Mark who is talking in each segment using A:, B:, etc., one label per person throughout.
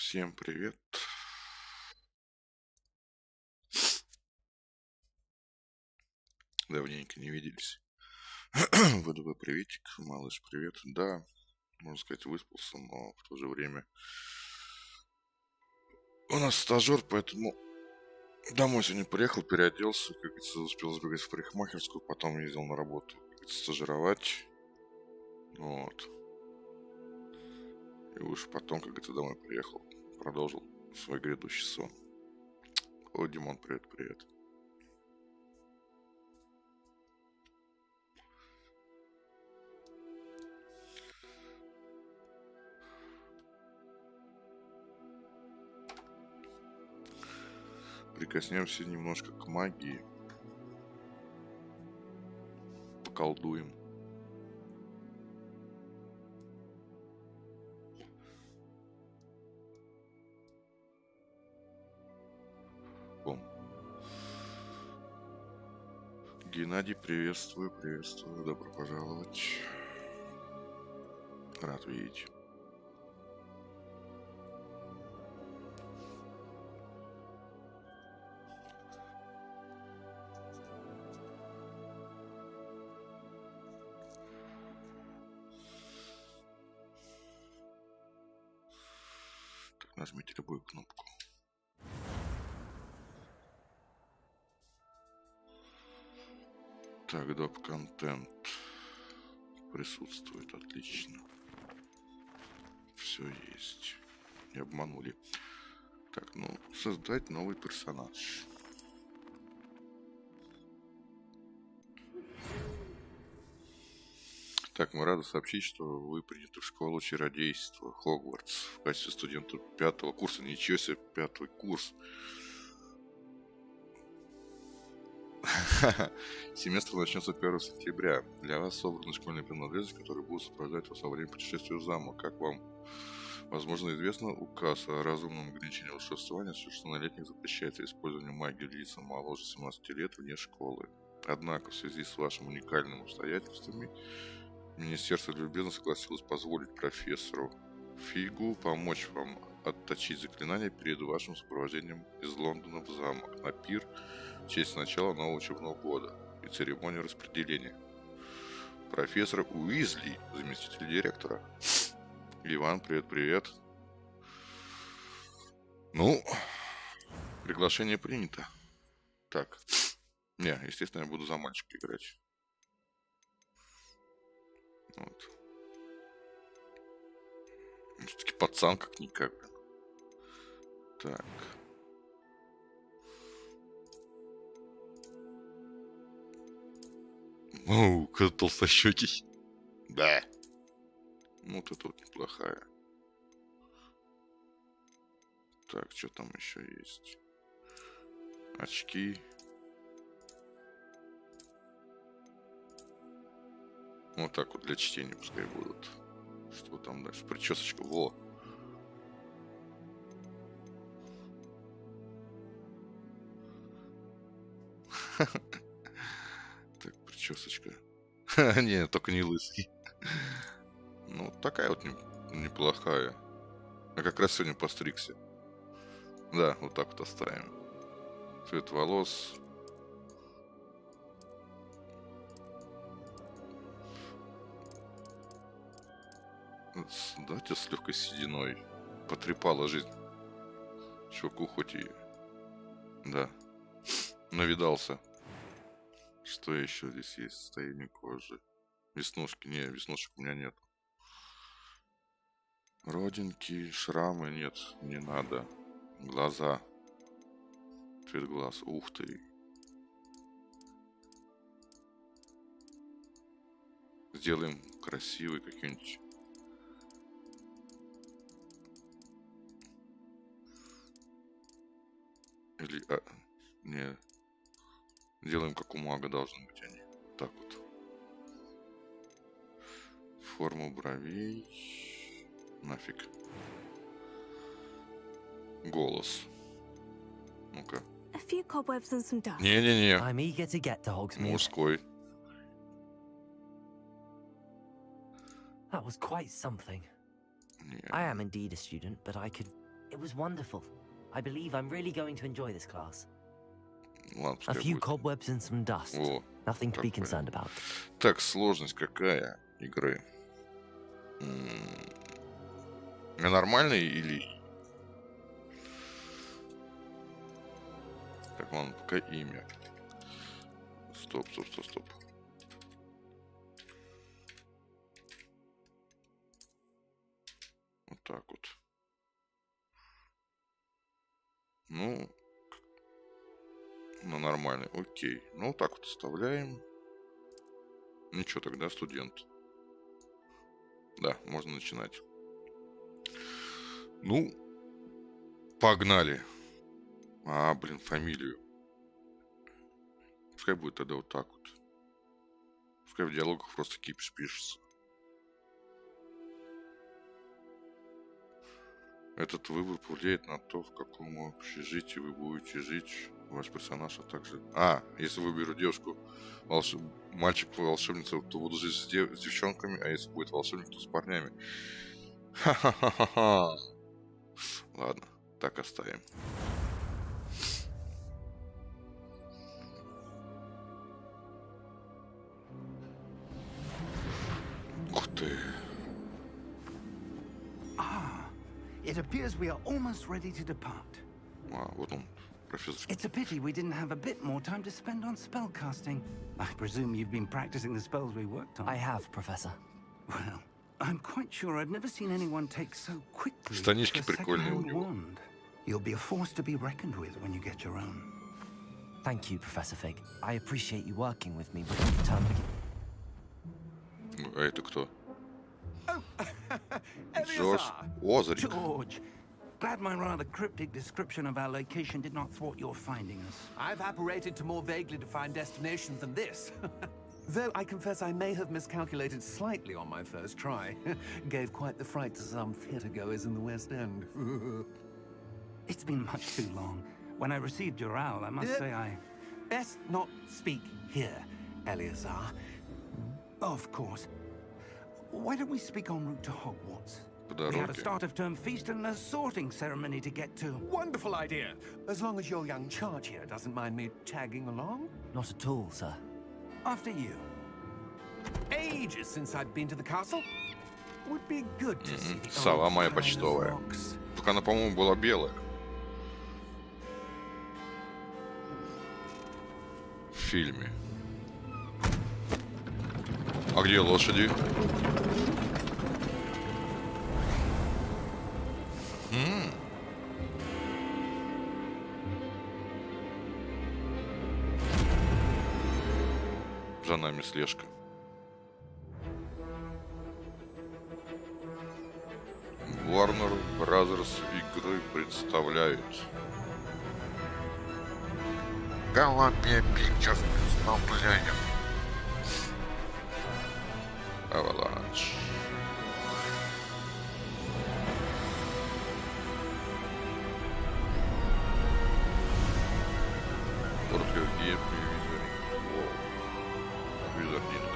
A: Всем привет. Давненько не виделись. ВДВ приветик, малыш, привет. Да, можно сказать, выспался, но в то же время у нас стажер, поэтому домой сегодня приехал, переоделся, как говорится, успел сбегать в парикмахерскую, потом ездил на работу, как говорится, стажировать. Вот. И уж потом, как говорится, домой приехал, продолжил свой грядущий сон. О, Димон, привет, привет. Прикоснемся немножко к магии. Поколдуем. Бом. Геннадий, приветствую, приветствую. Добро пожаловать. Рад видеть. Нажмите любую кнопку. Так, доп-контент присутствует, отлично. Все есть. Не обманули. Так, ну, создать новый персонаж. Так, мы рады сообщить, что вы приняты в школу чародейства Хогвартс в качестве студента 5-го курса. Ничего себе, 5-й курс. Семестр начнется 1 сентября. Для вас собраны школьные принадлежности, которые будут сопровождать вас во время путешествия в замок. Как вам, возможно, известно, указ о разумном ограничении волшебствования совершеннолетних запрещается использование магии лицам моложе 17 лет вне школы. Однако, в связи с вашими уникальными обстоятельствами, Министерство любезно согласилось позволить профессору Фигу помочь вам отточить заклинания перед вашим сопровождением из Лондона в замок на пир в честь начала нового учебного года и церемонии распределения. Профессор Уизли, заместитель директора. Иван, привет-привет. Ну, приглашение принято. Так, не, естественно, я буду за мальчика играть. Вот. Все-таки пацан как-никак. Так. Оу, какой толстощёкий. Да. Ну, вот это вот неплохая. Так, что там еще есть? Очки. Вот так вот для чтения пускай будут. Что там дальше? Причесочка. Во. Так, причесочка. Не, только не лысый. Ну, такая вот неплохая. А как раз сегодня постригся. Да, вот так вот оставим. Цвет волос. Давайте с легкой сединой. Потрепала жизнь. Чуваку хоть и... Да. Навидался. Что еще здесь есть? Состояние кожи. Веснушки. Не, веснушек у меня нет. Родинки, шрамы нет, не надо. Глаза. Цвет глаз. Ух ты. Сделаем красивый какой-нибудь. Или... не. Делаем как у мага должны быть они. Так вот. Форму бровей. Нафиг. Голос. Ну-ка. Не-не-не. Мужской.
B: That was quite something.
A: Не.
B: I am indeed a student, but I could It was wonderful. I believe I'm really going to enjoy this class.
A: Ладно,
B: A
A: пускай
B: few
A: будет.
B: cobwebs and some dust.
A: О,
B: Nothing to be
A: так,
B: concerned about.
A: Так, сложность какая игры? На нормальной или... Так, ладно, пока имя. Стоп. Вот так вот. Ну, на нормальный, окей. Ну, вот так вот оставляем. Ничего, тогда студент. Да, можно начинать. Ну, погнали. Блин, фамилию. Пускай будет тогда вот так вот. Пускай в диалогах просто Кипиш пишется. Этот выбор повлияет на то, в каком общежитии вы будете жить, ваш персонаж, а также... если выберу девушку, мальчик-волшебница, то буду жить с девчонками, а если будет волшебник, то с парнями. Ха-ха-ха-ха. Ладно, так оставим. Ух ты.
C: It appears we are almost ready to depart.
A: Вот он, профессор.
C: It's a pity we didn't have a bit more time to spend on spellcasting. I presume you've been practicing the spells we worked on.
B: I have, Professor.
C: Well, I'm quite sure I've never seen anyone take so quickly.
A: Штанишки
C: to a
A: прикольные у
C: second-hand
A: него.
C: wand. You'll be a force to be reckoned with when you get your own.
B: Thank you, Professor Fig. I appreciate you working with me before the term begins.
A: А это кто?
C: Eleazar!
A: Озарик.
C: George, glad my rather cryptic description of our location did not thwart your finding us.
D: I've apparated to more vaguely defined destinations than this. Though I confess I may have miscalculated slightly on my first try. Gave quite the fright to some theatre-goers in the West End.
C: It's been much too long. When I received your owl, I must say I...
D: Best not speak here, Eleazar.
C: Of course. Why don't we speak en route to Hogwarts?
A: По
C: We have a
A: дороге.
C: start-of-term feast and a sorting ceremony to get to.
D: Wonderful idea. As long as your young charge here doesn't mind me tagging along.
B: Not at all, sir.
C: After you.
D: Ages since I'd been to the castle. Would be good to see the
A: Сова
D: old
A: моя
D: pile of
A: почтовая.
D: rocks.
A: Только она, по-моему, была белая. В фильме. А где лошади? За нами слежка. Warner Brothers игры представляют Columbia Pictures представляем Avalanche. Короткая гейм Визардинг.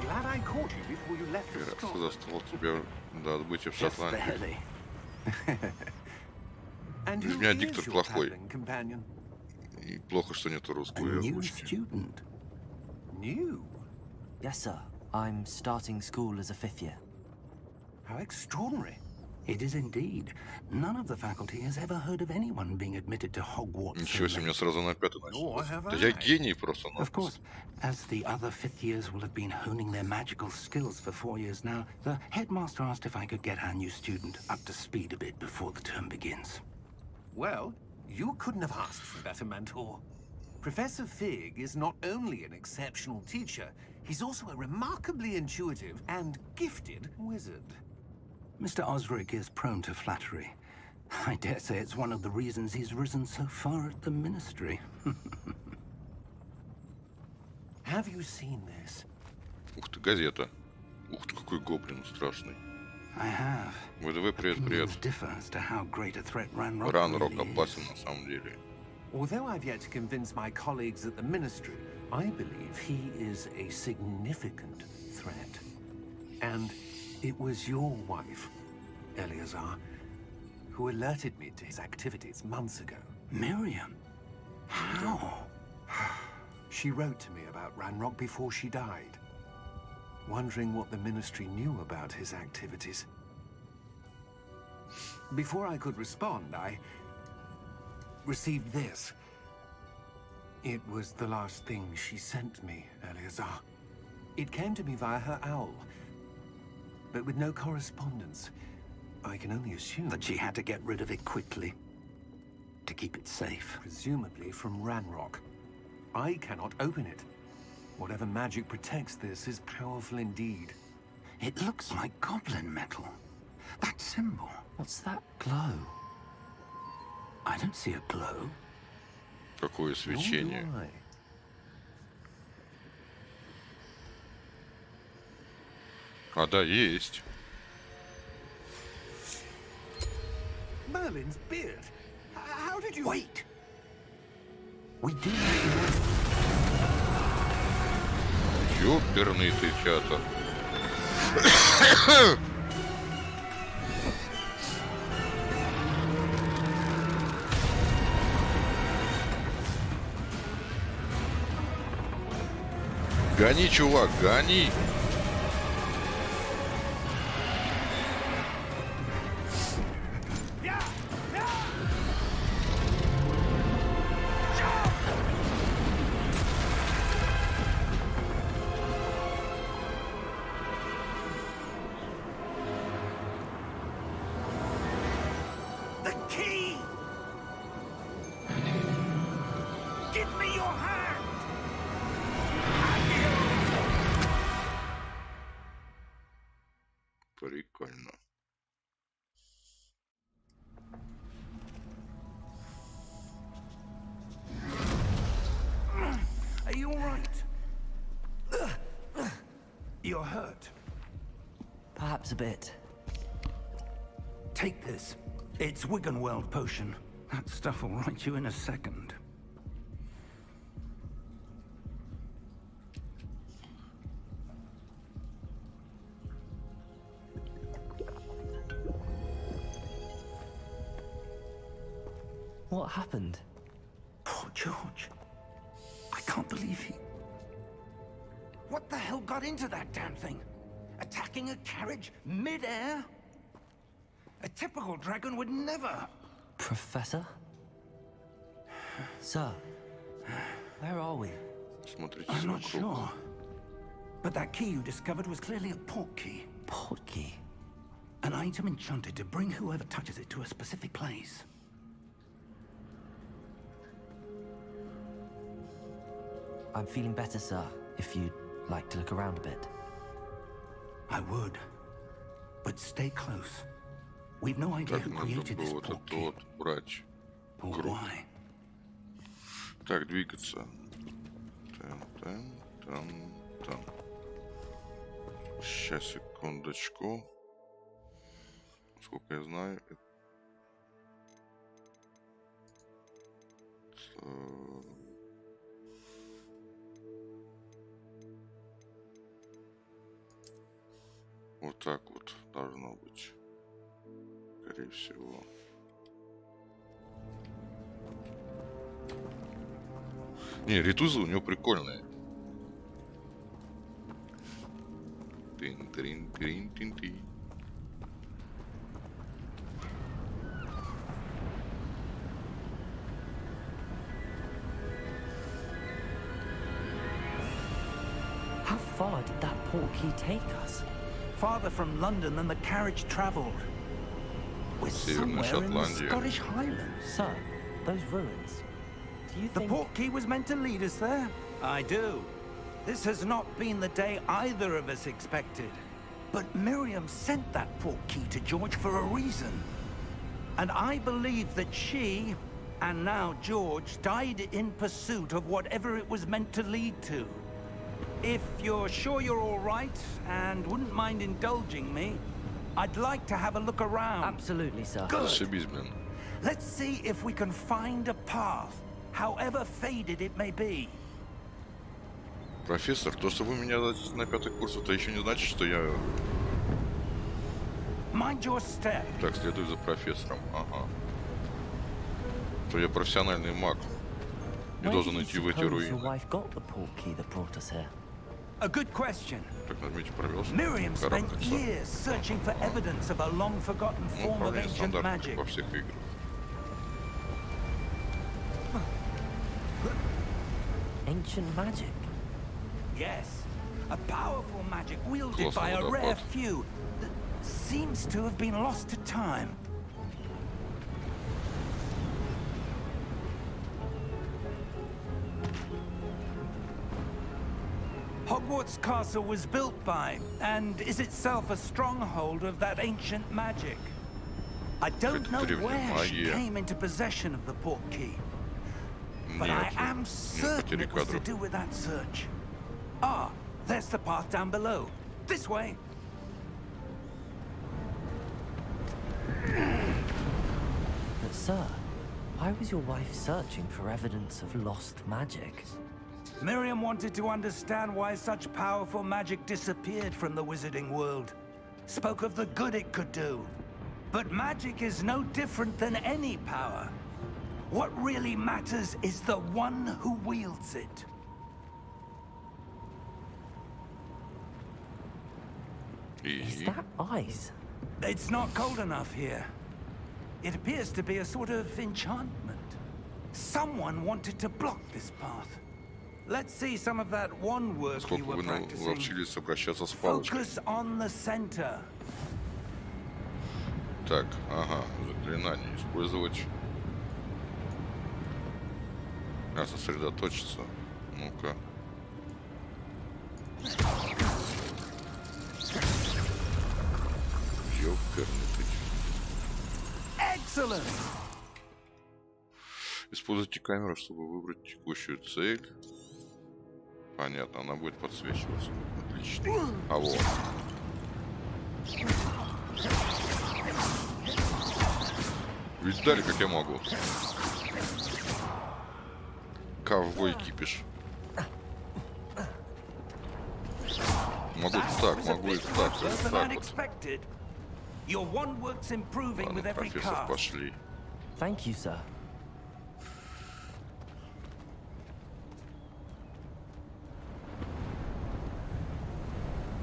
D: Glad I caught you before you left for
A: Раз
D: Scotland.
A: застал тебя до отбытия в
C: Just
A: Шотландии.
C: barely.
D: And
A: Из
D: who
A: меня
D: is
A: диктор
D: your
A: плохой.
D: traveling companion?
A: И плохо, что нету
C: A
A: русской
C: new
A: озвучки.
C: student.
D: New?
B: Yes, sir. I'm starting school as a 5th year.
D: How extraordinary.
C: It is indeed. None of the faculty has ever heard of anyone being admitted to Hogwarts.
A: Ничего
C: so
A: себе,
C: late.
A: меня сразу на пятый
D: Nor
A: начал.
D: have
A: Да я
D: I.
A: гений просто.
C: Of course, as the other fifth years will have been honing their magical skills for 4 years now, the headmaster asked if I could get our new student up to speed a bit before the term begins.
D: Well, you couldn't have asked for a better mentor. Professor Fig is not only an exceptional teacher, he's also a remarkably intuitive and gifted wizard.
C: Mr. Osric is prone to flattery. I dare say it's one of the reasons he's risen so far at the ministry.
D: Have you seen this?
A: Ух ты, газета. Ух ты, какой гоблин страшный.
C: I have.
A: ВДВ, привет,
C: Opinions
A: привет.
C: differ as to how great a threat Ranrock
A: Ранрок
C: really is.
A: опасен на самом деле.
D: Although I've yet to convince my colleagues at the Ministry, I believe he is a significant threat. And it was your wife, Eleazar, who alerted me to his activities months ago.
C: Miriam? How?
D: She wrote to me about Ranrock before she died, wondering what the Ministry knew about his activities. Before I could respond, I received this. It was the last thing she sent me, Eleazar. It came to me via her owl, but with no correspondence. I can only assume
C: That she had to get rid of it quickly, to keep it safe.
D: presumably from Ranrock. I cannot open it. Whatever magic protects this is powerful indeed.
C: It looks like goblin metal. That symbol.
B: What's that glow?
C: I don't see a glow.
A: Какое
D: Nor do
A: свечение.
D: I.
A: А, да, есть.
D: Merlin's beard. How did you...
C: Wait! We do.
A: Ёперный ты театр. Гони, чувак, гони!
C: The key! Give me your hand!
A: Прикольно.
C: Are you all right? You're hurt.
B: Perhaps a bit.
C: Take this. It's Wiggenweld potion. That stuff will right you in a second.
B: What happened?
C: Poor George. I can't believe he... What the hell got into that damn thing? Attacking a carriage mid-air? A typical dragon would never...
B: Professor? Sir, where are we?
A: Смотрите
C: I'm not
A: вокруг.
C: sure. But that key you discovered was clearly a port key.
B: Port key.
C: An item enchanted to bring whoever touches it to a specific place.
B: I'm feeling better, sir, if you'd like to look around a bit.
C: I would. But stay close. We've no idea
A: Так,
C: who
A: надо
C: created this
A: было вот
C: port
A: это
C: key.
A: вот брать.
C: Or
A: Круг.
C: why.
A: Так, двигаться. Там. Сейчас, секундочку. Сколько я знаю. Это... Вот так вот должно быть. Скорее всего. Не, ритузы у него прикольные. Тин-трин-трин-тин-тин.
B: How far did that port key take us?
C: Farther from London than the carriage travelled. We're
A: Северная
C: somewhere in the
A: Шотландия.
C: Scottish Highlands.
B: Sir, those ruins. Do you
C: The
B: think...
C: port key was meant to lead us there? I do. This has not been the day either of us expected. But Miriam sent that port key to George for a reason. And I believe that she, and now George, died in pursuit of whatever it was meant to lead to. If you're sure you're all right, and wouldn't mind indulging me, I'd like to have a look around.
B: Absolutely, sir.
C: Good.
A: Зашибись, блин.
C: Let's see if we can find a path however faded it may be.
A: Профессор, то, что вы меня дадите на 5-й курс, это еще не значит, что я...
C: Mind your step.
A: Так, следуй за профессором. Ага. То я профессиональный маг. И должен идти в эти руины.
C: A good question.
A: Так, нажмите пробел.
C: Miriam spent years searching for evidence of a long-forgotten form of
A: Управление
C: ancient
A: стандартно,
C: magic.
A: как во всех играх.
B: Ancient magic?
C: Yes, a powerful magic wielded by a rare few that seems to have been lost to time. Hogwarts Castle was built by, and is itself a stronghold of that ancient magic. I don't know where she came into possession of the portkey, but I am certain it was to do with that search. Ah, there's the path down below. This way.
B: But sir, why was your wife searching for evidence of lost magic?
C: Miriam wanted to understand why such powerful magic disappeared from the wizarding world. Spoke of the good it could do. But magic is no different than any power. What really matters is the one who wields it.
B: Is that ice?
C: It's not cold enough here. It appears to be a sort of enchantment. Someone wanted to block this path. Let's see some of that one work you were practicing. Focus on the center.
A: Так, ага, заклинание использовать. А, сосредоточиться. Ну-ка.
C: Excellent.
A: Используйте камеру, чтобы выбрать текущую цель. Понятно, она будет подсвечиваться. Отлично. А вот. Видали, как я могу? Ковбой Кипиш. Могу так, могу и так, и так вот. Ладно, профессор, пошли.
B: Thank you, sir.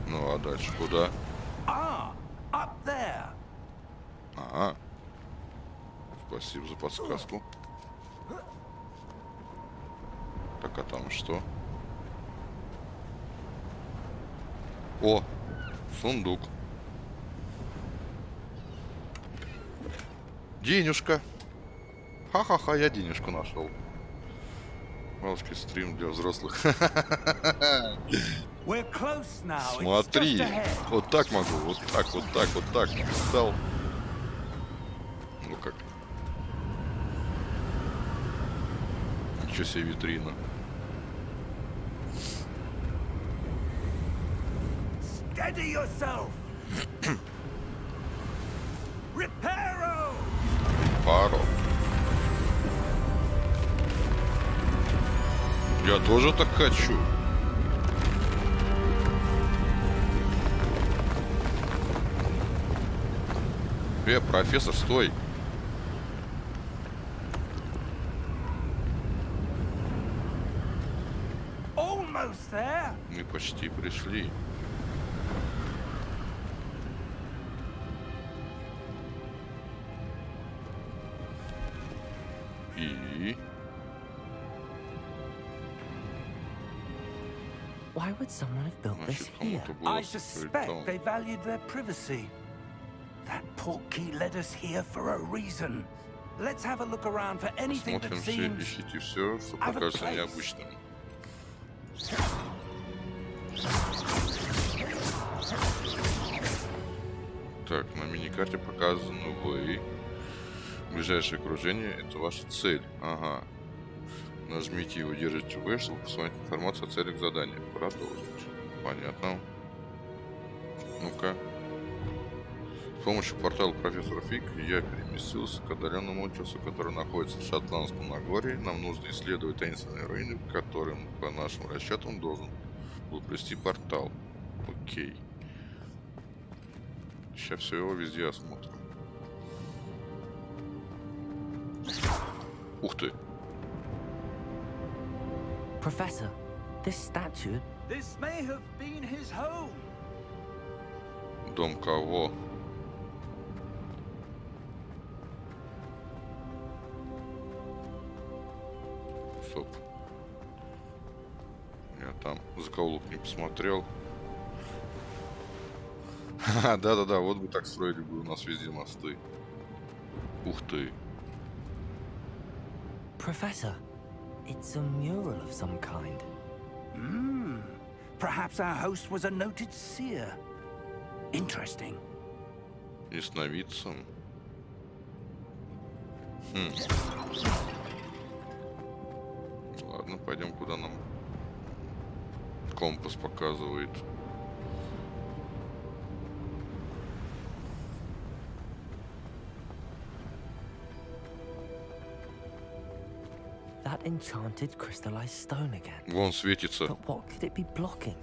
A: Ну а дальше куда?
C: Up there.
A: Ага. Спасибо за подсказку. Так, а там что? О, сундук. Денежка. Ха-ха-ха, я денежку нашел. Малышкий стрим для взрослых. Смотри, вот так могу, вот так, вот так, вот так. Встал. Ну как? Ничего себе витрина.
C: Steady yourself. Reparo.
A: Паро. Я тоже так хочу. Профессор, стой.
C: Almost there.
A: Мы почти пришли. И...
B: Why would someone have built this here?
C: I suspect they valued their privacy. That portkey led us here for a reason. Let's have a look around for anything that seems
A: ищите все, что покажется необычным. Так, на мини-карте показаны вы. Ближайшее окружение — это ваша цель. Ага. Нажмите и удержите В, чтобы посмотреть информацию о целях задания. Продолжить. Понятно. Ну-ка. С помощью портала профессора Фиг я переместился к отдаленному утесу, который находится в Шотландском Нагорье. Нам нужно исследовать таинственные руины, к которым, по нашим расчетам, должен был привести портал. Окей. Сейчас все его везде осмотрим. Ух ты!
B: Professor, this statue...
C: This may have been his home.
A: Дом кого? Стоп. Я там закоулок не посмотрел. Да-да-да, вот бы так строили бы у нас везде мосты. Ух ты.
B: Professor, it's a mural of some kind.
C: Perhaps our host was a noted seer. Interesting.
A: Ясновидцем. Ладно, пойдем, куда нам компас показывает.
B: That enchanted crystallized stone again.
A: Вон светится.
B: But what could it be blocking?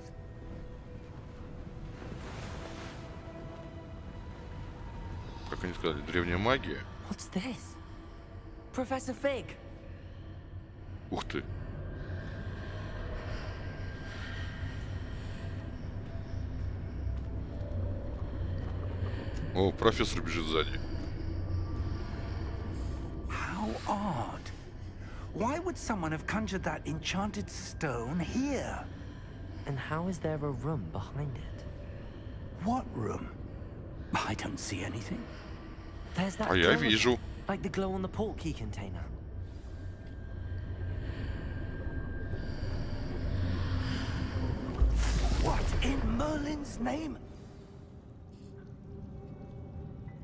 A: Как они сказали, древняя магия.
B: What's this? Professor Fig!
A: Ух ты. О, профессор бежит сзади.
C: How odd. Why would someone have conjured that enchanted stone here?
B: And how is there a room behind it?
C: What room? I don't see anything.
B: There's that
A: А я
B: glow,
A: вижу.
B: like the glow on the portkey container.
C: What in Merlin's name?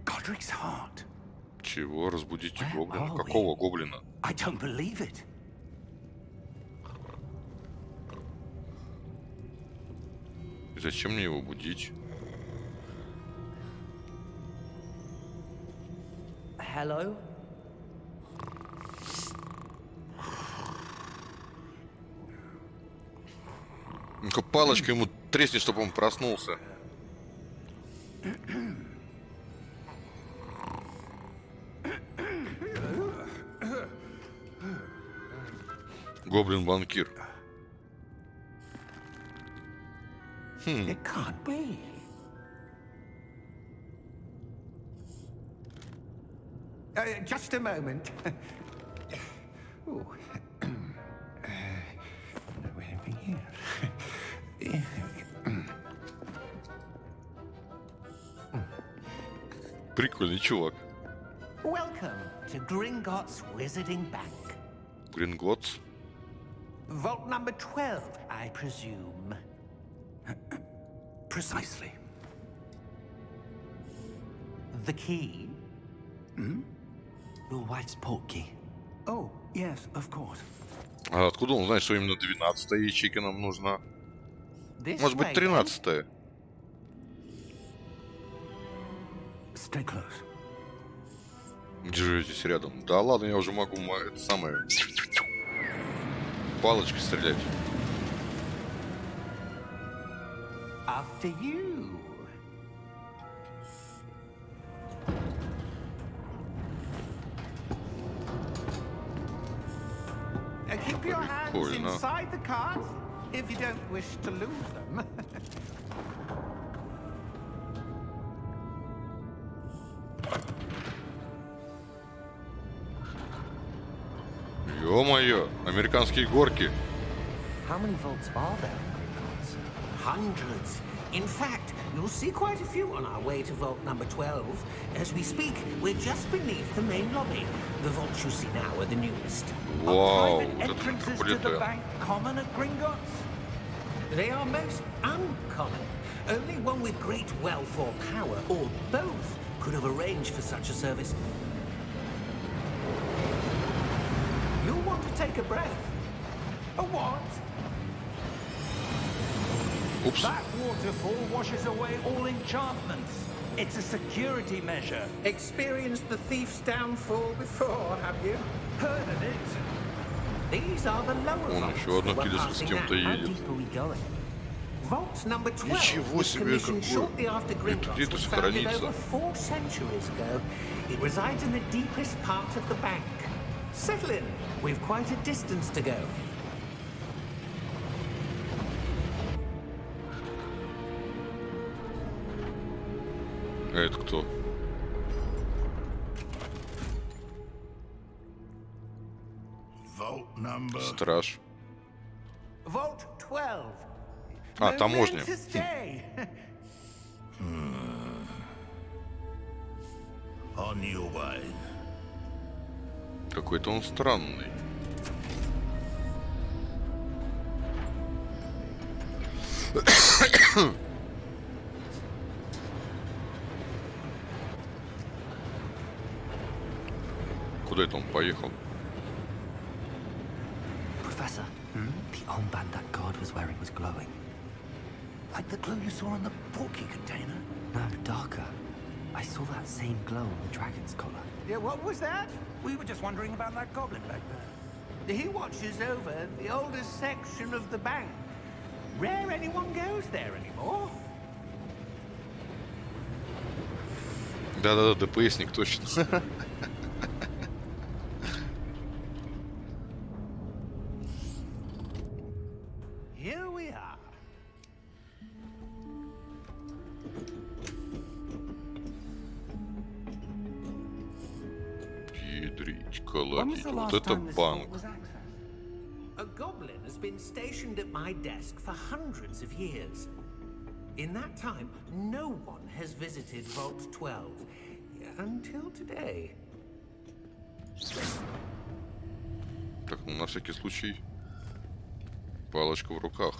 C: Godric's heart.
A: Чего? Разбудите
B: Where
A: гоблина?
B: are
A: Какого гоблина?
C: I don't believe it.
A: И зачем мне его будить?
B: Hello?
A: Ну-ка, палочкой ему тресни, чтобы он проснулся. Гоблин-банкир.
C: It can't be. Just a moment. Ooh.
A: Прикольный чувак.
D: Welcome to Gringotts Wizarding Bank.
A: Гринготс.
D: Vault number 12, I presume.
C: Precisely.
D: The key?
B: Your wife's portkey.
C: Oh, yes, of course.
A: А откуда он знает, что именно 12-я ячейка нам нужна?
D: This
A: Может быть,
D: way, then?
A: 13-я?
C: Stay close.
A: Держитесь рядом. Да ладно, я уже могу это самое... палочкой стрелять.
D: After you. Keep your hands
A: Прикольно.
D: inside the cart if you don't wish to lose them.
A: Ё-моё, американские горки.
B: How many vaults are there in Gringotts?
D: Hundreds. In fact, you'll see quite a few on our way to vault number 12. As we speak, we're just beneath the main lobby. The vaults you see now are the newest.
A: Вау,
C: Are private
A: вот это
C: entrances to the
A: метрополитен.
C: bank common at Gringotts?
D: They are most uncommon. Only one with great wealth or power, or both, could have arranged for such a service. You'll want to take a breath.
C: A what?
A: Упс.
C: That waterfall washes away all enchantments. It's a security measure.
D: Experienced the thief's downfall before, have you?
C: Heard of it?
D: These are the lower
A: Вон
D: vaults
A: еще одна
D: that we're
A: тележка с
D: passing
A: кем-то
D: out.
B: How
A: едет.
B: deep are we going?
D: Vault number 12
A: Ничего
D: was
A: себе,
D: commissioned
A: какое.
D: shortly after
A: Это
D: Gringotts
A: где-то
D: was founded
A: хранится.
D: over 4 centuries ago. It resides in the deepest part of the bank. Settle in. We've quite a distance to go.
A: А это кто?
E: Vault number.
A: Страж.
C: Vault 12.
A: А, таможня.
C: Momentous day.
E: On your way.
A: Какой-то он странный. Куда это он поехал?
B: Professor, the armband that guard was wearing was glowing.
C: Like the glow you saw in the porky container.
B: No, darker. I saw that same glow on the dragon's collar.
C: Yeah, what was that? We were just wondering about that goblin back there.
D: He watches over the oldest section of the bank. Rare anyone goes there anymore.
A: Да-да-да, ДПСник, точно.
D: Here we are.
A: Ядрить,
C: When was
A: колотить.
C: the
A: Вот
C: last
A: это
C: time this vault
A: банк.
C: was accessed?
D: A goblin has been stationed at my desk for hundreds of years. In that time, no one has visited Vault 12 until today.
A: Так, ну на всякий случай. Палочка в руках.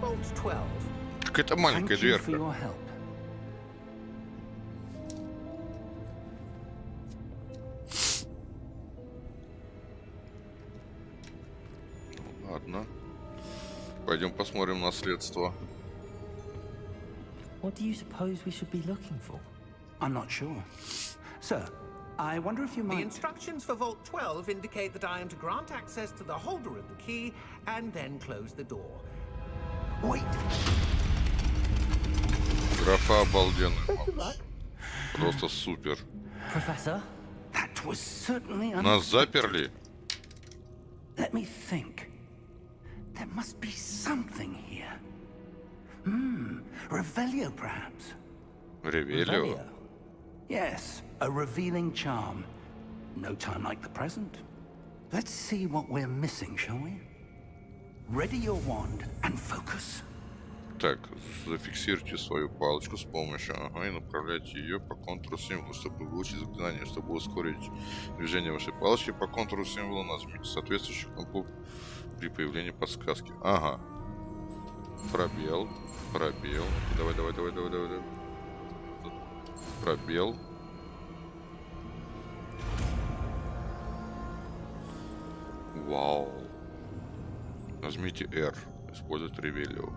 D: Vault 12.
A: Какая-то маленькая
C: Thank you for
A: дверка.
C: your help.
A: Ладно. Пойдем посмотрим наследство.
B: What do you suppose we should be looking for?
C: I'm not sure. Sir, I wonder if you
D: The
C: might...
D: instructions for Vault 12 indicate that I am to grant access to the holder of the key and then close the door.
C: Wait!
A: Графа обалденная. Просто супер.
B: Professor?
C: That was certainly
A: Нас заперли.
C: Let me think. There must be something here. Revelio, perhaps?
A: Ревелио.
C: Yes, a revealing charm. No time like the present. Let's see what we're missing, shall we? Ready your wand and focus.
A: Так, зафиксируйте свою палочку с помощью, и направляйте ее по контуру символа, чтобы выучить заклинание. Чтобы ускорить движение вашей палочки по контуру символа, нажмите соответствующую кнопку при появлении подсказки. Ага. Пробел. Пробел. Давай. Пробел. Вау. Нажмите R. Использовать ревелио.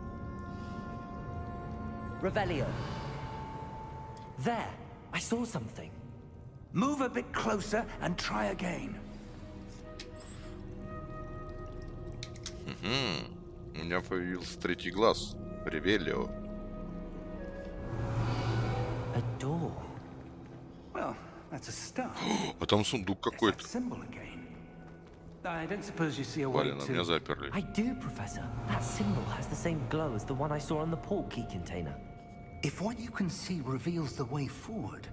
B: Revelio. There, I saw something.
C: Move a bit closer and try again.
A: У меня появился третий глаз. Ревелио.
B: A door.
C: Well, that's a start.
A: А там сундук
C: That
A: какой-то.
C: symbol again. I don't suppose you see a way
A: Блин, а меня
C: to...
A: заперли.
B: I do, Professor. That symbol has the same glow as the one I saw on the port key container.
C: If what you can see reveals the way forward,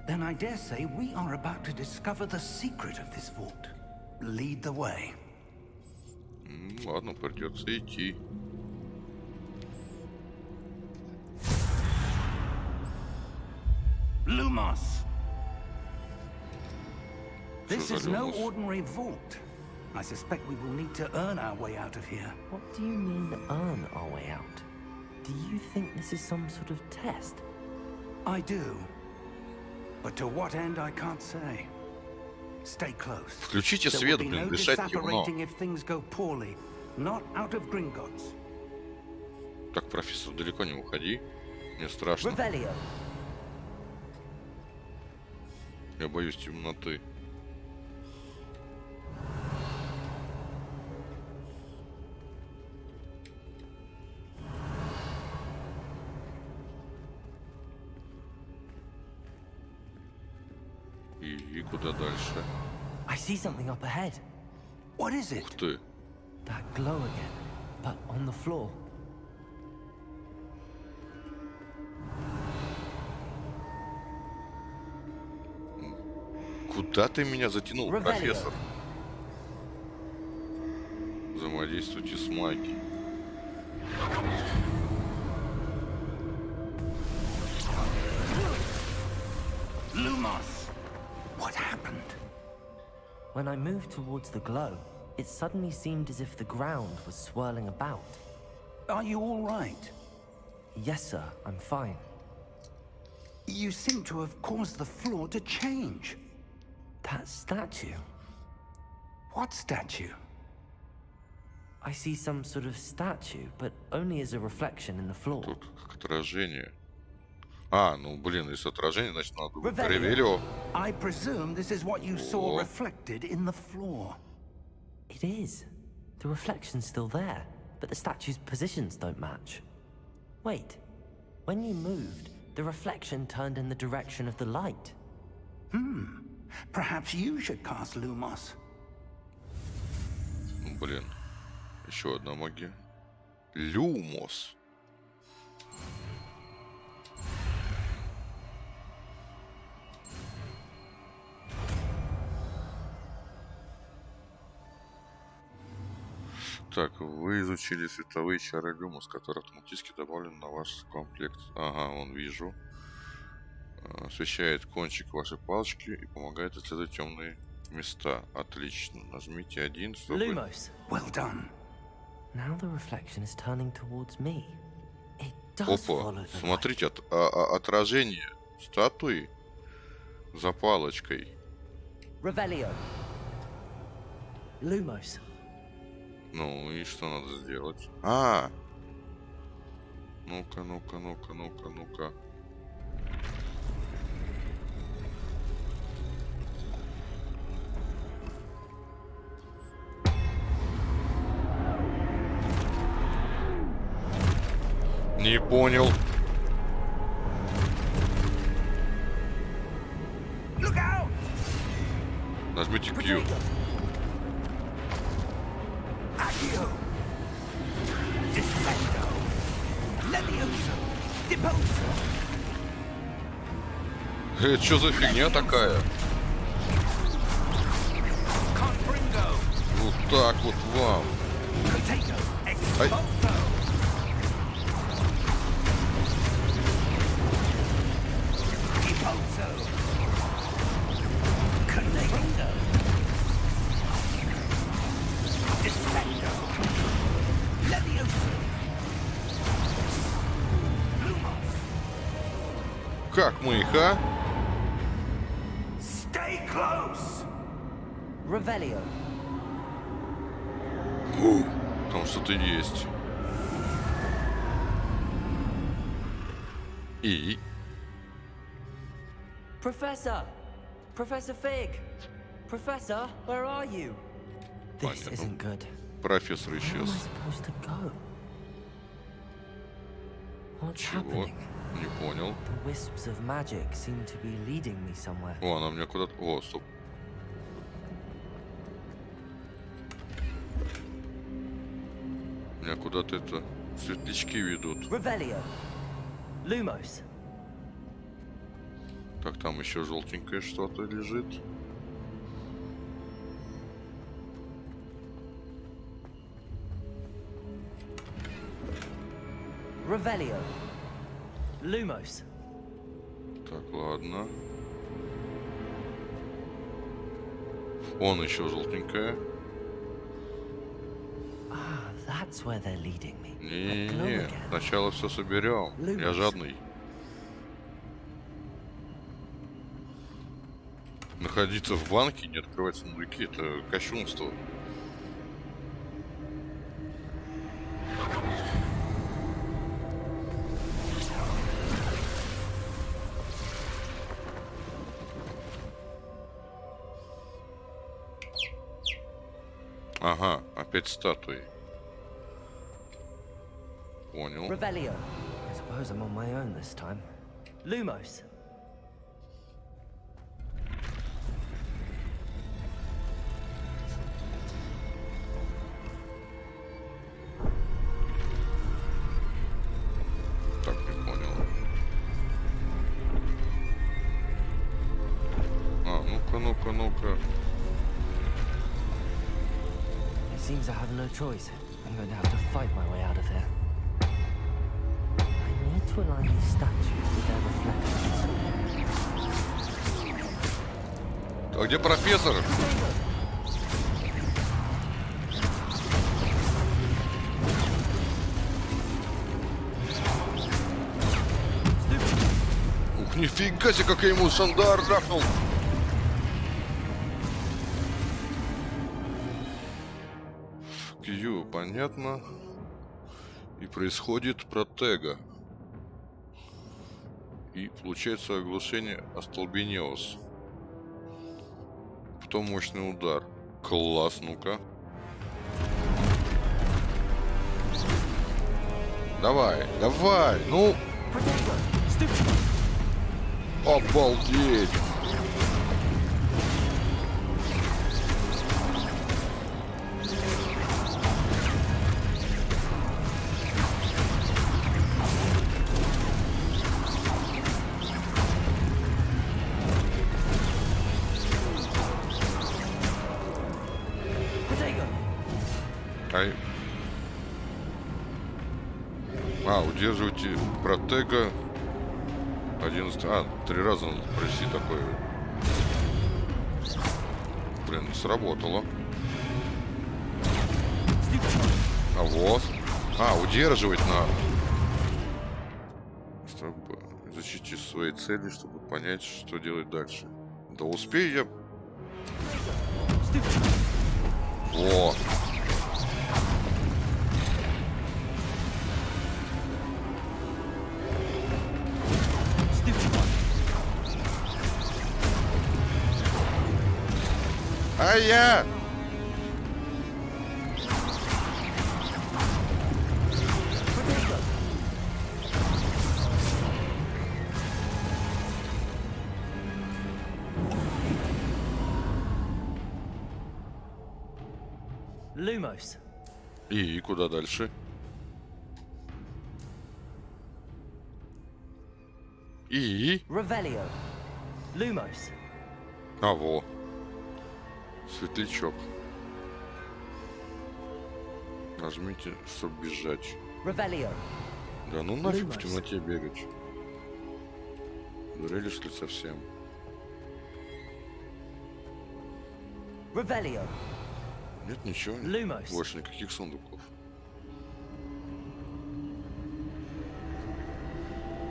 C: then I dare say we are about to discover the secret of this vault. Lead the way.
A: Ладно, придется идти.
C: Lumos! This
A: за
C: is no
A: Lumos?
C: ordinary vault. I suspect we will need to earn our way out of here.
B: What do you mean, earn our way out? Do you think this is some sort of test?
C: I do. But to what end I can't say. Stay close.
A: Включите
C: There
A: свет,
C: will be
A: блин,
C: no
A: дышать темно.
C: disapparating if things go poorly. Not out of Gringotts.
A: Так, профессор, далеко не уходи. Мне страшно.
B: Revelio.
A: Я боюсь темноты. И куда дальше?
B: I see something up ahead.
C: What is it?
A: Ух ты.
B: That glow again, but on the floor.
A: Куда ты меня затянул,
B: Revelio.
A: профессор? Взаимодействуйте с магией.
C: Lumos! What happened?
B: When I moved towards the glow, it suddenly seemed as if the ground was swirling about.
C: Are you all right?
B: Yes, sir, I'm fine.
C: You seem to have caused the floor to change.
B: That statue.
C: What statue?
B: I see some sort of statue, but only as a reflection in the floor.
A: Тут как отражение. А, ну блин, если отражение, значит надо
C: Revelio.
A: Ревелио.
C: I presume this is what you saw
A: Oh.
C: reflected in the floor.
B: It is. The reflection's still there, but the statue's positions don't match. Wait, when you moved, the reflection turned in the direction of the light.
C: Perhaps you should cast Lumos.
A: Ну, блин. Еще одна магия. Люмос. Так, вы изучили световые чары Люмос, которые автоматически добавлены на ваш комплект. Ага, вон вижу. Освещает кончик вашей палочки и помогает исследовать темные места. Отлично. Нажмите 1, чтобы...
B: Lumos.
C: Well done.
B: Now the reflection is turning towards me. It does follow
A: Опа,
B: the light.
A: смотрите, отражение статуи за палочкой.
B: Revelio. Lumos.
A: Ну и что надо сделать? А! Ну-ка, ну-ка, ну-ка, ну-ка, ну-ка. Не понял.
C: Look out!
A: Нажмите Q.
B: Potato.
C: Accio! Disfendo! Levioso! Deposo!
A: Это что за фигня такая?
C: Confringo!
A: Вот так вот вам.
C: Potato!
A: Ай.
C: Exposo! Deposo! Connego! Disfendo! Levioso! Lumos!
A: Как мы их, а?
C: Stay close!
B: Revelio.
A: Там что-то есть. И?
B: Professor! Professor Fig! Professor, where are you? This
A: Понятно.
B: isn't good.
A: Профессор
B: Where am I
A: исчез.
B: supposed to go? What's
A: Чего?
B: happening?
A: Не понял.
B: The wisps of magic seem to be leading me somewhere.
A: О, она меня куда-то... О, стоп. Меня куда-то это... Светлячки ведут.
B: Revelio. Lumos.
A: Так, там еще желтенькое что-то лежит.
B: Revelio. Lumos.
A: Так, ладно. Вон еще желтенькое.
B: Ah, that's where they're leading me. That glow
A: Не-не-не,
B: again.
A: сначала все соберем. Я
B: Lumos.
A: жадный. Находиться в банке и не открывать сундуки — это кощунство. Ага, опять статуи. Понял.
B: Revelio. I suppose I'm on my own this time. Lumos.
A: Так, не понял. А, ну-ка, ну-ка, ну-ка.
B: It seems I have no choice. I'm going to have to fight my way out of here. I need to align these statues with their reflections.
A: А где профессор? Ух, нифига себе, как я ему шандар рахнул. Кью, понятно. И происходит протега. И получается оглушение остолбенелось. Потом мощный удар. Класс, ну-ка. Давай, давай, ну. Обалдеть. Ай. А, удерживайте протега 11. А, 3 раза надо пройти такое. Блин, не сработало. А вот. А, удерживать надо. Чтобы защитить свои цели, чтобы понять, что делать дальше. Да успею я. Во. А я!
B: Lumos.
A: И куда дальше? И?
B: Revelio. Lumos.
A: А, во. Светлячок. Нажмите, чтобы бежать.
B: Revelio.
A: Да ну нафиг в темноте бегать. Дурели, что ли, совсем?
B: Revelio.
A: Нет, ничего.
B: Lumos.
A: Больше никаких сундуков.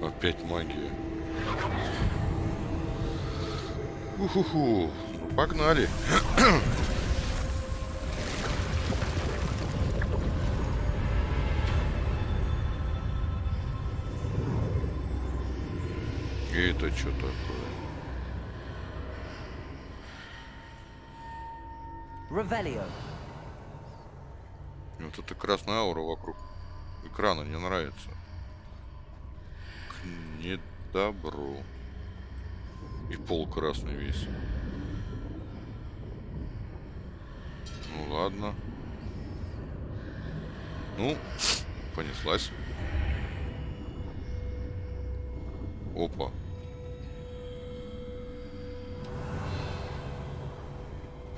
A: Опять магия. Уху-ху. Ну, погнали. И это что такое?
B: Revelio.
A: Вот эта красная аура вокруг экрана не нравится. К недобру. И пол красный весь. Ну ладно. Ну, понеслась. Опа.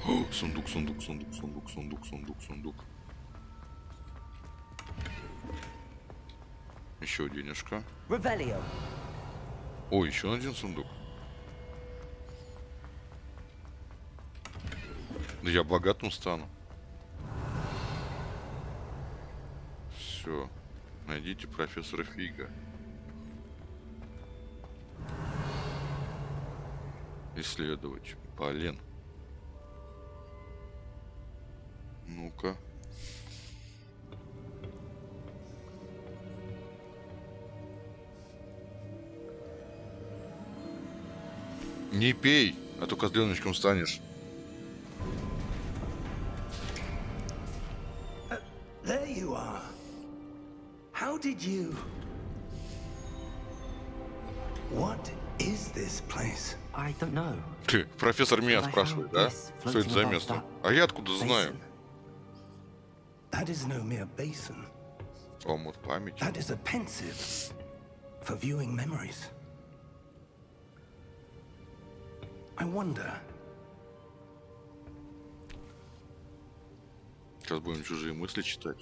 A: О, сундук, сундук, сундук, сундук, сундук, сундук, сундук. Еще денежка.
B: Revelio.
A: О, еще один сундук. Да я богатым стану. Все. Найдите профессора Фига. Исследовать. Блин. Ну-ка. Не пей, а то козленочком станешь.
C: There you are. How did you... What is this place?
B: I don't know.
A: Ты, профессор меня спрашивает, да? Что это за место? А я откуда знаю?
C: That is no mere basin.
A: Омут памяти.
C: That is a pensive for viewing memories. I wonder.
A: Сейчас будем чужие мысли читать.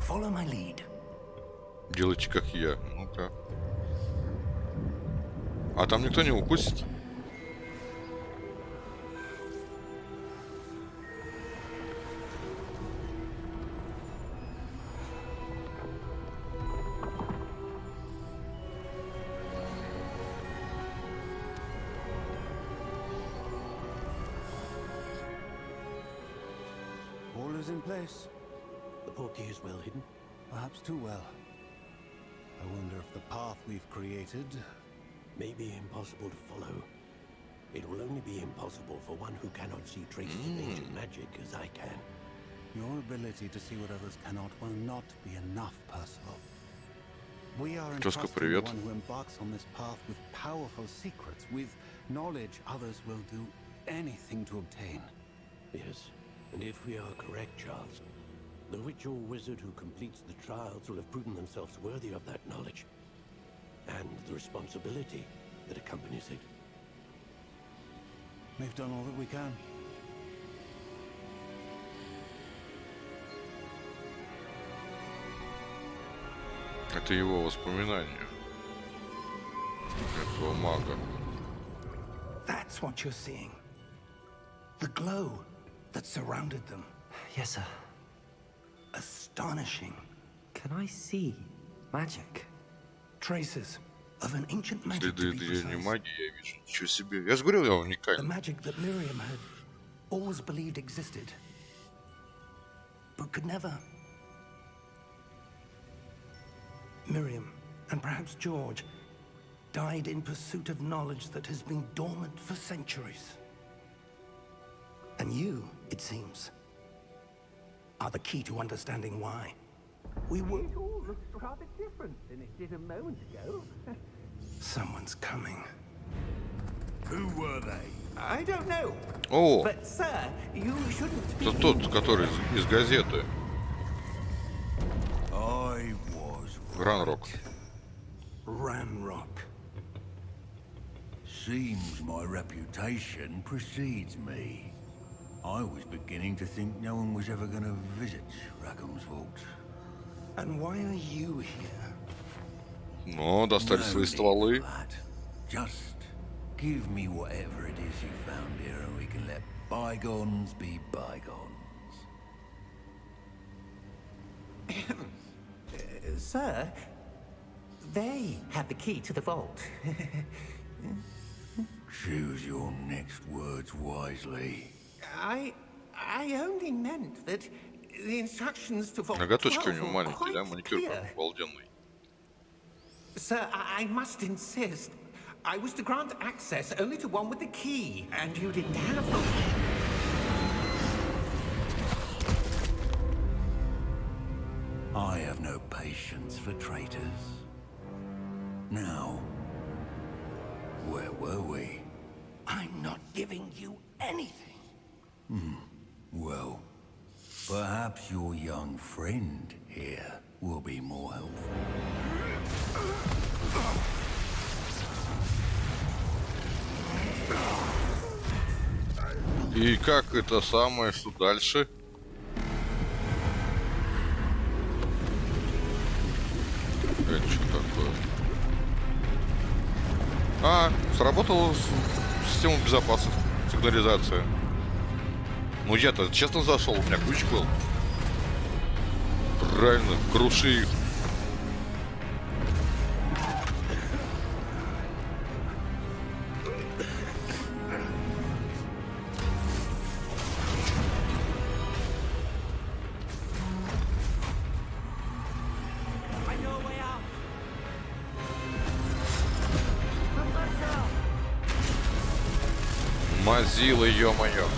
C: Follow my lead.
A: Делайте как я. Ну-ка. А там никто не укусит?
F: All is in place.
G: The portkey is well hidden.
F: Perhaps too well. I wonder if the path we've created...
G: May be impossible to follow. It will only be impossible for one who cannot see traces of ancient magic as I can.
F: Your ability to see what others cannot will not be enough, Percival. We are entrusting the one who embarks on this path with powerful secrets, with knowledge others will do anything to obtain.
G: Yes, and if we are correct, Charles, the witch or wizard who completes the trials will have proven themselves worthy of that knowledge, and the responsibility that accompanies it.
F: We've done all that we can.
A: Это его воспоминания. Этого мага.
C: That's what you're seeing. The glow that surrounded them.
B: Yes, sir.
C: Astonishing.
B: Can I see magic?
C: Traces of an ancient magic,
A: Следы
C: to be
A: древней
C: precise.
A: магии я вижу. Ничего себе. Я же говорил, я
C: The
A: уникальный.
C: magic that Miriam had always believed existed, but could never. Miriam, and perhaps George, died in pursuit of knowledge that has been dormant for centuries. And you, it seems, are the key to understanding why. We will...
H: It all looks rather different than it did a moment ago.
C: Someone's coming.
E: Who were they?
H: I don't know.
A: О,
H: But, sir, you shouldn't be...
A: это тот, который из газеты.
E: I was
A: Гранрок.
C: Ranrock.
E: Seems my reputation precedes me. I was beginning to think no one was ever going to visit Rackham's vault.
C: And why are you here?
A: Но достали свои
E: need
A: стволы.
E: for that. Just give me whatever it is you found here and we can let bygones be bygones.
H: Sir, they have the key to the vault.
E: Choose your next words wisely.
H: I only meant that the instructions to vault
A: Ноготочки у
H: 12
A: него
H: were
A: маленькие, да?
H: quite
A: Маникюр
H: clear.
A: прям обалденный.
H: Sir, I must insist. I was to grant access only to one with the key, and you didn't have them.
E: I have no patience for traitors. Now, where were we?
C: I'm not giving you anything.
E: Well, perhaps your young friend here will be more helpful.
A: И как это самое, что дальше? Это что такое? А, сработала система безопасности, сигнализация. Ну я-то честно зашел, у меня ключ был. Правильно, круши их. Мазила, ё-моё.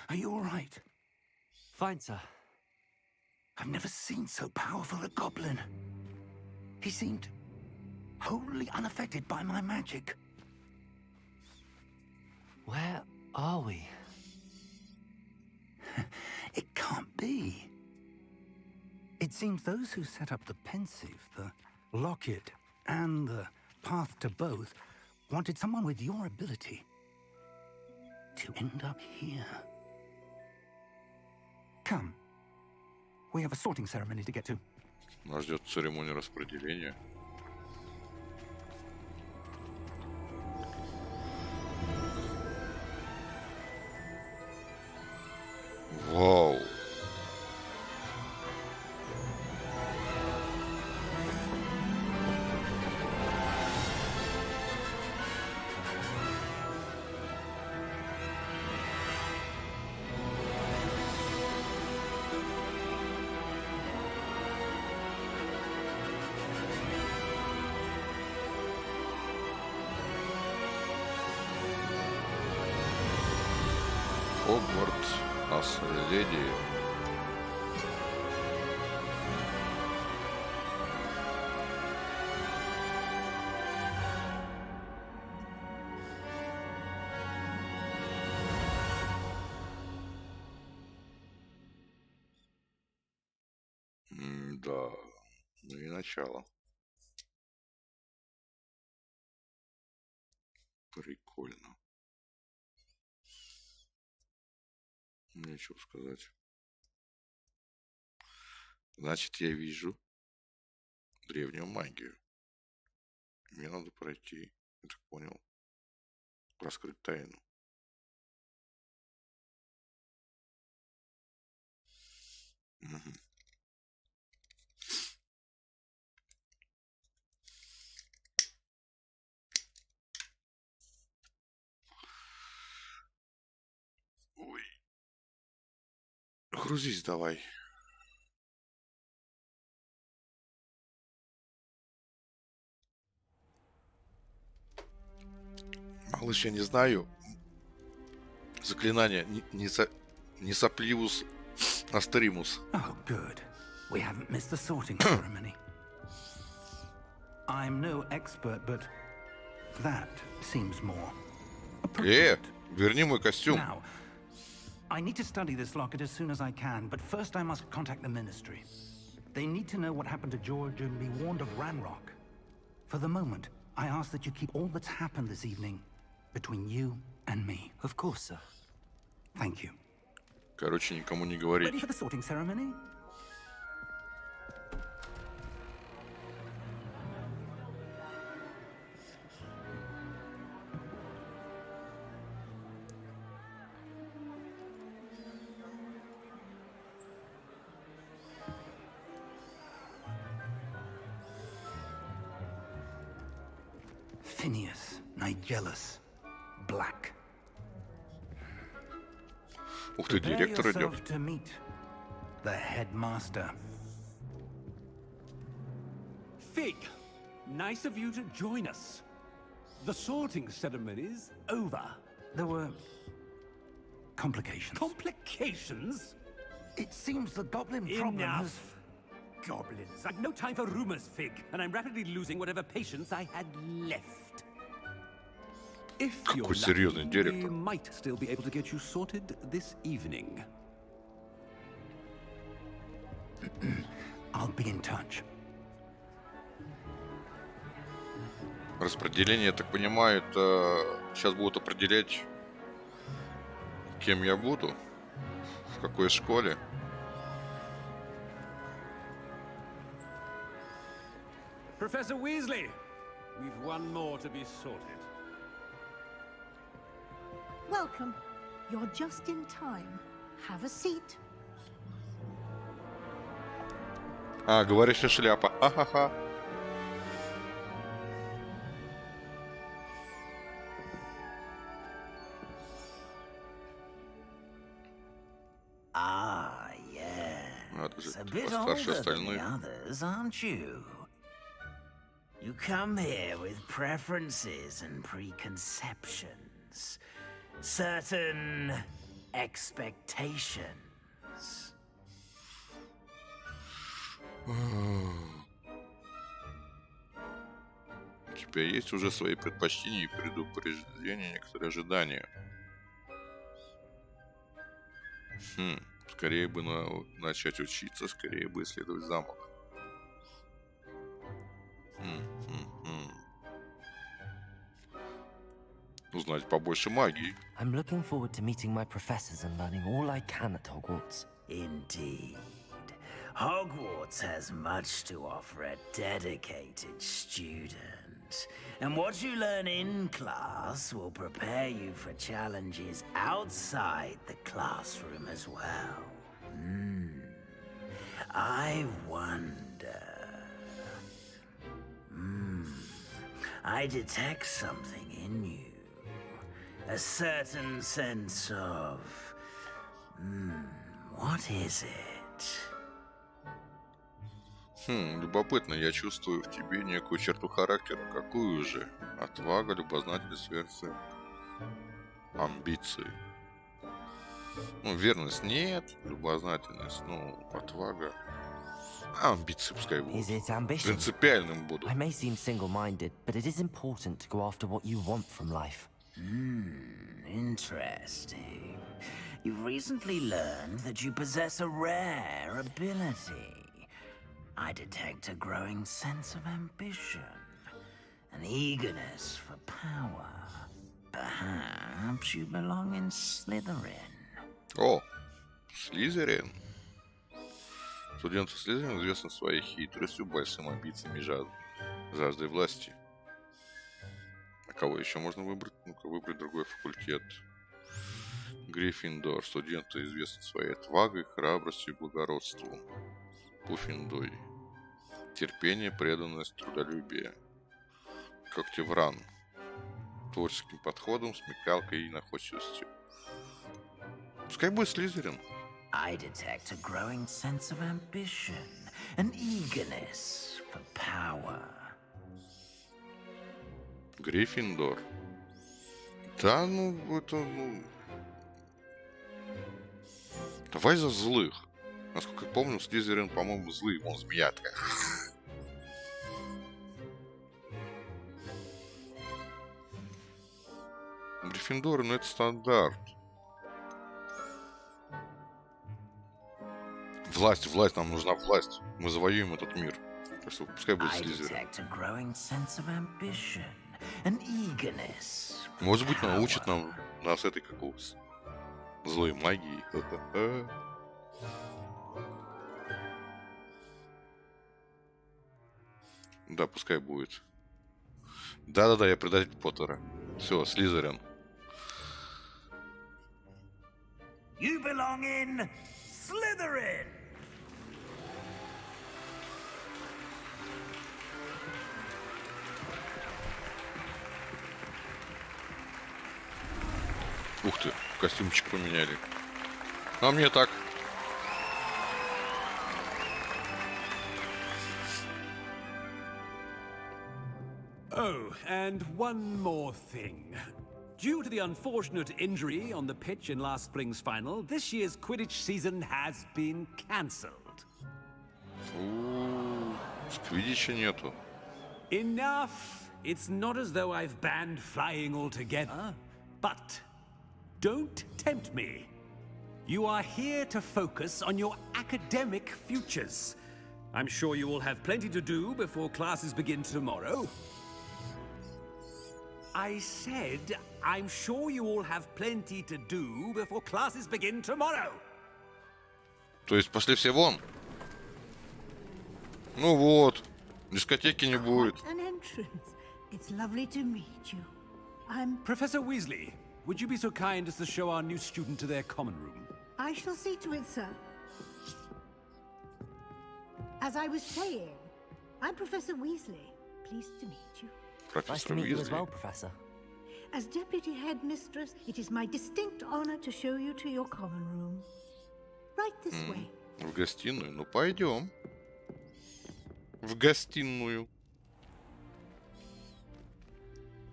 C: Are you all right?
B: Fine, sir.
C: I've never seen so powerful a goblin. He seemed wholly unaffected by my magic.
B: Where are we?
C: It can't be. It seems those who set up the pensive, the locket, and the path to both wanted someone with your ability to end up here. Come. We have a sorting ceremony to get to.
A: Нас ждет церемония распределения. Вау. Хогвартс, наследие. Да, ну и начало. Прикольно. Нечего сказать. Значит, я вижу древнюю магию. Мне надо пройти, я так понял, раскрыть тайну. Угу. Ой. Грузись давай. Малыш, я не знаю. Заклинание не сопливус астримус.
C: Oh, good. We haven't missed the sorting ceremony. I'm no expert, but that seems more appropriate.
A: Верни мой костюм.
C: Now, I need to study this locket as soon as I can, but first I must contact the Ministry. They need to know what happened to George and be warned of Ranrock. For the moment, I ask that you keep all that's happened this evening between you and me.
B: Of course, sir.
C: Thank you.
A: Короче, никому не говорить.
C: Ready for the sorting ceremony? Phineas, Nigellus, Black.
A: Ух ты, директор идет.
C: To meet the headmaster.
I: Fig, nice of you to join us. The sorting ceremony's over.
C: There were complications.
I: Complications?
C: It seems the goblin problem has...
I: Enough. Goblins. I've no time for rumors, Fig, and I'm rapidly losing whatever patience I had left. If you're
A: Какой серьезный
I: lucky, we
A: директор.
I: might still be able to get you sorted this evening.
C: I'll be in touch.
A: Распределение, я так понимаю, это сейчас будут определять, кем я буду, в какой школе.
I: Professor Weasley, we've one more to be sorted.
J: Welcome. You're just in time. Have a seat.
A: А, говорящая шляпа. Ахаха. Надо же,
K: a
A: ты
K: bit
A: постарше
K: older than the
A: остальных.
K: others, aren't you? You come here with preferences and preconceptions, certain expectations.
A: У тебя есть уже свои предпочтения и предупреждения, некоторые ожидания. Скорее бы начать учиться, скорее бы исследовать замок. Узнать побольше магии.
B: I'm looking forward to meeting my professors and learning all I can at Hogwarts.
K: Indeed. Hogwarts has much to offer a dedicated student. And what you learn in class will prepare you for challenges outside the classroom as well. I wonder... I detect something in you. A certain sense of... what is it?
A: Любопытно, я чувствую в тебе некую черту характера. Какую же? Отвага, любознательность, верность, амбиции. Верность нет, любознательность, отвага. Амбиции пускай будут.
B: Is it ambition?
A: Принципиальным буду.
B: I may seem single-minded, but it is important to go after what you want from life.
K: Interesting. You've recently learned that you possess a rare ability. I detect a growing sense of ambition, an eagerness for power. Perhaps you belong in Slytherin.
A: О, Слизерин. Студенты Слизерин известны своей хитростью, большим амбициями и жаждой власти. А кого еще можно выбрать? Ну-ка, выбрать другой факультет. Гриффиндор. Студенты известны своей отвагой, храбростью и благородством. Пуффиндуй. Терпение, преданность, трудолюбие. Когтевран. Творческим подходом, смекалкой и находчивостью. Пускай будет Слизерин.
K: I detect a growing sense of ambition, an eagerness for power.
A: Гриффиндор. Да, Давай за злых. Насколько я помню, Слизерин, по-моему, злый. Он змея такая. Гриффиндор, это стандарт. Власть, нам нужна власть. Мы завоюем этот мир. Так что пускай будет Слизерин. Может быть, научит нас этой злой магии. Да, пускай будет. Да, я предатель Поттера. Все, Слизерин.
K: You belong in Slytherin.
A: Ух ты, костюмчик поменяли. А мне так.
I: Oh, and one more thing. Due to the unfortunate injury on the pitch in last spring's final, this year's Quidditch season has been cancelled.
A: Квиддича нету.
I: Enough! It's not as though I've banned flying altogether, but don't tempt me. You are here to focus on your academic futures. I'm sure you will have plenty to do before classes begin tomorrow. I said, I'm sure you all have plenty to do before classes begin tomorrow.
A: То есть пошли все вон? Ну вот, дискотеки не будет.
J: An entrance. It's lovely to meet you. I'm...
I: Professor Weasley, would you be so kind as to show our new student to their common room?
J: I shall see to it, sir. As I was saying, I'm Professor Weasley. Pleased to meet you.
B: Nice to meet you as well, Professor.
J: As Deputy Headmistress, it is my distinct honor to show you to your common room. Right this way.
A: В гостиную? Ну, пойдем. В гостиную.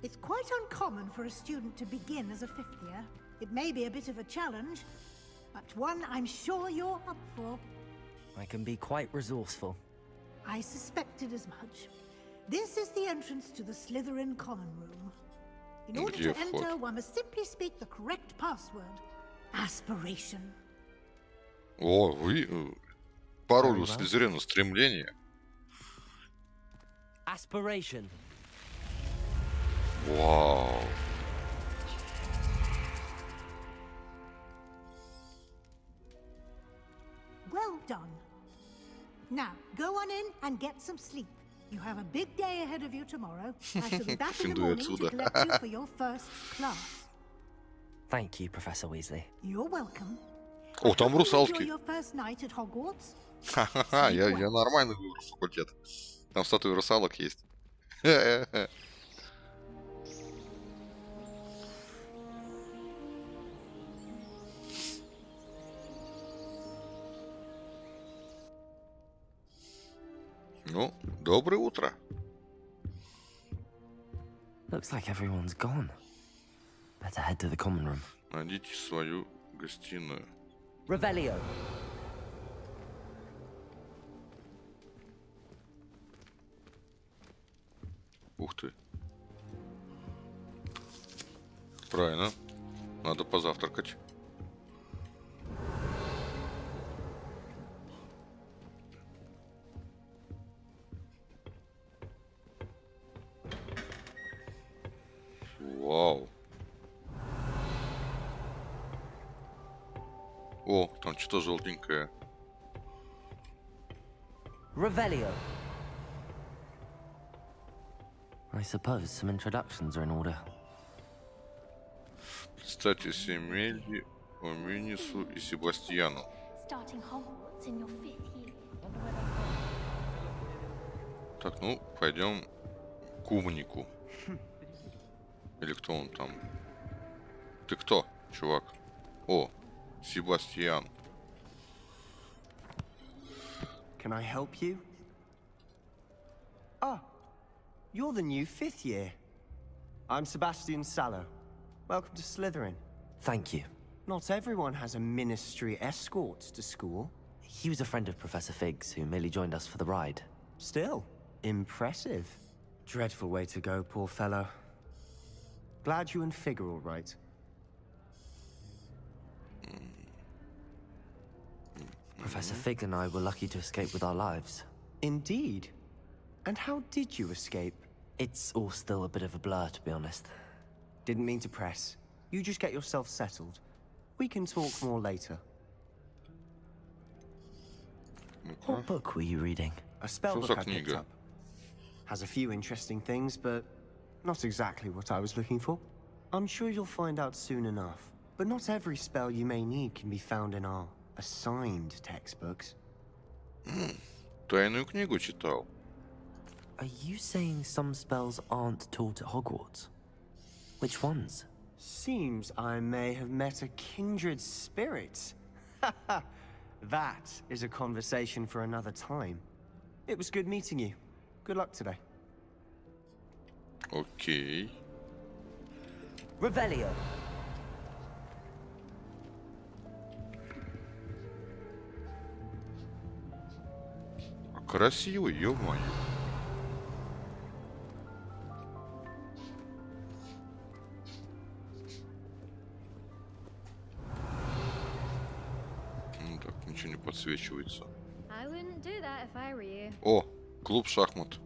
J: It's quite uncommon for a student to begin as a fifth year. It may be a bit of a challenge, but one I'm sure you're up for.
B: I can be quite resourceful.
J: I suspected as much. This is the entrance to the Slytherin common room. In order to enter, one must simply speak the correct password. Aspiration.
A: О, вы... Пароль у Слизерина стремление.
B: Aspiration.
A: Вау.
J: Well done. Now, go on in and get some sleep. You have a big day ahead of you tomorrow. I shall be back in the morning to collect you for your first class.
B: Thank you, Professor Weasley.
J: You're welcome.
A: О, там русалки.
J: Your first night at Hogwarts.
A: Ха-ха-ха, я нормально выбрал факультет. Там статуи русалок есть. Ну, доброе утро.
B: Looks like everyone's gone. Better head to the common room.
A: Найдите свою гостиную.
B: Revelio.
A: Ух ты. Правильно. Надо позавтракать. Вау. О, там что-то желтенькое.
B: Revelio. I suppose some introductions are in order.
A: Представьте Семельи, Оминису и Себастьяну. Так, ну, пойдем к умнику. Или кто он там? Ты кто, чувак? О, Себастьян.
L: Can I help you? Ah, you're the new 5th year. I'm Sebastian Sallow. Welcome to Slytherin.
B: Thank you.
L: Not everyone has a ministry escort to school.
B: He was a friend of Professor Fig's who merely joined us for the ride.
L: Still, impressive. Dreadful way to go, poor fellow. Glad you and Fig are all right.
B: Professor Fig and I were lucky to escape with our lives.
L: Indeed. And how did you escape?
B: It's all still a bit of a blur, to be honest.
L: Didn't mean to press. You just get yourself settled. We can talk more later.
B: What book were you reading?
L: A spell book I picked up. Has a few interesting things, but not exactly what I was looking for. I'm sure you'll find out soon enough. But not every spell you may need can be found in our assigned textbooks.
A: Тайную книгу читал.
B: Are you saying some spells aren't taught at Hogwarts? Which ones?
L: Seems I may have met a kindred spirit. That is a conversation for another time. It was good meeting you. Good luck today.
A: Окей.
B: Revelio.
A: Красиво, ё-моё. Так, ничего не подсвечивается. О, клуб шахмат.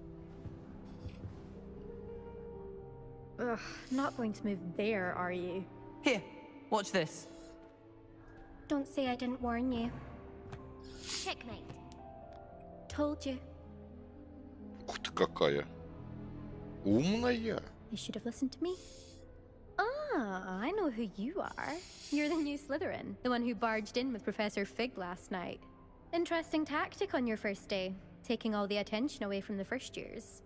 M: Ugh, not going to move there, are you?
B: Here, watch this.
M: Don't say I didn't warn you. Checkmate. Told you.
A: Ух ты какая. Умная.
M: You should have listened to me. Ah, I know who you are. You're the new Slytherin, the one who barged in with Professor Fig last night. Interesting tactic on your first day, taking all the attention away from the first years.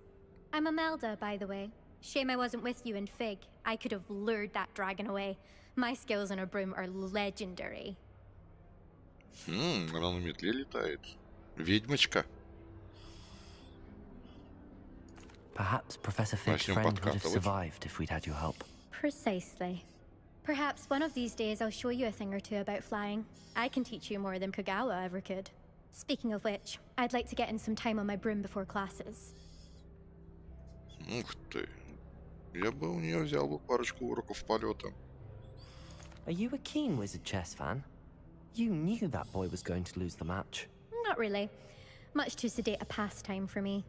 M: I'm Imelda, by the way. Shame I wasn't with you in Fig. I could have lured that dragon away. My skills on a broom are legendary.
A: Она на метле летает. Ведьмочка.
B: Perhaps Professor Fig's friend would have survived if we'd had your help.
M: Precisely. Perhaps one of these days I'll show you a thing or two about flying. I can teach you more than Kagawa ever could. Speaking of which, I'd like to get in some time on my broom before classes.
A: Ух ты. Я бы у нее взял бы парочку уроков полета.
B: Are you a keen Wizard chess fan? You knew that boy was going to lose the match.
M: Not really. Much too sedate a pastime for me.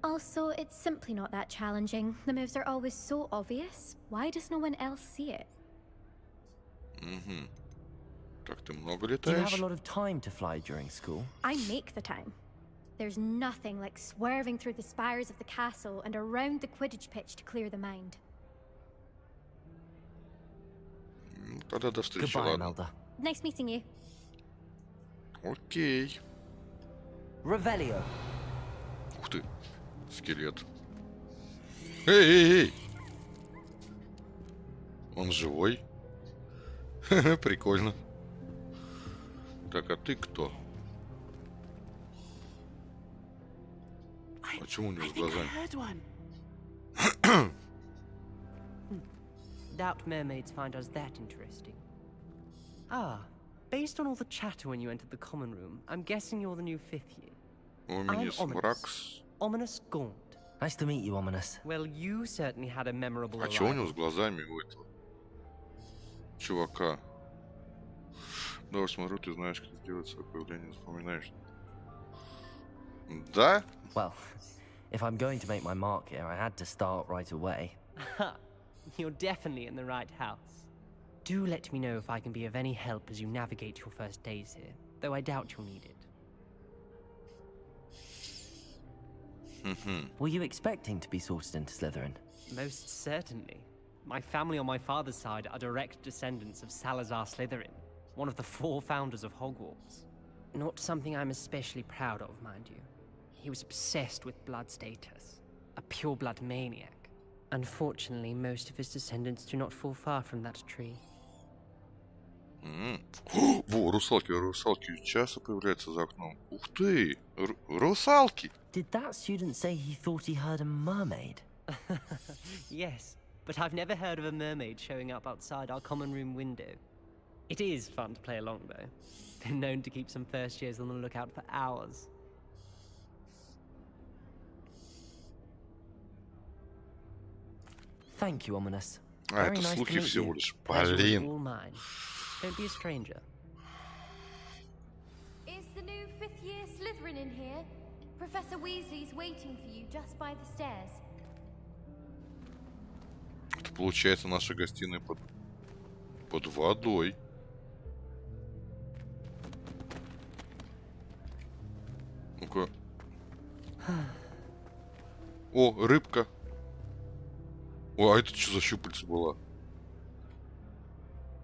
M: Also, it's simply not that challenging. The moves are always so obvious. Why does no one else see it?
A: Так ты много
B: Do you
A: летаешь?
B: have a lot of time to fly during school?
M: I make the time. There's nothing like swerving through the spires of the castle and around the Quidditch pitch to clear the mind.
A: Тогда до встречи,
B: Goodbye,
A: ладно.
B: Imelda.
M: Nice meeting you.
A: Окей.
B: Revelio.
A: Ух ты, скелет. Эй! Он живой? Прикольно. Так, а ты кто? А чему у него с глазами?
N: Doubt mermaids find us that interesting. Ah, based on all the chatter when you entered the common room, I'm guessing you're the new 5th year.
A: Ominous Mrax.
N: Ominous Gaunt.
B: Nice to meet you, Ominous.
N: Well, you certainly had a memorable
A: А чего у него с глазами у этого чувака? Да, смотрю, ты знаешь, как сделать свое появление, запоминаешь. Да?
B: Well, if I'm going to make my mark here, I had to start right away.
N: You're definitely in the right house. Do let me know if I can be of any help as you navigate your first days here, though I doubt you'll need it.
B: Were you expecting to be sorted into Slytherin?
N: Most certainly. My family on my father's side are direct descendants of Salazar Slytherin, one of the 4 founders of Hogwarts. Not something I'm especially proud of, mind you. He was obsessed with blood status, a pure-blood maniac. Unfortunately, most of his descendants do not fall far from that tree.
A: Во, русалки часто появляются за окном. Ух ты, русалки!
B: Did that student say he thought he heard a mermaid?
N: Yes, but I've never heard of a mermaid showing up outside our common room window. It is fun to play along, though. Been known to keep some first years on the lookout for hours.
B: Thank you, Ominous.
A: А, это слухи всего лишь. Блин.
N: Don't be a stranger.
M: Is the new 5th year Slytherin in here? Professor Weasley's waiting for you just by the stairs.
A: Это получается наша гостиная под водой. Ну-ка. О, рыбка. О, а это что за щупальца была?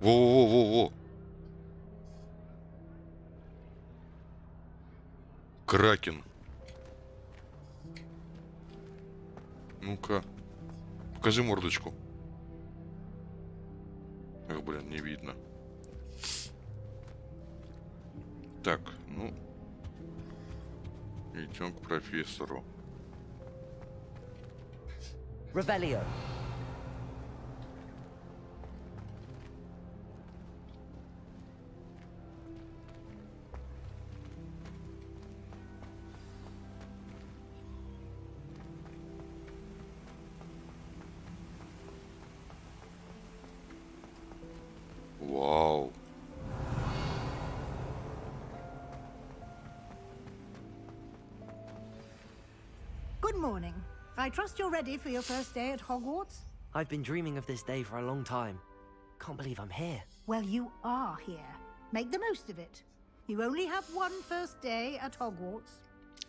A: Во-во-во-во-во. Кракен. Ну-ка. Покажи мордочку. Эх, блин, не видно. Так, ну. Идем к профессору.
B: Revelio.
A: Вау.
J: Good morning. I trust you're ready for your first day at Hogwarts?
B: I've been dreaming of this day for a long time. Can't believe I'm here.
J: Well, you are here. Make the most of it. You only have one first day at Hogwarts.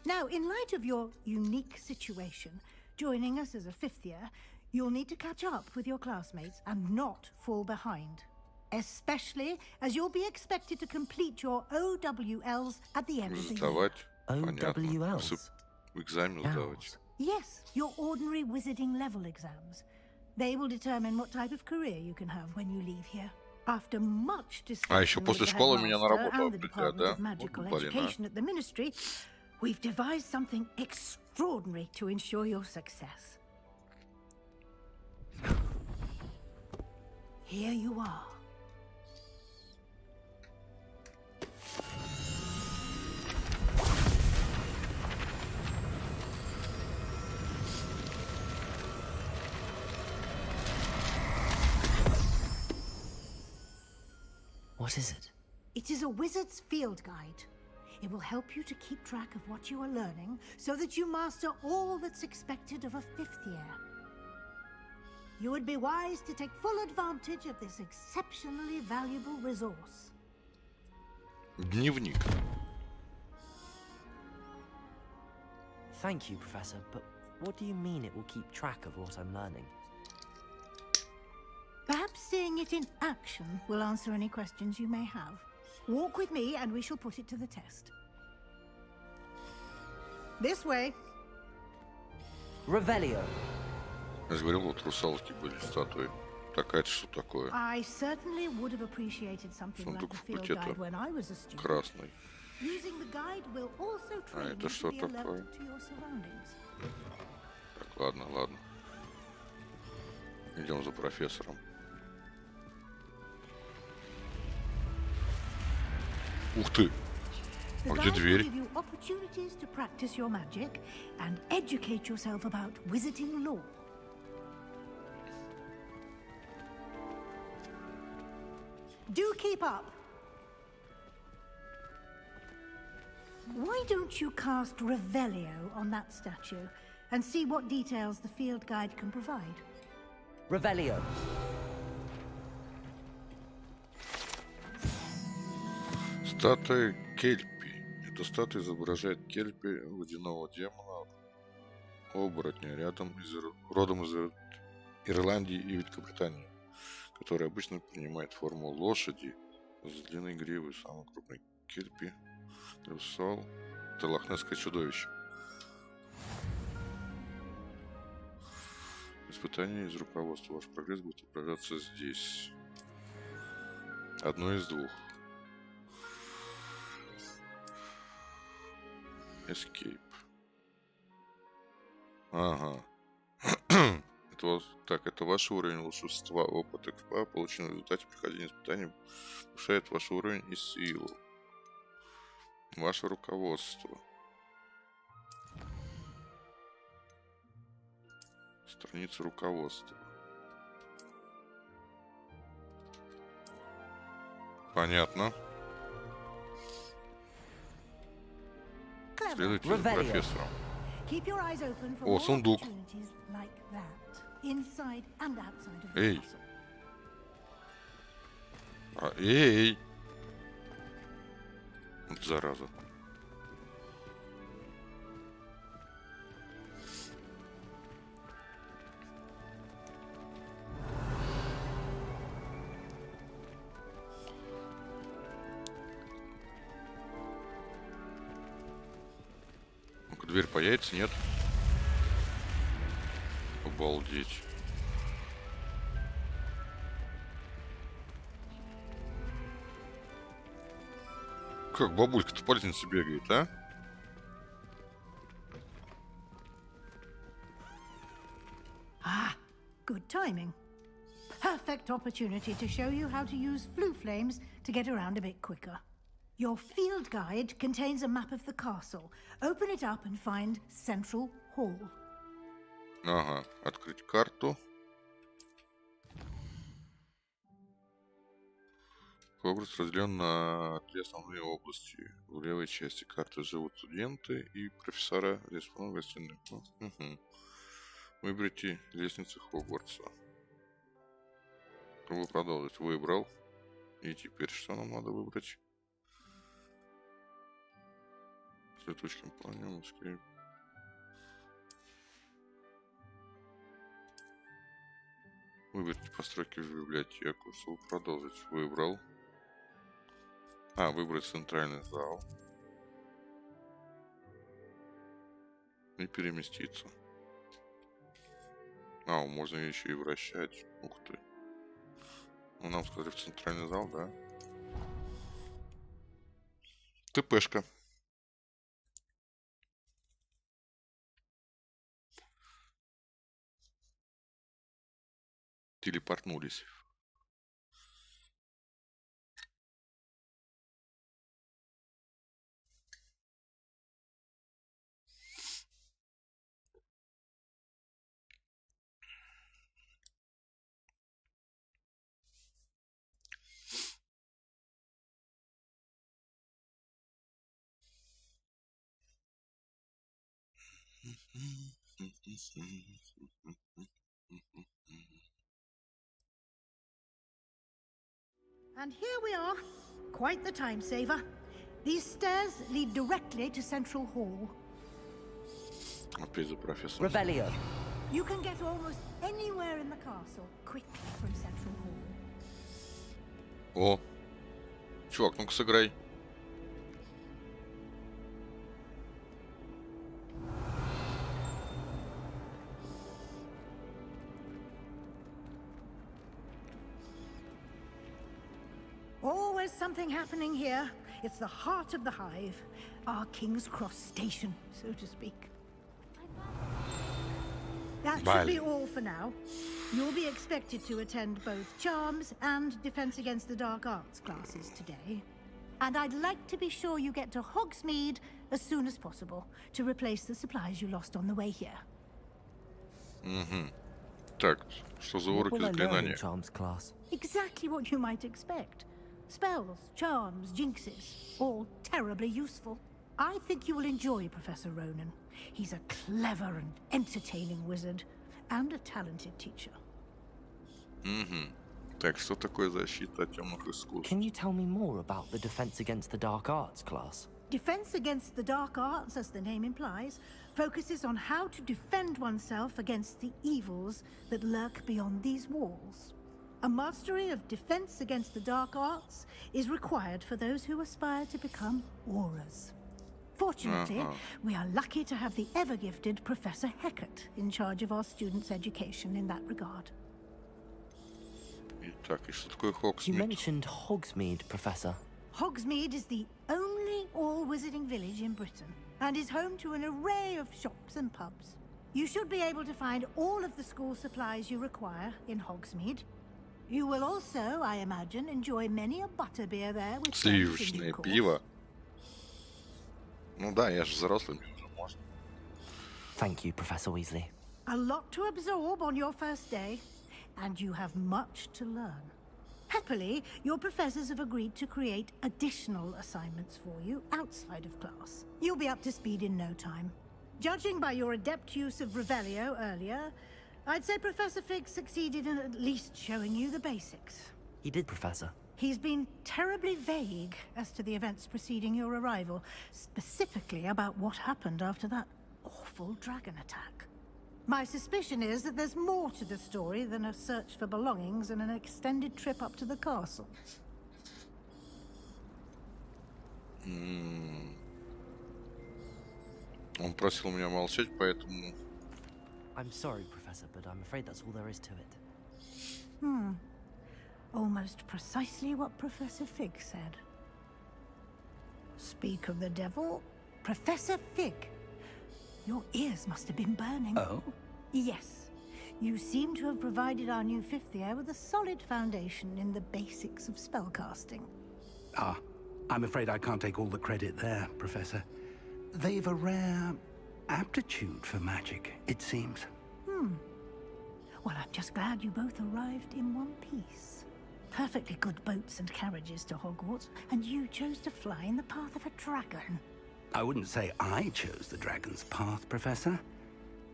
J: Now, in light of your unique situation, joining us as a 5th year, you'll need to catch up with your classmates and not fall behind. Especially as you'll be expected to complete your OWLs at the end of the year.
B: OWLs?
A: Экзамен сдавать.
J: Yes, your ordinary wizarding level exams. They will determine what type of career you can have when you leave here. After much
A: А еще
J: discussion
A: после
J: with the
A: школы меня на
J: headmaster
A: работу
J: and the
A: определят,
J: Department
A: да?
J: of Magical
A: Вот, блин,
J: Education at the Ministry, we've devised something extraordinary to ensure your success. Here you are.
B: What is it?
J: It is a wizard's field guide. It will help you to keep track of what you are learning so that you master all that's expected of a 5th year. You would be wise to take full advantage of this exceptionally valuable resource.
A: Дневник.
B: Thank you, Professor, but what do you mean it will keep track of what I'm learning?
J: Perhaps seeing it in action will answer any questions you may have. Walk with me and we shall put it to the test. This way.
B: Revelio.
A: Я же говорил, вот русалки были статуи. Такая-то что такое?
J: I certainly would have appreciated something like
A: Сундук
J: a field
A: факультета.
J: guide when I was a student.
A: Красный.
J: Using the guide will also train
A: это
J: you
A: что
J: to be
A: такое?
J: alert to your surroundings.
A: Так, ладно, ладно. Идем за профессором. Ух ты!
J: The
A: А где
J: guide will
A: дверь?
J: give you opportunities to practice your magic and educate yourself about wizarding lore. Do keep up. Why don't you cast Revelio on that statue and see what details the field guide can provide?
B: Revelio.
A: Статуя Кельпи. Эта статуя изображает Кельпи, водяного демона, оборотня, родом из Ирландии и Великобритании, который обычно принимает форму лошади с длинной гривой. Самый крупный Кельпи русал — это лохнесское чудовище. Испытание из руководства. Ваш прогресс будет управляться здесь. Одно из двух. Escape. Ага. Это ваш уровень волшебства, опыт экспа, полученный в результате прохождения испытаний, повышает ваш уровень и силу. Ваше руководство. Страница руководства. Понятно. Следуйте за профессором.
J: Keep your eyes open for
A: О,
J: more
A: сундук.
J: opportunities like that, inside and outside of the
A: Эй.
J: castle.
A: Эй! Вот зараза. Ну-ка, дверь появится, нет? Обалдеть. Как бабулька-то по лестнице бегает, а?
J: Ah, good timing. Perfect opportunity to show you how to use flue flames to get around a bit quicker. Your field guide contains a map of the castle. Open it up and find Central Hall.
A: Ага, открыть карту. Хогвартс разделен на 3 основные области. В левой части карты живут студенты и профессора, респон гостиной. Угу. Выберите лестницу Хогвартса. Пробую продолжить. Выбрал. И теперь что нам надо выбрать? Цветочком планем, escape. Выберите постройки в библиотеку. Чтобы продолжить. Выбрал. Выбрать центральный зал. И переместиться. Можно еще и вращать. Ух ты. Ну, нам сказали в центральный зал, да? ТПшка. Телепортнулись.
J: And here we are. Quite the time saver. These stairs lead directly to Central Hall.
A: Опять за профессор.
B: Revelio.
J: You can get almost anywhere in the castle quickly from Central Hall.
A: О! Чувак, ну-ка сыграй.
J: Always something happening here. It's the heart of the hive. Our King's Cross station, so to speak. That should be all for now. You'll be expected to attend both Charms and Defense Against the Dark Arts classes today. And I'd like to be sure you get to Hogsmeade as soon as possible to replace the supplies you lost on the way here.
A: Так, что за уроки заклинания?
B: Charms class.
J: Exactly what you might expect. Spells, charms, jinxes, all terribly useful. I think you will enjoy Professor Ronan. He's a clever and entertaining wizard, and a talented teacher.
A: Так, что такое защита от темных искусств?
B: Can you tell me more about the Defense Against the Dark Arts class?
J: Defense Against the Dark Arts, as the name implies, focuses on how to defend oneself against the evils that lurk beyond these walls. A mastery of Defense Against the Dark Arts is required for those who aspire to become auras. Fortunately, we are lucky to have the ever-gifted Professor Hecat in charge of our students' education in that regard.
A: Итак, и что такое
B: You
A: Хогсмид?
B: mentioned Hogsmeade, Professor.
J: Hogsmeade is the only all-wizarding village in Britain, and is home to an array of shops and pubs. You should be able to find all of the school supplies you require in Hogsmeade. You will also, I imagine, enjoy many a butterbeer there with friends in due
A: Сливочное
J: course.
A: пиво. Ну да, я же взрослый, мне уже можно.
B: Thank you, Professor Weasley.
J: A lot to absorb on your first day, and you have much to learn. Happily, your professors have agreed to create additional assignments for you outside of class. You'll be up to speed in no time. Judging by your adept use of Revelio earlier, I'd say Professor Fig succeeded in at least showing you the basics.
B: He did, Professor.
J: He's been terribly vague as to the events preceding your arrival, specifically about what happened after that awful dragon attack. My suspicion is that there's more to the story than a search for belongings and an extended trip up to the castle.
A: Он просил меня молчать, поэтому...
B: I'm sorry, Professor, but I'm afraid that's all there is to it.
J: Almost precisely what Professor Fig said. Speak of the devil, Professor Fig. Your ears must have been burning.
C: Oh?
J: Yes. You seem to have provided our new fifth year with a solid foundation in the basics of spellcasting.
C: Ah, I'm afraid I can't take all the credit there, Professor. They've a rare aptitude for magic, it seems.
J: Well, I'm just glad you both arrived in one piece. Perfectly good boats and carriages to Hogwarts, and you chose to fly in the path of a dragon.
C: I wouldn't say I chose the dragon's path, Professor.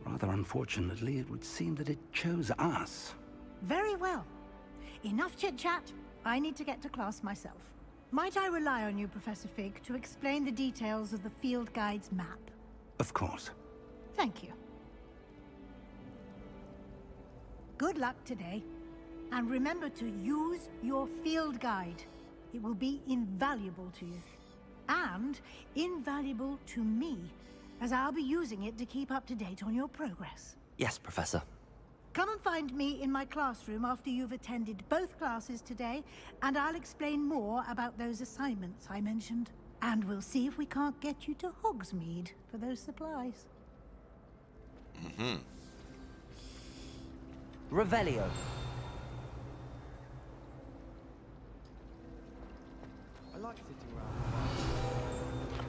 C: Rather unfortunately, it would seem that it chose us.
J: Very well. Enough chit-chat. I need to get to class myself. Might I rely on you, Professor Fig, to explain the details of the field guide's map?
C: Of course.
J: Thank you. Good luck today. And remember to use your field guide. It will be invaluable to you. And invaluable to me, as I'll be using it to keep up to date on your progress.
B: Yes, Professor.
J: Come and find me in my classroom after you've attended both classes today, and I'll explain more about those assignments I mentioned. And we'll see if we can't get you to Hogsmeade for those supplies.
B: Revelio.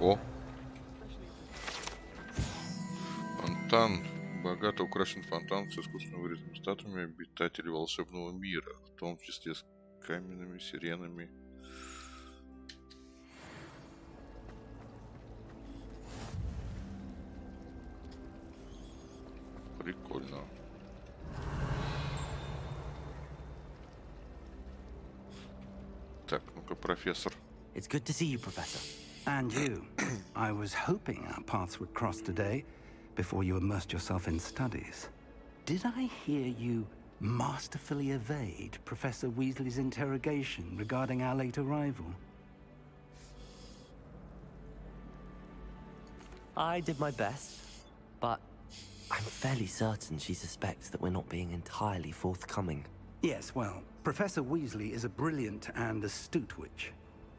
A: О! Фонтан. Богато украшен фонтан с искусственно вырезанными статуями обитателей волшебного мира, в том числе с каменными сиренами. Прикольно. Так, ну-ка, профессор.
B: It's good to see you, Professor.
C: And you. I was hoping our paths would cross today before you immersed yourself in studies. Did I hear you masterfully evade Professor Weasley's interrogation regarding our late arrival?
B: I did my best, but I'm fairly certain she suspects that we're not being entirely forthcoming.
C: Yes, well, Professor Weasley is a brilliant and astute witch.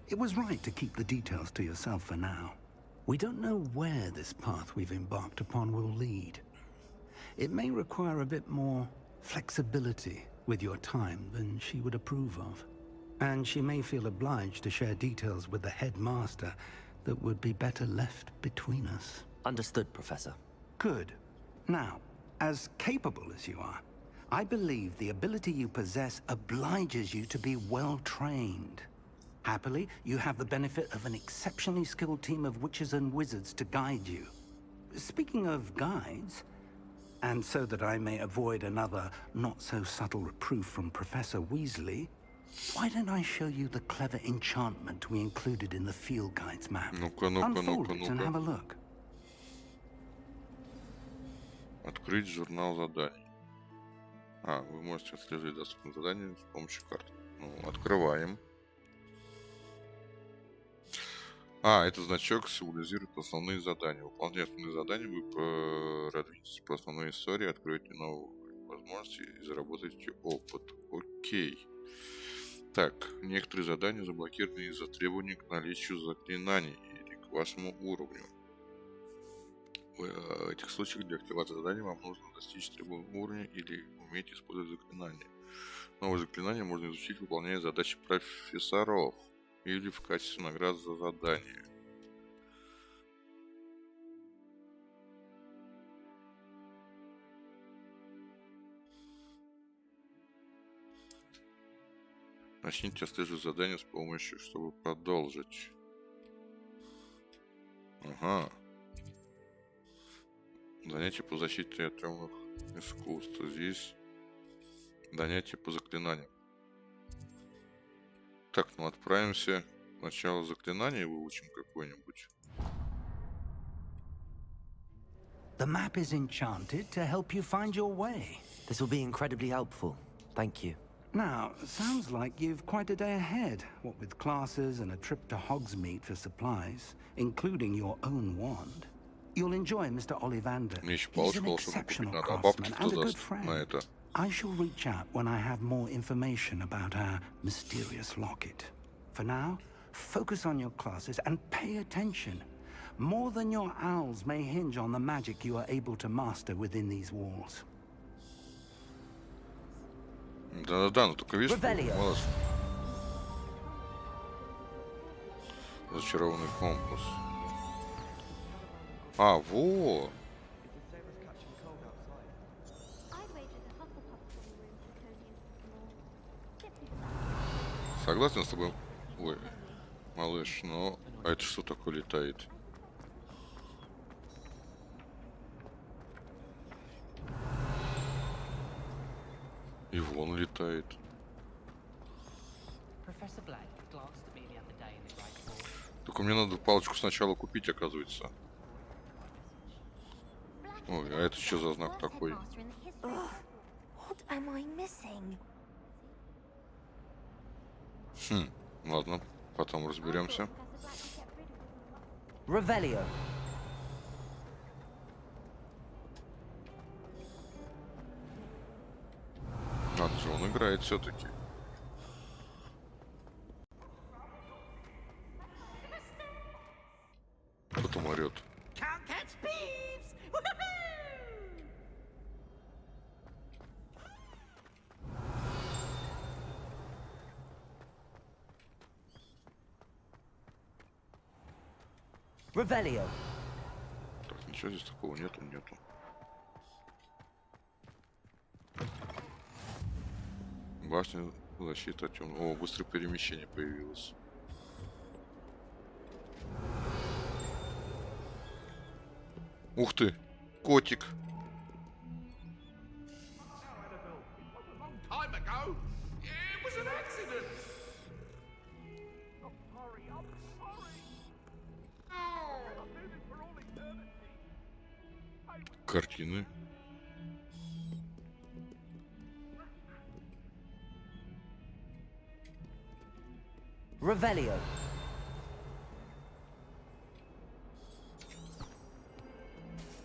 C: It was right to keep the details to yourself for now. We don't know where this path we've embarked upon will lead. It may require a bit more flexibility with your time than she would approve of. And she may feel obliged to share details with the headmaster that would be better left between us.
B: Understood, Professor.
C: Good. Now, as capable as you are, I believe the ability you possess obliges you to be well-trained. Happily, you have the benefit of an exceptionally skilled team of witches and wizards to guide you. Speaking of guides, and so that I may avoid another not-so-subtle reproof from Professor Weasley, why don't I show you the clever enchantment we included in the field guide's map? Unfold it and have a look.
A: Открыть журнал заданий. Вы можете отслеживать доступные задания с помощью карты. Ну, открываем. Этот значок символизирует основные задания. Выполняя основные задания, вы продвинетесь по основной истории, откроете новые возможности и заработаете опыт. Окей. Так, некоторые задания заблокированы из-за требований к наличию заклинаний или к вашему уровню. В этих случаях для активации задания вам нужно достичь требуемого уровня или уметь использовать заклинания. Новые заклинания можно изучить, выполняя задачи профессоров или в качестве наград за задание. Начните отслеживать задание с помощью, чтобы продолжить. Занятие по защите от темных искусств. Здесь занятие по заклинаниям. Так, ну отправимся. Сначала заклинание выучим какое-нибудь.
C: The map is enchanted to help you find your way.
B: This will be incredibly helpful. Thank you.
C: Now, sounds like you've quite a day ahead, what with classes and a trip to Hogsmeade for supplies, including your own wand. You'll enjoy Mr. Ollivander. He's an exceptional craftsman and a good friend. I shall reach out when I have more information about our mysterious locket. For now, focus on your classes and pay attention. More than your owls may hinge on the magic you are able to master within these walls.
A: Да-да-да, ну только видишь, молодец. Зачарованный компас. Во! Согласен с тобой, ой, малыш, но это что такое летает? И вон летает. Только мне надо палочку сначала купить, оказывается. Ой, а это что за знак такой? Ладно, потом разберемся.
B: Revelio.
A: Надо же, он играет все-таки. Кто там орет?
B: Revelio.
A: Так, ничего здесь такого нету. Башня, защита темного. О, быстрое перемещение появилось. Ух ты, котик. Картины.
B: Revelio.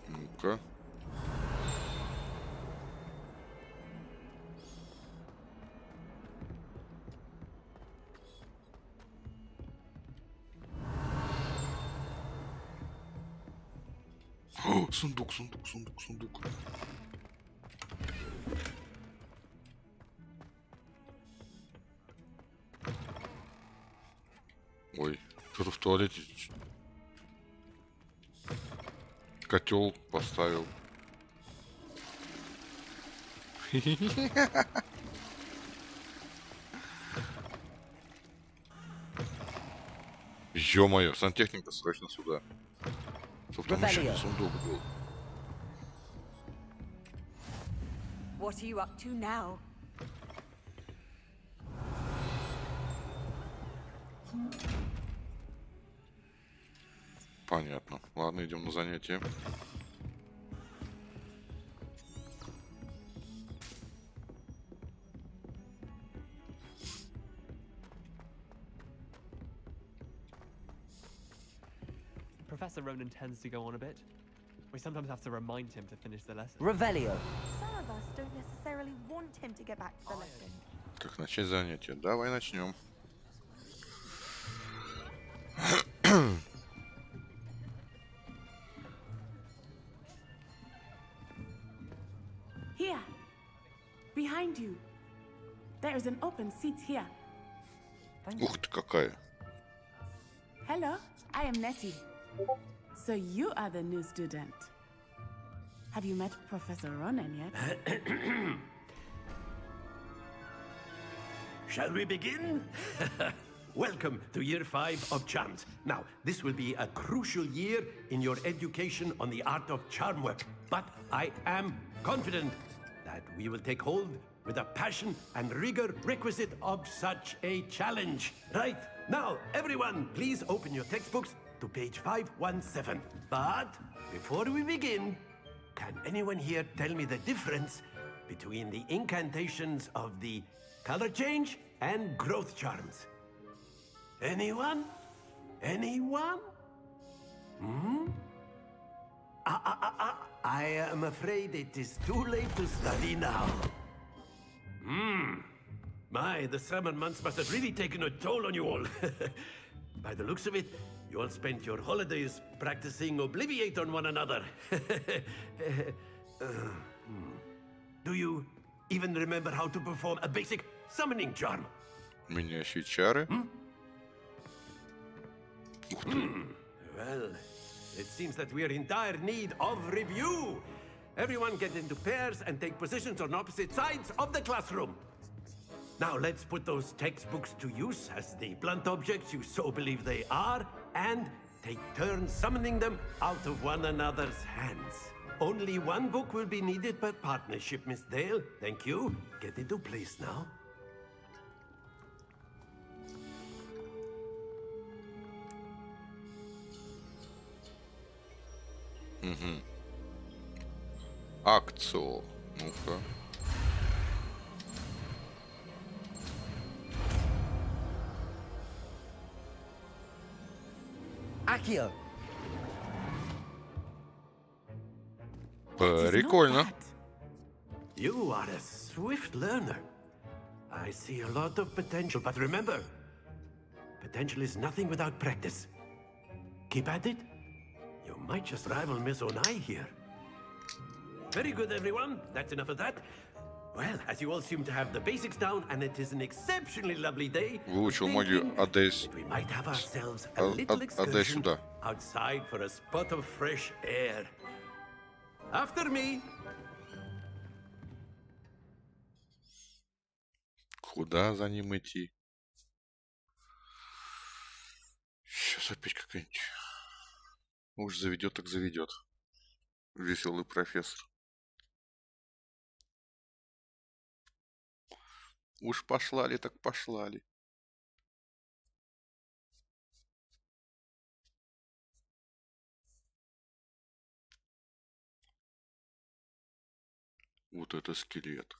A: Ну-ка. О, сундук. Ой, что-то в туалете. Котел поставил. Ё-моё, сантехника срочно сюда. Чтоб там еще не сундук был.
O: What are you up to now?
A: Понятно. Ладно, идем на занятие.
N: Professor Ronan tends to go on a bit. We sometimes have to remind him to finish the lesson.
B: Revelio.
O: Some of us don't necessarily want him to get back to the lesson.
A: Как начать занятие? Давай начнем.
P: Here, behind you. There is an open seat here.
A: Ух ты, какая.
P: Hello, I am Nettie. So you are the new student. Have you met Professor Ronan yet?
G: Shall we begin? Welcome to Year 5 of Charms. Now, this will be a crucial year in your education on the art of charm work. But I am confident that we will take hold with the passion and rigor requisite of such a challenge. Right, now, everyone, please open your textbooks to page 517. But before we begin, can anyone here tell me the difference between the incantations of the color change and growth charms? Anyone? Anyone? Hmm? I am afraid it is too late to study now. My, the summer months must have really taken a toll on you all. By the looks of it, you all spent your holidays practicing Obliviate on one another. Do you even remember how to perform a basic summoning charm?
A: Меняющие чары.
G: Well, it seems that we are in dire need of review. Everyone get into pairs and take positions on opposite sides of the classroom. Now let's put those textbooks to use as the blunt objects you so believe they are, and take turns summoning them out of one another's hands. Only one book will be needed per partnership, Miss Dale. Thank you. Get into place now.
A: Акцио. Ну-ка.
B: Accio.
A: Прикольно.
G: You are a swift learner. I see a lot of potential, but remember, potential is nothing without practice. Keep at it. You might just rival Miss Onai here. Very good, everyone. That's enough of that. Well, as you all seem to have the basics down, and it is an exceptionally lovely day,
A: Выучил магию ADES.
G: we might have ourselves a little excursion
A: сюда.
G: outside for a spot of fresh air. After me.
A: Куда за ним идти? Сейчас опять какая-нибудь. Уж заведет, так заведет. Веселый профессор. Уж пошла ли, так пошла ли. Вот это скелет.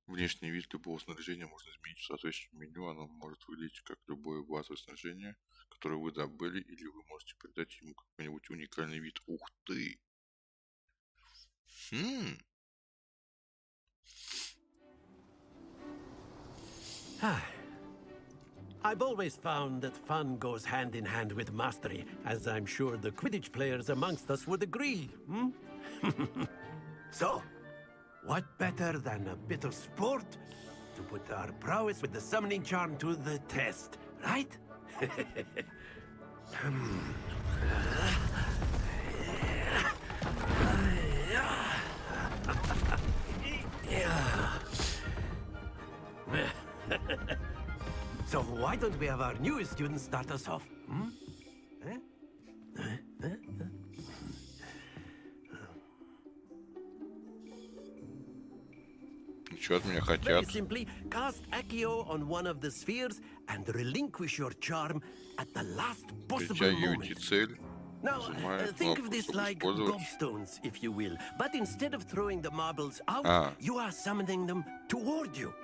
A: Внешний вид любого снаряжения можно изменить в соответствующем меню. Оно может выглядеть как любое базовое снаряжение, которое вы добыли, или вы можете придать ему какой-нибудь уникальный вид. Ух ты!
G: I've always found that fun goes hand in hand with mastery, as I'm sure the Quidditch players amongst us would agree. So, what better than a bit of sport to put our prowess with the summoning charm to the test, right? So why don't we have our newest student start us off?
A: Что от меня
G: Very
A: хотят?
G: simply, cast Accio on one of the spheres and relinquish your charm at the last possible
A: Притягивайте
G: moment.
A: цель.
G: Now,
A: Нажимаю
G: think
A: кнопку,
G: of this
A: чтобы
G: like
A: использовать.
G: gobstones, if you will. But instead of throwing the marbles out, you are summoning them toward you.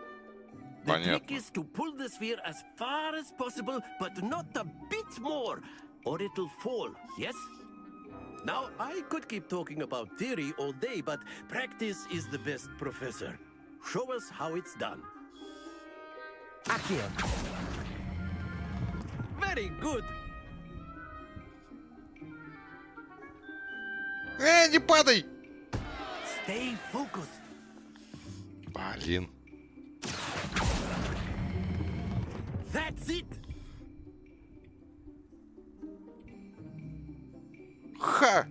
G: The trick is to pull the sphere as far as possible, but not a bit more, or it'll fall, yes? Now, I could keep talking about theory all day, but practice is the best professor. Show us how it's done. Accio. Very good.
A: Не падай!
G: Stay focused.
A: Блин.
G: That's it.
A: Ха!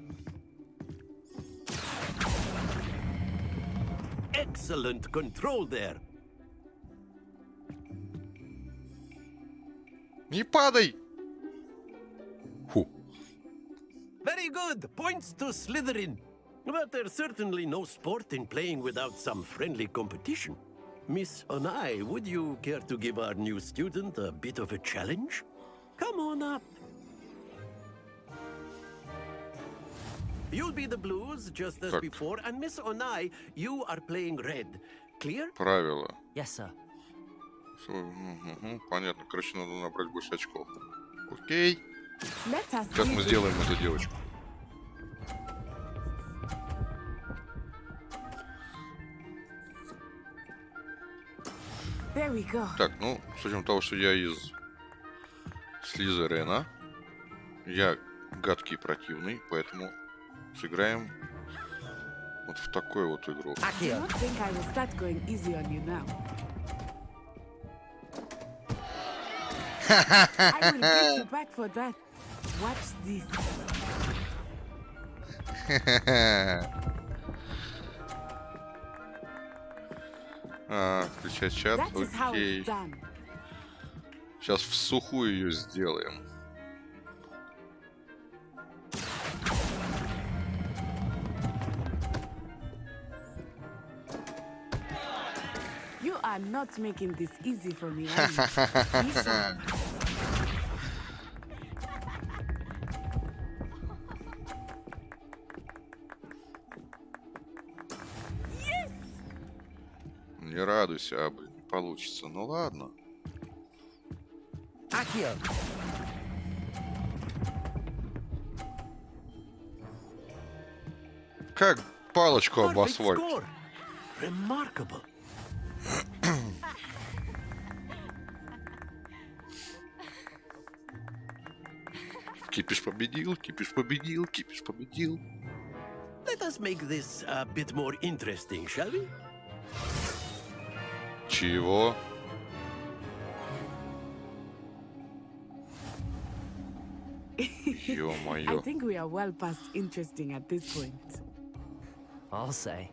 G: Excellent control there.
A: Не падай! Фу.
G: Very good. Points to Slytherin. But there's certainly no sport in playing without some friendly competition. Miss Onai, would you care to give our new student a bit of a challenge? Come on up. You'll be the blues, just as before, and Miss Onai, you are playing red. Clear?
A: Правила.
B: Yes, sir.
A: Понятно. Короче, надо набрать больше очков. Окей.
P: Let us
A: Сейчас мы сделаем эту девочку.
P: There we go.
A: Так, ну, с учетом того, что я из Слизерина, я гадкий и противный, поэтому сыграем вот в такую вот игру.
P: I don't think I will start going easy on you now. I will get you back for that. Watch this.
A: Включать чат.
P: That is how
A: Окей.
P: it's done.
A: Сейчас в сухую ее сделаем.
P: You are not making this easy for me, are you? Be sharp.
A: Не радуйся, а блин, не получится. Ну ладно. Как палочку об асфальт?
G: Remarkable.
A: Кипиш победил, Кипиш победил, Кипиш победил.
G: Let us make this a bit more interesting, shall we?
A: Чего? Ё-моё.
P: I think we are well past interesting at this point.
B: I'll say.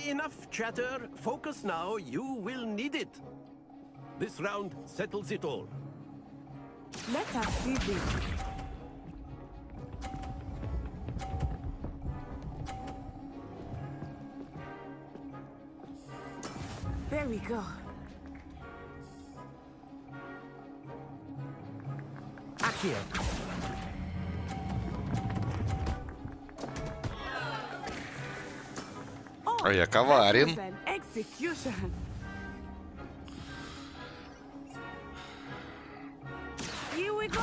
G: Enough chatter. Focus now. You will need it. This round settles it all.
P: Let us see this. There we go.
B: Accio.
A: А я коварен.
P: That was an execution. Here we go.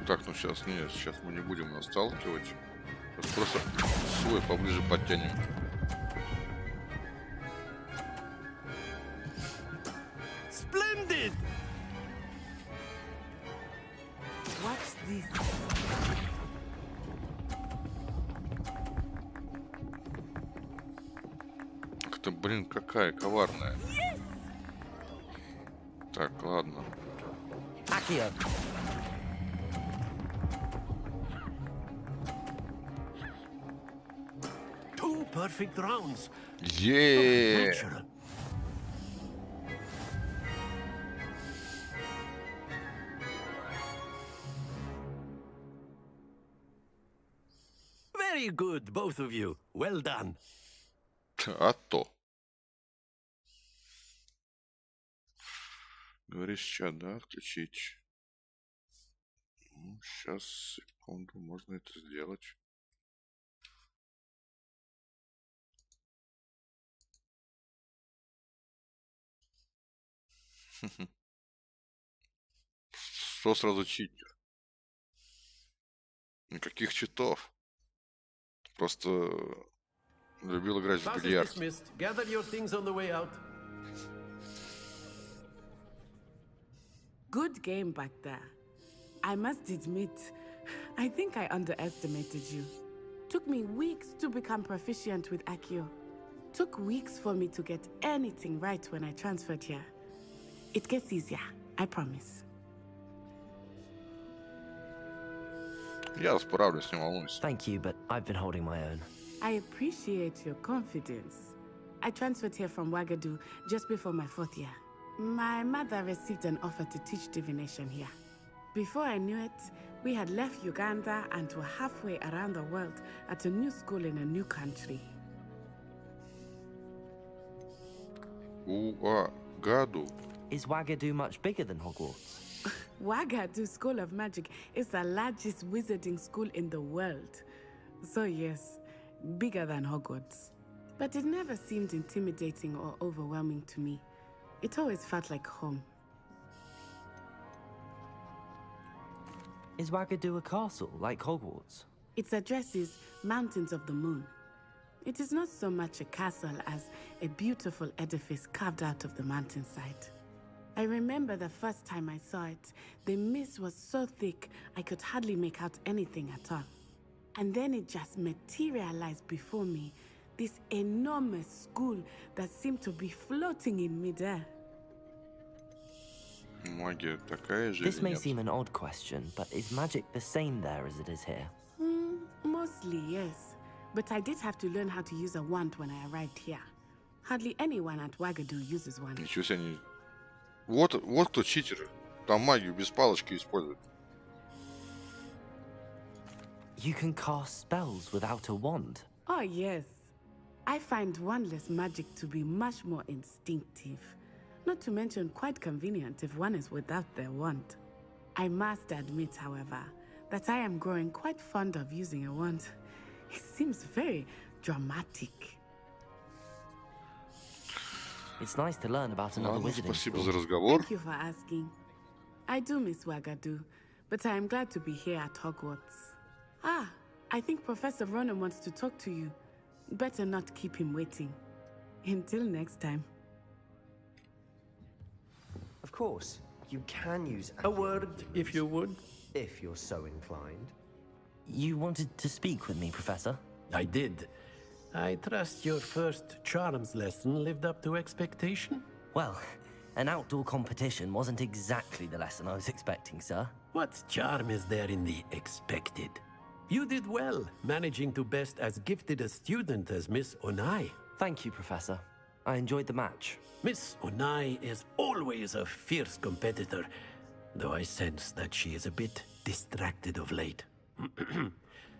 A: Так, ну сейчас нет, сейчас мы не будем нас сталкивать. Сейчас просто свой поближе подтянем.
G: Splendid.
P: Watch this.
A: Ах ты, блин, какая коварная.
P: Yes!
A: Так, ладно.
B: Accio.
G: Two perfect rounds.
A: Yeah.
G: Natural. Very good, both of you. Well done.
A: А то. Говоришь, чат, да, отключить. Ну, сейчас, секунду, можно это сделать. Что сразу читер? Никаких читов. Просто любил играть в бильярд.
G: Gather your things on the way out.
P: Good game back there. I must admit, I think I underestimated you. Took me weeks to become proficient with Accio. Took weeks for me to get anything right when I transferred here. It gets easier, I promise.
A: Я справлюсь, не волнуйся.
B: Thank you, but I've been holding my own.
P: I appreciate your confidence. I transferred here from Wagadu just before my 4th year. My mother received an offer to teach divination here. Before I knew it, we had left Uganda and were halfway around the world at a new school in a new country.
A: Wagadu.
B: Is Wagadu much bigger than Hogwarts?
P: Wagadu School of Magic is the largest wizarding school in the world. So yes, bigger than Hogwarts. But it never seemed intimidating or overwhelming to me. It always felt like home.
B: Is Wagadu a castle, like Hogwarts?
P: Its address is Mountains of the Moon. It is not so much a castle as a beautiful edifice carved out of the mountainside. I remember the first time I saw it, the mist was so thick I could hardly make out anything at all. And then it just materialized before me, this enormous school that seemed to be floating in midair.
A: Магия такая же
B: This
A: или
B: may
A: нет?
B: seem an odd question, but is magic the same there as it is here?
P: Mostly, yes. But I did have to learn how to use a wand when I arrived here. Hardly anyone at Wagadu uses one.
A: Ничего себе не... Вот кто читеры. Там магию без палочки используют.
B: You can cast spells without a wand.
P: Oh, yes. I find wandless magic to be much more instinctive. Not to mention quite convenient if one is without their wand. I must admit, however, that I am growing quite fond of using a wand. It seems very dramatic.
B: It's nice to learn about another
A: Ладно,
B: wizarding
A: спасибо
B: school.
A: за разговор.
P: Thank you for asking. I do miss Wagadu, but I am glad to be here at Hogwarts. Ah, I think Professor Ronan wants to talk to you. Better not keep him waiting. Until next time.
L: Of course, you can use
G: a word, if you would.
L: If you're so inclined.
B: You wanted to speak with me, Professor?
G: I did. I trust your first charms lesson lived up to expectation?
B: Well, an outdoor competition wasn't exactly the lesson I was expecting, sir.
G: What charm is there in the expected? You did well, managing to best as gifted a student as Miss Onai.
B: Thank you, Professor. I enjoyed the match.
G: Miss Onai is always a fierce competitor, though I sense that she is a bit distracted of late.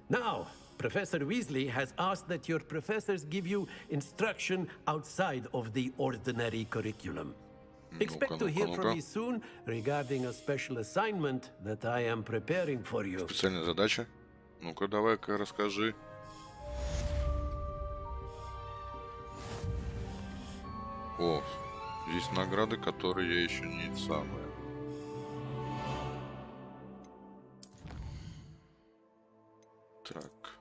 G: Now, Professor Weasley has asked that your professors give you instruction outside of the ordinary curriculum. Expect to hear from me soon regarding a special assignment that I am preparing for you.
A: Специальная задача. Ну-ка, давай-ка расскажи. О, здесь награды, которые я еще не самые. Так.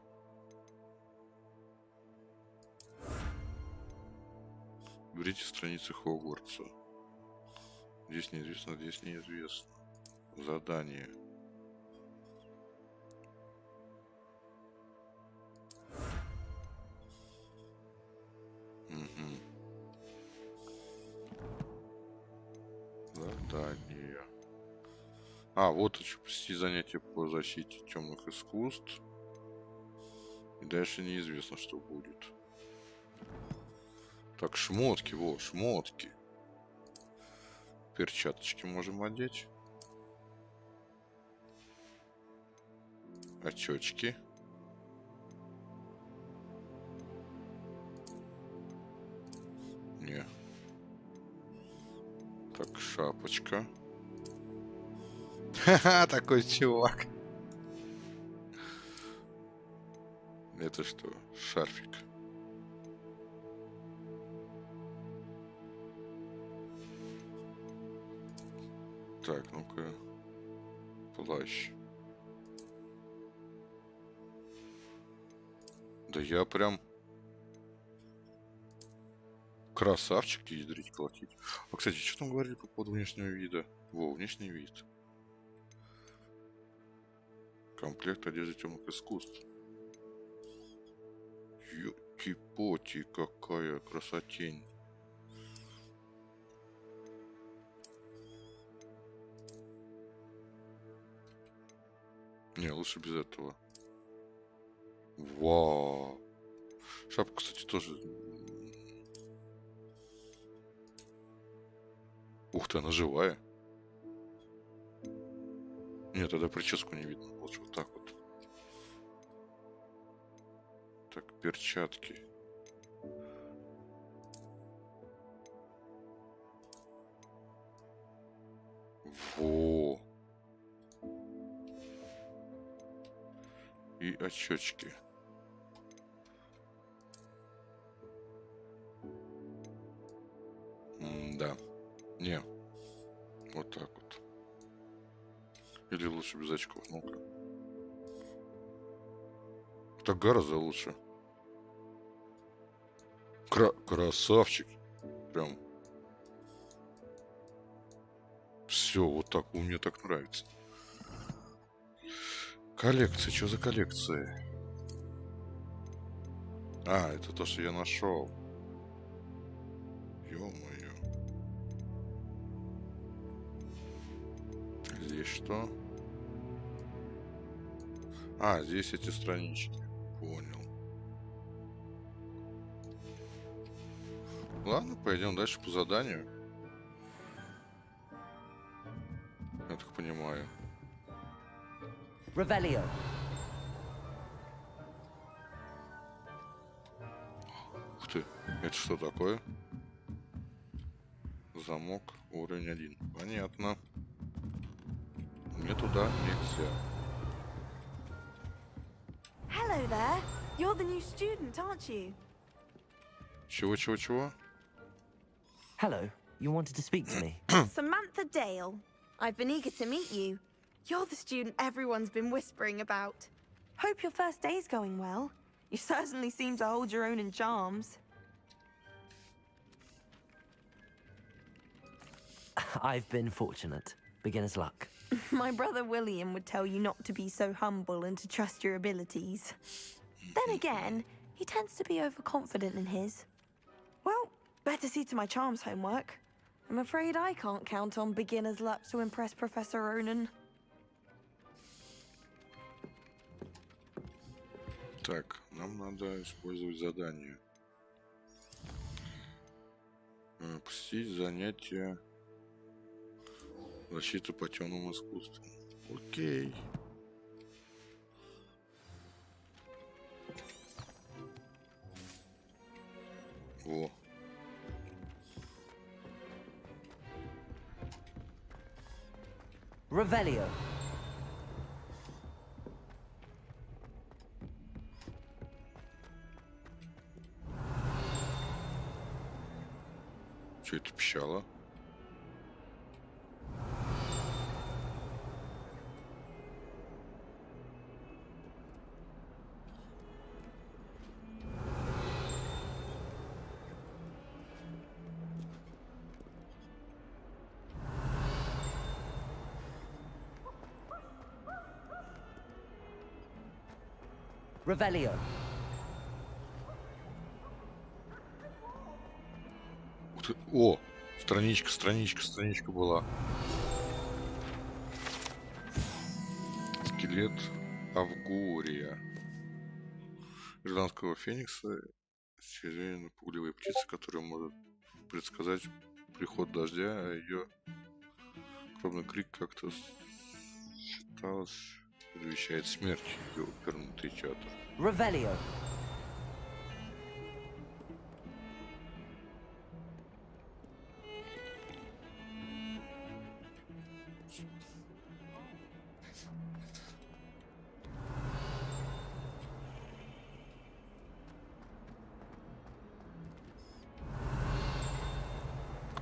A: Берите страницы Хогвартса. Здесь неизвестно, здесь неизвестно. Задание. Угу. Задание. А, вот еще посетить занятия по защите темных искусств. И дальше неизвестно, что будет. Так, шмотки, во, шмотки. Перчаточки можем одеть. Очечки. Не. Так, шапочка. Ха-ха, такой чувак. Это что? Шарфик. Так, ну-ка. Плащ. Да я прям красавчик, ядрить, колотить. А, кстати, что там говорили по поводу внешнего вида? Во, внешний вид. Комплект одежды темных искусств. Ёки-поти, какая красотень. Не, лучше без этого. Вау. Шапка, кстати, тоже. Ух ты, она живая. Нет, тогда прическу не видно. Лучше вот так вот. Так, перчатки. Во. И очечки. Да. Не. Вот так вот. Или лучше без очков. Ну-ка. Так гораздо лучше. Красавчик. Прям. Все, вот так. Мне так нравится. Коллекция. Что за коллекция? А, это то, что я нашел. Ё-моё. Здесь что? А, здесь эти странички. Понял. Ладно, пойдем дальше по заданию. Я так понимаю.
B: Revelio.
A: Ух ты, это что такое? Замок, уровень 1. Понятно. Мне туда нельзя.
O: Hello there. You're the new student, aren't you?
A: Чего?
B: Hello. You wanted to speak to me?
O: Samantha Dale. I've been eager to meet you. You're the student everyone's been whispering about. Hope your first day's going well. You certainly seem to hold your own in charms.
B: I've been fortunate. Beginner's luck.
O: My brother William would tell you not to be so humble and to trust your abilities. Then again, he tends to be overconfident in his. Well, better see to my charms homework. I'm afraid I can't count on beginner's luck to impress Professor Ronan.
A: Так, нам надо использовать задание. Посетить занятия защиты по темному искусству. Окей. Во.
B: Revelio.
A: Что это пищало?
B: Revelio.
A: О, страничка была. Скелет Авгурия. Гражданского феникса. Сирена пугливая птица, которая может предсказать приход дождя, а ее кровный крик как-то осталось, предвещает смерть. Ее оперный театр.
B: Revelio.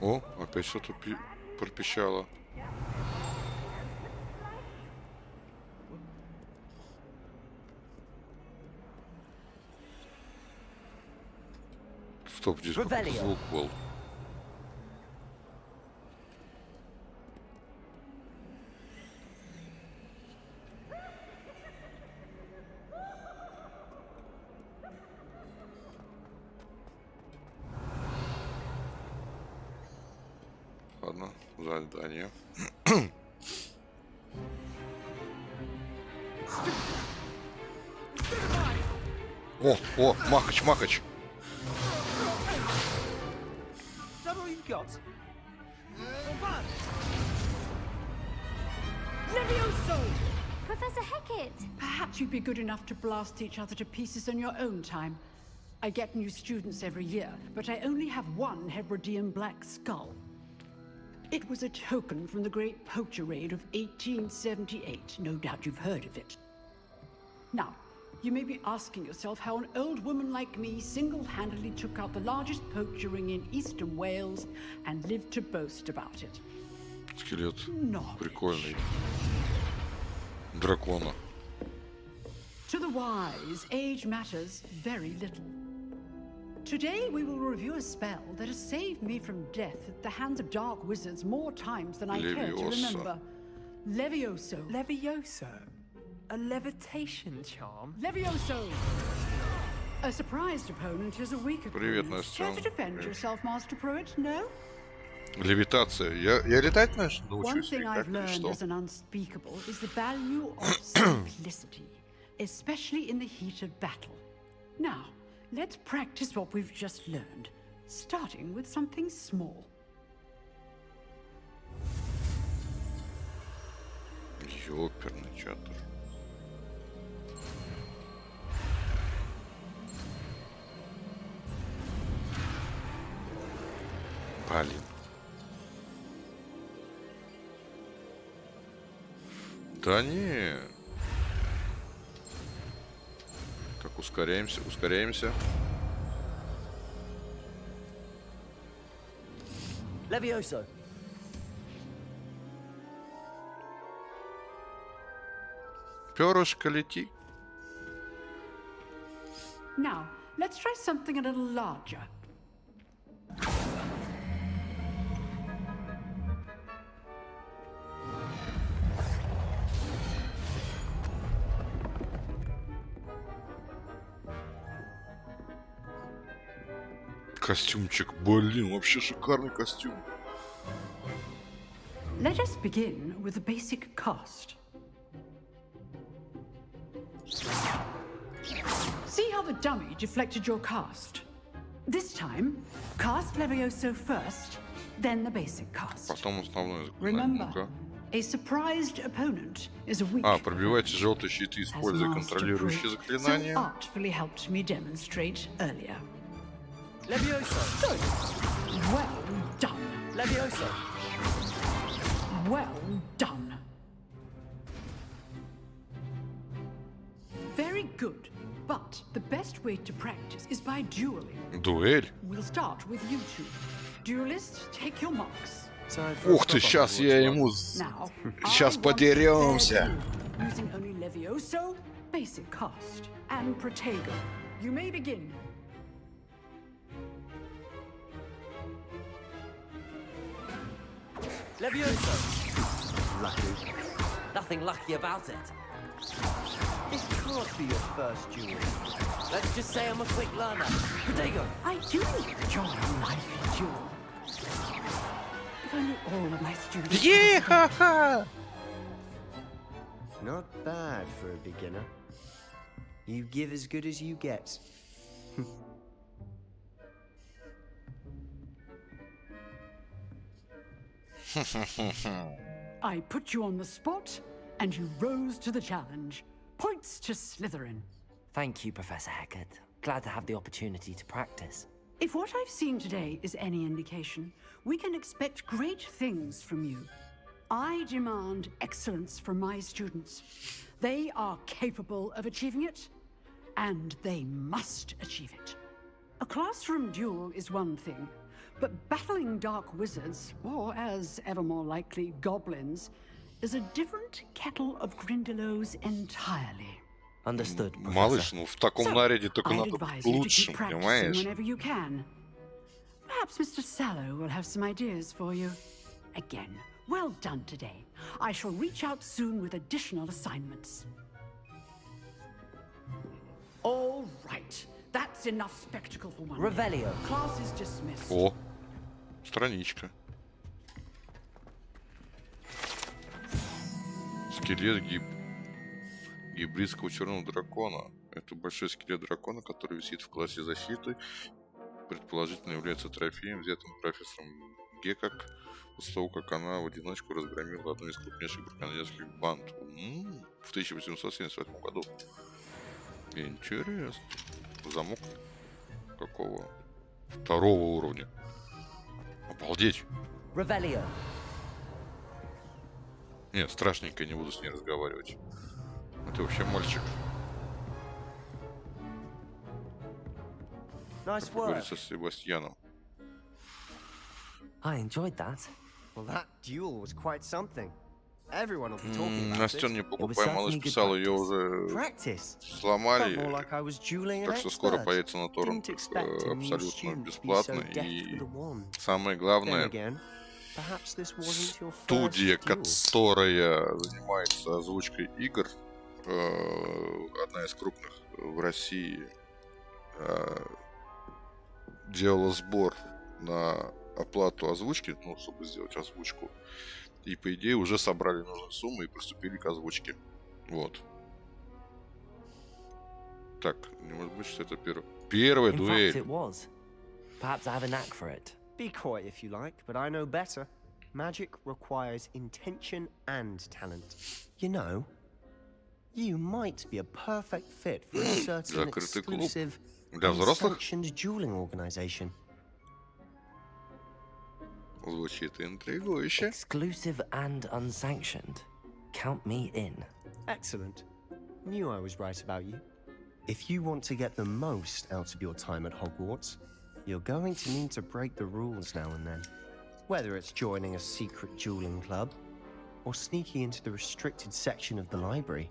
A: О, опять что-то пропищало. Стоп, здесь какой-то звук был. Ладно, задание. О, махач.
M: Professor Hecat!
Q: Perhaps you'd be good enough to blast each other to pieces in your own time. I get new students every year, but I only have one Hebridean black skull. It was a token from the Great Poacher Raid of 1878. No doubt you've heard of it. Now, you may be asking yourself how an old woman like me single-handedly took out the largest poacher ring in eastern Wales and lived to boast about it.
A: Скелет. Прикольный. Дракона.
Q: To the wise, age matters very little. Today we will review a spell that has saved me from death at the hands of dark wizards more times than I care to remember. Levioso.
N: Levioso? A levitation charm?
Q: Levioso! A surprised opponent is a weak opponent. Care to defend yourself, Master Pruitt? No?
A: Левитация. Я летать научусь?
Q: One thing I've learned as an unspeakable is the value of simplicity, especially in the heat of battle. Now, let's practice what we've just learned, starting with something small.
A: Оперный театр. Блин. Да не. Так, ускоряемся.
B: Levioso.
A: Перышко лети.
Q: Now, let's try something a little larger.
A: Костюмчик, блин, вообще шикарный костюм.
Q: Let us begin with the basic cast. See how the dummy deflected your cast? This time, cast Levioso first, then the basic cast.
A: Потом основное заклинание.
Q: Remember,
A: Ну-ка.
Q: a surprised opponent is a weak
A: Пробивайте желтые щиты, используя
Q: as Master
A: контролирующие
Q: Prick
A: заклинания.
Q: so artfully helped me demonstrate earlier.
B: Levioso.
Q: Good. Well done.
B: Levioso.
Q: Well done. Very good. But the best way to practice is by dueling.
A: Дуэль?
Q: We'll start with you two. Duelists, take your marks.
A: Ух ты, сейчас я ему... Сейчас подеремся.
Q: Using only Levioso, basic cast, and Protego. You may begin.
B: Levioso.
L: Lucky.
B: Nothing lucky about it.
L: This can't be your first duel.
B: Let's just say I'm a quick learner. Protego.
Q: I do enjoy life duel. If only all of my students...
A: Yeah!
L: Not bad for a beginner. You give as good as you get.
Q: I put you on the spot, and you rose to the challenge. Points to Slytherin.
B: Thank you, Professor Hecat. Glad to have the opportunity to practice.
Q: If what I've seen today is any indication, we can expect great things from you. I demand excellence from my students. They are capable of achieving it, and they must achieve it. A classroom duel is one thing, but battling dark wizards, or as ever more likely, goblins, is a different kettle of Grindylows entirely.
B: Understood,
A: Малыш, ну в таком наряде только
Q: I'd
A: надо
Q: advise
A: быть
Q: you to
A: лучшим,
Q: keep practicing
A: понимаешь?
Q: whenever you can. Perhaps Mr. Sallow will have some ideas for you. Again, well done today. I shall reach out soon with additional assignments. All right, that's enough spectacle for one day.
B: Revelio.
Q: Class is dismissed.
A: О, страничка. Скелет гибридского черного дракона. Это большой скелет дракона, который висит в классе защиты. Предположительно является трофеем, взятым профессором Гекак после того, как она в одиночку разгромила одну из крупнейших браконьерских банд в 1878 году. Интересно. Замок какого? Второго уровня. Обалдеть.
B: Revelio.
A: Нет, страшненько, не буду с ней разговаривать. Это вообще мальчик.
L: Nice work.
A: Говорится с Себастьяном.
B: I enjoyed that.
L: Well, that duel was quite something. Everyone will be talking about
A: Настя
L: it.
A: не покупай, малыш писал, ее уже сломали. Так что скоро появится на торрент абсолютно бесплатно. И самое главное, студия, которая занимается озвучкой игр, одна из крупных в России, делала сбор на оплату озвучки, ну, чтобы сделать озвучку. И, по идее, уже собрали нужную сумму и приступили к озвучке. Вот. Так, не может быть, что это первая дуэль.
B: Perhaps I have a knack for it.
L: Be coy if you like, but I know better. Magic requires intention and talent. You know, you might be a perfect fit for a certain exclusive, unsanctioned dueling organization.
A: Звучит интригующе.
B: Exclusive and unsanctioned. Count me in.
L: Excellent. Knew I was right about you. If you want to get the most out of your time at Hogwarts, you're going to need to break the rules now and then. Whether it's joining a secret dueling club or sneaking into the restricted section of the library,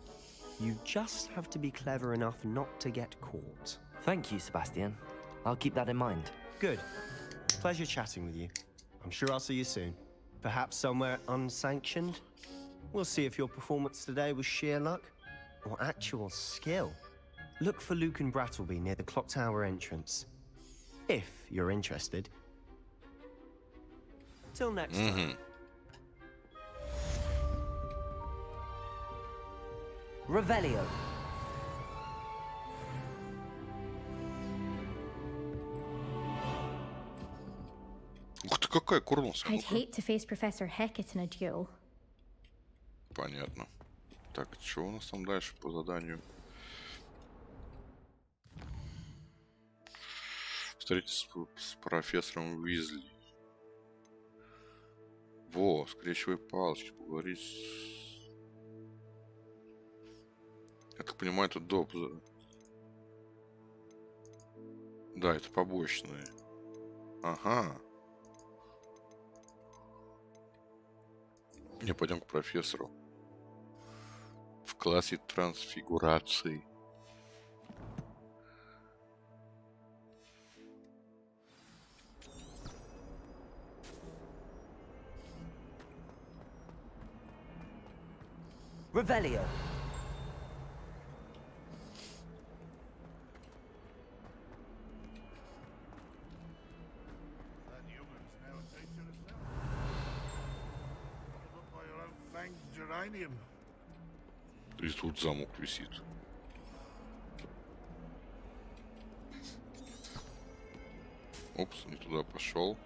L: you just have to be clever enough not to get caught.
B: Thank you, Sebastian. I'll keep that in mind.
L: Good. Pleasure chatting with you. I'm sure I'll see you soon. Perhaps somewhere unsanctioned? We'll see if your performance today was sheer luck or actual skill. Look for Luke and Brattleby near the clock tower entrance. If you're interested. Till next time.
B: Revelio.
A: Ух ты, какая курносая.
M: I'd hate to face Professor Hecat in a duel.
A: Понятно. Так, что у нас там дальше по заданию? Встретиться с профессором Уизли. Во, скрещивай палочки, поговорить с... Я так понимаю, это доп. Да, это побочные. Ага. Не, пойдем к профессору. В классе трансфигурации.
B: Revelio.
A: И тут замок висит. Опс, не туда пошел.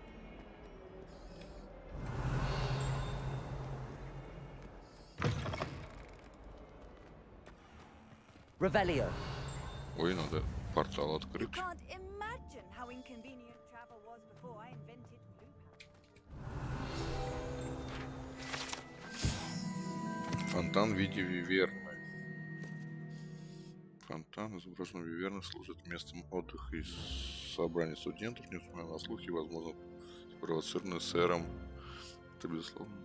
B: Revelio.
A: Ой, надо портал открыть. Фонтан в виде виверны. Фонтан, изображен виверны, служит местом отдыха и собрания студентов, несмотря на слухи, возможно, спровоцированные сэром. Это безусловно.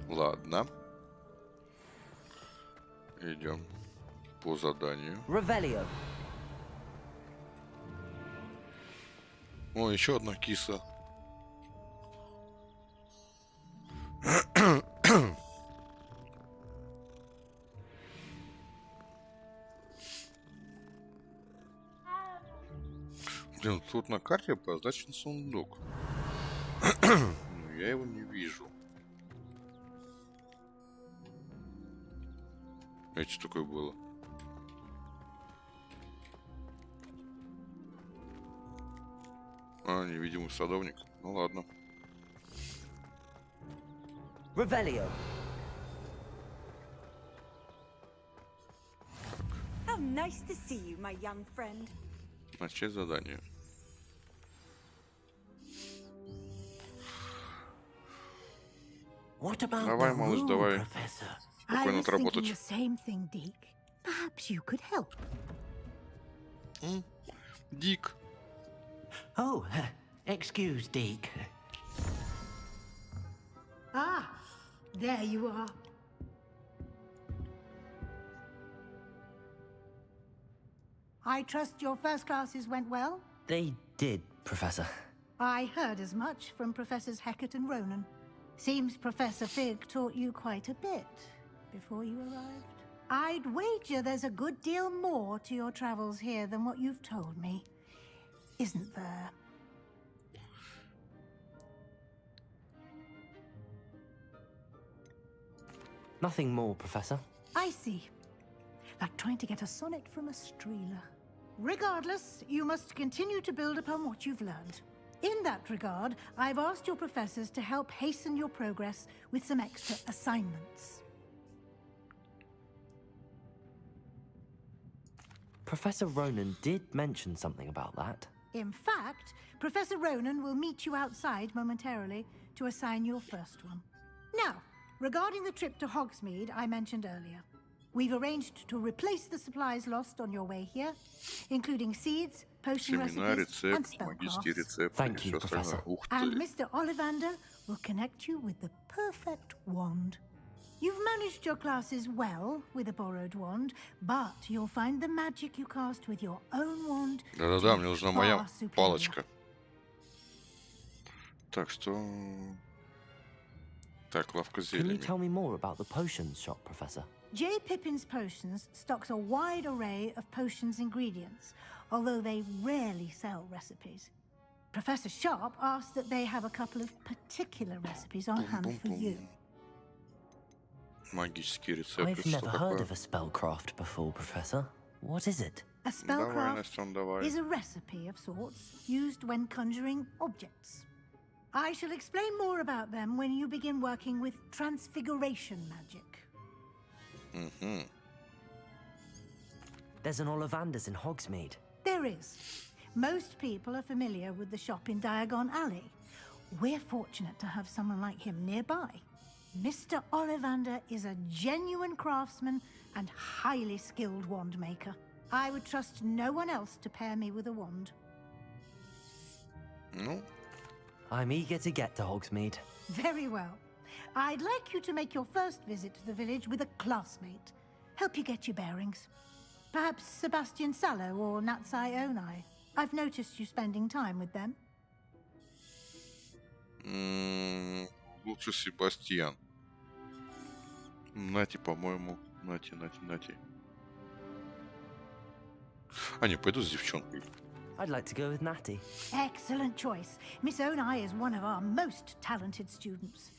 A: Ладно. Идем по заданию.
B: Revelio.
A: О, еще одна киса. Блин, тут на карте обозначен сундук. Но я его не вижу. Это что такое было? А, невидимый садовник. Ну ладно.
B: Revelio.
R: How nice to see you, my young friend.
A: Начать задание. Давай, малыш, давай. Спокойно отработать.
J: The same thing, Deke. Perhaps you could help.
A: Дик.
H: Oh, excuse, Deke.
J: Ah, there you are. I trust your first classes went well?
B: They did, Professor.
J: I heard as much from Professors Hecat and Ronan. Seems Professor Fig taught you quite a bit before you arrived. I'd wager there's a good deal more to your travels here than what you've told me. Isn't there?
B: Nothing more, Professor.
J: I see. Like trying to get a sonnet from a streeler. Regardless, you must continue to build upon what you've learned. In that regard, I've asked your professors to help hasten your progress with some extra assignments.
B: Professor Ronan did mention something about that.
J: In fact, Professor Ronan will meet you outside momentarily to assign your first one. Now, regarding the trip to Hogsmeade I mentioned earlier, we've arranged to replace the supplies lost on your way here, including seeds, potion
A: Семена,
J: recipes, and
A: рецепты, магические
J: spellcrafts.
A: рецепты и все остальное. Ух
J: And
A: ты.
J: Mr. Ollivander will connect you with the perfect wand. You've managed your classes well with a borrowed wand, but you'll find the magic you cast with your own wand.
A: Да-да-да, мне нужна моя палочка. Так, что... Так, лавка
B: Can you
A: зелени.
B: tell me more about the potions shop, Professor?
J: J. Pippin's Potions stocks a wide array of potions ingredients, although they rarely sell recipes. Professor Sharp asked that they have a couple of particular recipes on hand for you.
A: Магические рецепты.
B: I've never heard of a spellcraft before, Professor. What is it?
J: A spellcraft
A: Давай, Настен, давай.
J: is a recipe of sorts used when conjuring objects. I shall explain more about them when you begin working with transfiguration magic.
B: There's an Ollivander's in Hogsmeade.
J: There is. Most people are familiar with the shop in Diagon Alley. We're fortunate to have someone like him nearby. Mr. Ollivander is a genuine craftsman and highly skilled wand maker. I would trust no one else to pair me with a wand.
A: Ну,
B: I'm eager to get to Hogsmeade.
J: Very well. I'd like you to make your first visit to the village with a classmate. Help you get your bearings. Perhaps Sebastian Sallow or Natsai Onai. I've noticed you spending time with them.
A: Лучше Себастьян. Нати, по-моему. Нати. А, не, пойду с девчонкой.
B: I'd like to go with Natty.
J: Excellent choice. Miss Onai is one of our most talented students.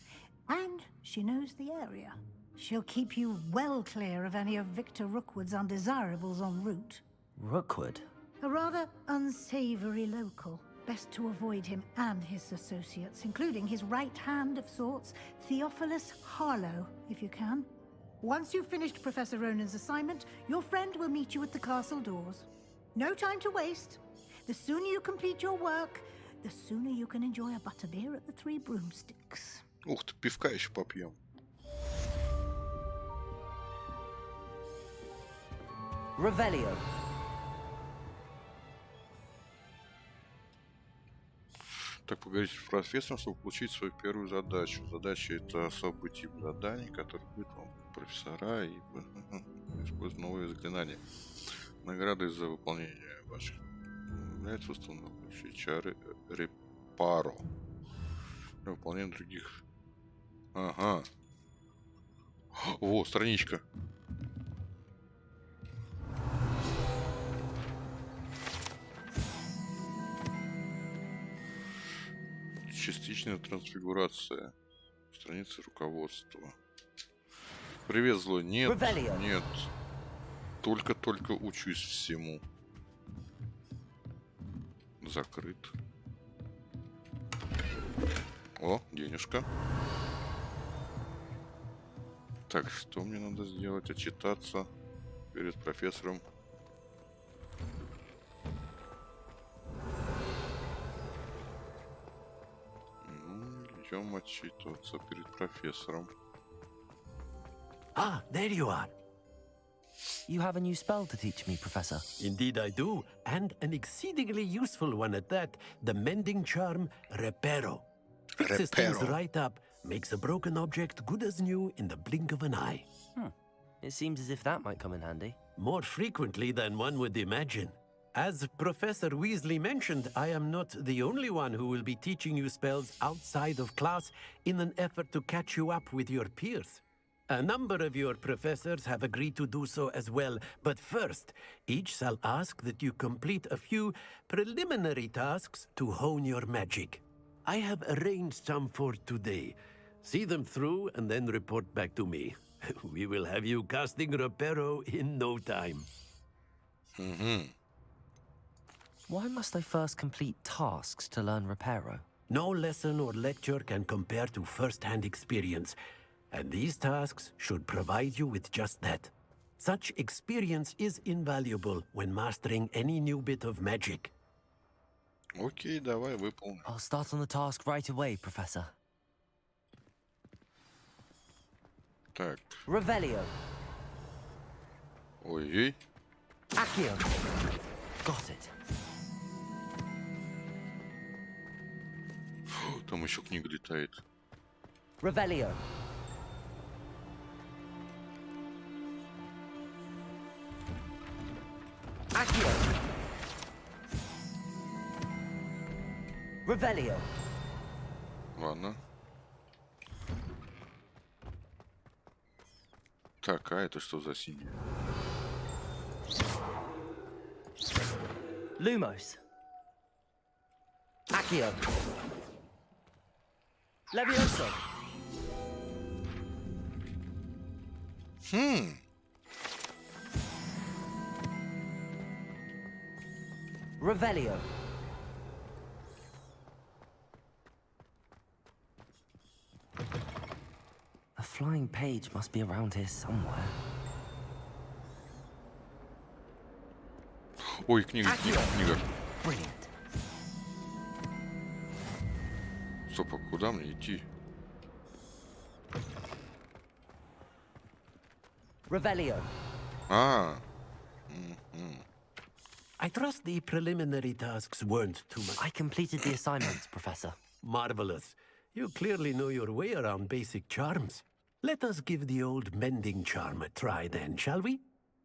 J: And she knows the area. She'll keep you well clear of any of Victor Rookwood's undesirables en route.
B: Rookwood?
J: A rather unsavory local. Best to avoid him and his associates, including his right hand of sorts, Theophilus Harlow, if you can. Once you've finished Professor Ronan's assignment, your friend will meet you at the castle doors. No time to waste. The sooner you complete your work, the sooner you can enjoy a butterbeer at the Three Broomsticks.
A: Ух ты, пивка еще попьем.
B: Revelio.
A: Так, поговорить с профессором, чтобы получить свою первую задачу. Задача — это особый тип заданий, который будет вам профессора и использовать новые заклинания. Награды за выполнение ваших являются установленные чары репаро. Для выполнения других. Ага. О, страничка. Частичная трансфигурация. Страница руководства. Привет, злой. Нет,
B: Revelio.
A: нет. Только учусь всему. Закрыт. О, денежка. Так, что мне надо сделать? Отчитаться перед профессором. Идем отчитываться перед профессором.
G: Ah, there you are.
B: You have a new spell to teach me, Professor.
G: Indeed I do, and an exceedingly useful one at that, the mending charm Reparo. Fixes things right up, makes a broken object good as new in the blink of an eye.
B: It seems as if that might come in handy.
G: More frequently than one would imagine. As Professor Weasley mentioned, I am not the only one who will be teaching you spells outside of class in an effort to catch you up with your peers. A number of your professors have agreed to do so as well, but first, each shall ask that you complete a few preliminary tasks to hone your magic. I have arranged some for today. See them through and then report back to me. We will have you casting Reparo in no time.
B: Why must I first complete tasks to learn Reparo?
G: No lesson or lecture can compare to first-hand experience, and these tasks should provide you with just that. Such experience is invaluable when mastering any new bit of magic.
A: Окей, давай выполним.
B: I'll start on the task right away, Professor.
A: Так.
B: Revelio.
A: Ой-ей.
B: Accio. Got it.
A: Там еще книга летает.
B: Revelio. Accio. Revelio.
A: Ладно. Так, а это что за синий?
B: Lumos. Accio. Levioso. Revelio. A flying page must be around here somewhere.
A: Ой, книга.
B: Brilliant.
A: Стоп, а куда мне идти?
B: Revelio.
A: А.
G: I trust the preliminary tasks weren't too much.
B: I completed the assignments, Professor.
G: Marvelous. You clearly know your way around basic charms. Let us give the old mending charm a try then, shall we?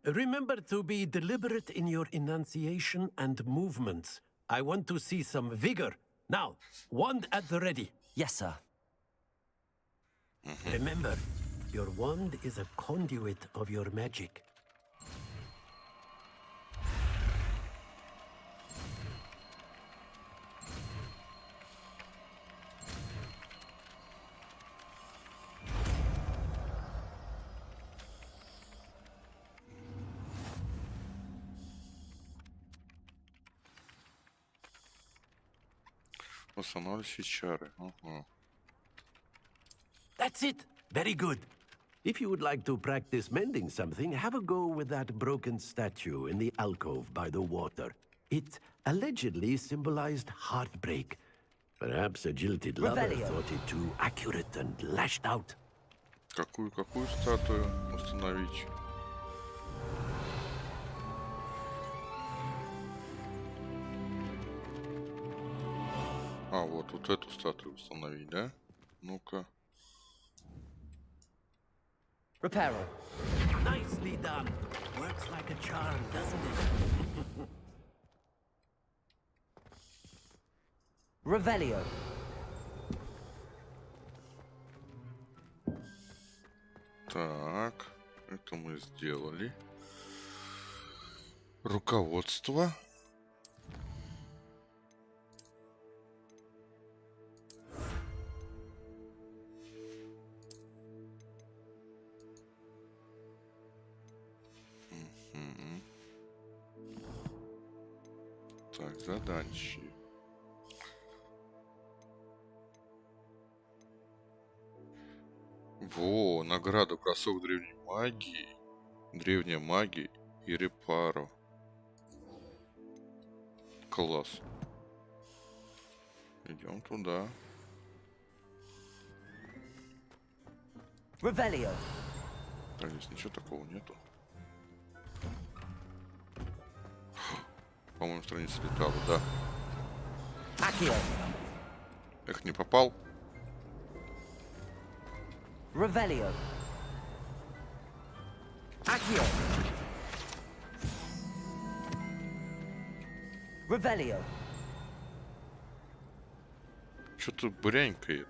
G: Remember to be deliberate in your enunciation and movements. I want to see some vigor. Now, wand at the ready.
B: Yes, sir.
G: Remember, your wand is a conduit of your magic.
A: Восстанавливающие чары.
G: That's it. Very good. If you would like to practice mending something, have a go with that broken statue in the alcove by the water. It allegedly symbolized heartbreak. Perhaps a jilted lover thought it too accurate and lashed out.
A: Какую статую установить? А, вот эту статую установить, да? Ну-ка.
B: Reparo.
G: Nicely done. Works like a charm, doesn't it?
B: Revelio.
A: Так, это мы сделали. Руководство. Так, задачи. Во, награда бросок древней магии. Древняя магия и репаро. Класс. Идем туда.
B: Revelio.
A: Так, здесь ничего такого нету. По-моему, страница летала, да.
B: Accio.
A: Эх, не попал.
B: Revelio. Accio. Revelio.
A: Что-то брянькает.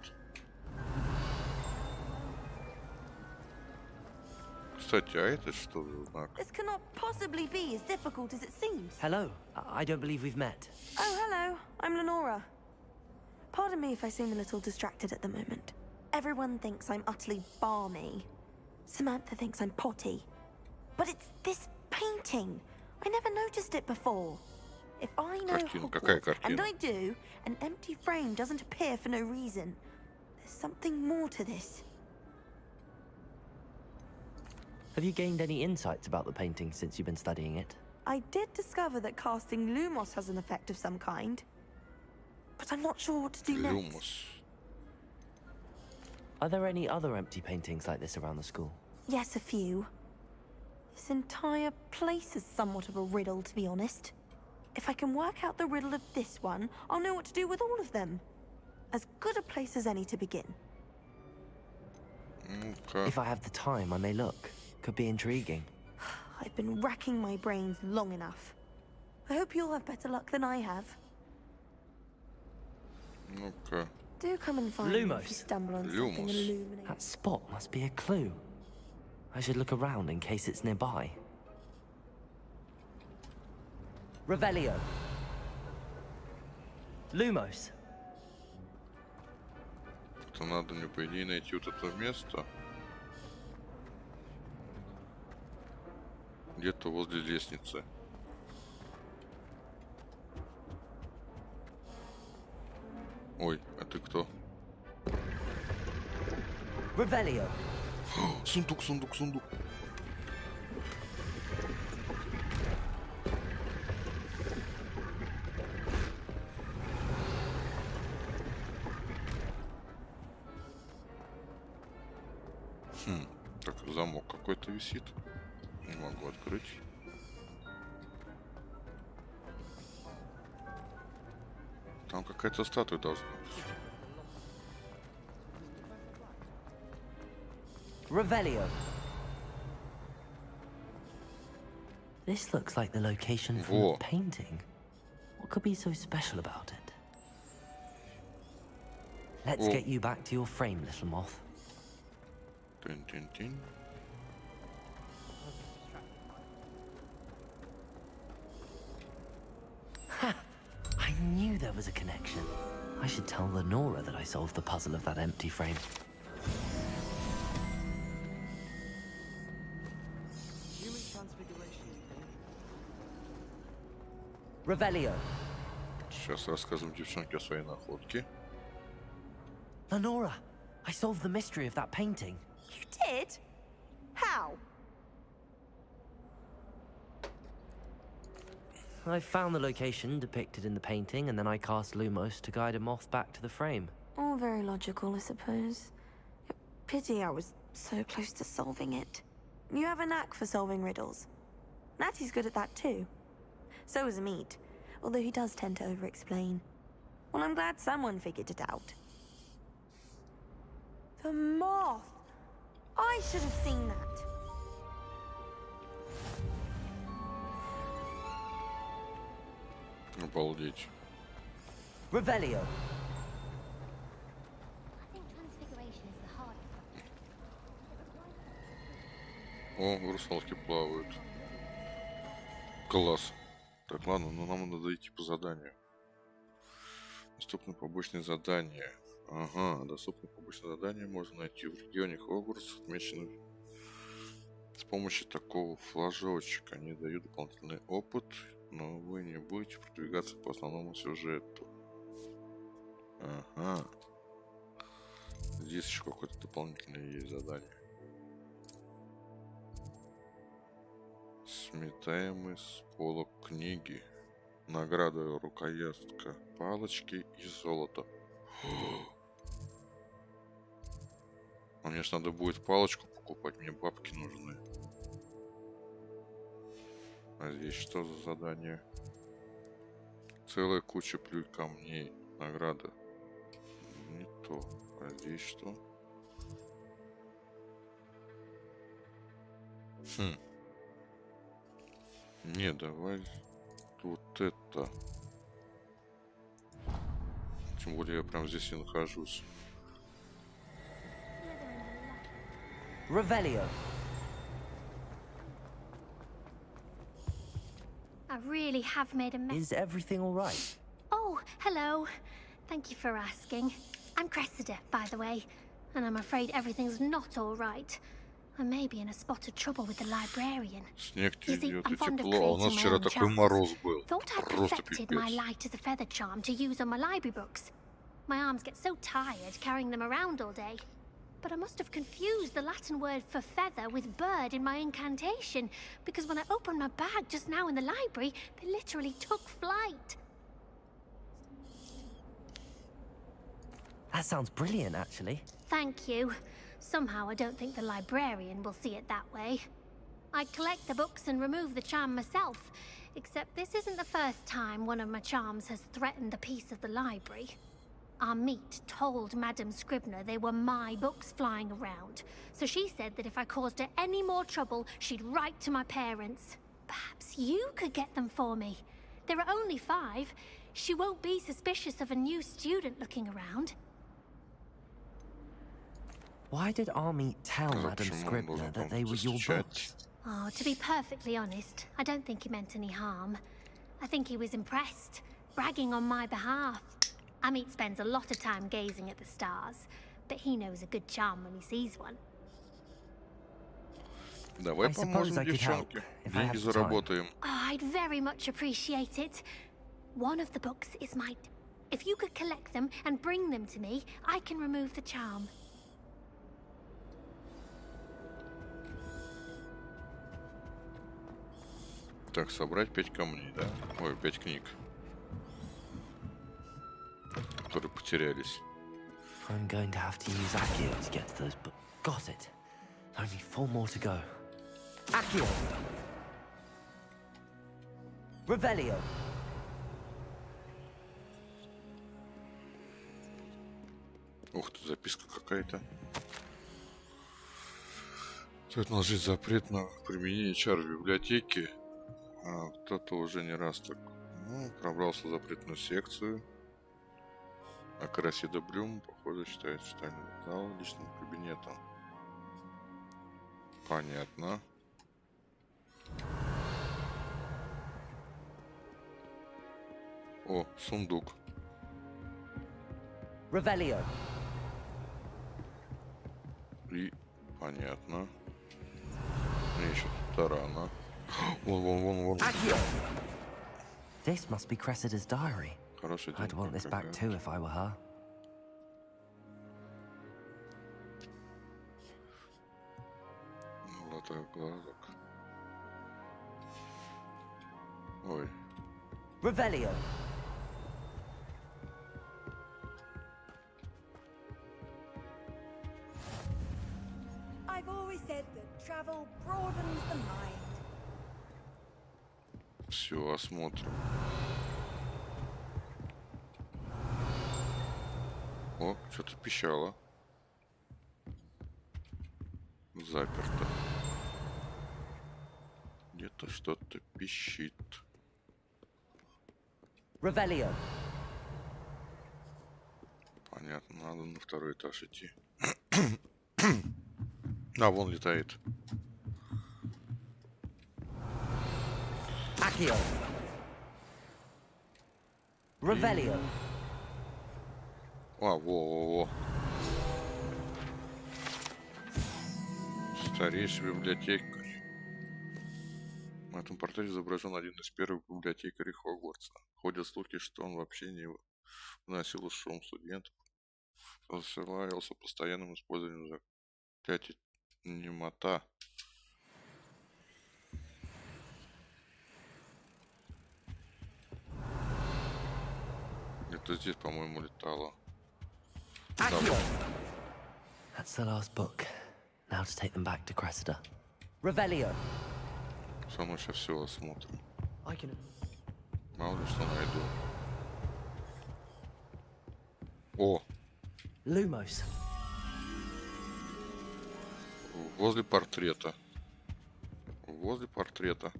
A: Кстати, а это что за знак?
O: This cannot possibly be as difficult as it seems.
B: Hello. I don't believe we've met.
O: Oh, hello. I'm Lenora. Pardon me if I seem a little distracted at the moment. Everyone thinks I'm utterly balmy. Samantha thinks I'm potty. But it's this painting. I never noticed it before. If I know Hogwarts, and I do, an empty frame doesn't appear for no reason. There's something more to this.
B: Have you gained any insights about the painting since you've been studying it?
O: I did discover that casting Lumos has an effect of some kind. But I'm not sure what to do next.
B: Are there any other empty paintings like this around the school?
O: Yes, a few. This entire place is somewhat of a riddle, to be honest. If I can work out the riddle of this one, I'll know what to do with all of them. as good a place as any to begin.
B: If I have the time, I may look. Could be intriguing.
O: I've been racking my brains long enough. I hope you'll have better luck than I have.
A: Ну-ка.
O: Do come and find me if you
B: Lumos.
O: stumble on something illuminating.
B: That spot must be a clue. I should look around in case it's nearby. Revelio. Lumos.
A: Это надо мне, по идее, найти вот это место. Где-то возле лестницы. Ой, а ты кто?
B: Revelio.
A: Сундук, сундук, сундук. Так, замок какой-то висит. Не могу открыть. Там какая-то статуя должна быть.
B: Revelio. This looks like the location from the painting. What could be so special about it? Let's get you back to your frame, little moth.
A: Тин-тин-тин.
B: Ha! I knew there was a connection. I should tell Lenora that I solved the puzzle of that empty frame. Revelio.
A: Сейчас рассказываем девчонке о своей находке.
B: Lenora, I solved the mystery of that painting.
O: You did? How?
B: I found the location depicted in the painting, and then I cast Lumos to guide a moth back to the frame.
O: All very logical, I suppose. Pity I was so close to solving it. You have a knack for solving riddles. Natty's good at that too. So is Amit, although he does tend to over-explain. Well, I'm glad someone figured it out. The moth! I should have seen that.
A: Обалдеть.
B: Revelio.
A: О, русалки плавают. Класс. Так, ладно, но нам надо идти по заданию. Доступны побочные задания. Ага, доступные побочные задания можно найти в регионе Хогвартс, отмеченных с помощью такого флажочка. Они дают дополнительный опыт, но вы не будете продвигаться по основному сюжету. Ага. Здесь еще какое-то дополнительное есть задание. Сметаемый с полок книги. Награда рукоятка палочки и золото. А мне ж надо будет палочку покупать, мне бабки нужны. А здесь что за задание? Целая куча плюй камней. Награда. Не то. А здесь что? Не, давай вот это. Тем более я прям здесь и нахожусь.
B: Revelio.
S: I really have made a mess.
B: Is everything all right?
S: Oh, hello. Thank you for asking. I'm Cressida, by the way, and I'm afraid everything's not all right. I may be in a spot of trouble with the librarian.
A: Снег-то
S: You see,
A: идет
S: I'm
A: и
S: fond of
A: тепло. А у нас
S: creating my
A: вчера
S: own
A: такой
S: charms.
A: мороз был.
S: Thought I
A: Просто
S: perfected my
A: пипец.
S: light as a feather charm to use on my library books. My arms get so tired carrying them around all day. But I must have confused the Latin word for feather with bird in my incantation, because when I opened my bag just now in the library, they literally took flight.
B: That sounds brilliant, actually.
S: Thank you. Somehow I don't think the librarian will see it that way. I collect the books and remove the charm myself, except this isn't the first time one of my charms has threatened the peace of the library. Our meat told Madame Scribner they were my books flying around, so she said that if I caused her any more trouble, she'd write to my parents. Perhaps you could get them for me. There are only 5. She won't be suspicious of a new student looking around.
B: Why did Army tell Madame Scribner that they were your books?
S: Oh, to be perfectly honest, I don't think he meant any harm. I think he was impressed, bragging on my behalf. Amit spends a lot of time gazing at the stars, but he knows a good charm when he sees one.
A: Давай поможем девчонке. Деньги заработаем.
S: Oh, I'd very much appreciate it. One of the books is my... If you could collect them and bring them to me, I can remove the charm.
A: Так, собрать 5 камней, да? Ой, 5 книг. Которые потерялись.
B: I'm going to have to use Accio to get to those books. Got it. Only 4 more to go. Accio! Revelio!
A: Ух ты, записка какая-то. Тут наложить запрет на применение чар в библиотеке. А кто-то уже не раз так пробрался в запретную секцию. А Карасида Блюм, похоже, считает читальный зал личным кабинетом. Понятно. О, сундук.
B: Revelio.
A: И понятно. Мне еще тут рано. Вон.
B: This must be Cressida's diary.
A: Хороший день.
B: I'd want this back too if I were her.
A: Золотой глазок. Ой.
B: Revelio.
R: I've always said that travel broadens the mind.
A: Все, осмотрим. О, что-то пищало. Заперто. Где-то что-то пищит.
B: Revelio.
A: Понятно, надо на 2-й этаж идти. А, вон летает.
B: Accio. Revelio.
A: А, во. Старейший библиотекарь. На этом портрете изображен один из первых библиотекарей Хогвартса. Ходят слухи, что он вообще не вносил шум студентов. Он славился постоянным использованием заклятий немота. Это здесь, по-моему, летало.
B: That's the last book. Now to take them back to Cressida. Revelio.
A: Со мной сейчас все осмотрим. Мало ли что найду. О!
B: Lumos.
A: Возле портрета. Возле портрета.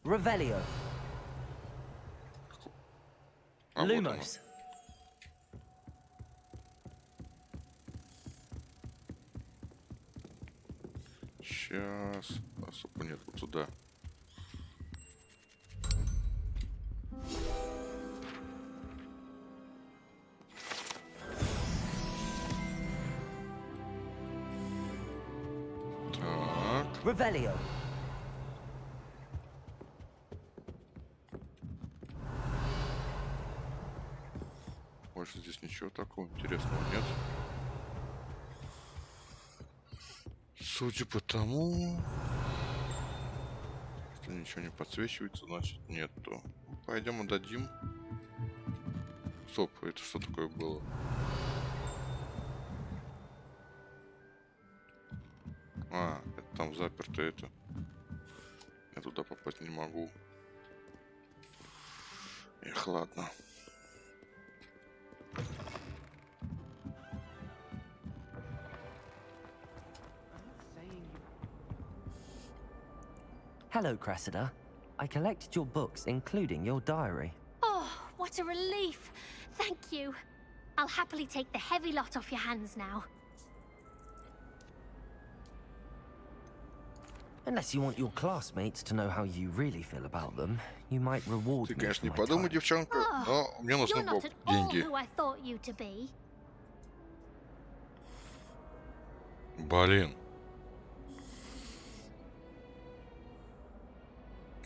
B: Revelio. Lumos.
A: Сейчас. Особо нет, вот туда. Так.
B: Revelio.
A: Больше здесь ничего такого интересного нет. Судя по тому, что ничего не подсвечивается, значит нету. Пойдем отдадим. Стоп, это что такое было? А, это там заперто это. Я туда попасть не могу. Эх, ладно.
B: Hello, Cressida. I collected your books, including your diary.
S: Oh, what a relief. Thank you. I'll happily take the heavy lot off your hands now.
B: Unless you want your classmates to know how you really feel about them, you might reward
A: Ты,
B: me
A: конечно,
B: for
A: не
B: my
A: подумай,
B: time.
A: девчонка, но мне нужны
S: You're not at all
A: деньги.
S: who I thought you to be.
A: Блин.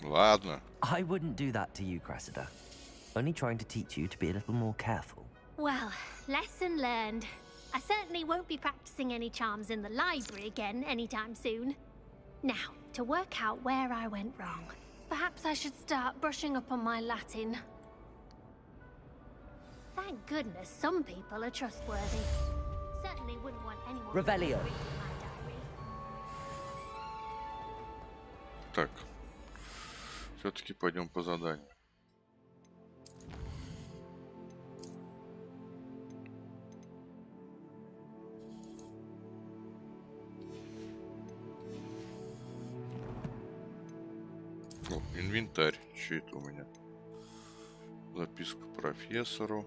A: Ладно.
B: I wouldn't do that to you, Cressida. Only trying to teach you to be a little more careful.
S: Well, lesson learned. I certainly won't be practicing any charms in the library again anytime soon. Now, to work out where I went wrong. Perhaps I should start brushing up on my Latin. Thank goodness some people are trustworthy. Certainly wouldn't want anyone
B: Revelio.
S: reading my diary.
A: Так. Все-таки пойдем по заданию. О, инвентарь. Что это у меня? Записка профессору.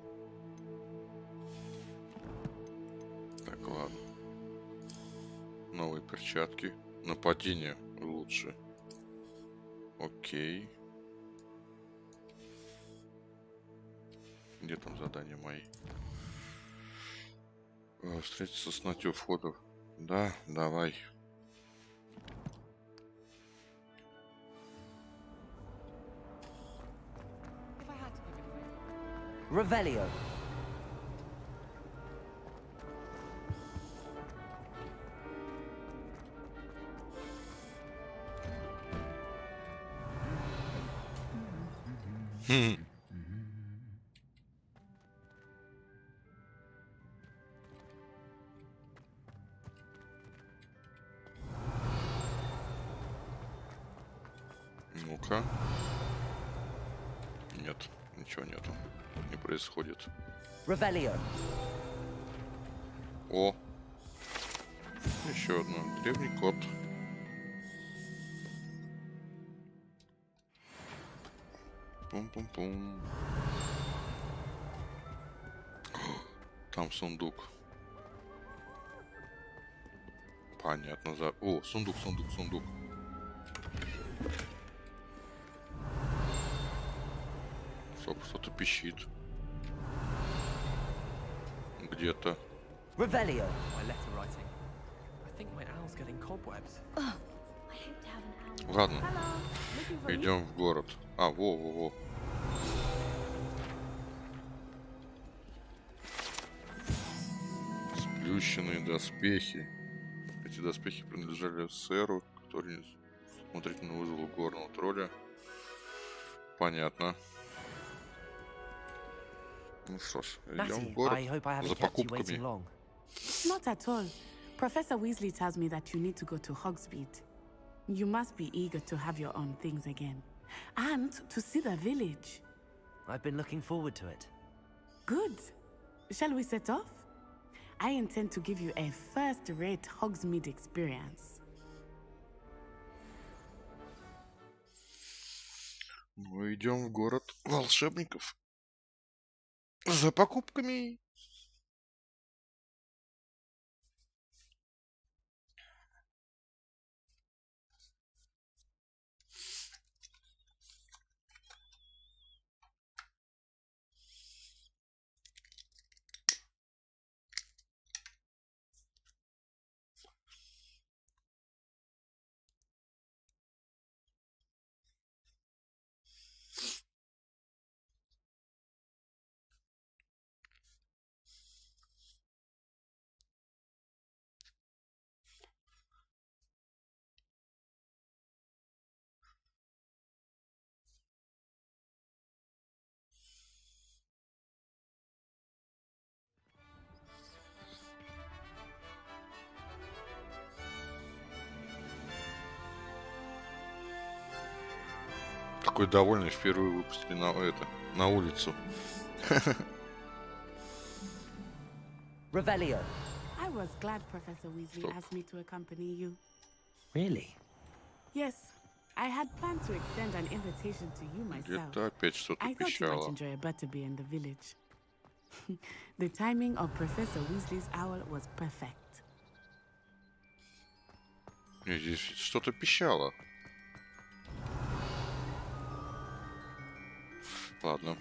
A: Так, ладно. Новые перчатки. Нападение лучше. Окей. Где там задания мои? Встретиться с Натью входов. Да, давай.
B: Revelio.
A: Ну-ка. Нет, ничего нету. Не происходит.
B: Revelio.
A: О! Еще одно. Древний код. Пум-пум-пум. Там сундук. Понятно. О, сундук. Стоп, что-то пищит. Где-то.
B: Revelio.
N: My letter writing. I think my owl's getting cobwebs.
A: Ладно. Идем в город. А, во. Сплющенные доспехи. Эти доспехи принадлежали сэру, который смотрительно вызвал горного тролля. Понятно. Ну что ж, идем в город за покупками.
P: Not at all. Professor Weasley tells me that you need to go to Hogsmeade. You must be eager to have your own things again. And to see the village.
B: I've been looking forward to it.
P: Good. Shall we set off? I intend to give you a first-rate Hogsmeade experience.
A: Мы идем в город волшебников за покупками. Какой довольный, впервые выпустили на улицу.
B: Revelio.
P: I was glad Professor Weasley asked me to accompany you.
B: Really?
P: Yes, I had planned to extend an invitation to you myself.
A: Где-то опять что-то
P: I thought you might
A: пищало.
P: enjoy a butterbeer in the village. The timing of Professor Weasley's owl was perfect.
A: Нет, здесь что-то пищало. Ладно.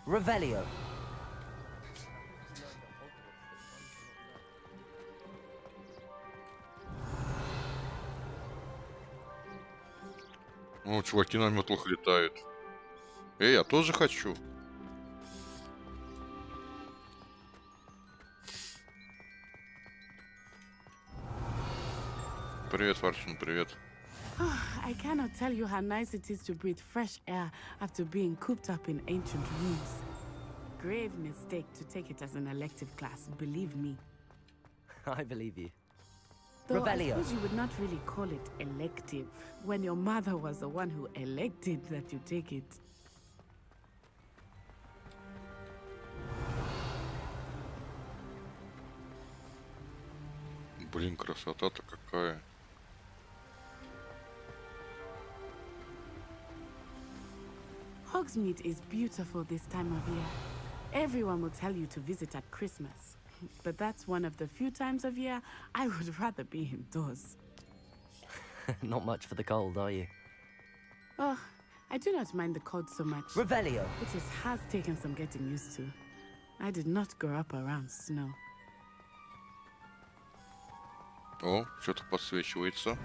B: Revelio.
A: О, чуваки на метлах летают. Эй, я тоже хочу. Привет, Фарчин, привет.
P: I cannot tell you how nice it is to breathe fresh air after being cooped up in ancient rooms. Grave mistake to take it as an elective class, believe me.
B: I believe you.
P: Though I
B: Revelio.
P: suppose you would not really call it elective when your mother was the one who elected that you take it.
A: Блин, красота-то какая.
P: Hogsmeade is beautiful this time of year. Everyone will tell you to visit at Christmas. But that's one of the few times of year I would rather be indoors.
B: Not much for the cold, are you?
P: Oh, I do not mind the cold so much.
B: Revelio.
P: It just has taken some getting used to. I did not grow up around snow.
A: О, что-то подсвечивается.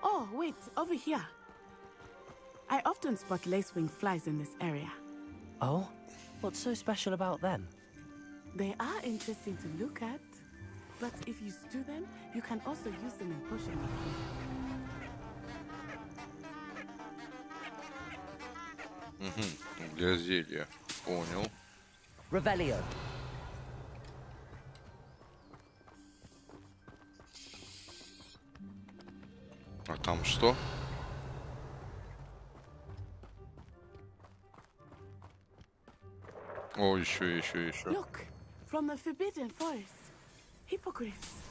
P: Oh, wait, over here. I often spot lacewing flies in this area.
B: Oh? What's so special about them?
P: They are interesting to look at, but if you stew them, you can also use them in potion making.
A: Угу, для зелья. Понял.
B: Revelio.
A: А там что? О, еще.
P: Look, from the Forbidden Forest. Hippogriffs.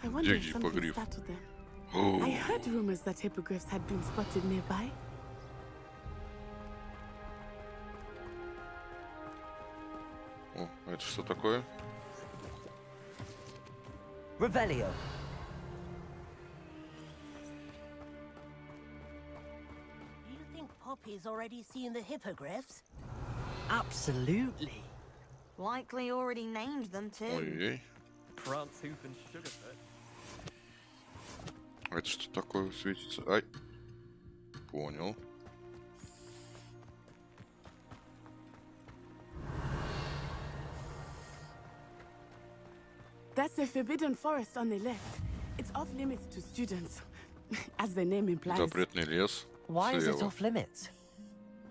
P: I wonder if something
A: Hippogriff?
P: startled them.
A: Oh.
P: I heard rumors that hippogriffs had been spotted nearby.
A: О, это что такое?
B: Revelio.
T: Do you think Poppy's already seen the hippogriffs?
B: Absolutely.
O: Likely already named them too.
A: Ой-ой.
N: Prance hoof and sugarfoot.
A: Это что такое светится? Ай. Понял.
P: That's the Forbidden Forest on the left. It's off limits to students, as the name implies.
A: Запретный лес.
B: Why is it
A: Слева.
B: off limits?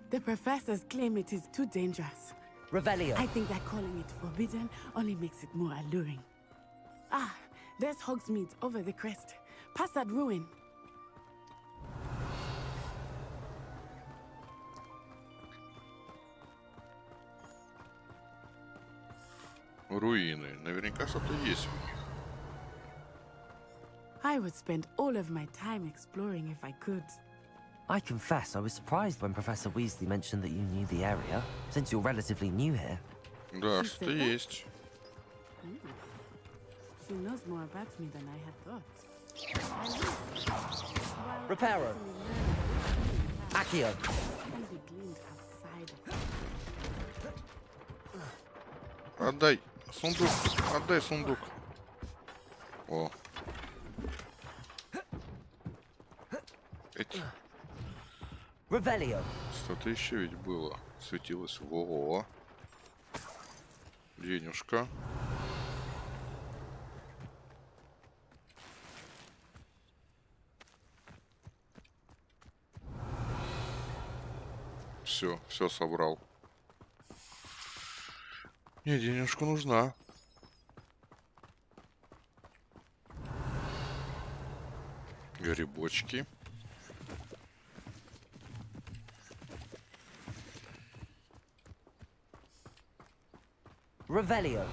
P: The professors claim it is too dangerous.
B: Revelio.
P: I think that calling it forbidden only makes it more alluring. Ah, there's Hogsmeade over the crest. Past that ruin.
A: Руины. Наверняка что-то есть в них.
P: I would spend all of my time exploring if I could.
B: I confess I was surprised when Professor Weasley mentioned that you knew the area, since you're relatively new here.
A: Да, что-то есть.
P: She knows more about me than I had thought.
B: Reparo. Accio.
P: Can be gleaned outside of
A: Отдай сундук. Отдай сундук. О. Эти.
B: Revelio.
A: Что-то еще ведь было. Светилось. Во-во. Денежка. Все собрал. Не, денежка нужна. Грибочки.
B: Revelio.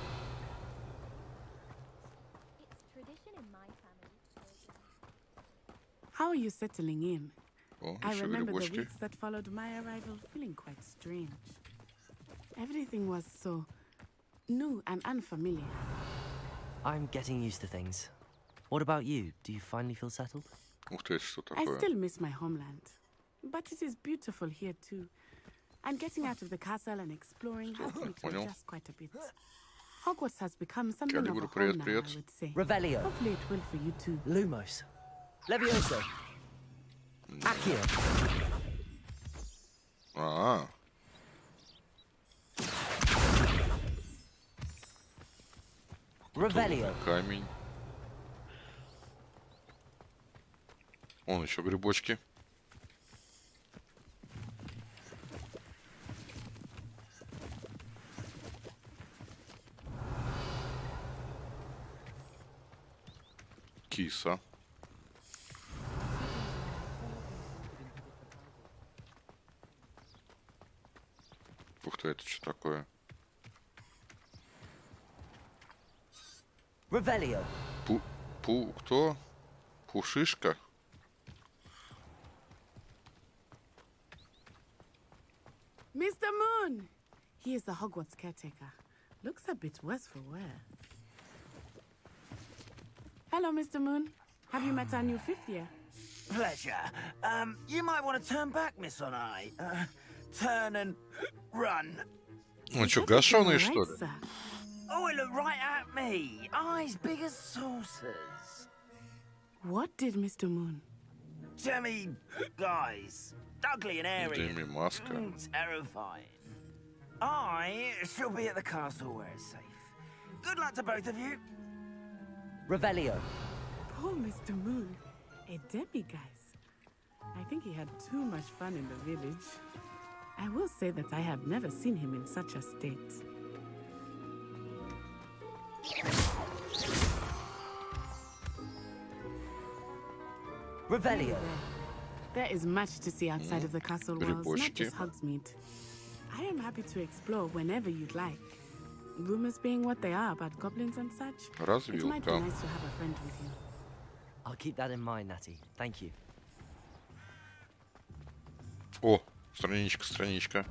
P: How are you settling in?
A: О,
P: I
A: еще
P: remember the
A: грибочки.
P: weeks that followed my arrival feeling quite strange. Everything was so new and unfamiliar.
B: I'm getting used to things. What about you? Do you finally feel settled?
A: Ух ты, это что
P: I
A: такое?
P: still miss my homeland, but it is beautiful here too. And getting out of the castle and exploring has me to
A: Понял.
P: adjust quite a bit. Hogwarts has become something of a
A: Калибр,
P: home
A: привет,
P: now,
A: привет.
P: I would say.
B: Revelio.
P: Hopefully it will for you too.
B: Lumos. Levioso. Accio.
A: А,
B: Revelio.
A: камень. Вон еще грибочки. Киса. Ух ты, это что такое?
B: Revelio.
A: Кто? Пушишка?
P: Mr. Moon! He is the Hogwarts caretaker. Looks a bit worse for wear. Hello, Mr. Moon. Have you met our new fifth year?
K: Pleasure. You might want to turn back, Miss Onai. Turn and run.
A: Он что, гашеный, что ли?
K: Oh, it looked right at me. Eyes big as saucers.
P: What did Mr. Moon?
K: Demi guys. Ugly and airy.
A: Demi Maska.
K: Terrifying. I shall be at the castle where it's safe. Good luck to both of you.
B: Revelio.
P: Poor Mr. Moon. A demiguise. I think he had too much fun in the village. I will say that I have never seen him in such a state.
B: Revelio.
P: There is much to see outside of the castle walls, not
A: Грибочки.
P: just Hogsmeade. I am happy to explore whenever you'd like. Rumors being what they are about goblins and such, it might be
A: Развилка.
P: nice to have a friend with you.
B: I'll keep that in mind, Natty. Thank you.
A: О, страничка.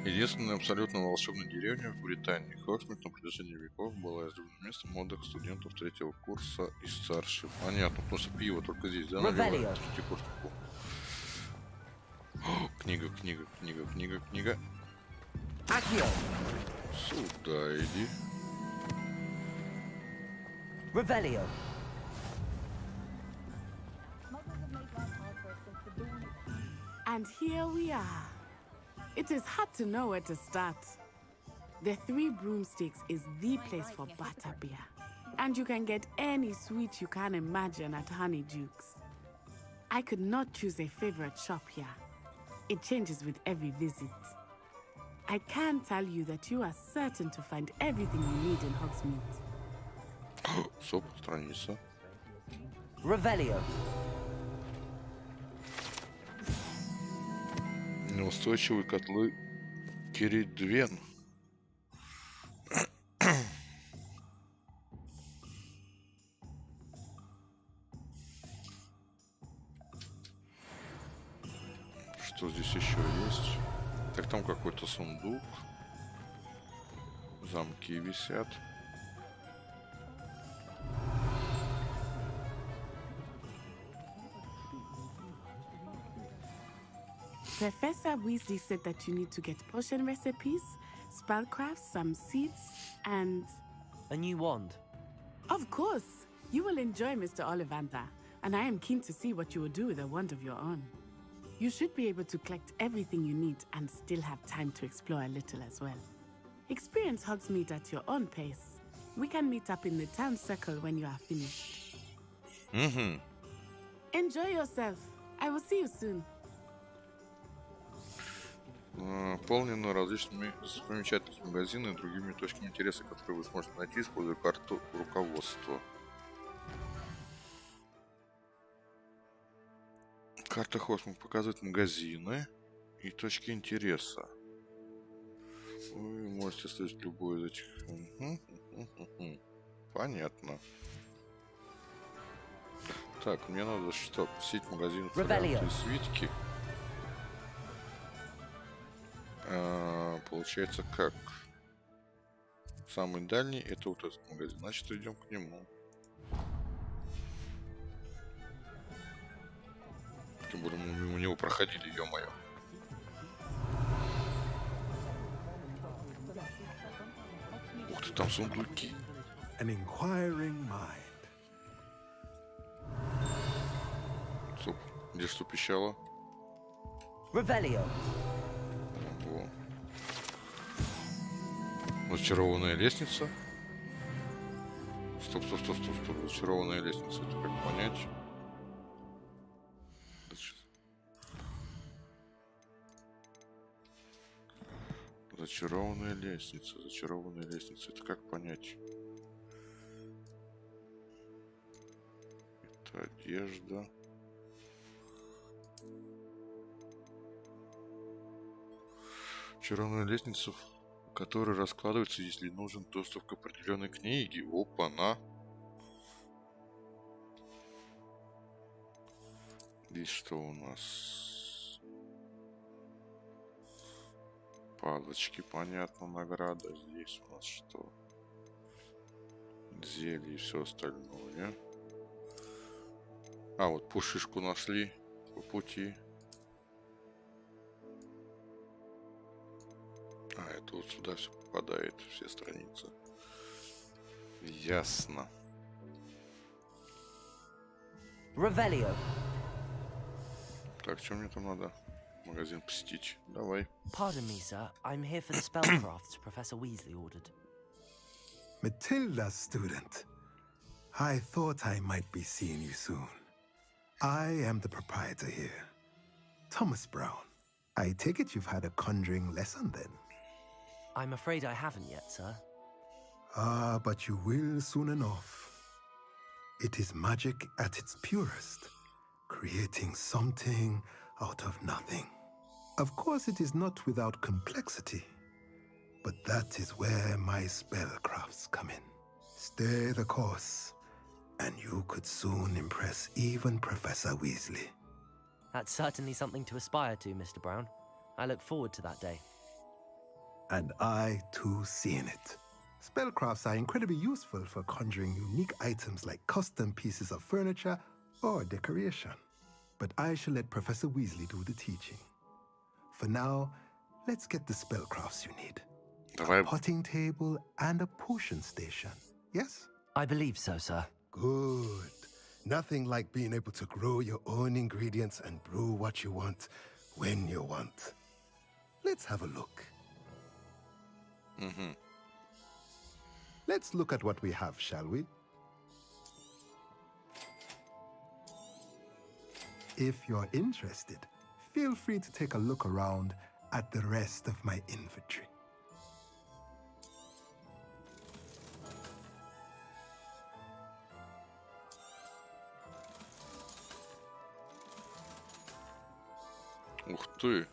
A: Единственная абсолютно волшебная деревня в Британии. Хогсмит на протяжении веков была излюбленным местом отдыха студентов третьего курса и старше. Понятно, потому что пиво только здесь, да, наливают? Тихо. Книга.
B: Accio.
A: Сюда иди.
B: Revelio.
P: And here we are. It is hard to know where to start. The Three Broomsticks is the place for butterbeer. And you can get any sweet you can imagine at Honeydukes. I could not choose a favorite shop here. It changes with every visit. I can tell you that you are certain to find everything you need in Hogsmeade.
A: Стоп, страница.
B: Revelio.
A: Неустойчивые котлы Киридвен. Что здесь еще есть? Так, там какой-то сундук. Замки висят.
P: Professor Weasley said that you need to get potion recipes, spellcrafts, some seeds, and...
B: A new wand.
P: Of course! You will enjoy Mr. Ollivander, and I am keen to see what you will do with a wand of your own. You should be able to collect everything you need and still have time to explore a little as well. Experience Hogsmeade at your own pace. We can meet up in the town circle when you are finished. Enjoy yourself. I will see you soon.
A: Наполнено различными достопримечательностями, магазинами и другими точками интереса, которые вы сможете найти, используя карту руководства. Карта Хосмик показывает магазины и точки интереса. Вы можете слышать любой из этих. Понятно. Так, мне надо что? Посетить магазин фолианты и свитки. Получается как? Самый дальний это вот этот магазин. Значит, идем к нему. Тем более мы мимо него проходили, ё-моё. Ух ты, там сундуки. Стоп, где что пищало?
B: Ревелио.
A: Ого. Зачарованная лестница. Стоп. Зачарованная лестница. Это как понять? Зачарованная лестница. Это как понять? Это одежда. Зачарованная лестница, которая раскладывается, если нужен доступ к определенной книге. Опа-на. Здесь что у нас? Палочки, понятно, награда. Здесь у нас что? Зелье и все остальное. А, вот пушишку нашли по пути. А, это вот сюда все попадает, все страницы. Ясно.
B: Ревелио.
A: Так, что мне там надо? Магазин посетить. Давай.
B: Pardon me, sir. I'm here for the spellcrafts Professor Weasley ordered.
U: Matilda, student. I thought I might be seeing you soon. I am the proprietor here, Thomas Brown. I take it you've had a conjuring lesson then?
B: I'm afraid I haven't yet, sir.
U: Ah, but you will soon enough. It is magic at its purest, creating something out of nothing. Of course, it is not without complexity, but that is where my spellcrafts come in. Stay the course, and you could soon impress even Professor Weasley.
B: That's certainly something to aspire to, Mr. Brown. I look forward to that day.
U: And I, too, seeing it. Spellcrafts are incredibly useful for conjuring unique items like custom pieces of furniture or decoration. But I shall let Professor Weasley do the teaching. For now, let's get the spellcrafts you need. A potting table and a potion station, yes?
B: I believe so, sir.
U: Good. Nothing like being able to grow your own ingredients and brew what you want when you want. Let's have a look. Let's look at what we have, shall we? If you're interested, feel free to take a look around at the rest of my inventory.
A: Ух ты!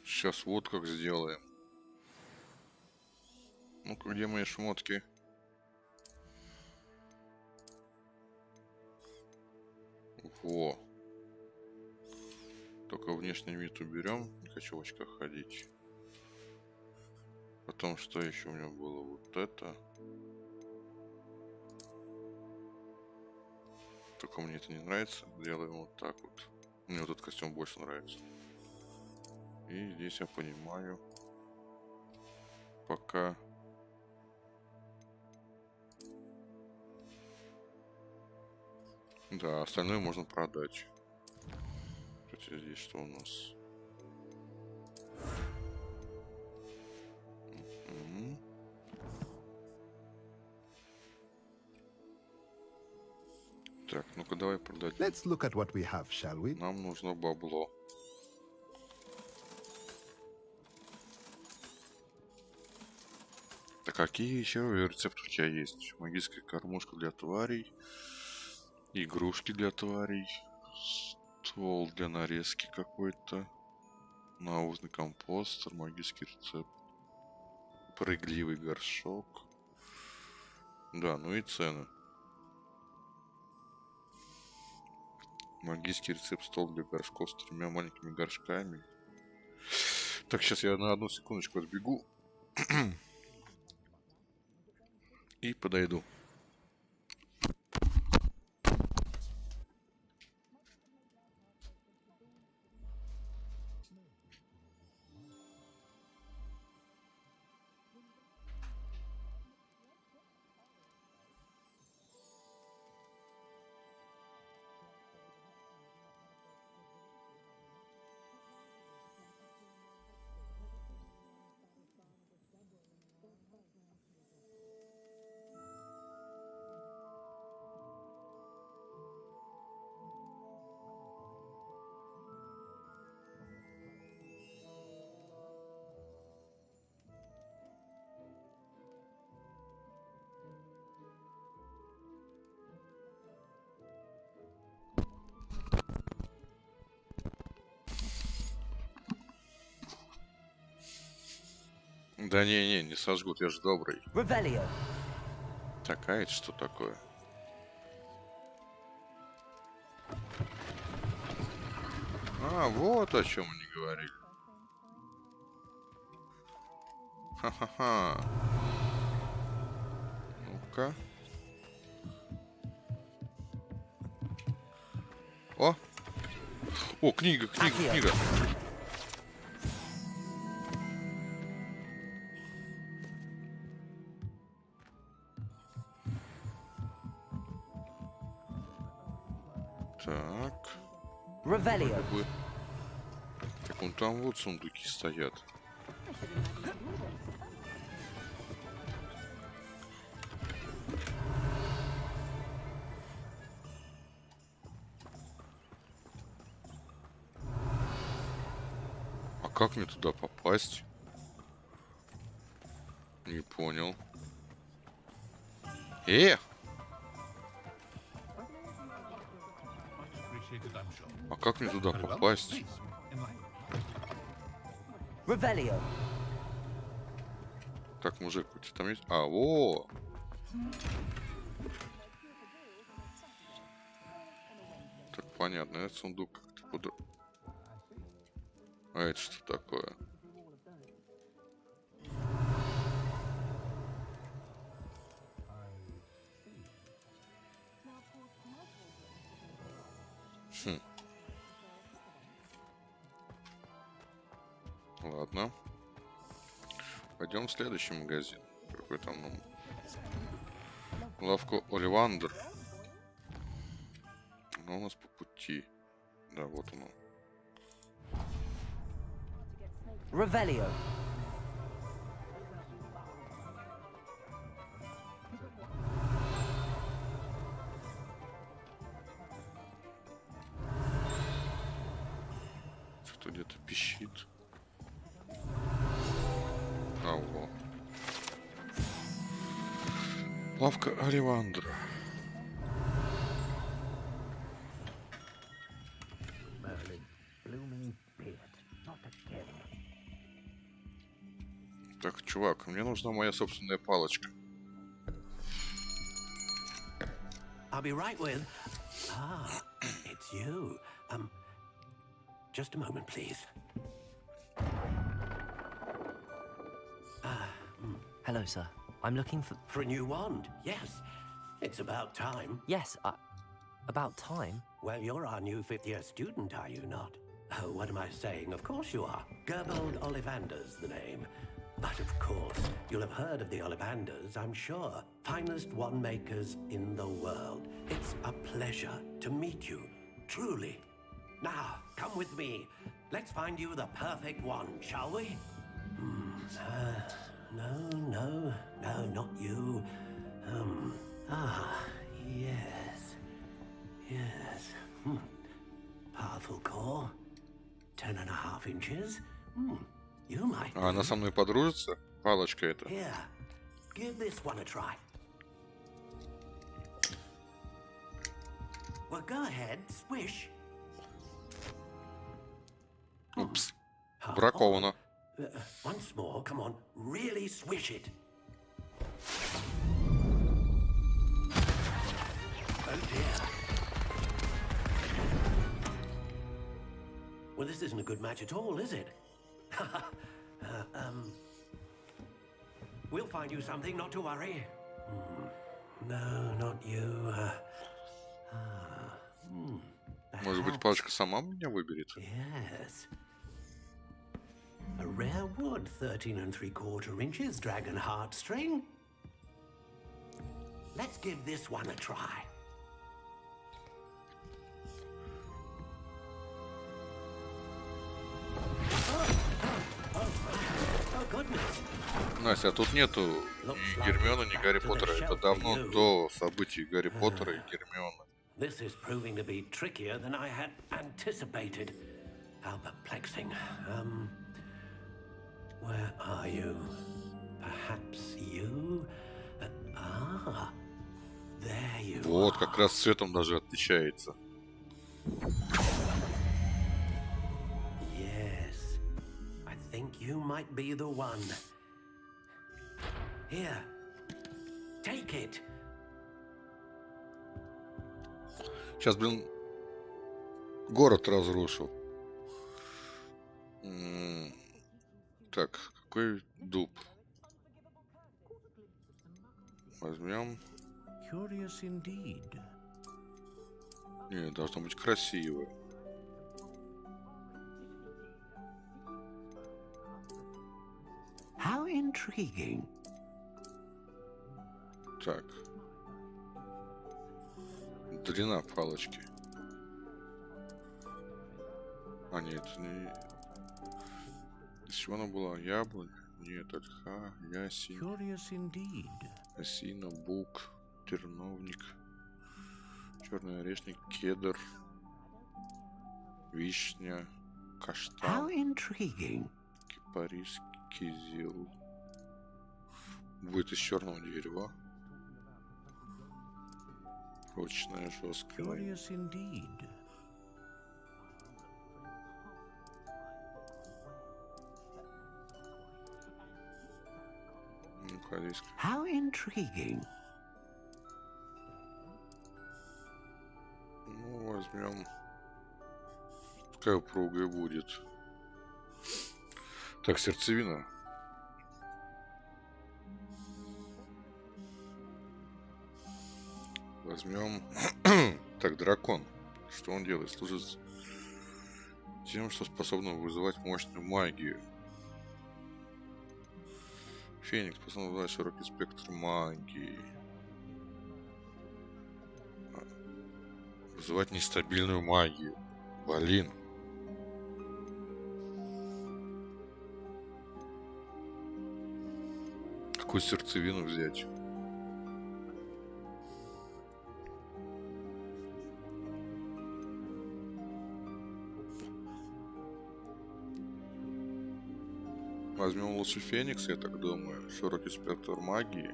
A: Сейчас вот как сделаем. Ну-ка, где мои шмотки? Во. Только внешний вид уберем. Не хочу в очках ходить. Потом, что еще у меня было? Вот это. Только мне это не нравится. Делаем вот так вот. Мне вот этот костюм больше нравится. И здесь я понимаю, пока да, остальное можно продать. Кстати, здесь что у нас? Так, Ну-ка, давай продадим.
U: Let's look at what we have, shall we?
A: Нам нужно бабло. Так какие еще рецепты у тебя есть? Магическая кормушка для тварей, игрушки для тварей, стол для нарезки какой-то, навозный компостер, магический рецепт, прыгливый горшок. Да, ну и цены. Магический рецепт, стол для горшков с 3 маленькими горшками. Так, сейчас я на одну секундочку отбегу. И подойду. Да не сожгут, я же добрый.
B: Revelio.
A: Так, а это что такое? А, вот о чем они говорили. Ха-ха-ха. Ну-ка. О! О, книга. Так.
B: Revelio.
A: Так, вон там вот сундуки стоят. А как мне туда попасть? Не понял. А как мне туда попасть?
B: Revelio.
A: Так, мужик, у тебя там есть? А, во! Так, понятно, этот сундук как-то под... А это что такое? Хм. Ладно. Пойдем в следующий магазин. Какой там нам? Лавку Оливандр. Она у нас по пути. Да, вот оно.
B: Revelio.
A: Что-то где-то пищит. А, во. Лавка Оливандра. Так, чувак, мне нужна моя собственная палочка.
G: I'll be right with. Ah, it's you. Just a moment, please.
B: Hello, sir. I'm looking for...
G: For a new wand, yes. It's about time.
B: Yes, about time?
G: Well, you're our new fifth-year student, are you not? Oh, what am I saying? Of course you are. Gerbold Ollivander's the name. But of course, you'll have heard of the Ollivanders, I'm sure. Finest wand makers in the world. It's a pleasure to meet you, truly. Now, come with me. Let's find you the perfect wand, shall we? No, not you. Yes. Yes. Powerful core. 10.5 inches. You might.
A: А она со мной подружится? Палочка эта.
G: Here. Give this one a try. Well, go ahead, swish.
A: Упс. Браковано.
G: Once more, come on, really swish it. Oh dear. Well, this isn't a good match at all, is it? We'll find you something, not to worry. No, not you.
A: Может быть, палочка сама меня выберет?
G: Yes. A rare wood, 13 3/4 inches, dragon heartstring. Let's give this one a try. Oh goodness.
A: Настя, а тут нету ни Гермиона, ни Гарри Поттера. Это давно до событий Гарри Поттера и Гермионы.
G: This is proving to be trickier than I had anticipated. How perplexing. Where are you? Perhaps you? There you are.
A: Вот, как раз цветом даже отличается.
G: Yes. I think you might be the one. Here. Take it.
A: Сейчас, блин, город разрушу. Так, какой дуб? Возьмем. Не, должно быть красиво.
G: How intriguing.
A: Так. Длина палочки. А нет, не... Из чего она была? Яблонь? Нет, ольха, ясень. Осина, бук, терновник, черный орешник, кедр, вишня, каштан, кипарис, кизил. Будет из черного дерева. Прочная, жесткая.
G: How intriguing.
A: Ну, возьмем. Какая упругая будет. Так, сердцевина. Возьмем. Так, дракон. Что он делает? Служит тем, что способно вызывать мощную магию. Феникс способен вызывать широкий спектр магии. Вызывать нестабильную магию. Блин. Какую сердцевину взять? Возьмем лучше Феникс, я так думаю. Широкий спектр магии.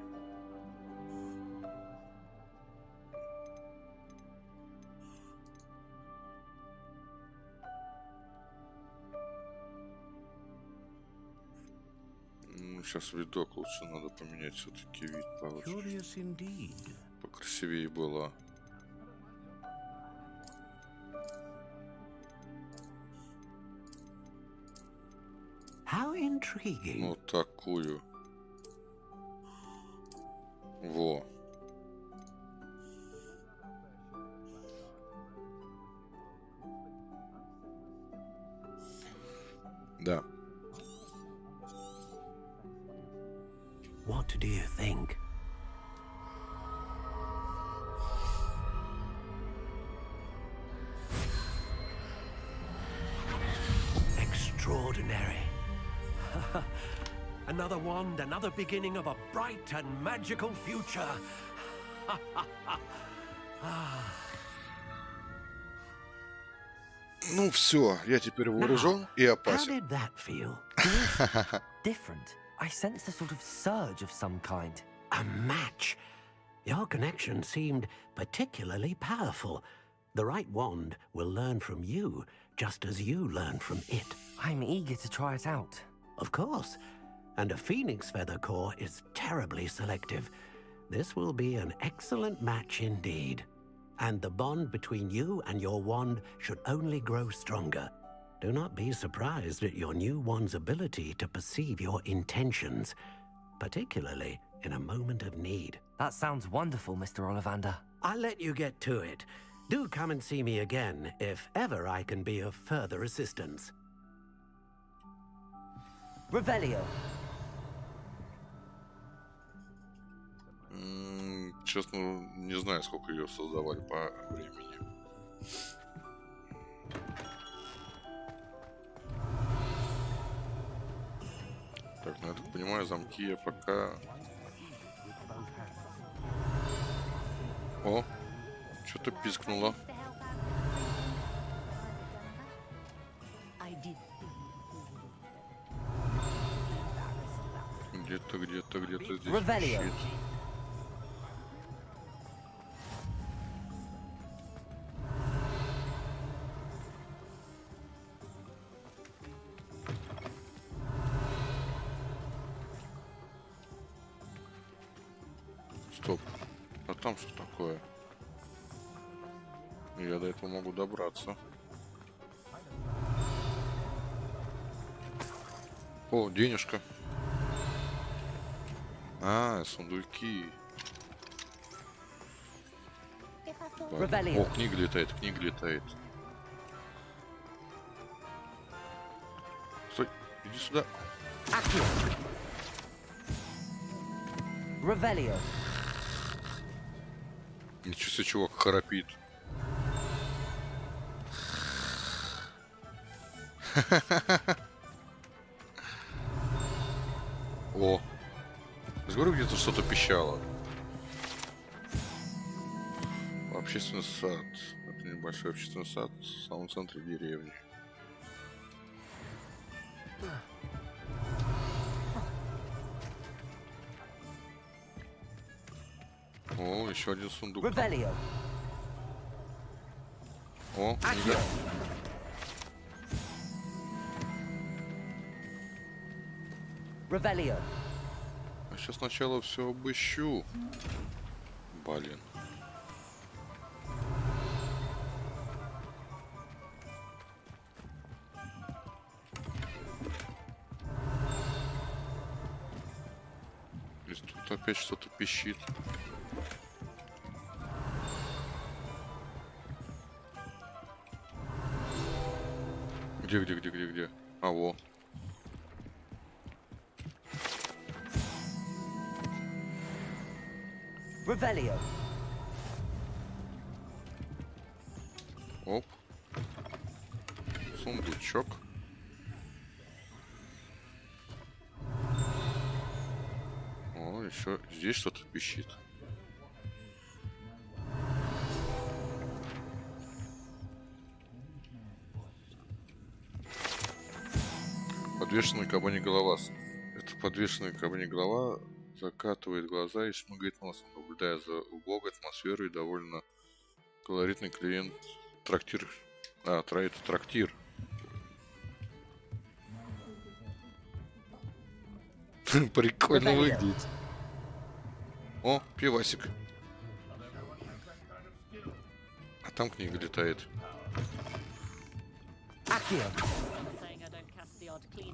A: Ну, сейчас видок лучше надо поменять, все-таки вид получше. Покрасивее было.
G: How intriguing.
A: Вот такую. Во. Да.
G: What do you think? Extraordinary. Another wand, another beginning of a bright and magical future.
A: Ну все, я теперь вооружен и
B: How
A: опасен.
B: did that feel? Different. I sensed a sort of surge of some kind.
G: A match. Your connection seemed particularly powerful. The right wand will learn from you, just as you learn from it.
B: I'm eager to try it out.
G: Of course. And a phoenix feather core is terribly selective. This will be an excellent match indeed. And the bond between you and your wand should only grow stronger. Do not be surprised at your new wand's ability to perceive your intentions, particularly in a moment of need.
B: That sounds wonderful, Mr. Ollivander.
G: I'll let you get to it. Do come and see me again if ever I can be of further assistance.
B: Revelio.
A: Честно, не знаю, сколько ее создавали по времени. Так, ну я так понимаю, замки я пока... О, что-то пискнуло. Где-то здесь щит. Стоп. А там что такое? Я до этого могу добраться. О, денежка. А, сундуки. О, книга летает, книга летает. Стой, иди сюда.
B: Revelio.
A: Ничего себе, чувак храпит. О, я говорю, где-то что-то пищало. Общественный сад. Это небольшой общественный сад в самом центре деревни. О, еще один сундук.
B: Revelio.
A: О, книга.
B: Revelio.
A: А сейчас сначала все обыщу. Блин. Здесь тут опять что-то пищит. Где? А, во.
B: Revelio.
A: Оп. Сундучок. О, еще здесь что-то пищит. Подвешенная кабани голова. Это подвешенная кабани голова закатывает глаза и шмыгает носом, наблюдая за убогой атмосферой и довольно колоритный клиент трактир. А, это трактир. Прикольно выглядит. О, пивасик. А там книга летает.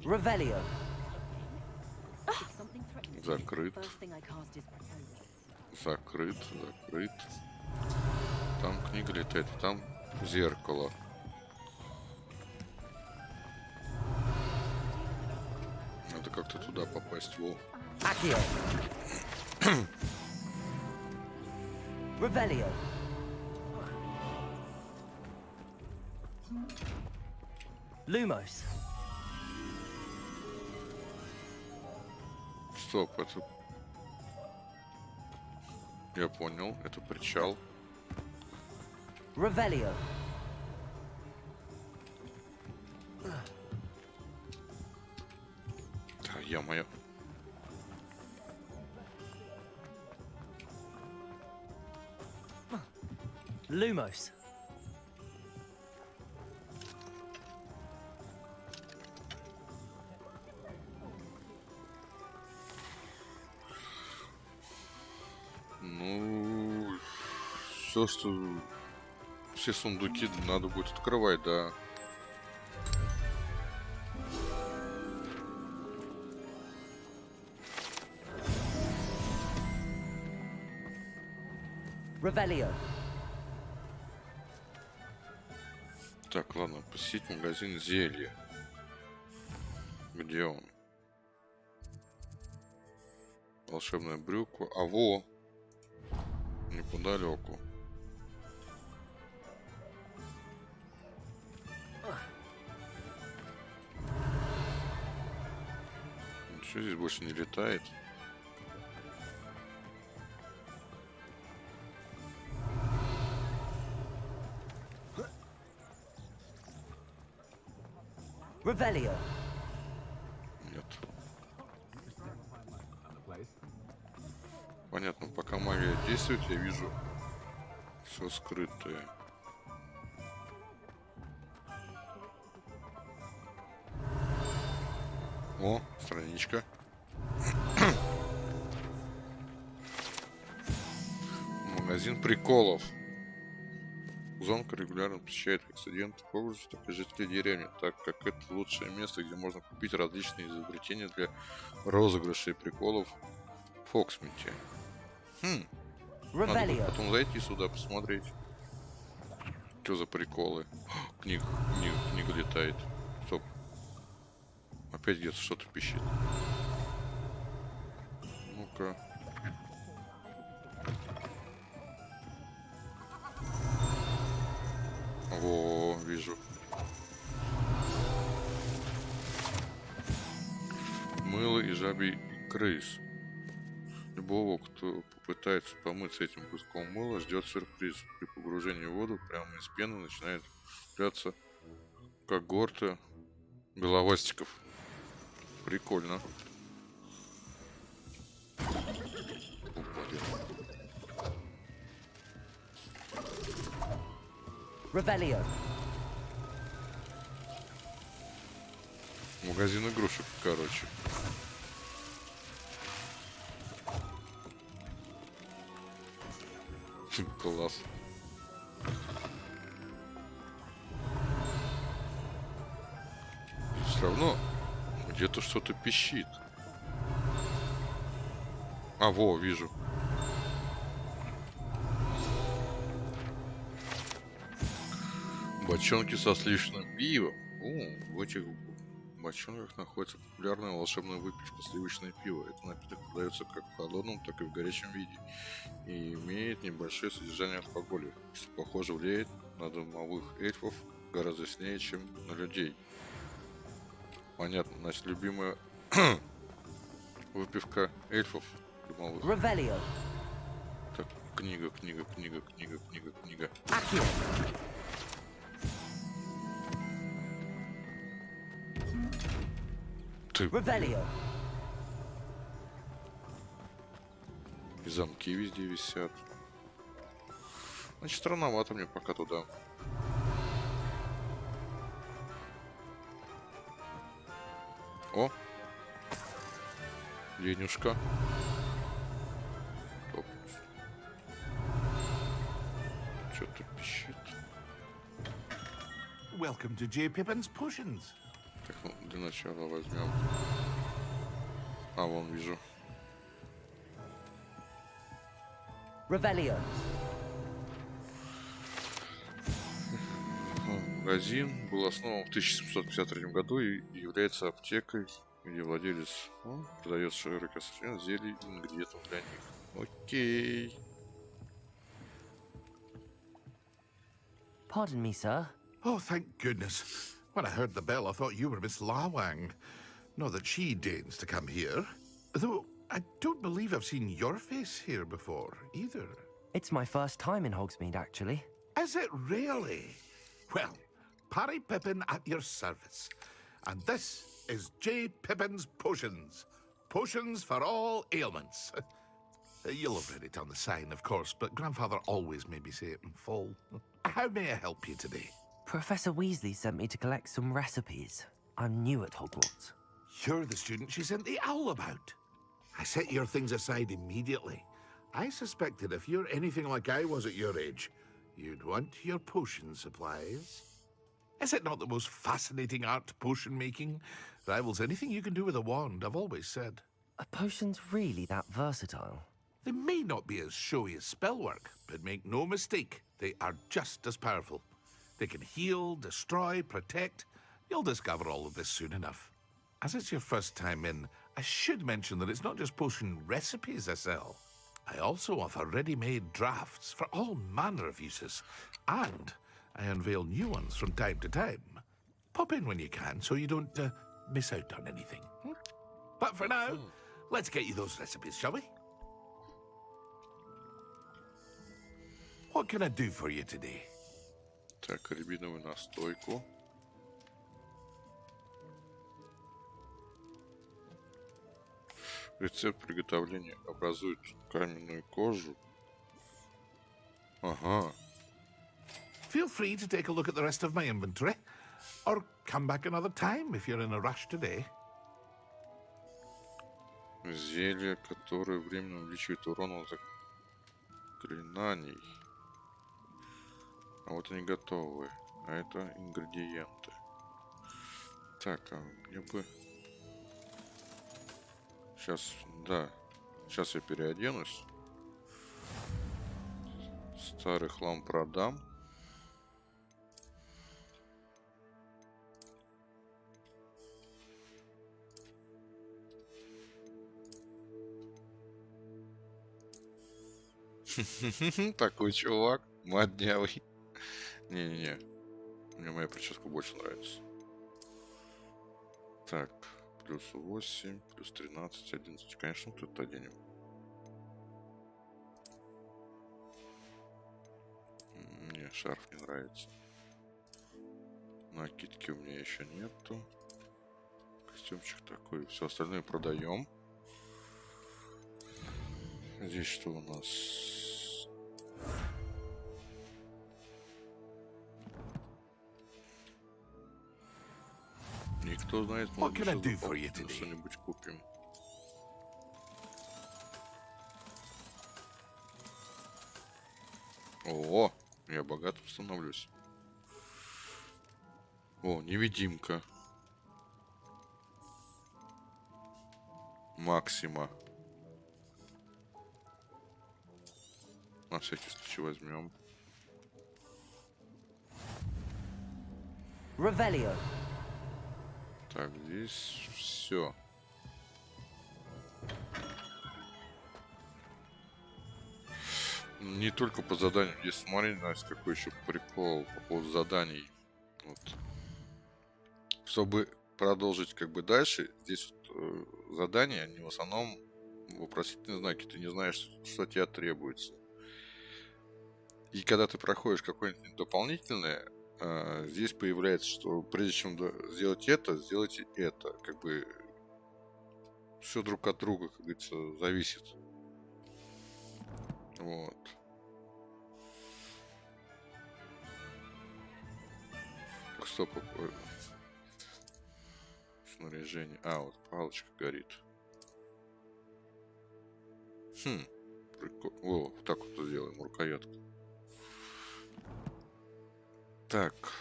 B: Revelio.
A: Закрыт. Закрыт. Там книга летает, там зеркало. Надо как-то туда попасть. Во.
B: Revelio. Lumos.
A: Стоп, это... Я понял, это причал.
B: Revelio.
A: Да, ё-моё.
B: Lumos.
A: Ну, все, что... Все сундуки надо будет открывать, да.
B: Revelio.
A: Так, ладно, посетить магазин зелья. Где он? Волшебная брюква. А во! Неподалеку. Ничего здесь больше не летает.
B: Revelio.
A: Нет. Понятно, пока магия действует, я вижу все скрытое. О, страничка. Магазин приколов. Зонка регулярно посещает как студентов Хогвартса, так и жителей деревни, так как это лучшее место, где можно купить различные изобретения для розыгрышей и приколов в Фоксмите. Надо будет потом зайти сюда, посмотреть. Что за приколы? Книга летает. Стоп. Опять где-то что-то пищит. Ну-ка. Во, вижу. Мыло и жабий крыс. Любого, кто попытается помыться этим куском мыла, ждет сюрприз. При погружении в воду прямо из пены начинает появляться когорта головастиков. Прикольно.
B: Revelio.
A: Магазин игрушек, короче. Класс. Все равно где-то что-то пищит. А, во, вижу. Бочонки со сливочным пивом. О, в этих бочонках находится популярная волшебная выпивка сливочное пиво. Этот напиток продается как в холодном, так и в горячем виде. И имеет небольшое содержание алкоголя, что, похоже, влияет на домовых эльфов гораздо сильнее, чем на людей. Понятно, значит, любимая выпивка эльфов домовых.
B: Revelio.
A: Так, книга. Ты... И замки везде висят. Значит, странновато мне пока туда. О! Денежка. Что-то пищит.
D: Welcome to J. Pippin's Potions.
A: Так, ну, для начала возьмем. А, вон вижу.
B: Revelio.
A: Магазин был основан в 1753 году и является аптекой, где владелец продает широкий ассортимент зелий и ингредиентов для них. Окей.
B: Pardon me, sir.
D: Oh, thank goodness. When I heard the bell, I thought you were Miss Lawang. Not that she deigns to come here. Though, I don't believe I've seen your face here before, either.
B: It's my first time in Hogsmeade, actually.
D: Is it really? Well, Parry Pippin at your service. And this is J. Pippin's Potions. Potions for all ailments. You'll have read it on the sign, of course, but Grandfather always made me say it in full. How may I help you today?
B: Professor Weasley sent me to collect some recipes. I'm new at Hogwarts.
D: You're the student she sent the owl about. I set your things aside immediately. I suspected if you're anything like I was at your age, you'd want your potion supplies. Is it not the most fascinating art, potion making? Rivals anything you can do with a wand, I've always said.
B: Are potions really that versatile?
D: They may not be as showy as spellwork, but make no mistake, they are just as powerful. They can heal, destroy, protect. You'll discover all of this soon enough. As it's your first time in, I should mention that it's not just potion recipes I sell. I also offer ready-made drafts for all manner of uses, and I unveil new ones from time to time. Pop in when you can so you don't miss out on anything. But for now, let's get you those recipes, shall we? What can I do for you today?
A: Так, рябиновую настойку. Рецепт приготовления образует каменную кожу. Ага.
D: Feel free to take a look at the rest of my inventory, or come back another time if you're in a rush today.
A: Зелье, которое временно увеличивает урон от заклинаний. А вот они готовы. А это ингредиенты. Так, а мне бы... Сейчас, да. Сейчас я переоденусь. Старый хлам продам. Такой чувак, моднявый. Не-не-не. Мне моя прическа больше нравится. Так, плюс 8, плюс 13, 11. Конечно, тут оденем. Мне шарф не нравится. Накидки у меня еще нету. Костюмчик такой. Все остальное продаем. Здесь что у нас? Никто знает, может что-нибудь купим. О, я богатым становлюсь. О, невидимка. Максима. На всякий случай возьмем.
B: Ревелио.
A: Так, здесь все. Не только по заданию. Здесь, смотри, Настя, какой еще прикол по поводу заданий. Вот. Чтобы продолжить как бы дальше, здесь вот, задания, они в основном вопросительные знаки. Ты не знаешь, что тебе требуется. И когда ты проходишь какое-нибудь дополнительное, здесь появляется, что прежде чем сделать это, сделайте это. Как бы все друг от друга, как говорится, зависит. Вот. Так, стоп. Снаряжение. А, вот палочка горит. Прикольно. О, вот так вот сделаем, рукоятку. Так.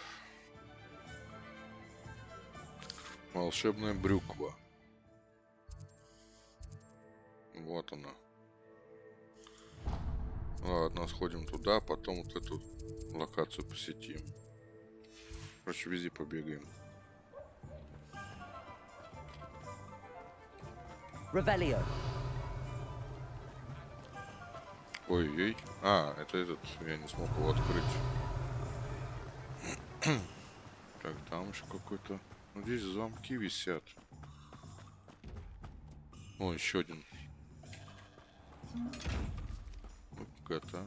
A: Волшебная брюква. Вот она. Ладно, сходим туда, потом вот эту локацию посетим. Короче, везде побегаем.
B: Ревелио.
A: Ой-ой. А, это этот. Я не смог его открыть. Так, там еще какой-то... Ну, здесь замки висят. О, еще один. Ну-ка-то.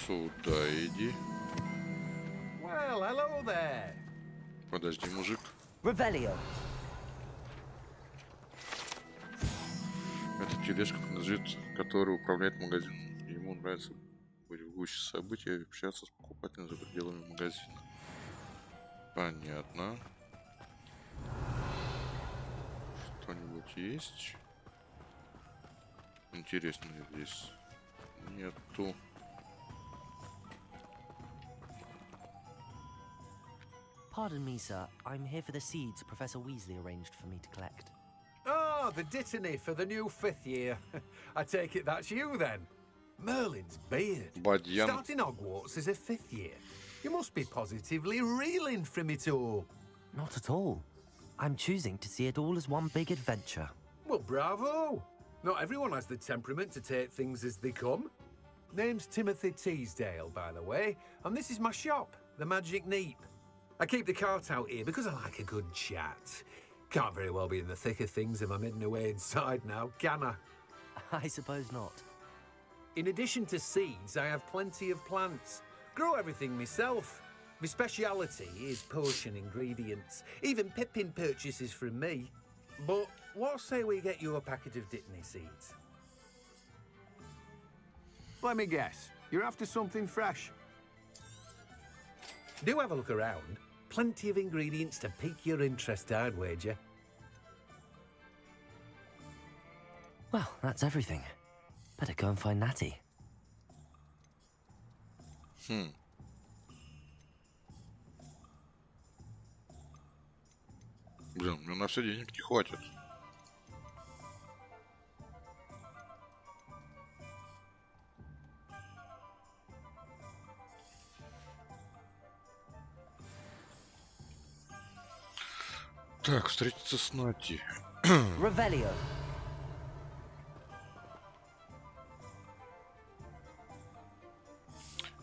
A: Сюда иди.
H: Well, hello there.
A: Подожди, мужик.
B: Revelio.
A: Эта тележка принадлежит, который управляет магазином. Ему нравится быть в гуще событий и общаться с покупателями за пределами магазина. Понятно. Что-нибудь есть? Интересного здесь нету.
B: Pardon me, sir. I'm here for the seeds Professor Weasley arranged for me to collect.
H: Oh, the dittany for the new 5th year. I take it that's you then. Merlin's beard.
A: Бадьян.
H: Starting Hogwarts as a 5th year. You must be positively reeling from it all.
B: Not at all. I'm choosing to see it all as one big adventure.
H: Well, bravo. Not everyone has the temperament to take things as they come. Name's Timothy Teasdale, by the way, and this is my shop, the Magic Neep. I keep the cart out here because I like a good chat. Can't very well be in the thick of things if I'm hidden away inside now, can I?
B: I suppose not.
H: In addition to seeds, I have plenty of plants. Grow everything myself. My speciality is potion ingredients. Even Pippin purchases from me. But what say we get you a packet of Dittany seeds?
F: Let me guess. You're after something fresh.
H: Do have a look around. Plenty of ingredients to pique your interest, I'd wager.
B: Well, that's everything. Better go and find Natty.
A: Блин, мне на все денег не хватит. Так, встретиться с Нати.
B: Revelio.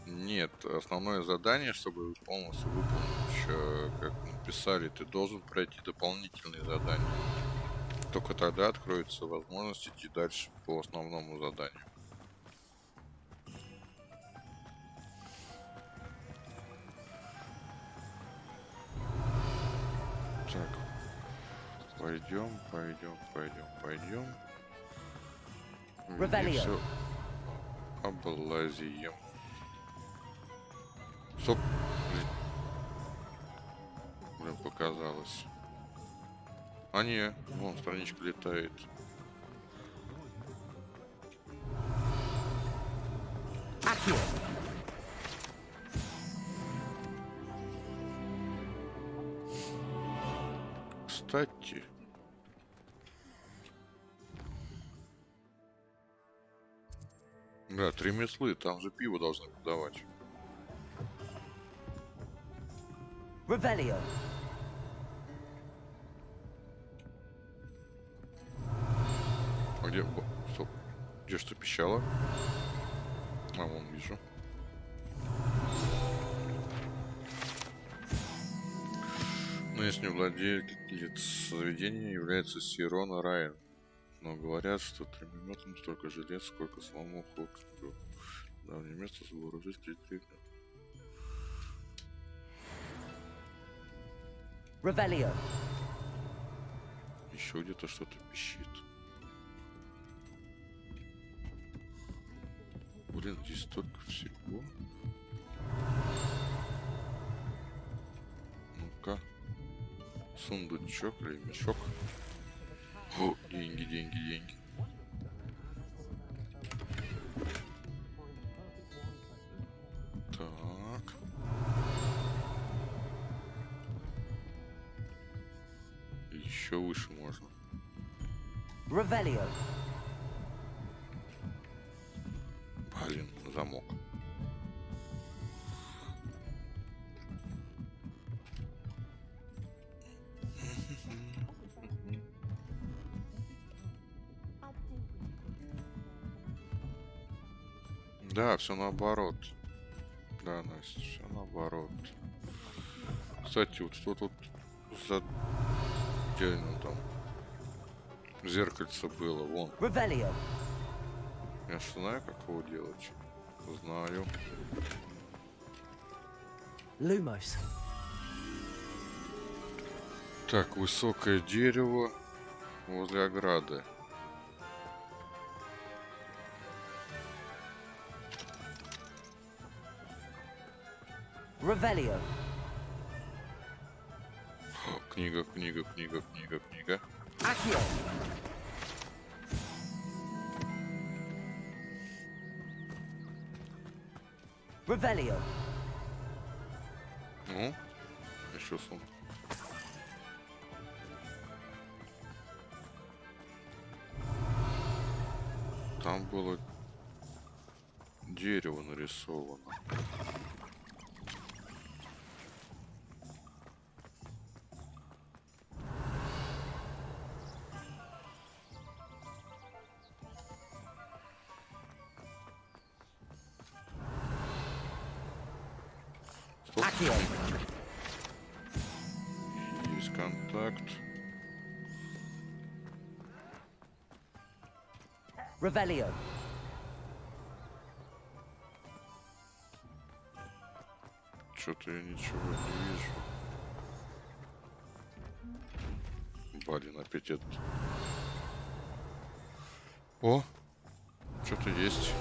A: Нет, основное задание, чтобы полностью выполнить, как написали, ты должен пройти дополнительные задания. Только тогда откроется возможность идти дальше по основному заданию. Так, пойдем. Все облазием. Стоп. Блин, показалось. А не, вон страничка летает. Кстати. Да, 3 метлы, там же пиво должны подавать.
B: Revelio.
A: А где? Стоп. Где что пищало? А, вон вижу. Нынешний владелец заведения является Сирона Райан. Но говорят, что тремеметом столько желез, сколько самому Хоксбю. Давнее место с вооружителей триггер.
B: Revelio.
A: Еще где-то что-то пищит. Блин, здесь столько всего. Ну-ка. Сундучок или мешок. О, деньги. Так. Еще выше можно.
B: Revelio.
A: Блин, замок. Да, все наоборот. Да, Настя, все наоборот. Кстати, вот что тут за отдельно там зеркальце было, вон.
B: Revelio.
A: Я же знаю, как его делать. Знаю.
B: Lumos.
A: Так, высокое дерево возле ограды.
B: Revelio.
A: Книга.
B: Accio. Revelio.
A: Ну, еще сон. Там было дерево нарисовано.
B: Accio.
A: Есть контакт.
B: Revelio.
A: Что-то я ничего не вижу. Блин, опять этот. О! Что-то есть.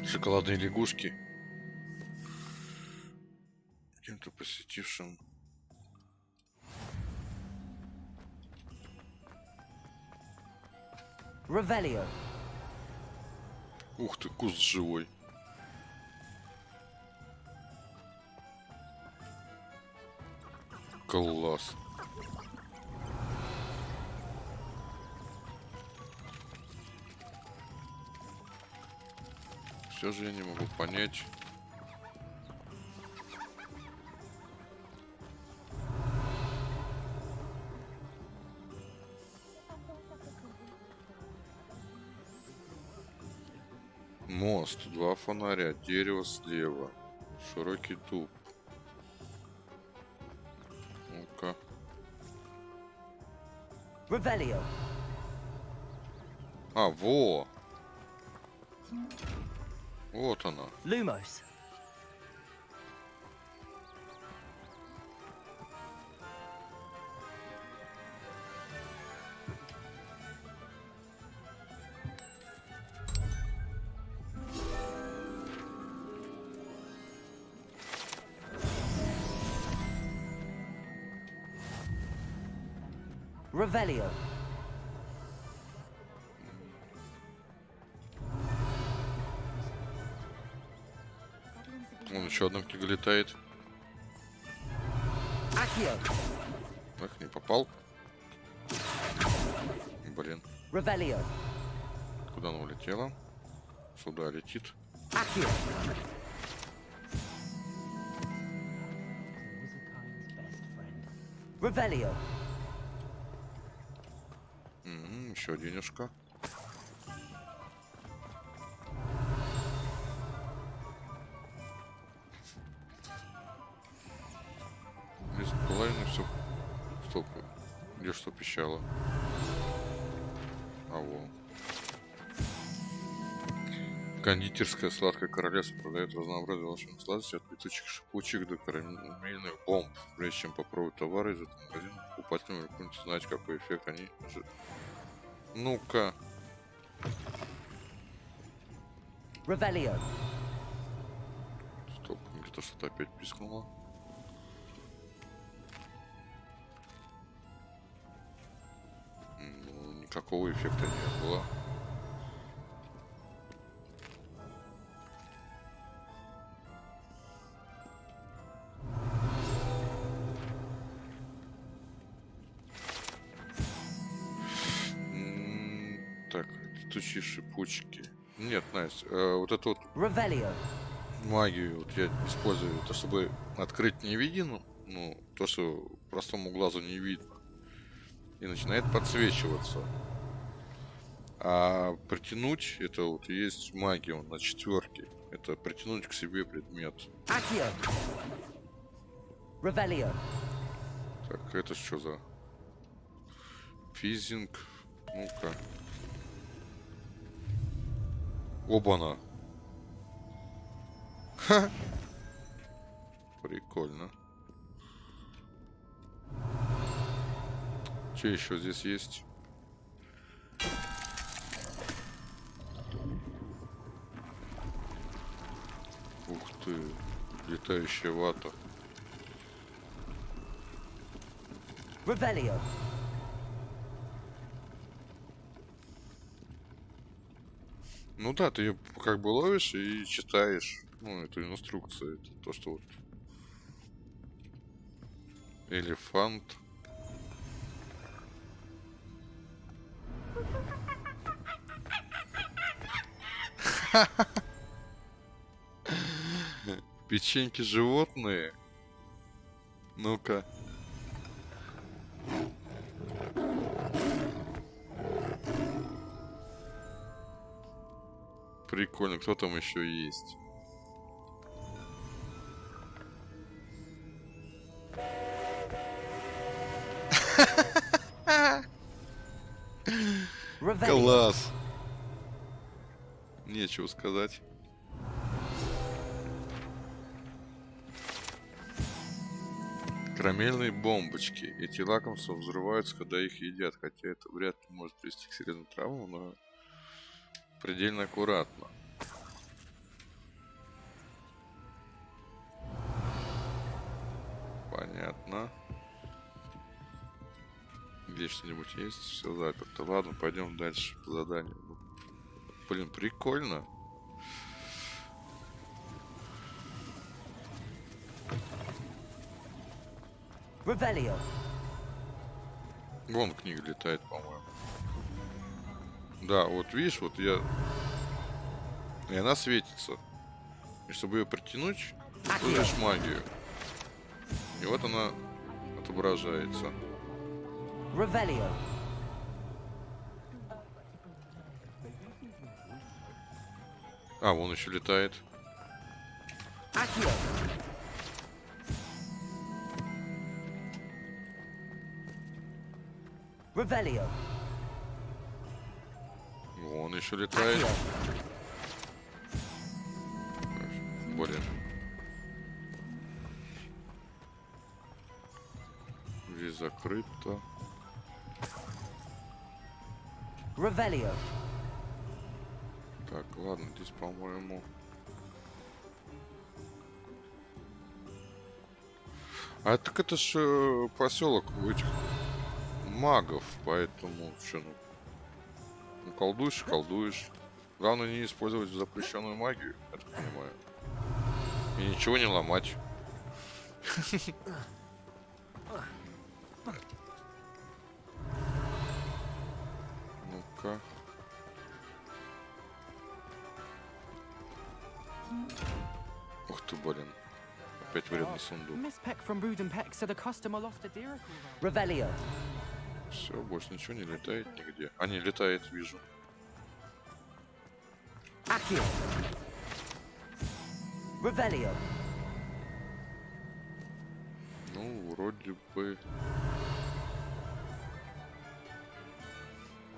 A: Шоколадные лягушки. Кем-то посетившим.
B: Revelio.
A: Ух ты, куст живой. Класс. Все же я не могу понять. Мост, 2 фонаря, дерево слева, широкий дуб. Ну-ка.
B: Revelio.
A: А, во! Вот она.
B: Lumos. Revelio.
A: Вон еще одна книга летает.
B: Accio.
A: Эх, не попал. Блин.
B: Revelio.
A: Куда она улетела? Сюда летит.
B: Accio. Revelio.
A: Еще денежка. Здесь половина все. Стоп. Где что пищало? А во. Кондитерская сладкое королевство продает разнообразие волшебных сладостей от летучих шипучих до карамельных бомб. Прежде чем попробовать товары из этого магазина, покупателям рекомендуется знать, какой эффект они. Ну-ка.
B: Revelio.
A: Стоп, где-то что-то опять пискнуло. Ну, никакого эффекта не было. Так, летучие шипучки. Нет, Настя, вот эту вот
B: Revelio.
A: магию вот я использую, это чтобы открыть невидимую, ну, то, что простому глазу не видно. И начинает подсвечиваться. А притянуть, это вот есть магия на 4. Это притянуть к себе предмет.
B: Accio. Revelio.
A: Так, это что за физинг? Ну-ка. Оба-на. Ха. Прикольно. Что еще здесь есть? Ух ты, летающая вата.
K: Revelio.
A: Ну да, ты ее как бы ловишь и читаешь, ну, эту инструкцию. Это то, что вот... Элефант. Печеньки животные. Ну-ка. Прикольно, кто там еще есть? Класс. Нечего сказать. Карамельные бомбочки. Эти лакомства взрываются, когда их едят, хотя это вряд ли может привести к серьезным травмам, но предельно аккуратно. Понятно. Здесь что-нибудь есть? Все заперто. Ладно, пойдем дальше по заданию. Блин, прикольно.
K: Revelio.
A: Вон книга летает, по-моему. Да, вот видишь, вот я... И она светится. И чтобы ее притянуть, используешь магию. И вот она отображается.
K: Revelio.
A: А, вон еще летает.
K: Accio. Revelio.
A: Вон еще летает. Блин. Здесь закрыто.
K: Revelio.
A: Так, ладно, здесь, по-моему... А так это ж поселок этих магов, поэтому что, ну колдуешь, колдуешь. Главное не использовать запрещенную магию, я так понимаю. И ничего не ломать. Ну-ка. Ух ты, блин. Опять вредный сундук.
K: Revelio.
A: Все, больше ничего не летает нигде. А, не летает, вижу.
K: Accio. Revelio.
A: Ну, вроде бы...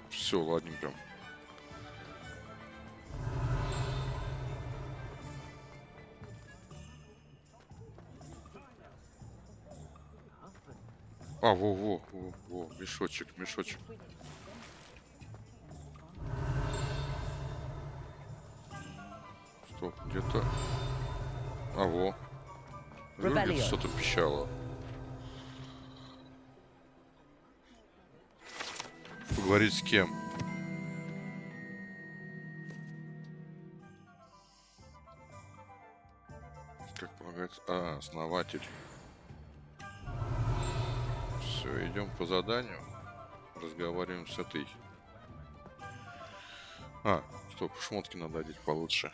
A: Все, ладненько. А, во, мешочек. Стоп, где-то... А, во. Где-то что-то пищало. Поговорить с кем? Как полагается? А, основатель. Все, идем по заданию. Разговариваем с этой. А, стоп, шмотки надо одеть получше.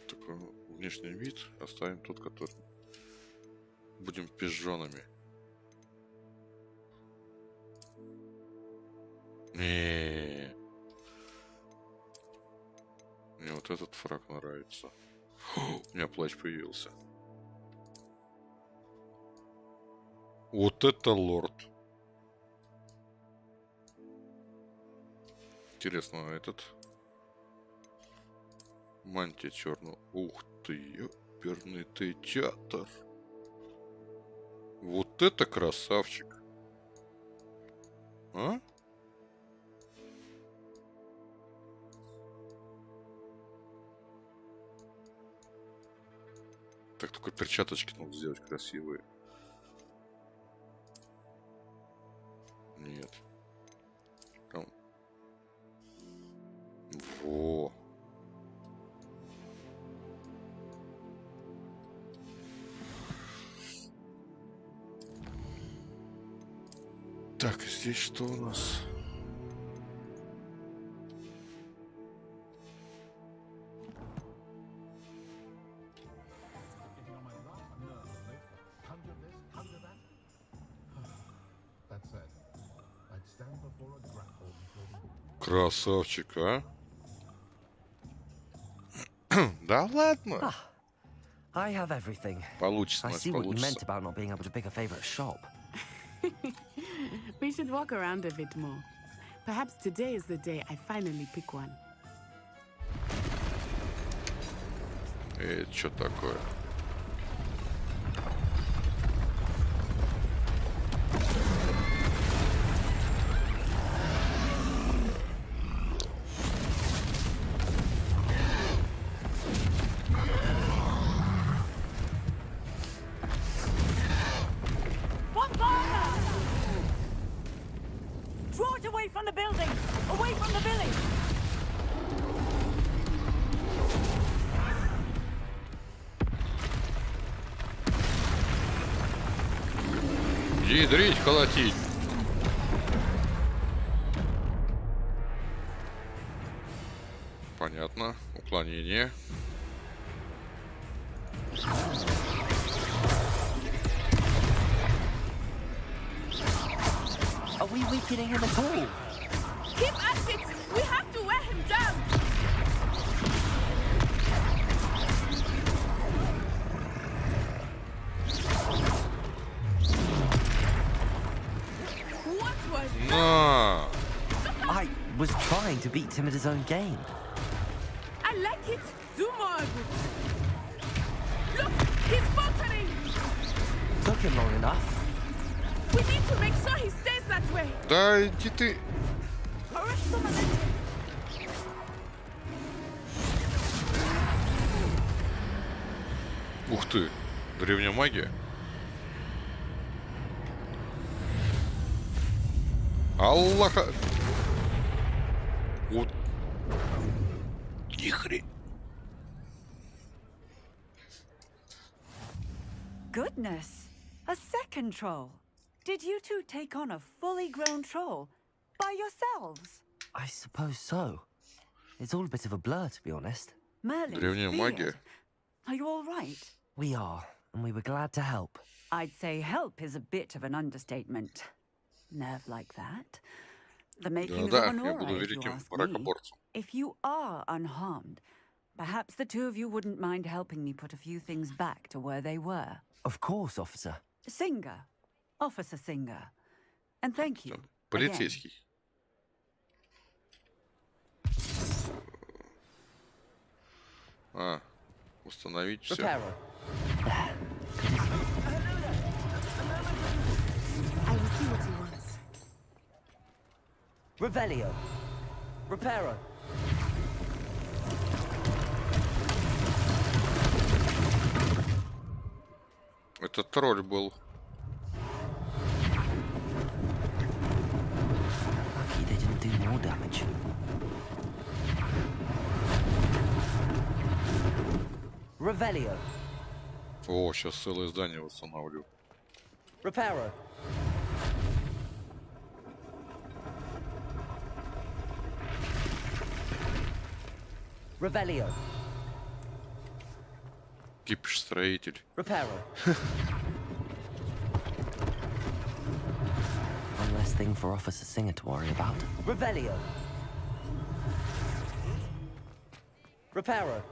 A: Такой внешний вид. Оставим тот, который... Будем пижонами. Мне вот этот фрак нравится. У меня плащ появился. Вот это лорд. интересно, этот... Мантия черного. Ух ты, ёперный ты театр. Вот это красавчик. А? Так, только перчаточки надо сделать красивые. Нет. Там. Во. Так, здесь что у нас? Красавчик, а? Да ладно.
B: I have everything.
A: Получится,
B: I see what you meant about not being able to pick a favorite shop.
P: We should walk around a bit more. Perhaps today is the day I finally pick one.
A: Что такое? Ядрить, колотить. Понятно. Уклонение.
B: Are we weakening him at all?
P: Keep at it! We have to wear him down!
A: No.
B: I was trying to beat him at his own game.
P: I like it. Do more. Look, he's faltering.
B: Took him long enough.
P: We need to make sure he stays that way.
A: Да иди ты. Ух ты, древняя магия. Аллаха. Вот. Нихрен.
E: Goodness, a second troll. Did you two take on a fully grown troll by yourselves?
B: I suppose so. It's all a bit of a blur, to be honest.
E: Merlin's
A: Древняя магия.
E: Are you all right?
B: We are, and we were glad to help.
E: I'd say help is a bit of an understatement. Nerve like that. The makings of an aura, if you ask me. If you are unharmed, perhaps the two of you wouldn't mind helping me put a few things back to where they were.
B: Of course, officer.
E: Singer. Officer Singer. And thank you.
A: Полицейский. А, установить все.
P: I will see what he wants.
B: Revelio. Reparo.
A: Это тролль был.
B: Lucky they didn't do more damage. Revelio.
A: О, сейчас целое здание восстанавливаю.
B: Reparo. Revelio.
A: Кипиш строитель.
B: Reparo. One less thing for Officer Singer to worry about. Revelio. Reparo.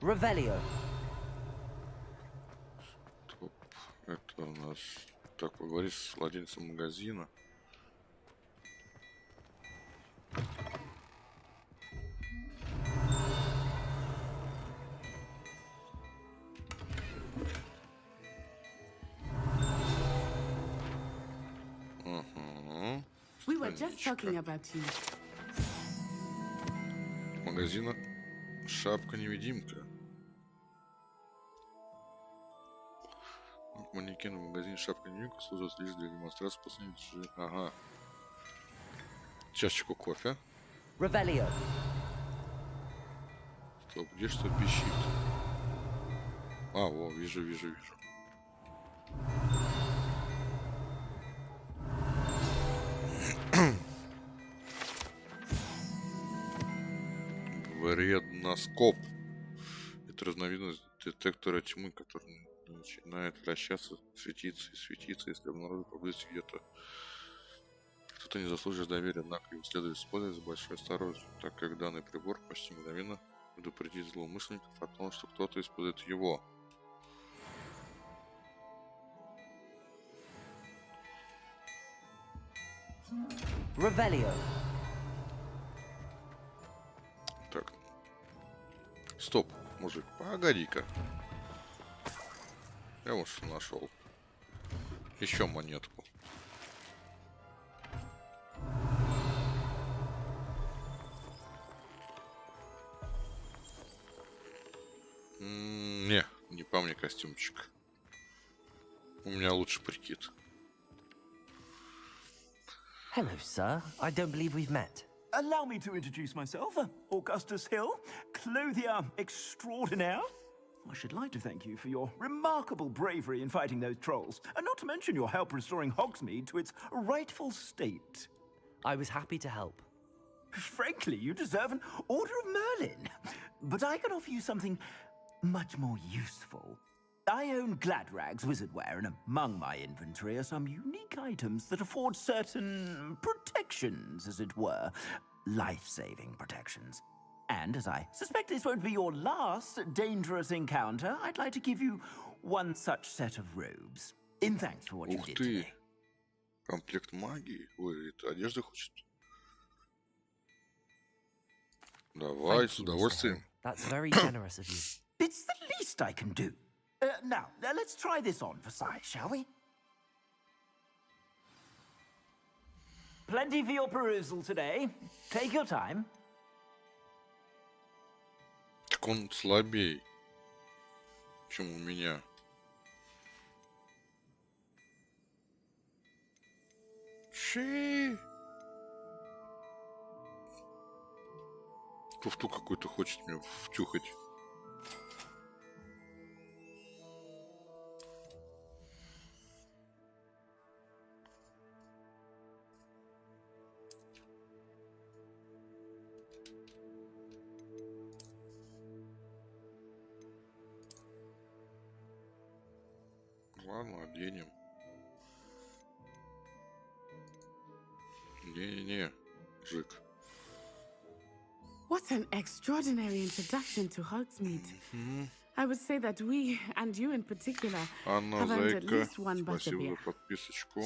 B: Revelio.
A: Это у нас... Так, поговорить с владельцем магазина.
P: We were just talking about you.
A: Магазина шапка-невидимка. Манекен в магазине шапка-невидимка служит лишь для демонстрации последних. Ага. Чашечку кофе.
B: Ревелио.
A: Стоп, где что пищит? А, во, вижу. Вредноскоп. Это разновидность детектора тьмы, который начинает вращаться, светиться, если обнаружить поблизости где-то кто-то не заслуживает доверия, однако его следует использовать с большой осторожностью, так как данный прибор почти мгновенно предупредит злоумышленников о том, что кто-то использует его.
B: Ревелио.
A: Так. Стоп, мужик, погоди-ка. Я вот что нашел. Еще монетку. Не по мне костюмчик. У меня лучше прикид.
B: Hello, sir. I don't believe we've met.
I: Allow me to introduce myself, Augustus Hill, clothier extraordinaire. I should like to thank you for your remarkable bravery in fighting those trolls, and not to mention your help restoring Hogsmeade to its rightful state.
B: I was happy to help.
I: Frankly, you deserve an Order of Merlin. But I can offer you something much more useful. I own Gladrag's wizardware, and among my inventory are some unique items that afford certain protections, as it were. Life-saving protections. And as I suspect this won't be your last dangerous encounter, I'd like to give you one such set of robes. In thanks for what you did today.
A: Комплект магии? Ой, это одежда хочет? Давай, с удовольствием.
B: That's very generous of you.
I: It's the least I can do. Now, let's try this on for size, shall we? Plenty for your perusal today. Take your time.
A: Так он слабее, чем у меня. Туфту какую-то хочет мне втюхать. Ладно, оденем. Не-не-не, мужик.
P: What an extraordinary introduction to Hogsmeade. I would say that we, and you in particular, have earned at least one butterbeer.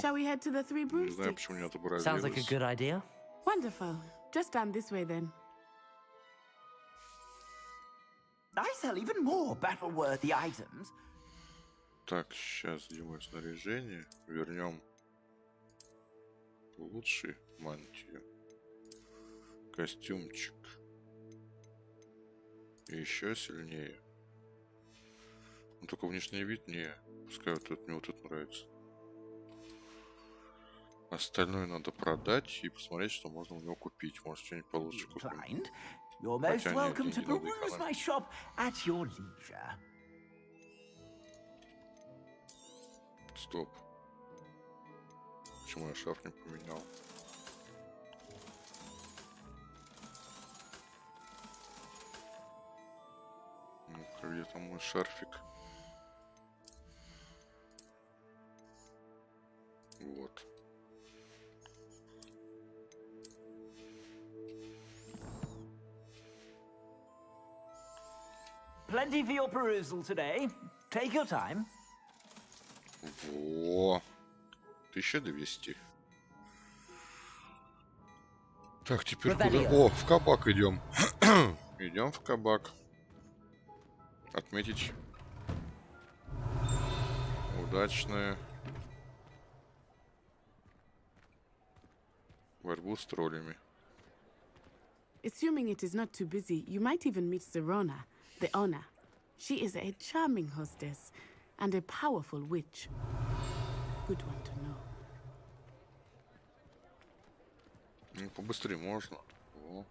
P: Shall we head to the Three Broomsticks?
B: Sounds like a good idea.
P: Wonderful. Just stand this way then.
I: I sell even more battle-worthy items.
A: Так, сейчас зимое снаряжение. Вернем лучший мантию. Костюмчик. И еще сильнее. Но только внешний вид не. Пускай вот это, мне вот это нравится. Остальное надо продать и посмотреть, что можно у него купить. Может, что-нибудь получше купим.
I: You're most welcome to peruse my shop at your leisure.
A: Стоп. Почему я шарф не поменял? Ну-ка, где там мой шарфик? Вот.
I: Plenty for your perusal today. Take your time.
A: Во. 1200. Так, теперь куда? О, в кабак идем. Идем в кабак. Отметить. Удачная. Борьбу с троллями.
P: Assuming it is not too busy, you might even meet Sirona, the owner. She is a charming hostess and a powerful witch. Good one to know.
A: Ну, побыстрее можно. О.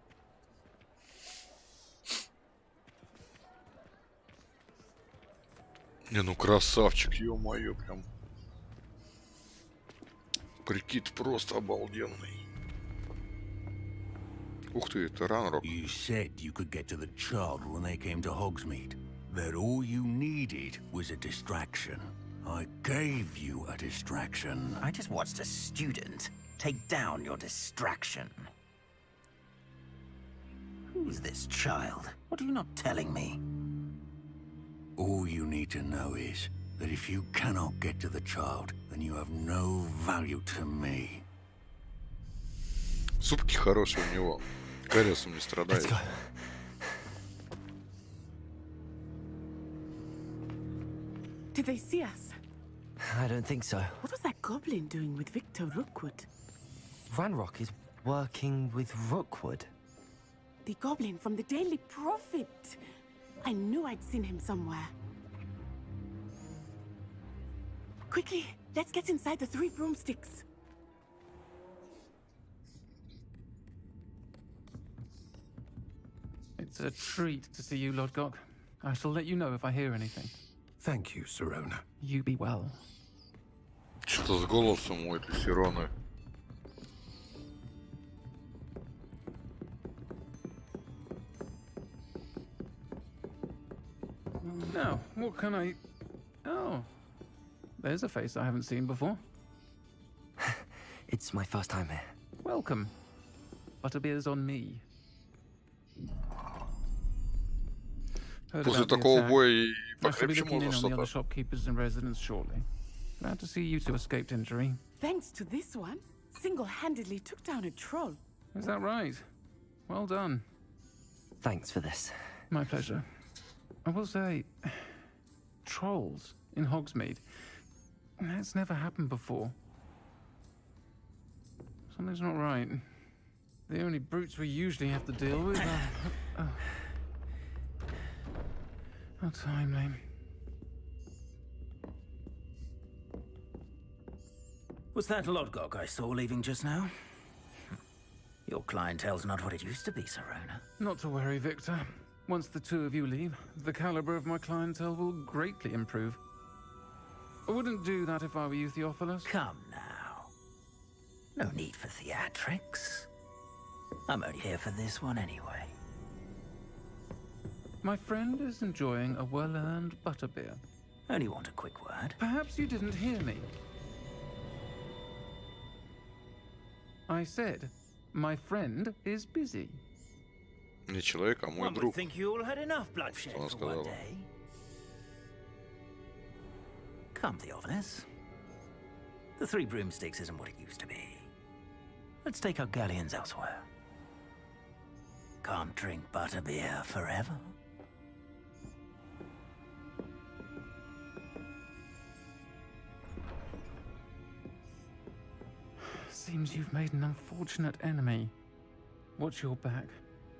A: Не, ну красавчик, ё-моё, прям. Прикид просто обалденный. Ух ты, это ранрок.
C: You said you could get to the child when they came to Hogsmeade. That all you needed was a distraction. I gave you a distraction.
K: I just watched a student take down your distraction. Who's this child? What are you not telling me?
C: All you need to know is that if you cannot get to the child, then you have no value to me.
A: Супки хорошие у него. Кариесом не страдает.
P: Did they see us?
B: I don't think so.
P: What was that goblin doing with Victor Rookwood?
B: Ranrock is working with Rookwood.
P: The goblin from the Daily Prophet. I knew I'd seen him somewhere. Quickly, let's get inside the 3 broomsticks.
V: It's a treat to see you, Lodgok. I shall let you know if I hear anything.
F: Thank you, Sirona.
V: You be well.
A: Что-то с голосом у этой Сироны.
V: Now, what can I... Oh, there's a face I haven't seen before.
B: It's my first time here.
V: Welcome. Butterbeer's on me.
A: После такого боя и покрепче можно
V: the
A: что-то.
V: other shopkeepers and residents shortly. Glad to see you two escaped injury.
P: Thanks to this one, single-handedly took down a troll.
V: Is that right? Well done.
B: Thanks for this.
V: My pleasure. I will say, trolls in Hogsmeade. That's never happened before. Something's not right. The only brutes we usually have to deal with are... How timely.
K: Was that Lodgok I saw leaving just now? Your clientele's not what it used to be, Sirona.
V: Not to worry, Victor. Once the two of you leave, the caliber of my clientele will greatly improve. I wouldn't do that if I were you, Theophilus.
K: Come now. No need for theatrics. I'm only here for this one anyway.
V: My friend is enjoying a well-earned butterbeer.
K: Only want a quick word.
V: Perhaps you didn't hear me. I said, my friend is busy.
A: Не человек, а мой
K: One
A: друг.
K: would think you all had enough bloodshed
A: Что она
K: for one
A: сказала?
K: day. Come, Theophilus. The 3 broomsticks isn't what it used to be. Let's take our galleons elsewhere. Can't drink butterbeer forever.
V: Seems you've made an unfortunate enemy. Watch your back.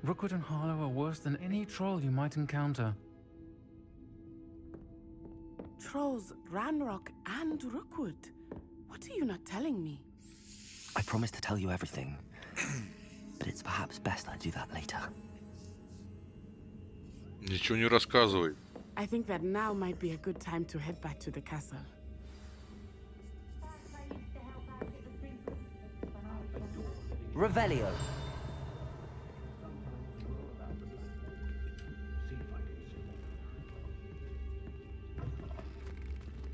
V: Rookwood and Harlow are worse than any troll you might encounter.
P: Trolls, Ranrock, and Rookwood. What are you not telling me?
B: I promised to tell you everything, but it's perhaps best I do that later.
A: Ничего не рассказывай.
P: I think that now might be a good time to head back to the castle.
B: Revelio.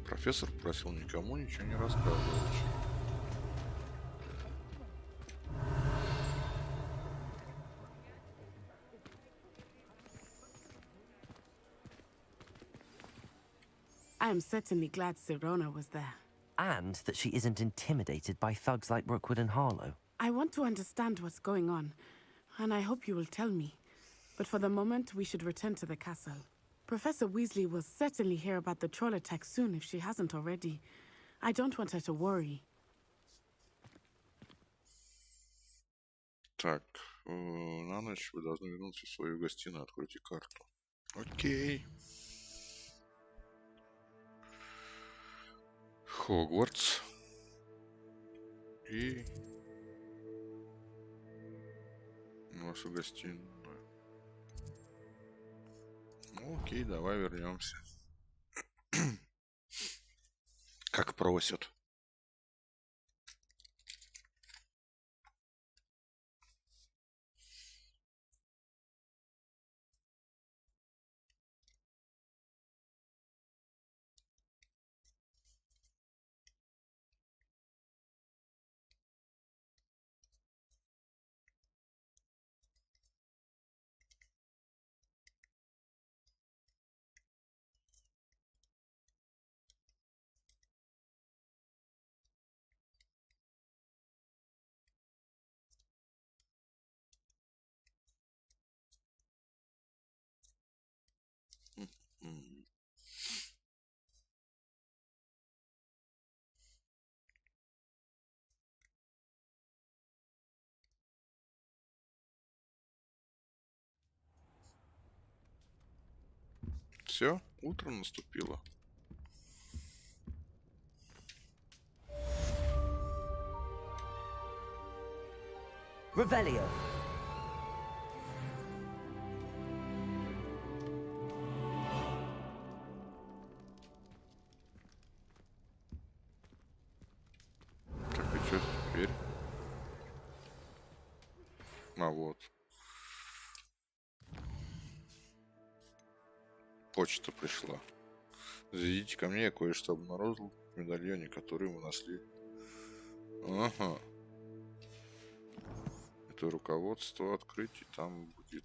A: Профессор просил никому ничего не рассказывать.
P: I am certainly glad Sirona was there.
B: And that she isn't intimidated by thugs like Rookwood and Harlow.
P: I want to understand what's going on, and I hope you will tell me. But for the moment, we should return to the castle. Professor Weasley will certainly hear about the troll attack soon if she hasn't already. I don't want her to worry.
A: Так, на ночь вы должны вернуться в свою гостиную, откройте карту. Окей. Хогвартс. И нашу гостиную. Ну, окей, давай вернемся. Как просят. Все, утро наступило.
B: Revelio.
A: Так, и что теперь? А вот. Почта пришла. Зайдите ко мне, я кое-что обнаружил в медальоне, который мы нашли. Ага. Это руководство, открытие, там будет...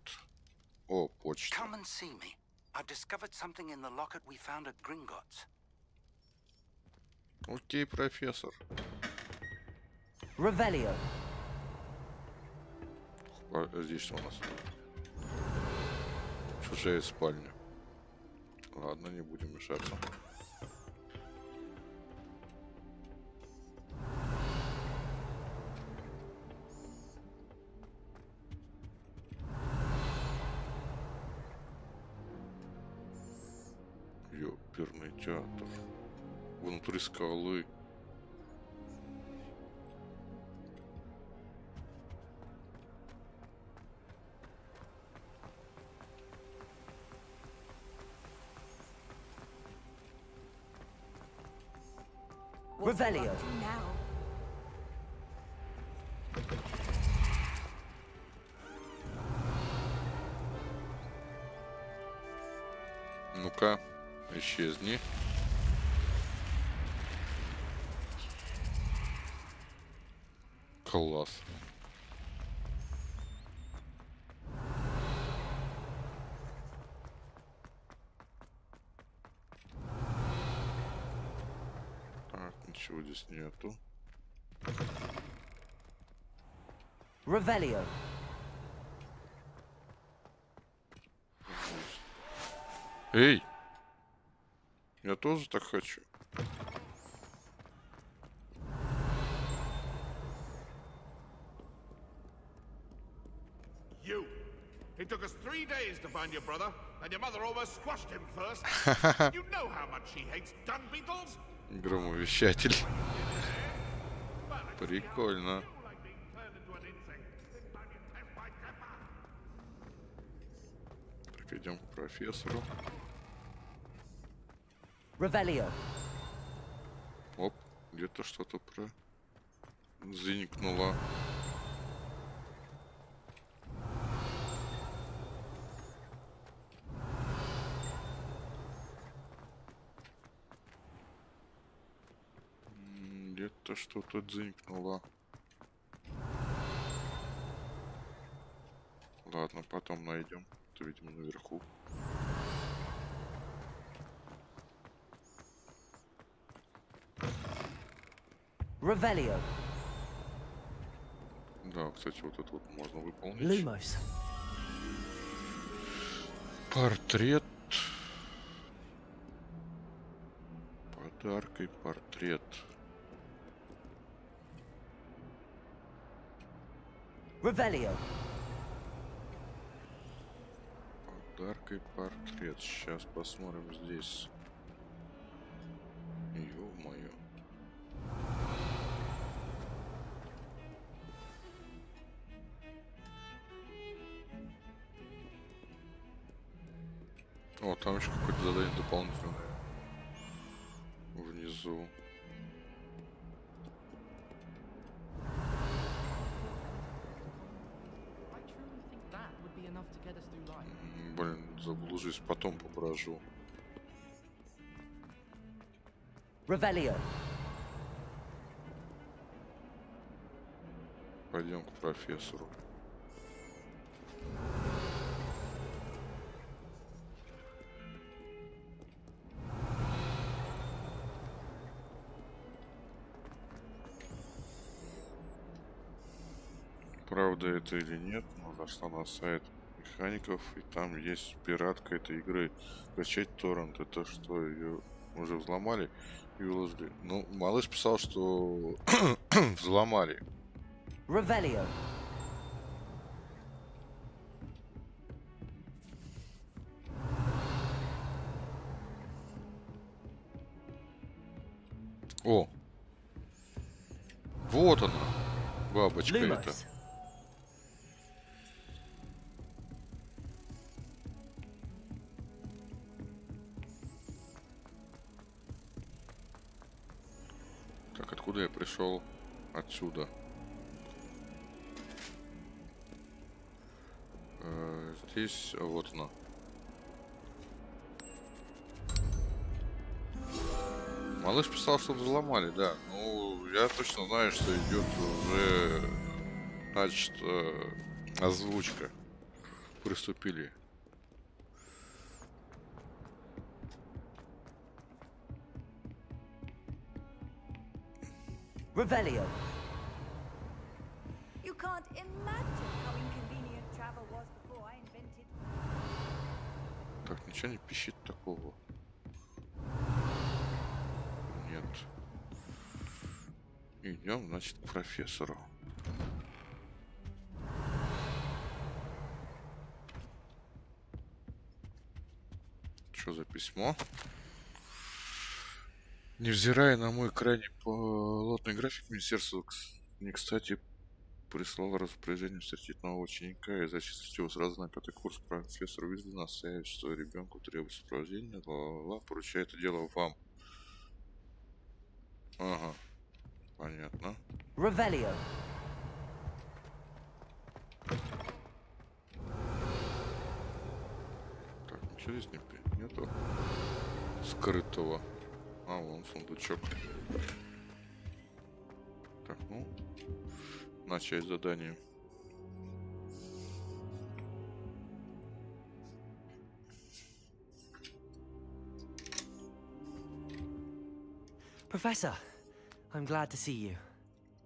A: О, почта.
L: Come and see me. I've discovered something in the locket we found at Gringotts.
A: Окей, профессор.
B: Revelio.
A: Здесь что у нас? Чужая спальня. Ладно, не будем мешаться. Оперный театр. Внутри скалы.
B: Revelio.
A: Ну-ка, исчезни. Класс. Так, ничего здесь нету.
B: Revelio.
A: Эй! Я тоже так хочу.
D: You. It took us 3 days to find your brother, and your mother almost squashed him first. You know how much she hates dung beetles?
A: Громовещатель. Прикольно. Так, идем к профессору.
B: Revelio.
A: Оп, где-то что-то зникнуло. Где-то что-то дзынькнуло. Ладно, потом найдем. Это, видимо, наверху.
B: Revelio.
A: Да, кстати, вот это вот можно выполнить.
B: Lumos.
A: Портрет. Подаркой портрет.
B: Revelio.
A: Подаркой портрет. Сейчас посмотрим здесь. Ё-моё. О, там еще какое-то задание дополнительное. Внизу. Блин, заблужусь, потом поброжу.
B: Revelio.
A: Пойдем к профессору. Правда это или нет, но зашла на сайт механиков, и там есть пиратка этой игры. Скачать торрент. Это что, ее уже взломали и выложили? Ну, малыш писал, что взломали.
B: Revelio.
A: О! Вот она, бабочка эта. Так, откуда я пришел? Отсюда. Здесь вот она. Малыш писал, что взломали, да. Ну, я точно знаю, что идет уже, значит, озвучка. Приступили.
B: Revelio.
R: You can't imagine how inconvenient travel was before I invented.
A: Так, ничего не пищит такого. Нет. Идем, значит, к профессору. Что за письмо? Невзирая на мой крайне плотный график, министерство не кстати прислало распоряжение встретить нового ученика и зачислить его сразу на 5-й курс. Профессор вызвал на связь, что ребенку требует сопровождения. Ла-ла-ла, поручаю это дело вам. Ага, понятно.
B: Revelio.
A: Так, ничего здесь нету скрытого. А, вон сундучок. Так, ну, начать задание.
B: Professor, I'm glad to see you.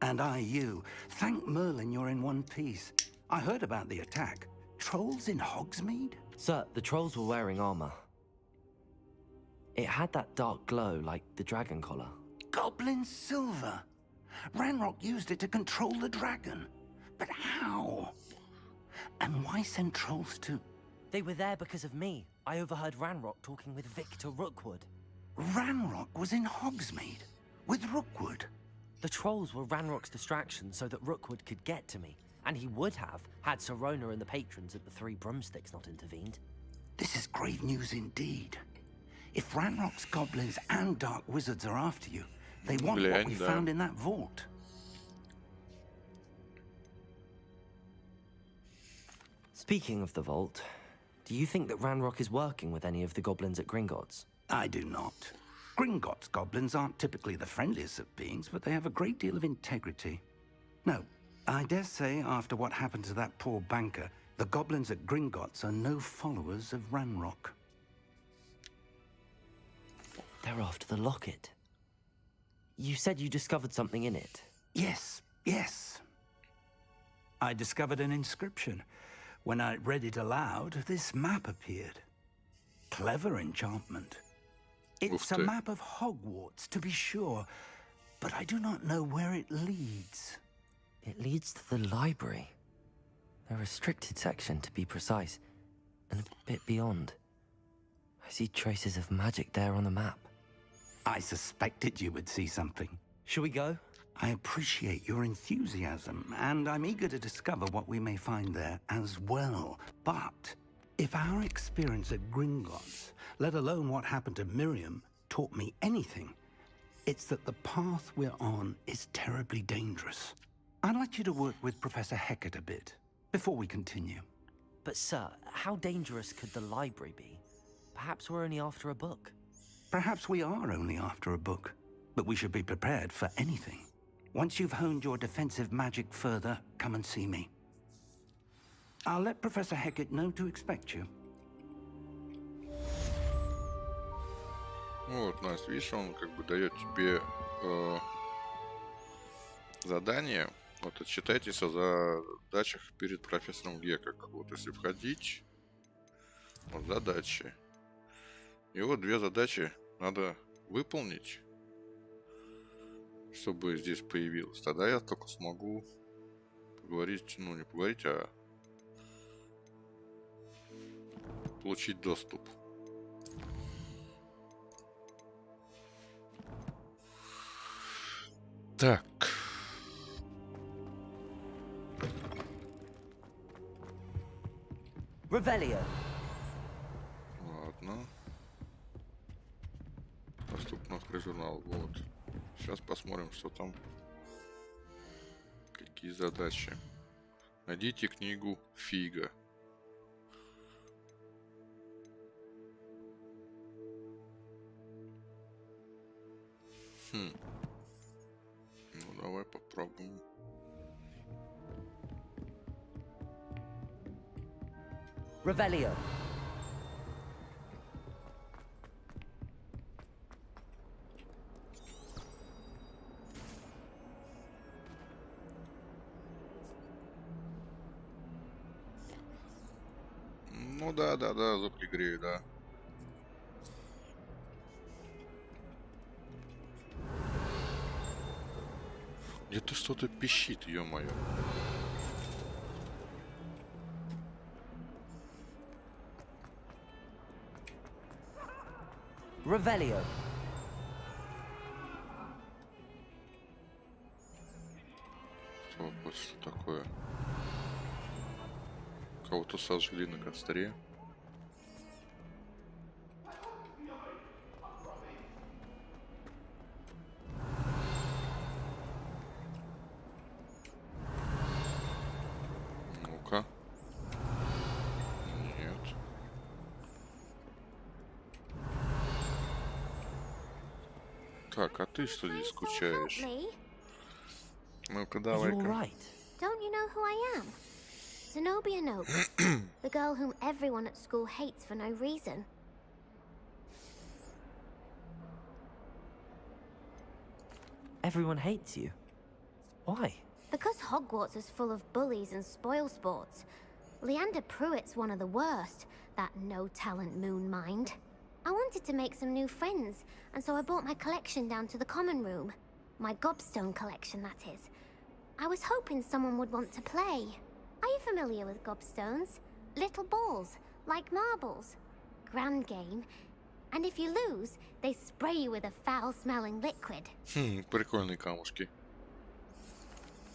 L: And I you. Thank Merlin you're in one piece. I heard about the attack. Trolls in Hogsmeade?
B: Sir, the trolls were wearing armor. It had that dark glow like the dragon collar.
L: Goblin silver. Ranrock used it to control the dragon. But how? And why send trolls to...
B: They were there because of me. I overheard Ranrock talking with Victor Rookwood.
L: Ranrock was in Hogsmeade with Rookwood.
B: The trolls were Ranrock's distraction so that Rookwood could get to me. And he would have, had Sirona and the patrons at the Three Broomsticks not intervened.
L: This is grave news indeed. If Ranrock's goblins and dark wizards are after you, they want what we found in that vault.
B: Speaking of the vault, do you think that Ranrock is working with any of the goblins at Gringotts?
L: I do not. Gringotts goblins aren't typically the friendliest of beings, but they have a great deal of integrity. No, I dare say after what happened to that poor banker, the goblins at Gringotts are no followers of Ranrock.
B: They're after the locket. You said you discovered something in it.
L: Yes, yes. I discovered an inscription. When I read it aloud, this map appeared. Clever enchantment. It's a map of Hogwarts, to be sure, but I do not know where it leads.
B: It leads to the library. The restricted section, to be precise, and a bit beyond. I see traces of magic there on the map.
L: I suspected you would see something.
B: Shall we go?
L: I appreciate your enthusiasm, and I'm eager to discover what we may find there as well. But if our experience at Gringotts, let alone what happened to Miriam, taught me anything, it's that the path we're on is terribly dangerous. I'd like you to work with Professor Hecat a bit, before we continue.
B: But sir, how dangerous could the library be? Perhaps we're only after a book.
L: Perhaps we are only after a book, but we should be prepared for anything. Once you've honed your defensive magic further, come and see me. I'll let Professor Hecat know to expect you.
A: Вот, Настя, видишь, он как бы дает тебе задание. Вот, отчитайтесь о задачах перед профессором Гекок. Вот, если входить, вот, задачи. И вот две задачи надо выполнить, чтобы здесь появилось. Тогда я только смогу поговорить, ну не поговорить, а получить доступ. Так.
B: Revelio.
A: Ладно. Доступно открыть журнал. Вот. Сейчас посмотрим, что там. Какие задачи. Найдите книгу Фига. Ну, давай попробуем.
B: Revelio.
A: Ну да, зубки грею, да. Где-то что-то пищит, ё-моё.
B: Revelio.
A: Вот что такое. Кого-то сожгли на костре. Ну-ка. Нет. Так, а ты что здесь скучаешь? Ну-ка, давай-ка.
S: Don't you know who I am? Zenobia Nope, the girl whom everyone at school hates for no reason.
B: Everyone hates you? Why?
S: Because Hogwarts is full of bullies and spoilsports. Leander Pruitt's one of the worst, that no-talent moon mind. I wanted to make some new friends, and so I brought my collection down to the common room. My gobstone collection, that is. I was hoping someone would want to play. Are you familiar with gobstones? Little balls, like marbles. Grand game. And if you lose, they spray you with a foul-smelling liquid.
A: Прикольные камушки.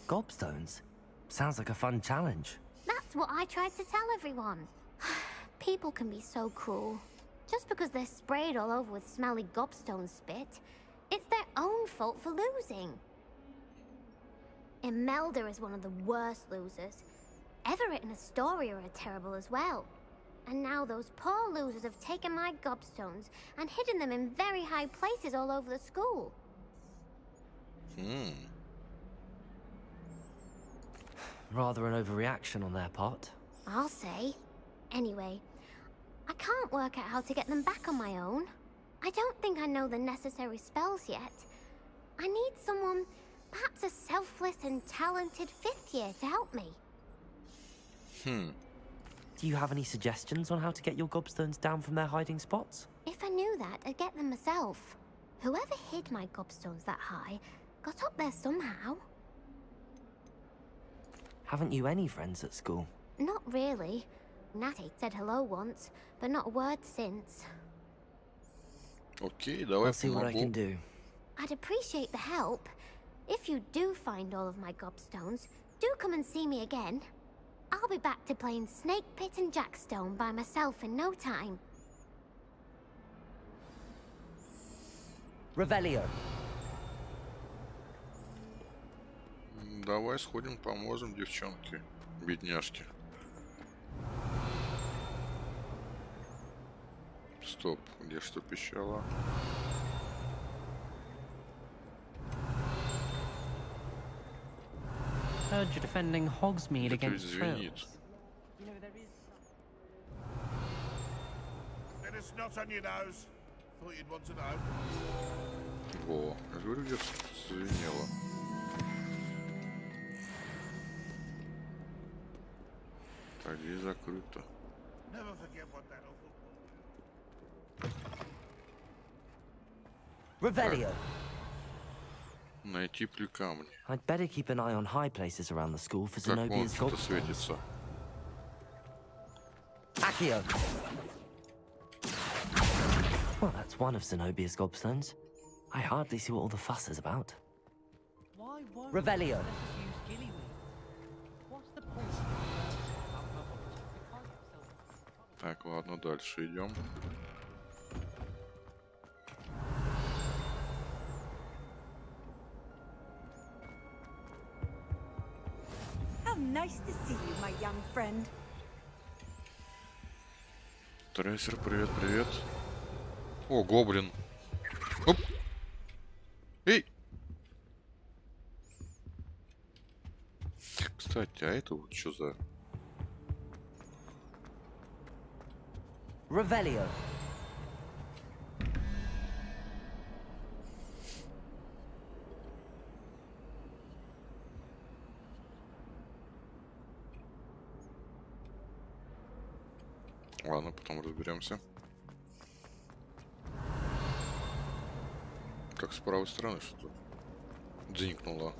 B: Gobstones? Sounds like a fun challenge.
S: That's what I tried to tell everyone. People can be so cruel. Just because they're sprayed all over with smelly gobstone spit, it's their own fault for losing. Imelda is one of the worst losers. Everett and Astoria are terrible as well. And now those poor losers have taken my gobstones and hidden them in very high places all over the school.
B: Rather an overreaction on their part.
S: I'll say. Anyway, I can't work out how to get them back on my own. I don't think I know the necessary spells yet. I need someone, perhaps a selfless and talented 5th year to help me.
B: Do you have any suggestions on how to get your gobstones down from their hiding spots?
S: If I knew that, I'd get them myself. Whoever hid my gobstones that high got up there somehow.
B: Haven't you any friends at school?
S: Not really. Natty said hello once, but not a word since.
A: Окей, давай
B: I'll see what I can do.
S: I'd appreciate the help. If you do find all of my gobstones, do come and see me again. I'll be back to playing Snake Pit and Jackstone by myself in no time.
B: Revelio.
A: Давай сходим, поможем девчонке, бедняжке. Стоп, где что пищало?
N: Heard you're defending Hogsmeade against trolls.
D: Let us not on your nose. Thought you'd want to know.
A: Во, я говорю, где звенело. Так, здесь закрыто.
D: Never forget what that
B: Revelio.
A: Найти камни.
B: I'd better keep an eye on high places around the school for Zenobia's
A: Как он светится?
B: Accio. Well, that's one of Zenobia's gobstones. I hardly see what all the fuss is about. Revelio.
A: Так, ладно, дальше идем.
R: How nice to see you, my young friend.
A: Трессер, привет, привет. О, гоблин. Оп. Эй! Кстати, а это вот что за...
B: Revelio.
A: Ладно, потом разберемся. Как с правой стороны что-то дзинькнуло.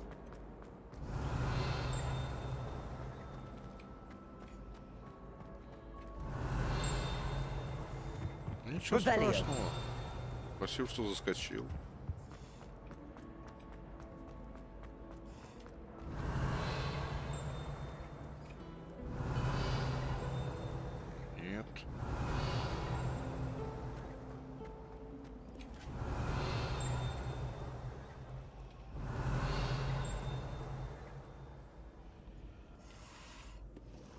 A: Ничего страшного. Спасибо, что заскочил. Нет.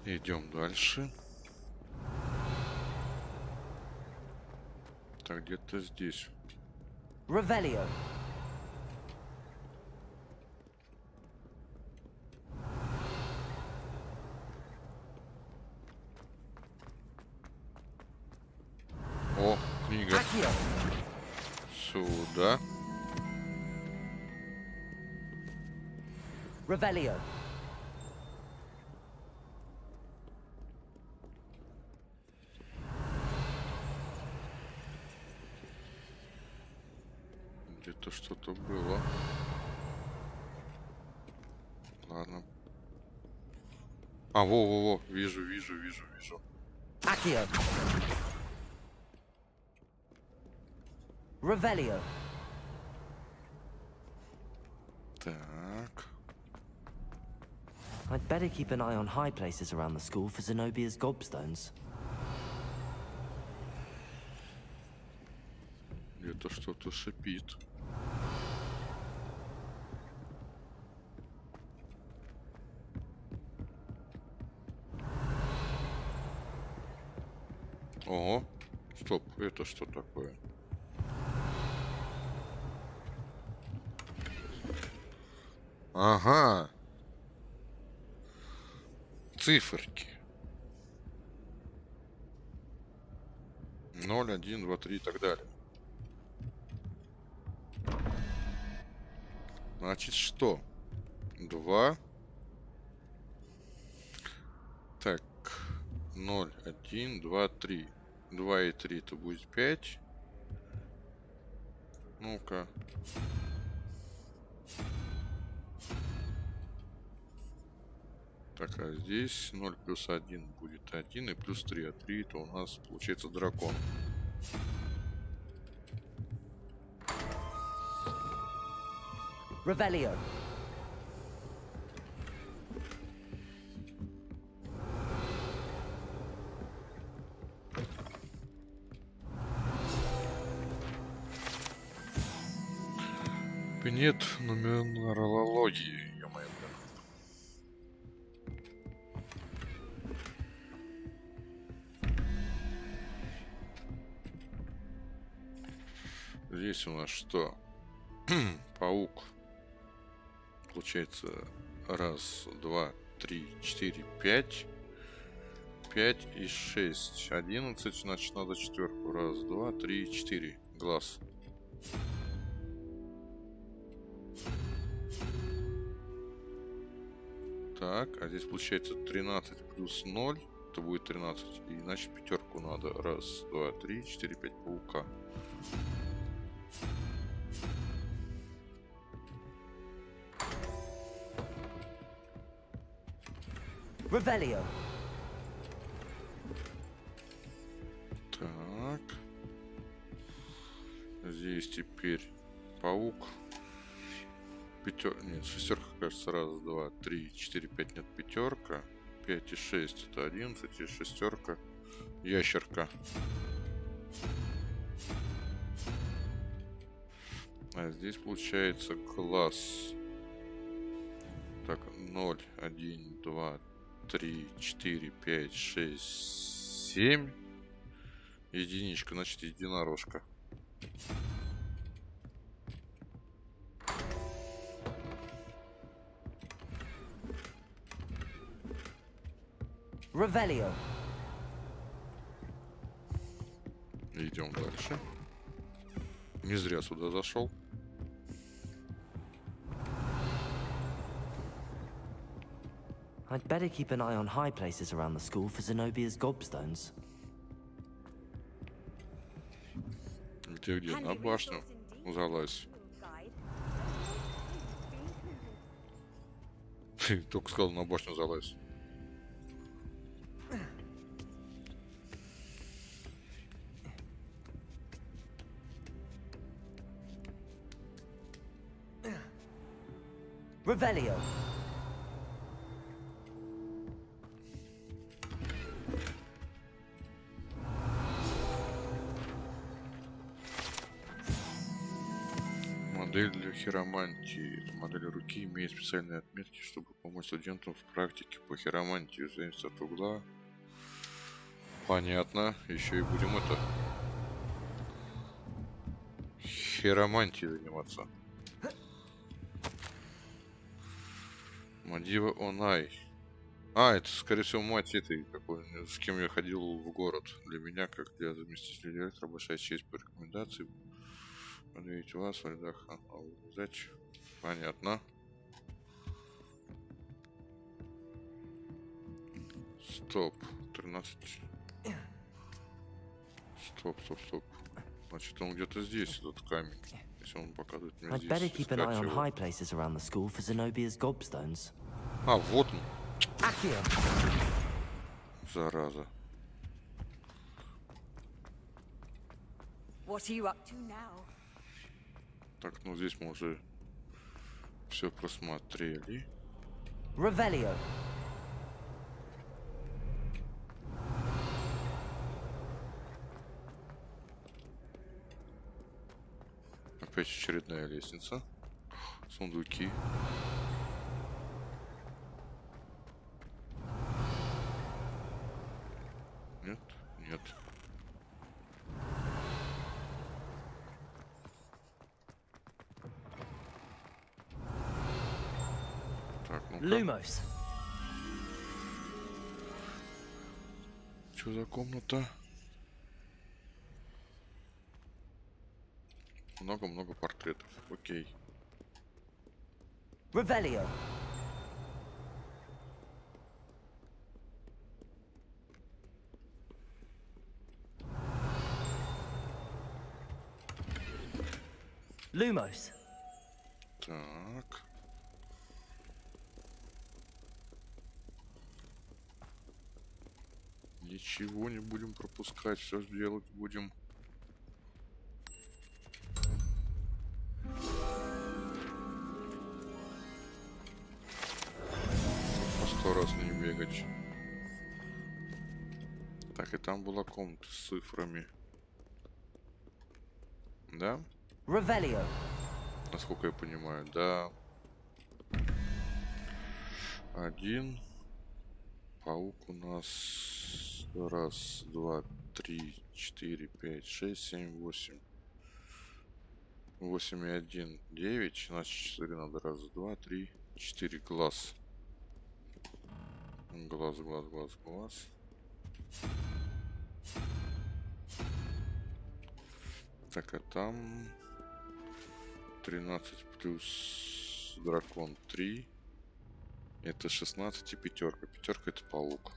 A: Идем дальше. Так, где-то здесь.
B: Revelio.
A: О, книга. Сюда.
B: Revelio.
A: Где-то что-то было. Ладно. А, во-во-во, вижу.
B: Accio. Revelio.
A: Так.
B: I'd better keep an eye on high places around the school for Zenobia's gobstones.
A: Где-то что-то шипит. Ого, стоп, это что такое? Ага. Циферки. 0, 1, 2, 3 и так далее. Значит, что? 2. Так. 0, 1, 2, 3. 2 и 3 это будет 5. Ну-ка. Так, а здесь 0 плюс 1 будет 1 и плюс 3. А 3 это у нас получается дракон.
B: Revelio.
A: Нет нумерологии, ё-моё. Здесь у нас что? Паук. Получается 1, 2, 3, 4, 5. 5 и 6. 11, значит надо четверку. 1, 2, 3, 4. Глаз. Так, а здесь получается 13 плюс 0. Это будет 13. И значит пятерку надо. 1, 2, 3, 4, 5 паука.
B: Revelio.
A: Так. Здесь теперь паук. Нет, шестерка, кажется, 1, 2, 3, 4, 5, нет, пятерка. 5 и 6 это 11, и шестерка. Ящерка. А здесь получается глаз. Так, 0, 1, 2, 3, 4, 5, 6, 7. Единичка, значит, единорожка.
B: Revelio.
A: Идем дальше. Не зря сюда зашел.
B: I'd better keep an eye on high places around the school for Zenobia's gobstones.
A: Где? На башню залазь. Ты только сказал, на башню залазь.
B: Revelio.
A: Модель для хиромантии. Эта модель руки имеет специальные отметки, чтобы помочь студентам в практике по хиромантии. Зависит от угла. Понятно. Еще и будем это... хиромантией заниматься. Мадива Онай. А, это, скорее всего, мать этой, какой, с кем я ходил в город. Для меня, как для заместителя директора, большая честь по рекомендации. Подведите вас в рядах задач. Понятно. Стоп. 13. Стоп. Значит, он где-то здесь, этот камень. Если он показывает мне здесь.
B: I'd better keep an eye on high places around the school for Zenobia's gobstones.
A: А, вот он. Зараза.
E: What are you up to now?
A: Так, ну здесь мы уже все просмотрели.
B: Revelio.
A: Опять очередная лестница. Сундуки. Нет. Так, ну-ка.
B: Lumos.
A: Что за комната? Много-много портретов. Окей.
B: Revelio. Lumos.
A: Так. Ничего не будем пропускать, все делать будем. По 100 раз не бегать. Так, и там была комната с цифрами. Да?
B: Revelio.
A: Насколько я понимаю, да. 1. Паук у нас 1, 2, 3, 4, 5, 6, 7, 8. 8 и 1, 9. Значит, 4 надо. 1, 2, 3, 4. Глаз. Глаз, глаз, глаз, глаз. Так, а там 13 плюс дракон 3. Это 16 и пятерка. Пятерка это паук.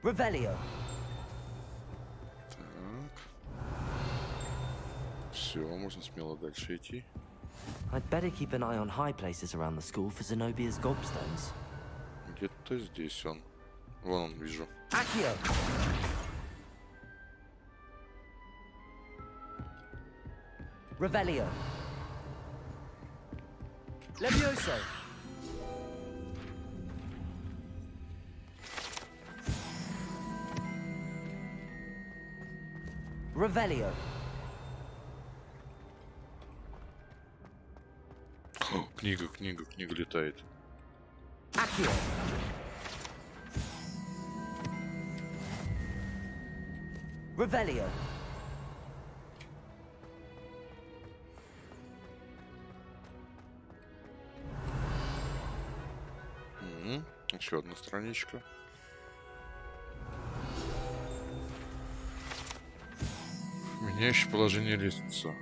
B: Revelio.
A: Так. Все, можно смело дальше идти.
B: I'd better keep an eye on high places around the school for Zenobia's gobstones.
A: Где-то здесь он. Вон он, вижу.
B: Accio. Revelio. Levioso. Revelio.
A: О, книга летает.
B: Accio. Revelio.
A: Еще одна страничка. Меняющее положение лестницы.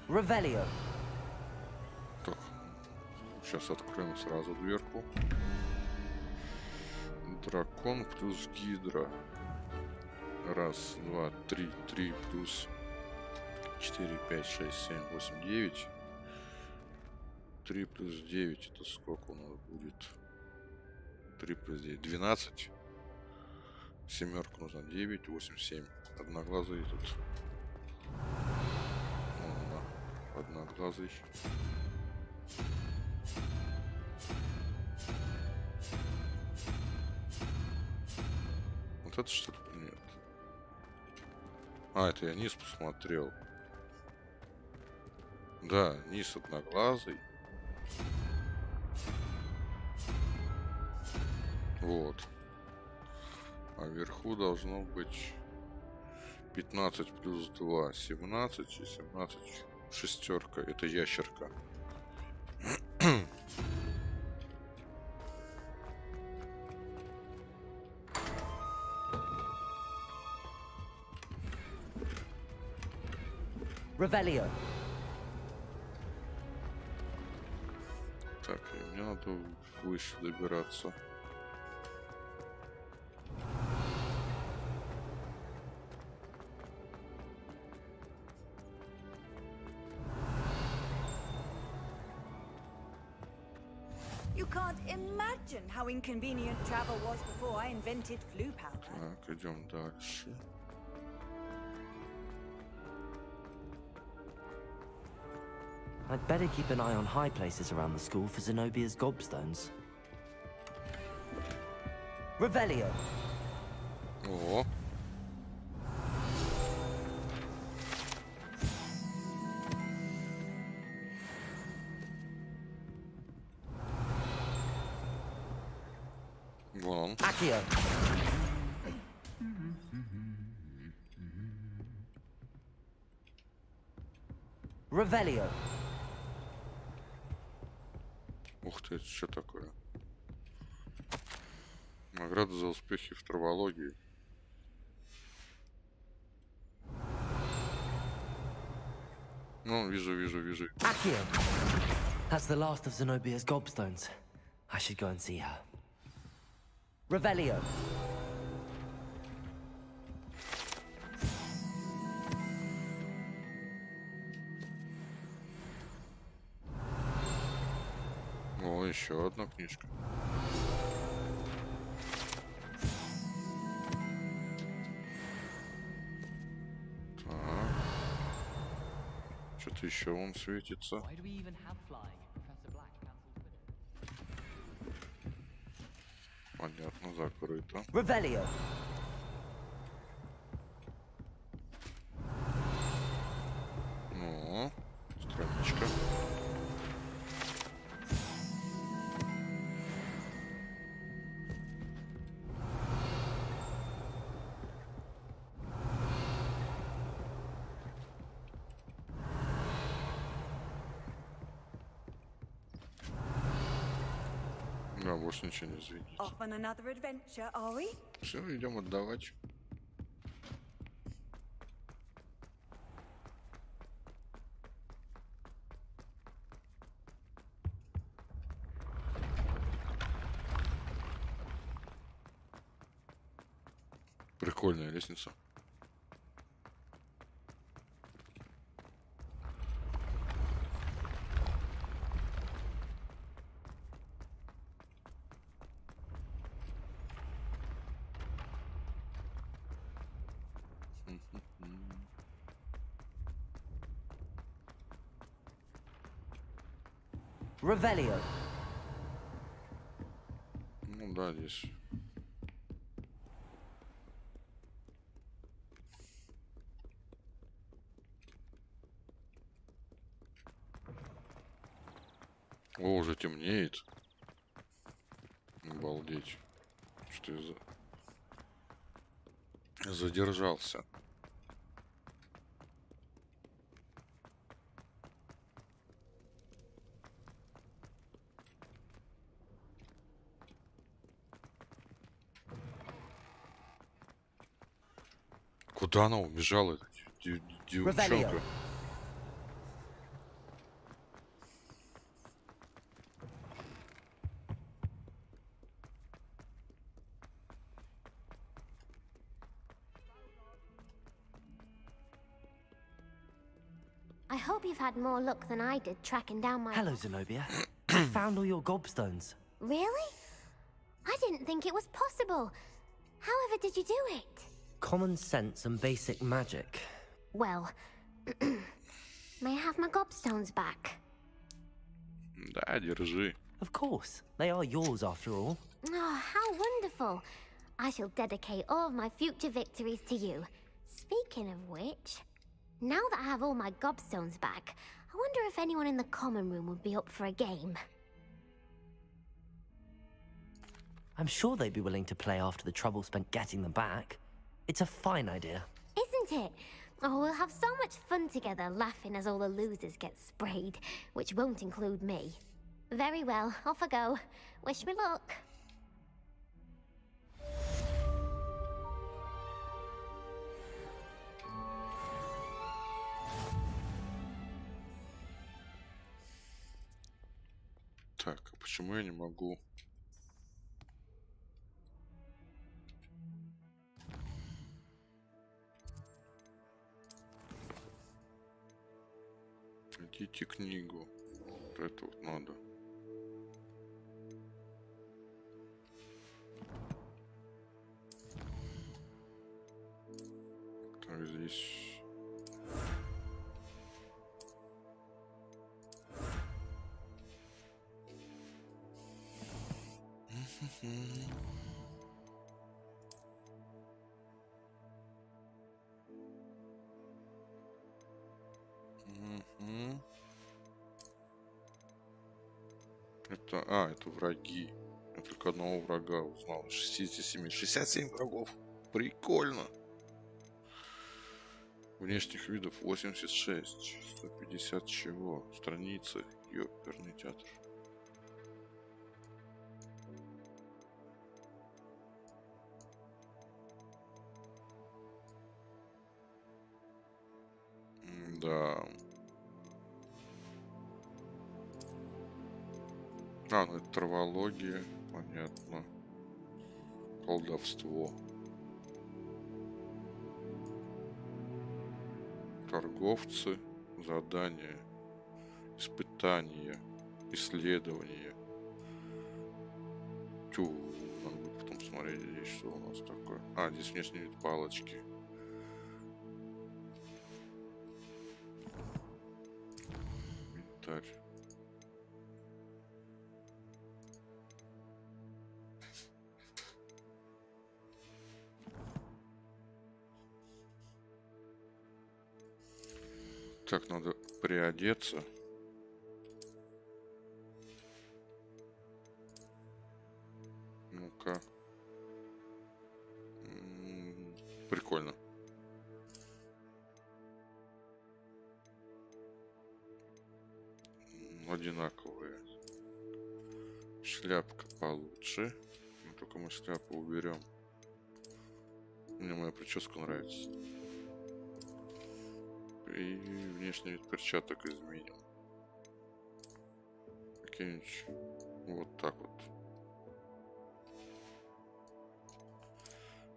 B: Revelio.
A: Так, сейчас откроем сразу дверку. Дракон плюс гидра. 1, 2, 3, 3 плюс 4, 5, 6, 7, 8, 9. 3 плюс 9 это сколько у нас будет? 3 плюс 9, 12. Семерку нужно 9, 8, 7. Одноглазый тут. Одноглазый. Вот это что-то нет. А, это я низ посмотрел. Да, низ одноглазый. Вот. А вверху должно быть 15 плюс 2, 17 и 17 шестерка. Это ящерка.
B: Revelio.
A: Так, и мне надо выше добираться.
R: You can't imagine how inconvenient travel was before I invented flu powder.
A: Так, идем дальше.
B: I'd better keep an eye on high places around the school for Zenobia's gobstones. Revelio.
A: О. Вон.
B: Revelio.
A: Ух ты, это что такое? Награда за успехи в травологии. Ну, вижу.
B: Accio. That's the last of Zenobia's gobstones. I should go and see her. Revelio.
A: О, еще одна книжка. Так. Что-то еще он светится. Понятно, закрыто.
B: Revelio.
A: Ну, страничка. Да, больше ничего не звенит. Все, идем отдавать. Прикольная лестница.
B: Revelio.
A: Ну да, здесь. О, уже темнеет. Обалдеть. Что я задержался. Куда она убежала, девчонка?
S: I hope you've had more luck than I did tracking down my...
B: Hello, Zenobia. I found all your gobstones.
S: Really? I didn't think it was possible. However did you do it?
B: Common sense and basic magic.
S: Well, may I have my gobstones back?
A: Да, держи.
B: Of course. They are yours after all.
S: Oh, how wonderful. I shall dedicate all of my future victories to you. Speaking of which, now that I have all my gobstones back, I wonder if anyone in the common room would be up for a game.
B: I'm sure they'd be willing to play after the trouble spent getting them back. It's a fine idea.
S: Isn't it? Oh, we'll have so much fun together laughing as all the losers get sprayed, which won't include me. Very well, off I go. Wish me luck.
A: Так, а почему я не могу? Найдите книгу. Вот это вот надо. Так, здесь. Это, это враги. Я только одного врага узнал. 67. 67 врагов. Прикольно. Внешних видов 86. 150 чего? Страницы. Ёперный театр. Да. А, ну это травология, понятно. Колдовство. Торговцы, задания, испытания, исследования. Тю, надо будет потом смотреть здесь, что у нас такое. А, здесь внешний вид палочки. Инвентарь. Так, надо приодеться. Ну-ка. Прикольно. Одинаковые. Шляпка получше. Но только мы шляпу уберем. Мне моя прическа нравится. И внешний вид перчаток изменим. Какие-нибудь вот так вот.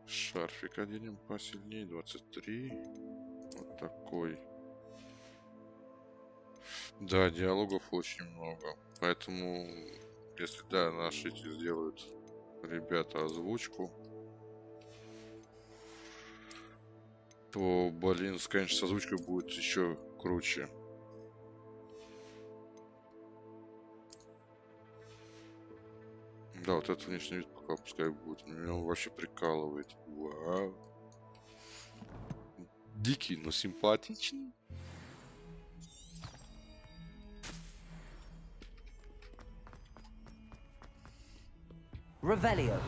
A: Шарфик оденем посильнее. 23. Вот такой. Да, диалогов очень много. Поэтому, если да, наши эти сделают ребята озвучку, то, блин, конечно, с озвучкой будет еще круче. Да, вот этот внешний вид пока пускай будет. Меня он вообще прикалывает. Вау. Дикий, но симпатичный.
B: Revelio.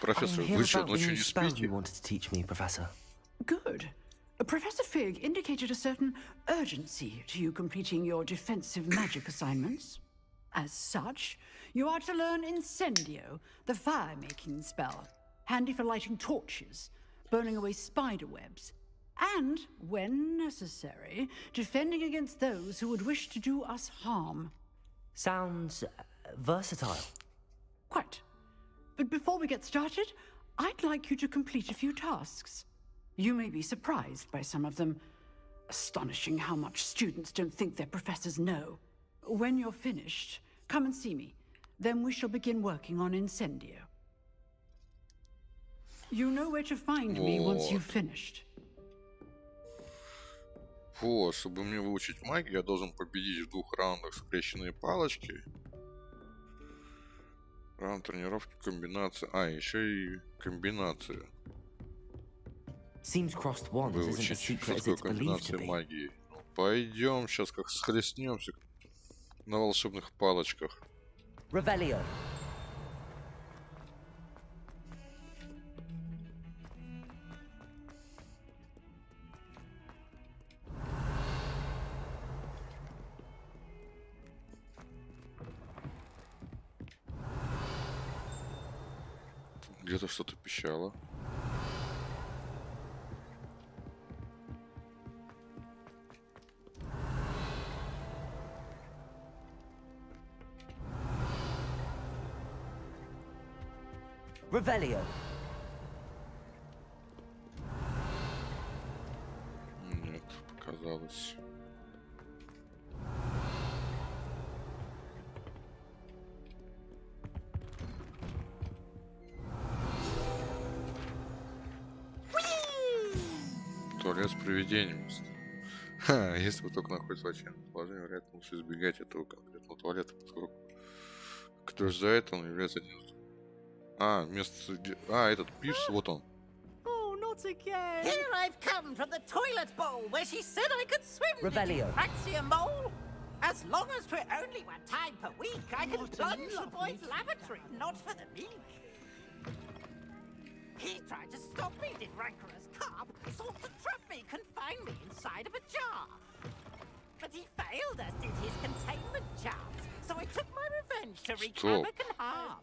A: Professor, вы что, ночью не спите?
B: You wanted to teach me, Professor.
M: Good. Professor Fig indicated a certain urgency to you completing your defensive magic assignments. As such, you are to learn Incendio, the fire-making spell, handy for lighting torches, burning away spider webs, and, when necessary, defending against those who would wish to do us harm.
B: Sounds versatile.
M: Quite. But before we get started, I'd like you to complete a few tasks. You may be surprised by some of them. Astonishing how much students don't think their professors know. When you're finished, come and see me. Then we shall begin working on Incendio. You know where to find me once you've finished.
A: Вот, чтобы мне выучить магию, я должен победить в 2 раундах скрещенные палочки. Раунд тренировки, комбинация. А, еще и комбинация. Выучить, что такое комбинация магии. Ну, пойдем, сейчас как схлестнемся на волшебных палочках.
B: Revelio.
A: Где-то что-то пищало.
B: Revelio.
A: Нет, показалось. Туалет с привидением. Ха, если вы только находитесь в отчаянном положении, вероятно, лучше избегать этого конкретного туалета, поскольку кто ждает, он является одним из... А, место... А, этот пирс, вот он.
R: Oh, not
T: Not again. Here I've come from the toilet bowl where she said I could swim.
B: Revelio.
T: Fancy a mole? As long as we're only 1 time per week, I can plunge the boys' lavatory, not for the meek. He tried to stop me, did rancorous carp, sought to trap me, confine me inside of a jar. But he failed us, did his containment charms, so I took my revenge to wreak havoc and harm.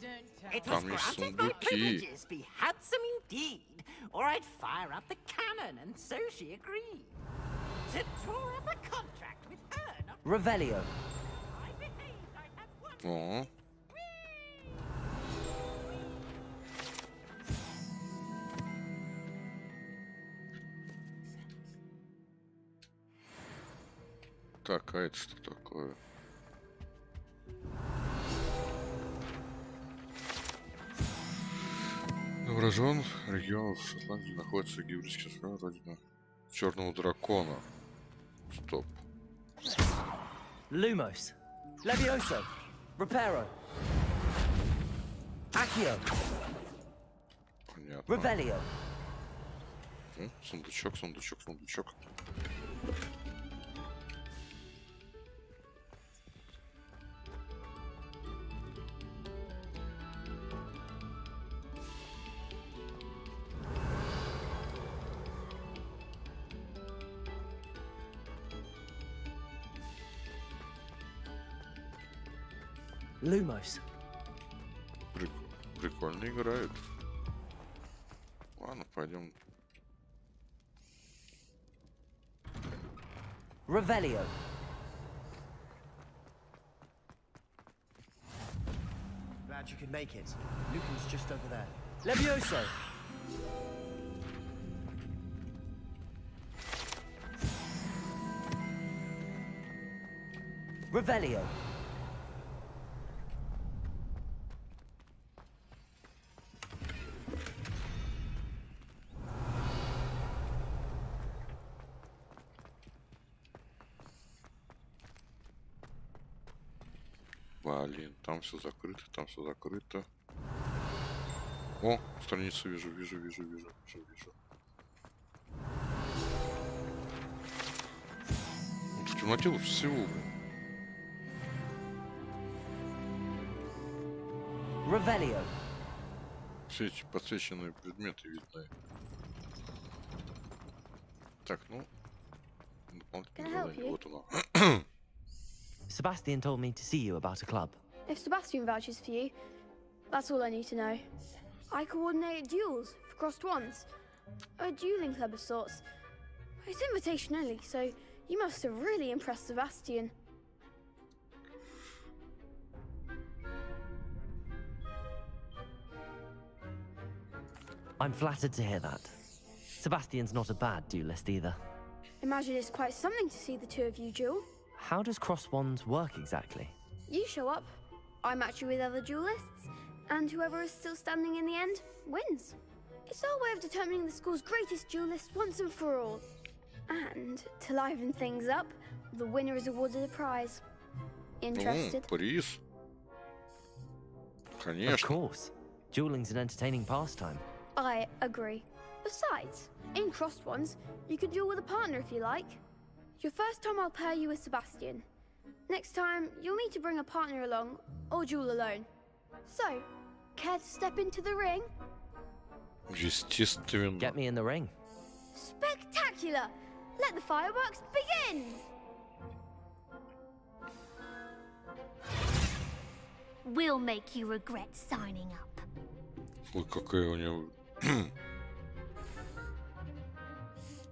T: It was granted my privileges be handsome indeed, or I'd fire up the cannon, and so she agreed. To draw up a contract with her, not
B: Revelio.
T: I behaved, I had one.
A: О. Так, а это что такое? Вражен регионов Шотландии находится гибридский страна родина черного дракона. Стоп.
B: Lumos. Levioso. Reparo. Accio.
A: Понятно.
B: Revelio.
A: Сундучок, сундучок, сундучок.
B: Lumos.
A: Прикольно играют. Ладно, пойдем.
B: Revelio.
J: Glad you could make it. Lucan's just over there.
B: Levioso. Revelio.
A: Блин, там все закрыто, там все закрыто. О, страницу вижу. В темноте лучше всего.
B: Revelio.
A: Все эти подсвеченные предметы видны. Так, ну. Дополнительное задание. Вот оно.
B: Sebastian told me to see you about a club.
Q: If Sebastian vouches for you, that's all I need to know. I coordinate duels for crossed ones. A dueling club of sorts. It's invitation only, so you must have really impressed Sebastian.
B: I'm flattered to hear that. Sebastian's not a bad duelist either.
Q: Imagine it's quite something to see the two of you duel.
B: How does cross wands work exactly?
Q: You show up, I match you with other duelists, and whoever is still standing in the end wins. It's our way of determining the school's greatest duelist once and for all. And to liven things up, the winner is awarded a prize. Interested?
A: Приз. Конечно.
B: Of course. Dueling's an entertaining pastime.
Q: I agree. Besides, in crossed ones, you can duel with a partner if you like. Your first time I'll pair you with Sebastian. Next time, you'll need to bring a partner along, or duel alone. So, care to step into the ring?
A: Естественно.
B: Get me in the ring.
Q: Spectacular! Let the fireworks begin!
S: We'll make you regret signing up.
A: Ой, какая у него...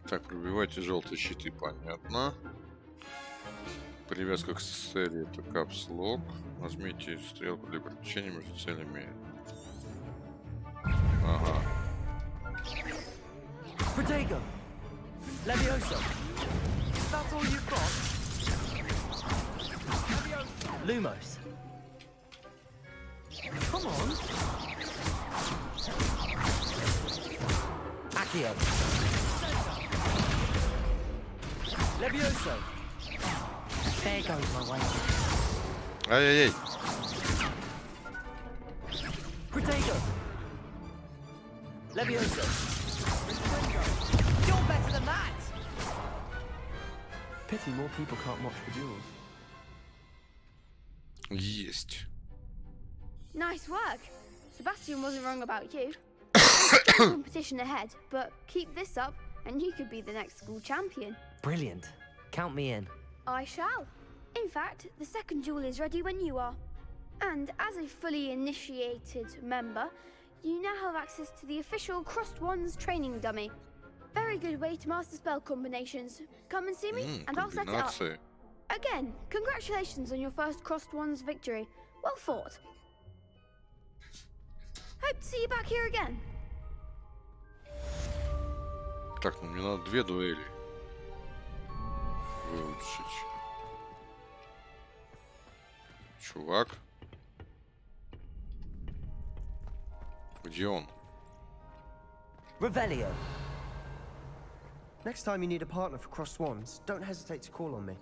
A: Так, пробивайте желтые щиты, понятно. Привязка к цели — это капслок. Нажмите стрелку для переключения между целями. Ага.
B: Protego! Levioso! That's all you've got? Levioso! Lumos! Come on! Accio! Levioso! There goes my way.
A: Ай-яй-яй!
B: Protego! Levioso!
R: You're better than that.
N: Pity more people can't watch the duels.
A: Есть.
Q: Nice work. Sebastian wasn't wrong about you. Competition ahead, but keep this up and you could be the next school champion.
B: Brilliant. Count me in.
Q: I shall. In fact, the second duel is ready when you are. And as a fully initiated member, you now have access to the official Crossed Wands training dummy. Very good way to master spell combinations. Come and see me and I'll set it up. Again, congratulations on your first Crossed Wands victory. Well fought. Hope to see you back here again.
A: Так, ну мне надо 2 дуэли выучить. Чувак. Где он?
J: Revelio. Next time you need a partner for Crossed Wands, don't hesitate to call on me.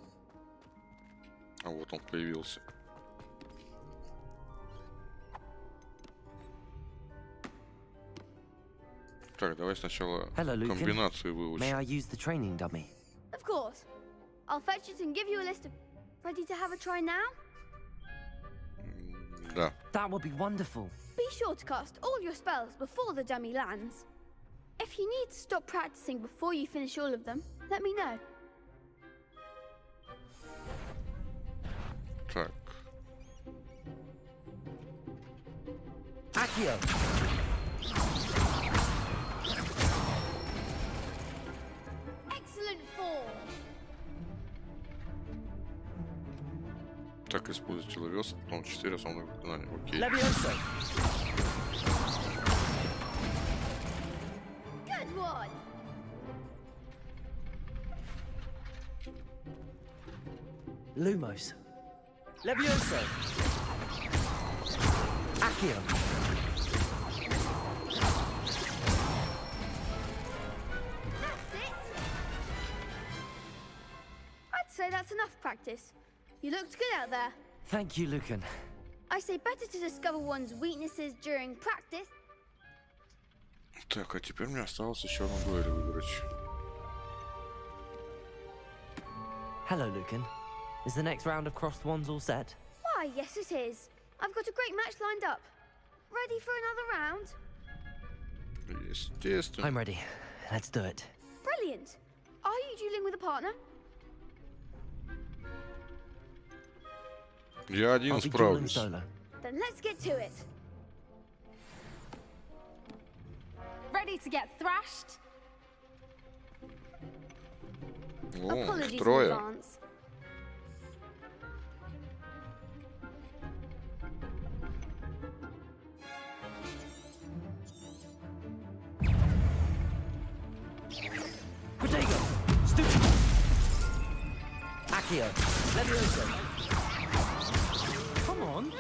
A: А вот он появился. Так, давай сначала комбинации выучим.
B: May I use the training dummy?
Q: Of course. I'll fetch it and give you a list of... Ready to have a try now?
A: Да.
B: That would be wonderful.
Q: Be sure to cast all your spells before the dummy lands. If you need to stop practicing before you finish all of them, let me know.
A: Так.
J: Accio.
Q: Excellent form.
A: Так, используйте ловёс, потом 4 основных заклинания. Окей.
J: Levioso.
Q: Good one.
B: Lumos.
J: Levioso. Accio.
Q: That's it. I'd say that's enough practice. You looked good out there.
B: Thank you, Lucan.
Q: I say better to discover one's weaknesses during practice.
A: Так, а теперь мне осталось еще одну дуэль выбрать.
B: Hello, Lucan. Is the next round of Crossed Wands all set?
Q: Why, yes it is. I've got a great match lined up. Ready for another round?
A: Естественно.
B: I'm ready. Let's do it.
Q: Brilliant. Are you dueling with a partner?
A: Я один справлюсь.
Q: Then let's get to it. Ready to get thrashed?
A: О, их трое.
J: Protego. Stupid. Accio. Levioso. Come on.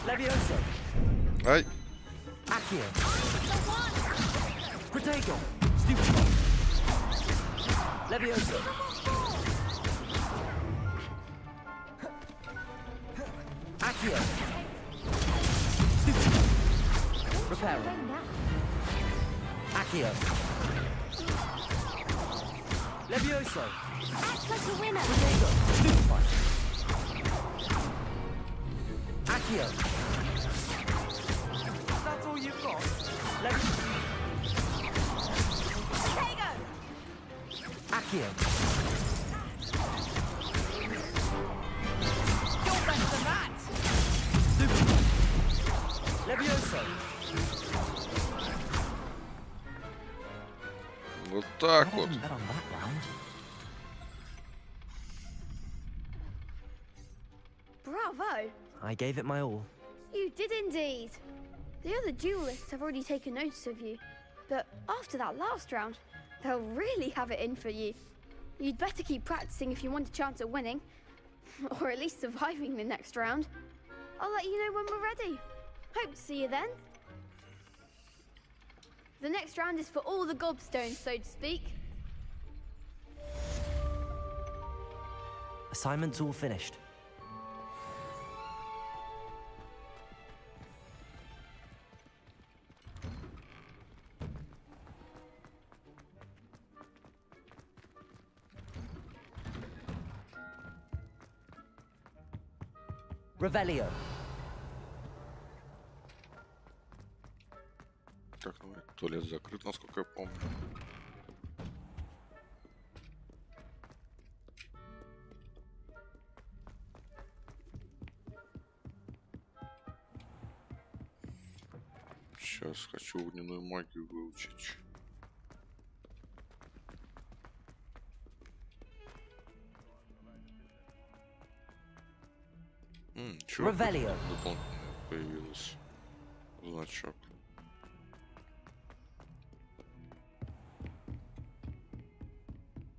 J: Levioso.
A: Ай.
J: Accio. Protego. Stupid. Levioso. Accio. Stupid. Reparo. Accio. Levioso.
Q: Act like a winner.
J: Protego. Stupefy. Accio. That's all you've got?
Q: Protego.
J: Accio.
R: You're better than that.
J: Stupefy. Levioso.
A: Вот так вот.
Q: Bravo.
B: I gave it my all.
Q: You did indeed. The other duelists have already taken notice of you, but after that last round, they'll really have it in for you. You'd better keep practicing if you want a chance at winning, or at least surviving the next round. I'll let you know when we're ready. Hope to see you then. The next round is for all the gobstones, so to speak.
B: Assignment's all finished. Revelio.
A: Так, ну, туалет закрыт, насколько я помню. Сейчас хочу огненную магию выучить. Чё? Дополнительно появилось значок.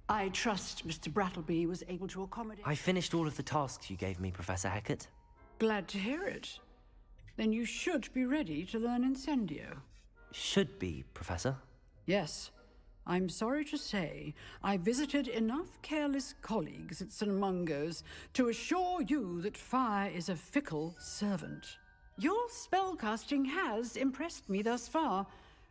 M: I trust Mr. Brattleby was able to accommodate...
B: I finished all of the tasks you gave me, Professor Hecat.
M: Glad to hear it. Then you should be ready to learn Incendio.
B: Should be, Professor.
M: Yes. I'm sorry to say, I visited enough careless colleagues at St. Mungo's to assure you that fire is a fickle servant. Your spellcasting has impressed me thus far,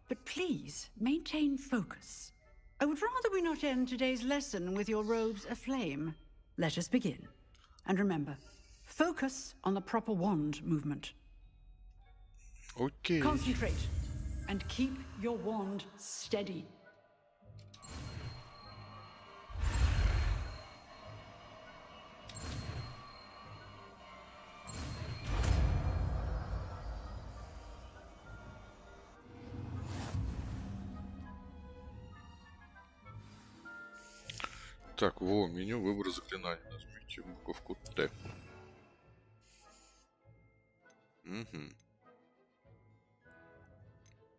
M: but please maintain focus. I would rather we not end today's lesson with your robes aflame. Let us begin. And remember, focus on the proper wand movement.
A: Okay.
M: Concentrate and keep your wand steady.
A: Так, во меню выбор заклинаний. Нажмите буковку Т. Угу.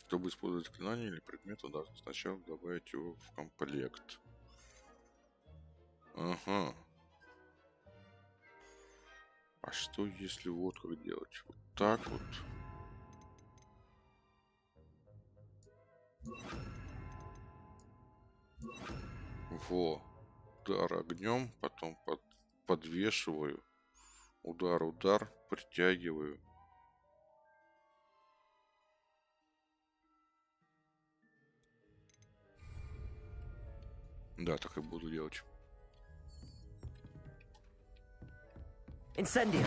A: Чтобы использовать заклинание или предмет, нужно сначала добавить его в комплект. Ага. А что если вот как делать? Вот так вот. Во. Удар огнем, потом подвешиваю. Удар, притягиваю. Да, так и буду делать.
B: Incendio.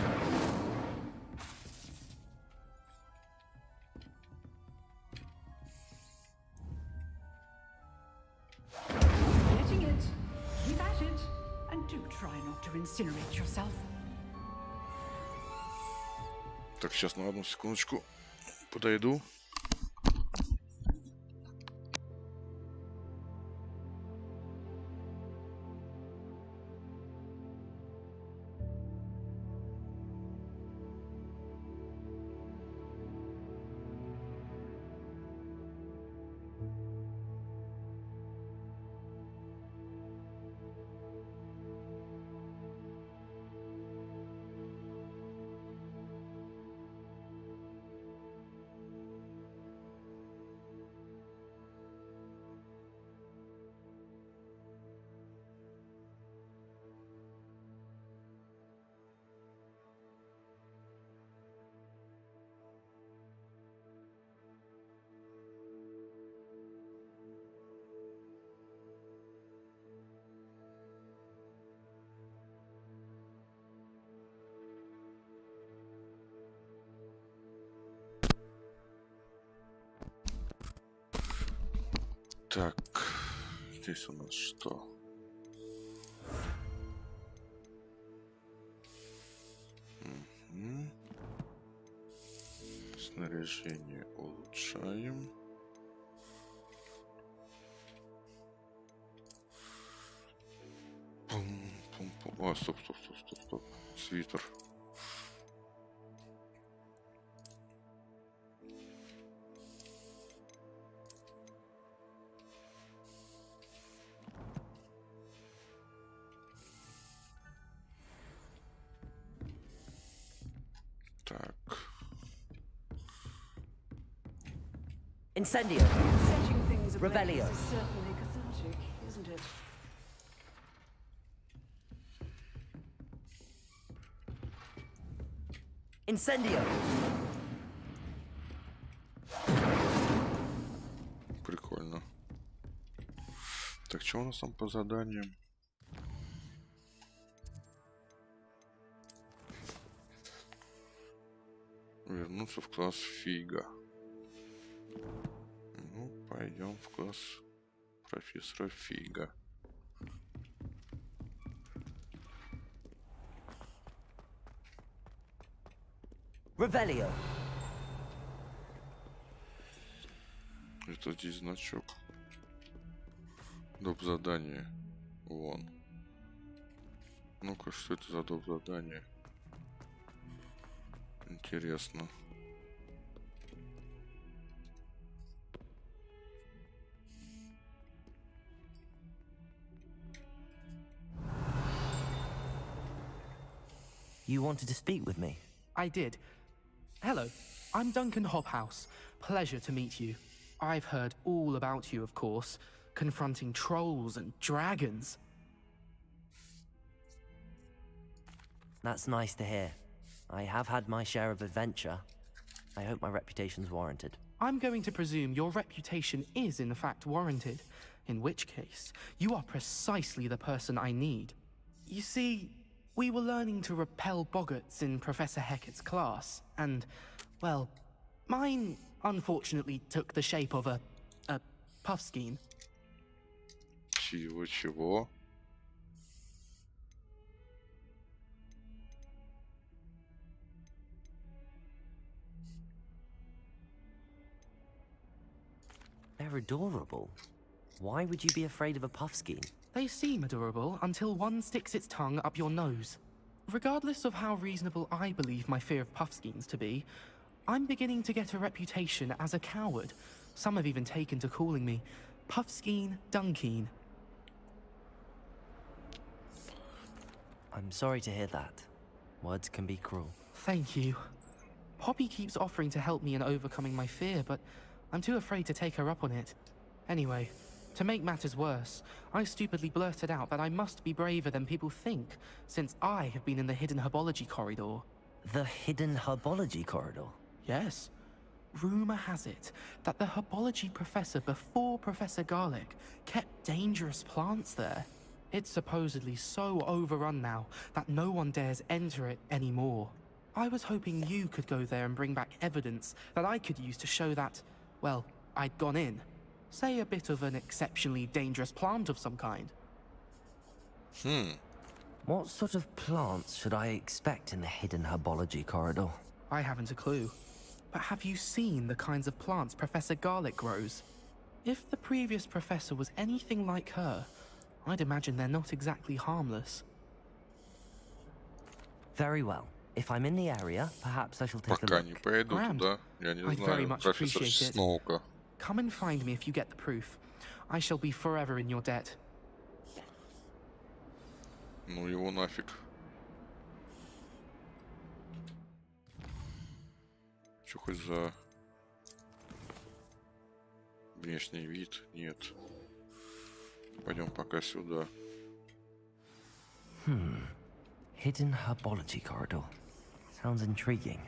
M: Getting it. Keep at it. And do try not to incinerate yourself.
A: Так, сейчас на одну секундочку подойду. Так, здесь у нас что? Угу. Снаряжение улучшаем. А, стоп. Свитер.
B: Incendio.
M: Setting things ablaze
B: Revelio.
M: is certainly cathartic, isn't it?
B: Incendio.
A: Прикольно. Так, что у нас там по заданиям? вернуться в класс Фига. Ну, пойдем в класс профессора Фига.
B: Revelio.
A: Это здесь значок. Доп. Задание. Вон. Ну-ка, что это за доп. Задание? Интересно.
B: You wanted to speak with me?
O: I did. Hello, I'm Duncan Hobhouse. Pleasure to meet you. I've heard all about you, of course, confronting trolls and dragons.
B: That's nice to hear. I have had my share of adventure. I hope my reputation's warranted.
O: I'm going to presume your reputation is in fact warranted, in which case, you are precisely the person I need. You see, we were learning to repel boggarts in Professor Hecat's class, and, well, mine unfortunately took the shape of a puffskein.
A: Чего?
B: They're adorable. Why would you be afraid of a puffskein?
O: They seem adorable until one sticks its tongue up your nose. Regardless of how reasonable I believe my fear of puffskeins to be, I'm beginning to get a reputation as a coward. Some have even taken to calling me Puffskein Dunkeen.
B: I'm sorry to hear that. Words can be cruel.
O: Thank you. Poppy keeps offering to help me in overcoming my fear, but I'm too afraid to take her up on it. Anyway, to make matters worse, I stupidly blurted out that I must be braver than people think, since I have been in the hidden herbology corridor.
B: The hidden herbology corridor?
O: Yes. Rumor has it that the herbology professor before Professor Garlic kept dangerous plants there. It's supposedly so overrun now that no one dares enter it anymore. I was hoping you could go there and bring back evidence that I could use to show that, well, I'd gone in. Say a bit of an exceptionally dangerous plant of some kind.
B: What sort of plants should I expect in the hidden herbology corridor?
O: I haven't a clue. But have you seen the kinds of plants Professor Garlic grows? If the previous professor was anything like her, I'd imagine they're not exactly harmless.
B: Very well. If I'm in the area, perhaps I shall take a
A: Пока
B: look.
A: не поеду туда, я не знаю, профессор Сноука.
O: Come and find me if you get the proof. I shall be forever in your debt.
A: Ну его нафиг. Что хоть за внешний вид? Нет. Пойдем пока сюда.
B: Hidden herbology corridor. Sounds intriguing.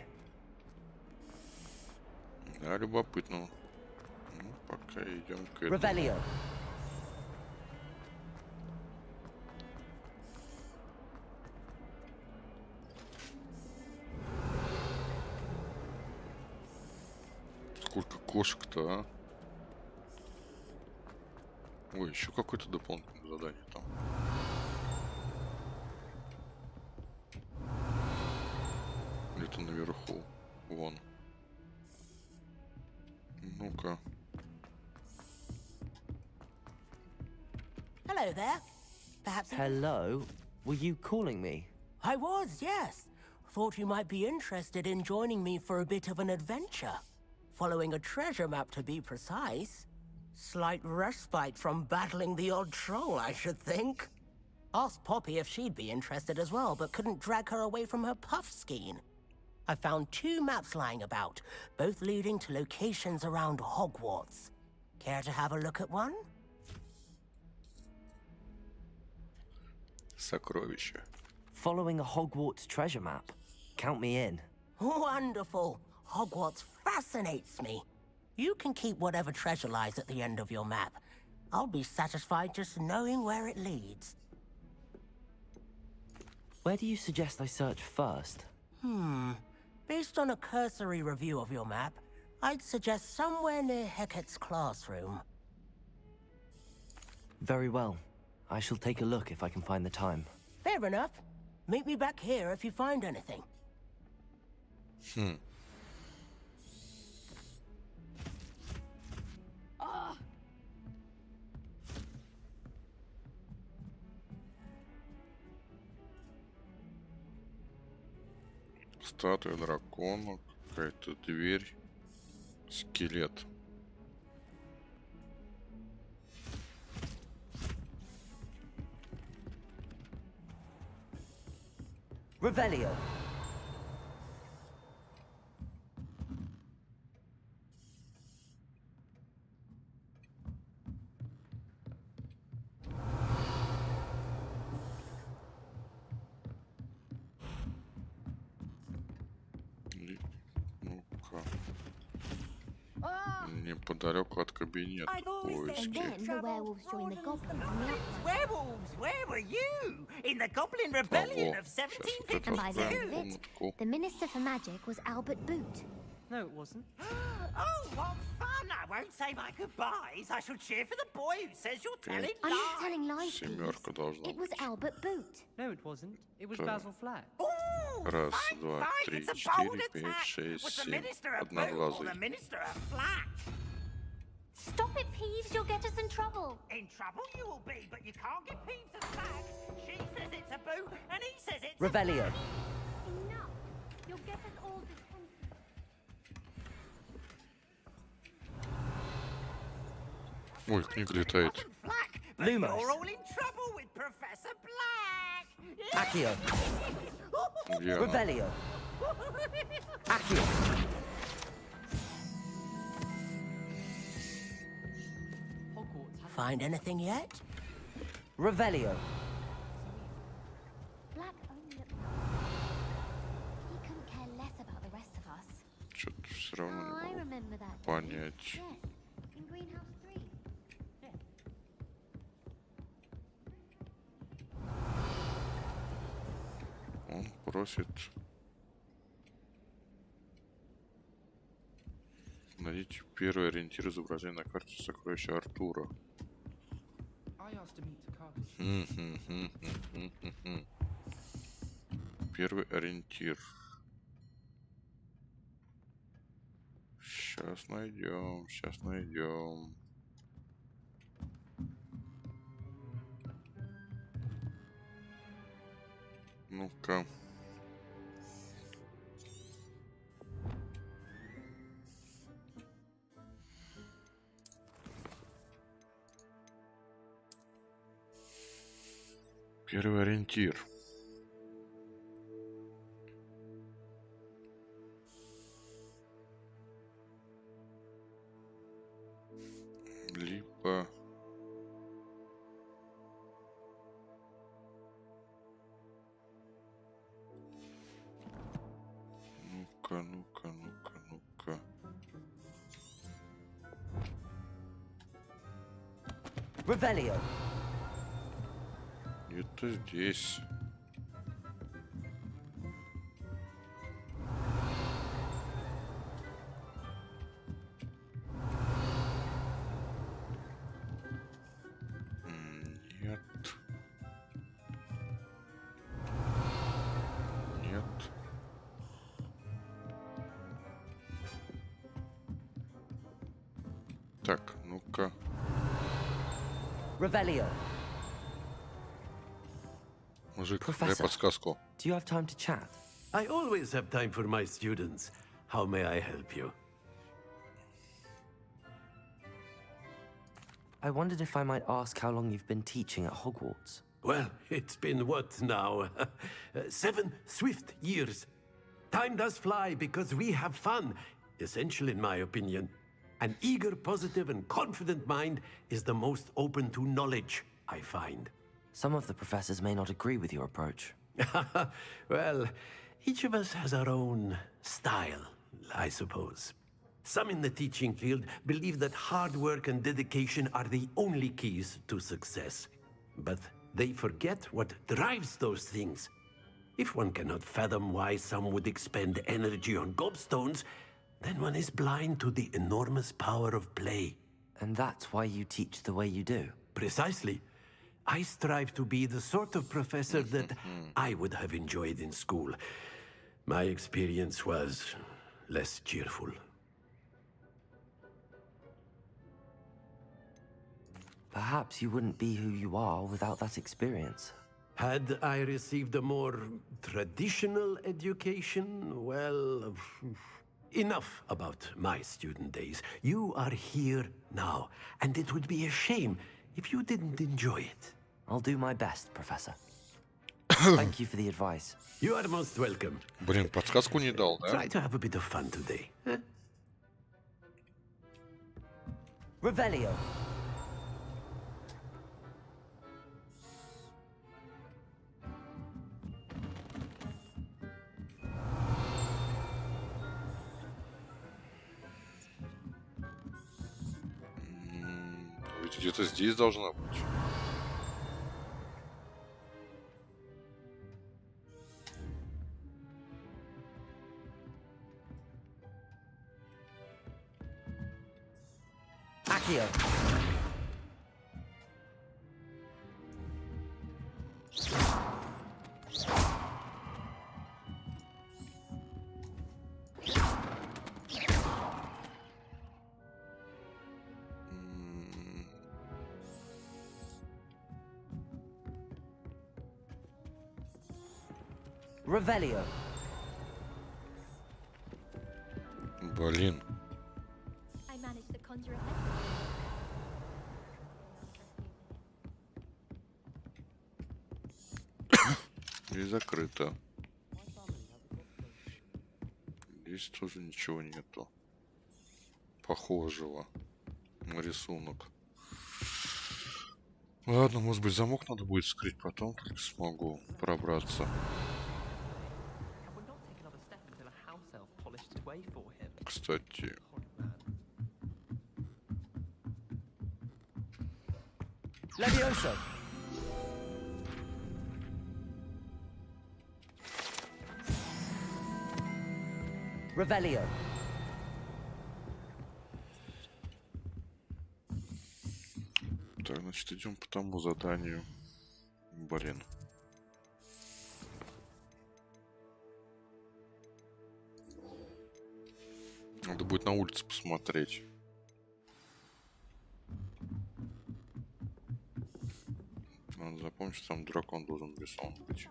A: Да, любопытно. Ну, пока идем к этому.
B: Revelio.
A: Сколько кошек-то, а? Ой, еще какое-то дополнительное задание там. Где-то наверху. Вон. Ну-ка.
U: Hello there. Perhaps.
B: Hello? Were you calling me?
U: I was, yes. Thought you might be interested in joining me for a bit of an adventure. Following a treasure map, to be precise. Slight respite from battling the odd troll, I should think. Asked Poppy if she'd be interested as well, but couldn't drag her away from her puffskein. I found 2 maps lying about, both leading to locations around Hogwarts. Care to have a look at one?
A: Сокровища.
B: Following a Hogwarts treasure map. Count me in.
U: Wonderful. Hogwarts fascinates me. You can keep whatever treasure lies at the end of your map. I'll be satisfied just knowing where it leads.
B: Where do you suggest I search first?
U: Based on a cursory review of your map, I'd suggest somewhere near Hecat's classroom.
B: Very well. I shall take a look if I can find the time.
U: Fair enough. Meet me back here if you find anything.
A: Статуя дракона, какая-то дверь, скелет.
B: Revelio.
A: Ну-ка. Неподалеку от кабинета поиски.
K: Werewolves, where were you? In the Goblin Rebellion of 1752?
S: And by the end of it, the Minister for Magic was Albert Boot.
N: No, it wasn't.
K: Oh, what fun! I won't say my goodbyes. I shall cheer for the boy who says you're telling lies.
S: I'm not telling lies,
A: Семерка должна
S: It was Albert Boot.
N: No, it wasn't. It was Basil Flack.
A: Раз, два, три, четыре, пять, шесть, семь. Одноглазый.
K: The Minister of Flack.
S: Stop it, Peeves. You'll get us in trouble.
K: In trouble you will be, but you can't get Peeves to Flack. She says it's a boo, and he says it's
B: Revelio.
S: Enough. You'll get us all discontented.
A: Ой, книга летает.
K: But you're all in trouble with Professor Black.
B: Accio.
A: Где она?
B: Revelio. Accio.
U: Find anything yet?
B: Revelio.
S: Black only looked. He couldn't care less about the rest of us.
A: Что-то все равно
S: Oh, I
A: не могу
S: remember that.
A: понять.
S: Yes, in Greenhouse 3.
A: Он просит найдите первый ориентир изображения на карте сокровища Артура. Первый ориентир. Сейчас найдем, сейчас найдем. Ну-ка. Первый ориентир. Либо... Ну-ка, ну-ка, ну-ка, ну-ка.
B: Revelio.
A: Это здесь. Нет. Нет. Так, ну-ка.
B: Revelio.
A: Мужик, дай подсказку.
B: Do you have time to chat?
G: I always have time for my students. How may I help you?
B: I wondered if I might ask how long you've been teaching at Hogwarts.
G: Well, it's been what now? 7 swift years. Time does fly because we have fun. Essential in my opinion. An eager, positive, and confident mind is the most open to knowledge, I find.
B: Some of the professors may not agree with your approach.
G: Well, each of us has our own style, I suppose. Some in the teaching field believe that hard work and dedication are the only keys to success. But they forget what drives those things. If one cannot fathom why some would expend energy on gobstones, then one is blind to the enormous power of play.
B: And that's why you teach the way you do?
G: Precisely. I strive to be the sort of professor that I would have enjoyed in school. My experience was less cheerful.
B: Perhaps you wouldn't be who you are without that experience.
G: Had I received a more traditional education, well, enough about my student days. You are here now, and it would be a shame if you didn't enjoy it.
B: I'll do my best, Professor. Thank you for the advice.
G: You are most welcome.
A: Блин, подсказку не дал, да?
G: Try to have a bit of fun today. Huh?
B: Revelio.
A: Ведь где-то здесь должна быть.
B: Accio. Revelio.
A: Блин.
S: I managed to conjure
A: И закрыто. Здесь тоже ничего нету похожего на рисунок. Ладно, может быть, замок надо будет вскрыть, потом только смогу пробраться. Кстати.
B: Levioso. Revelio.
A: Так, значит, идем по тому заданию. Блин. Надо будет на улице посмотреть. Надо запомнить, что там дракон должен нарисован быть.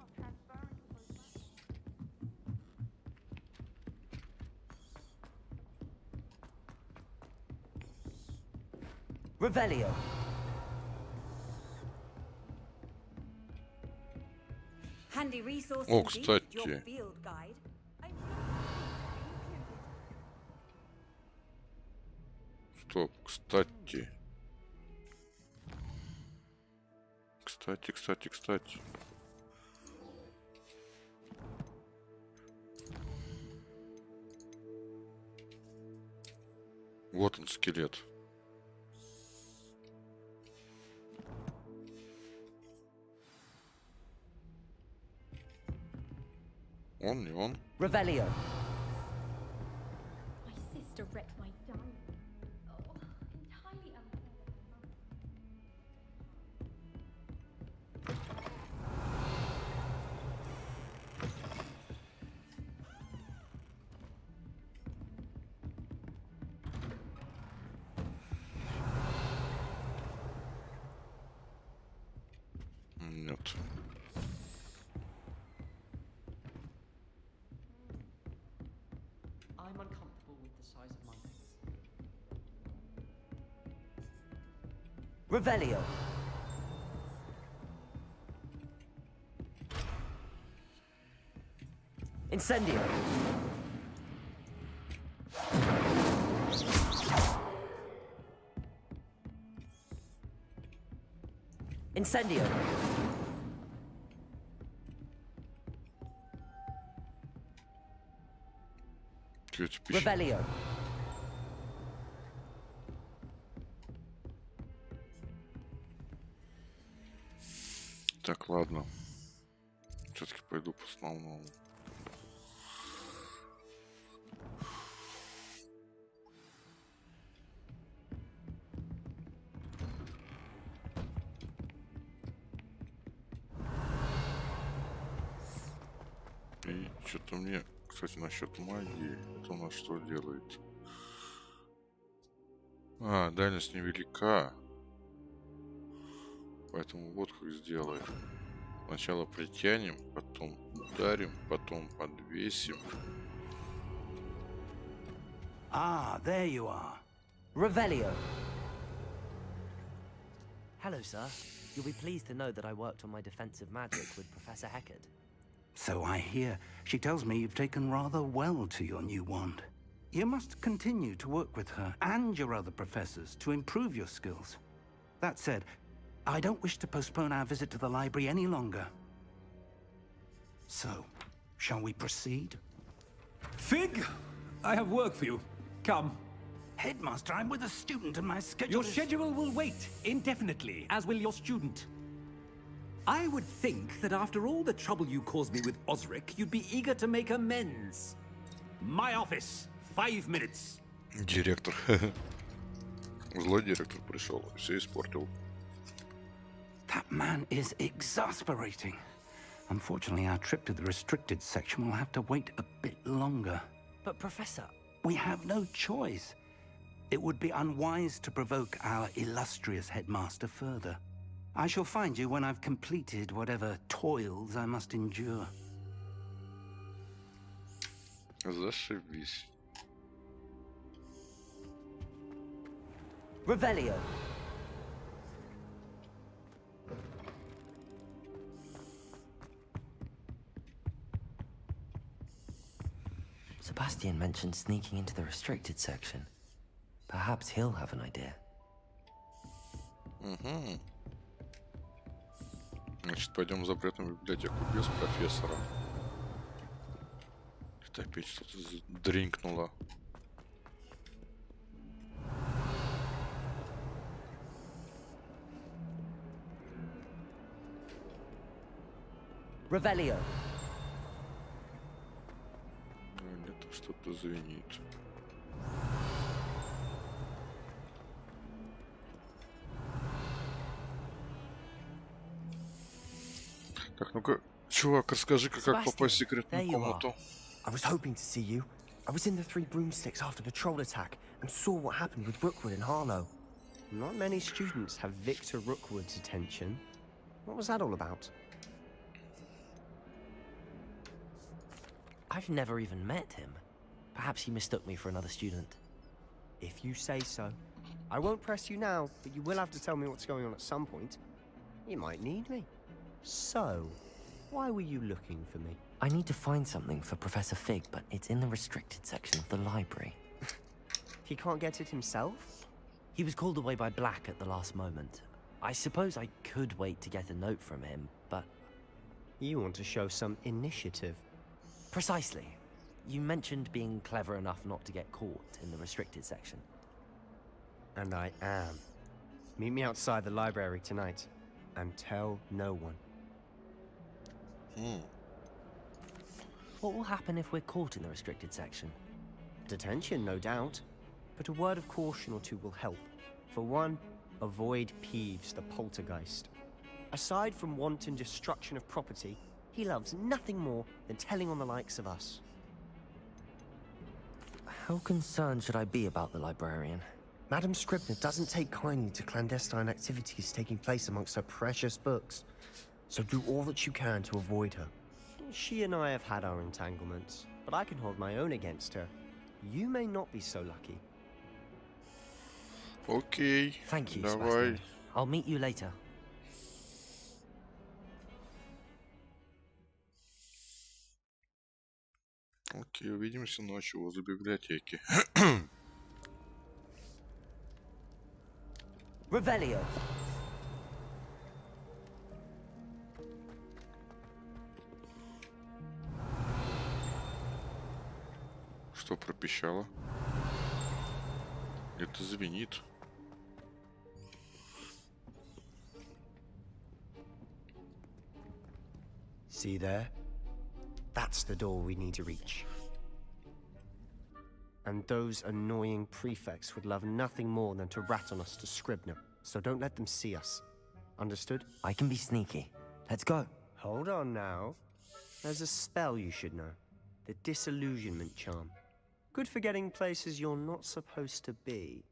B: Revelio.
A: О, кстати. Стоп, кстати. Кстати. Вот он, скелет. Он, не он.
B: Revelio.
S: My sister wrecked my diary. Oh, entirely unfair.
A: Нет.
N: I'm uncomfortable with the size of my legs.
B: Revelio. Incendio. Incendio. Revelio.
A: Так, ладно. Все-таки пойду по основному. И что-то мне, кстати, насчет магии, это у нас что делает? А, дальность невелика. Поэтому вот как сделаем. Сначала притянем, потом ударим, потом подвесим.
L: Ah, there you are.
B: Revelio. Hello, sir. You'll be pleased to know that I worked on my defensive magic with Professor Heckard.
L: So I hear. She tells me you've taken rather well to your new wand. You must continue to work with her and your other professors to improve your skills. That said, I don't wish to postpone our visit to the library any longer. So, shall we proceed?
H: Fig, I have work for you. Come.
L: Headmaster, I'm with a student and my schedule
H: Your schedule will wait indefinitely, as will your student. I would think that after all the trouble you caused me with Osric, you'd be eager to make amends. My office, 5 minutes.
A: Директор. Злой директор пришел, все испортил.
L: That man is exasperating. Unfortunately, our trip to the restricted section will have to wait a bit longer.
B: But Professor...
L: We have no choice. It would be unwise to provoke our illustrious headmaster further. I shall find you when I've completed whatever toils I must endure.
A: Зашибись.
B: Revelio. Sebastian mentioned sneaking into the restricted section. Perhaps he'll have an idea.
A: Угу. Значит, пойдем в запретную библиотеку без профессора. Это опять что-то дринкнуло.
B: Revelio.
A: Где-то что-то звенит. Так, ну-ка, чувак, расскажи-ка, как попасть в секретную комнату.
J: I was hoping to see you. I was in the Three Broomsticks after the troll attack and saw what happened with Rookwood and Harlow.
I: Not many students have Victor Rookwood's attention. What was that all about?
B: I've never even met him. Perhaps he mistook me for another student.
I: If you say so. I won't press you now, but you will have to tell me what's going on at some point. You might need me. So, why were you looking for me?
B: I need to find something for Professor Fig, but it's in the restricted section of the library.
I: He can't get it himself?
B: He was called away by Black at the last moment. I suppose I could wait to get a note from him, but...
I: You want to show some initiative.
B: Precisely. You mentioned being clever enough not to get caught in the restricted section.
I: And I am. Meet me outside the library tonight, and tell no one.
B: What will happen if we're caught in the restricted section?
I: Detention, no doubt. But a word of caution or two will help. For one, avoid Peeves, the poltergeist. Aside from wanton destruction of property, he loves nothing more than telling on the likes of us.
B: How concerned should I be about the librarian?
I: Madame Scribner doesn't take kindly to clandestine activities taking place amongst her precious books. So do all that you can to avoid her. She and I have had our entanglements, but I can hold my own against her. You may not be so lucky.
A: Okay.
B: Thank you,
A: Давай.
B: Sebastian. I'll meet you later.
A: Окей, увидимся ночью возле библиотеки.
B: Revelio.
A: Что пропищало? Это звенит.
I: See there? That's the door we need to reach. And those annoying prefects would love nothing more than to rat on us to Scribner, so don't let them see us. Understood?
B: I can be sneaky. Let's go.
I: Hold on now. There's a spell you should know. The Disillusionment Charm. Good for getting places you're not supposed to be.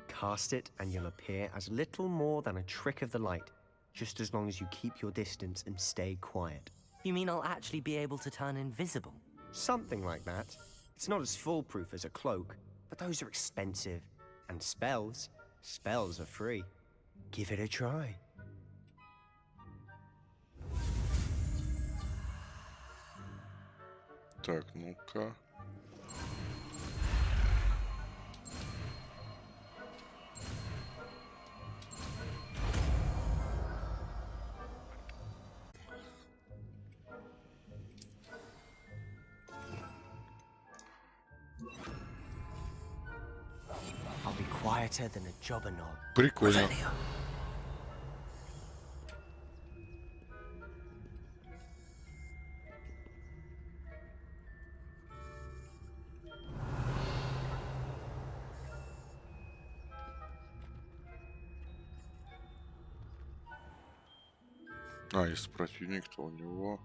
I: Cast it and you'll appear as little more than a trick of the light, just as long as you keep your distance and stay quiet.
B: You mean I'll actually be able to turn invisible?
I: Something like that. It's not as foolproof as a cloak, but those are expensive. And spells are free. Give it a try.
A: Так, ну-ка.
I: I'll be quieter than a jobber knoll.
A: Прикольно. А, если противник, то у него...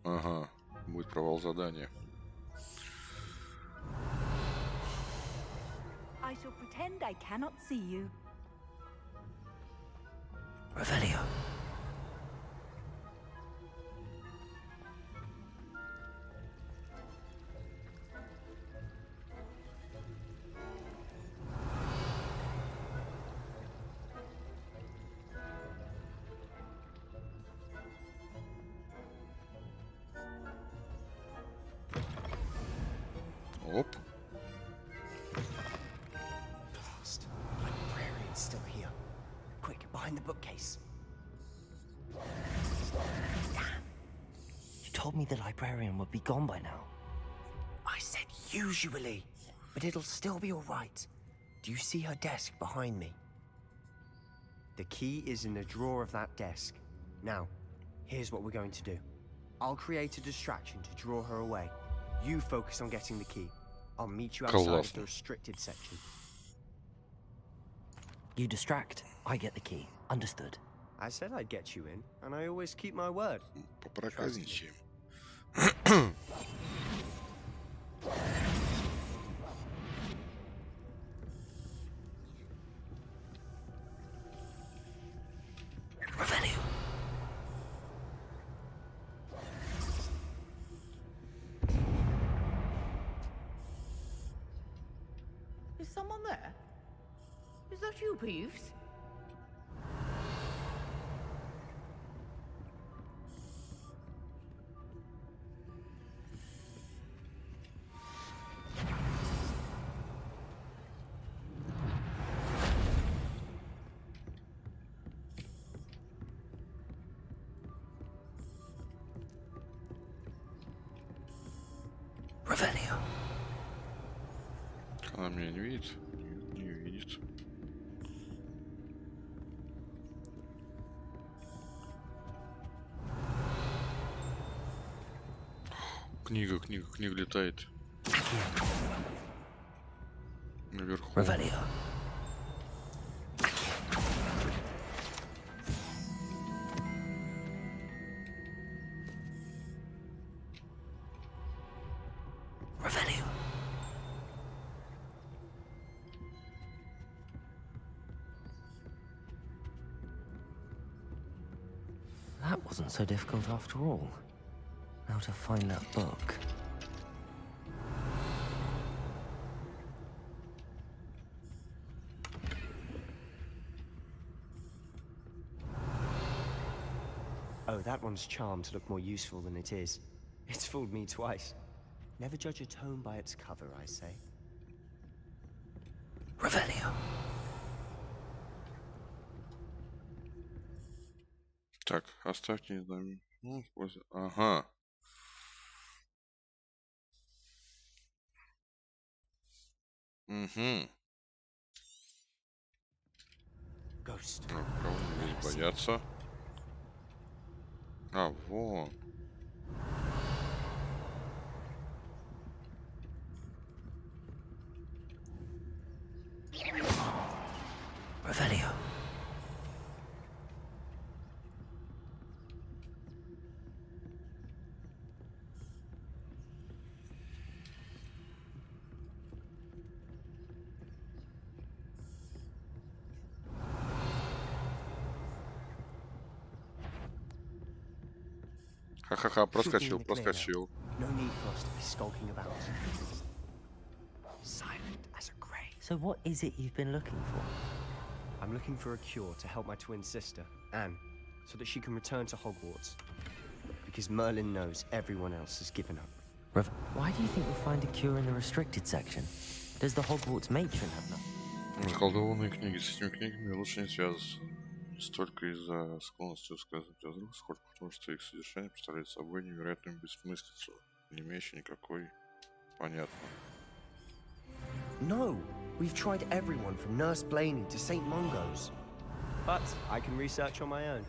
A: Ага, будет провал задания.
R: I shall pretend I cannot see you.
B: Revelio.
A: Оп.
I: Librarian's still here. Quick, behind the bookcase.
B: Damn. You told me the librarian would be gone by now.
I: I said usually, but it'll still be all right. Do you see her desk behind me? The key is in the drawer of that desk. Now, here's what we're going to do. I'll create a distraction to draw her away. You focus on getting the key. I'll meet you outside of the restricted section.
B: You distract, I get the key. Understood.
I: I said I'd get you in, and I always keep my word.
A: Попроказничаем.
B: Revelio.
C: Is someone there? Is that you, Peeves?
B: Revelio.
A: Она меня не видит? Не видит. Книга летает. Наверху.
B: Revelio. Revelio. That wasn't so difficult after all. Now to find that book.
I: Oh, that one's charmed to look more useful than it is. It's fooled me twice. Never judge a tome by its cover, I say.
B: Revelio.
A: Так, оставьте не знаю. Ну, ага. Угу. Ну, кого здесь боятся? А, вон.
B: Revelio.
A: Ха-ха-ха, проскочил, проскочил.
I: No need for us to be skulking about. Silent as a grave.
B: So what is it you've been looking for?
I: I'm looking for a cure to help my twin sister, Anne, so that she can return to Hogwarts. Because Merlin knows everyone else has given up.
B: Why do you think we'll find a cure in the restricted section? Does the Hogwarts matron have none?
A: Заколдованные книги. С этими книгами лучше не связываться. Не столько из-за склонности высказывать о взрослых, сколько потому, что их содержание представляет собой невероятную бессмыслицу, не имеющую никакой понятной.
I: No! We've tried everyone from Nurse Blaney to St. Mungo's. But I can research on my own.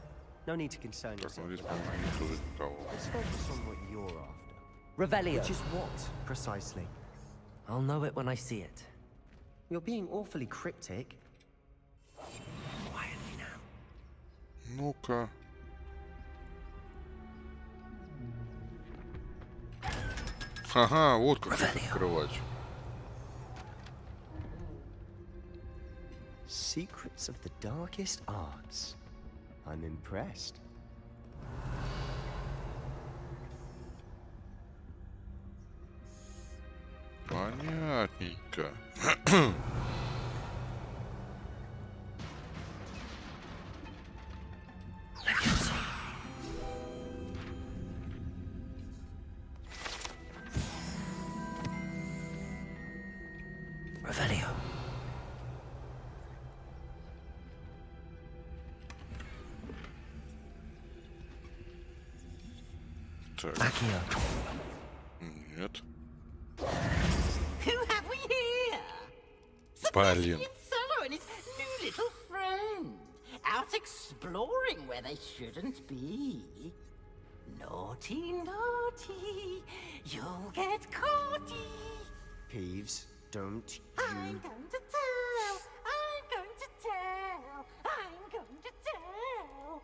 I: No need to concern yourself. Let's focus on what you're after.
B: Revelio.
I: Which is what, precisely?
B: I'll know it when I see it.
I: You're being awfully cryptic.
B: Quietly now.
A: Ну-ка. Ага, вот как открывать.
I: Secrets of the darkest arts. I'm impressed.
A: Понятненько.
B: Revelio.
A: Так. Нет.
R: Who have we here?
A: Блин.
R: Solo and his new little friend. Out exploring where they shouldn't be. Naughty, naughty. You'll get caughty.
I: Peeves, don't you...
R: I'm going to tell. I'm going to tell. I'm going to tell.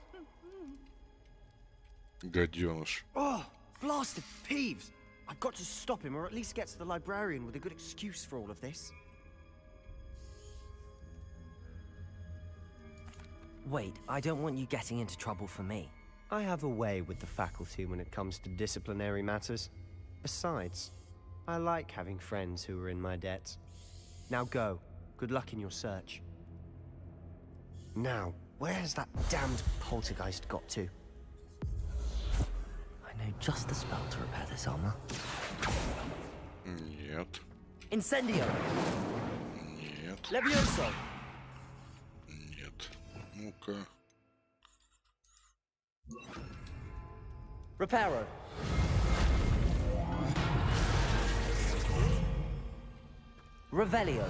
A: Гаденыш.
I: Oh, blasted Peeves! I've got to stop him, or at least get to the librarian with a good excuse for all of this.
B: Wait, I don't want you getting into trouble for me.
I: I have a way with the faculty when it comes to disciplinary matters. Besides, I like having friends who are in my debt. Now go. Good luck in your search. Now, where has that damned poltergeist got to?
B: I know just the spell to repair this armor.
A: Нет.
B: Incendio!
A: Нет.
I: Levioso!
A: Нет. Ну-ка.
B: Reparo. Revelio.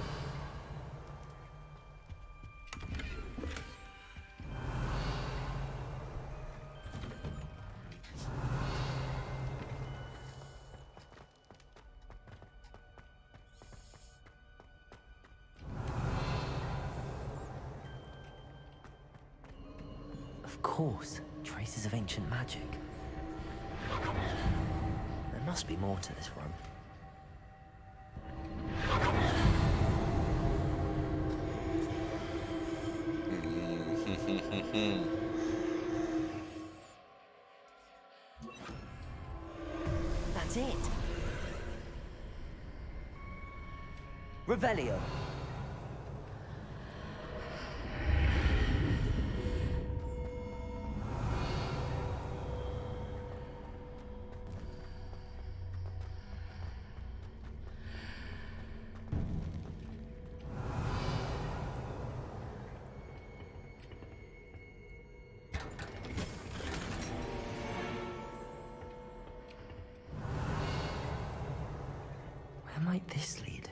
B: Of course, traces of ancient magic. There must be more to this room. That's it. Revelio. Where might this lead?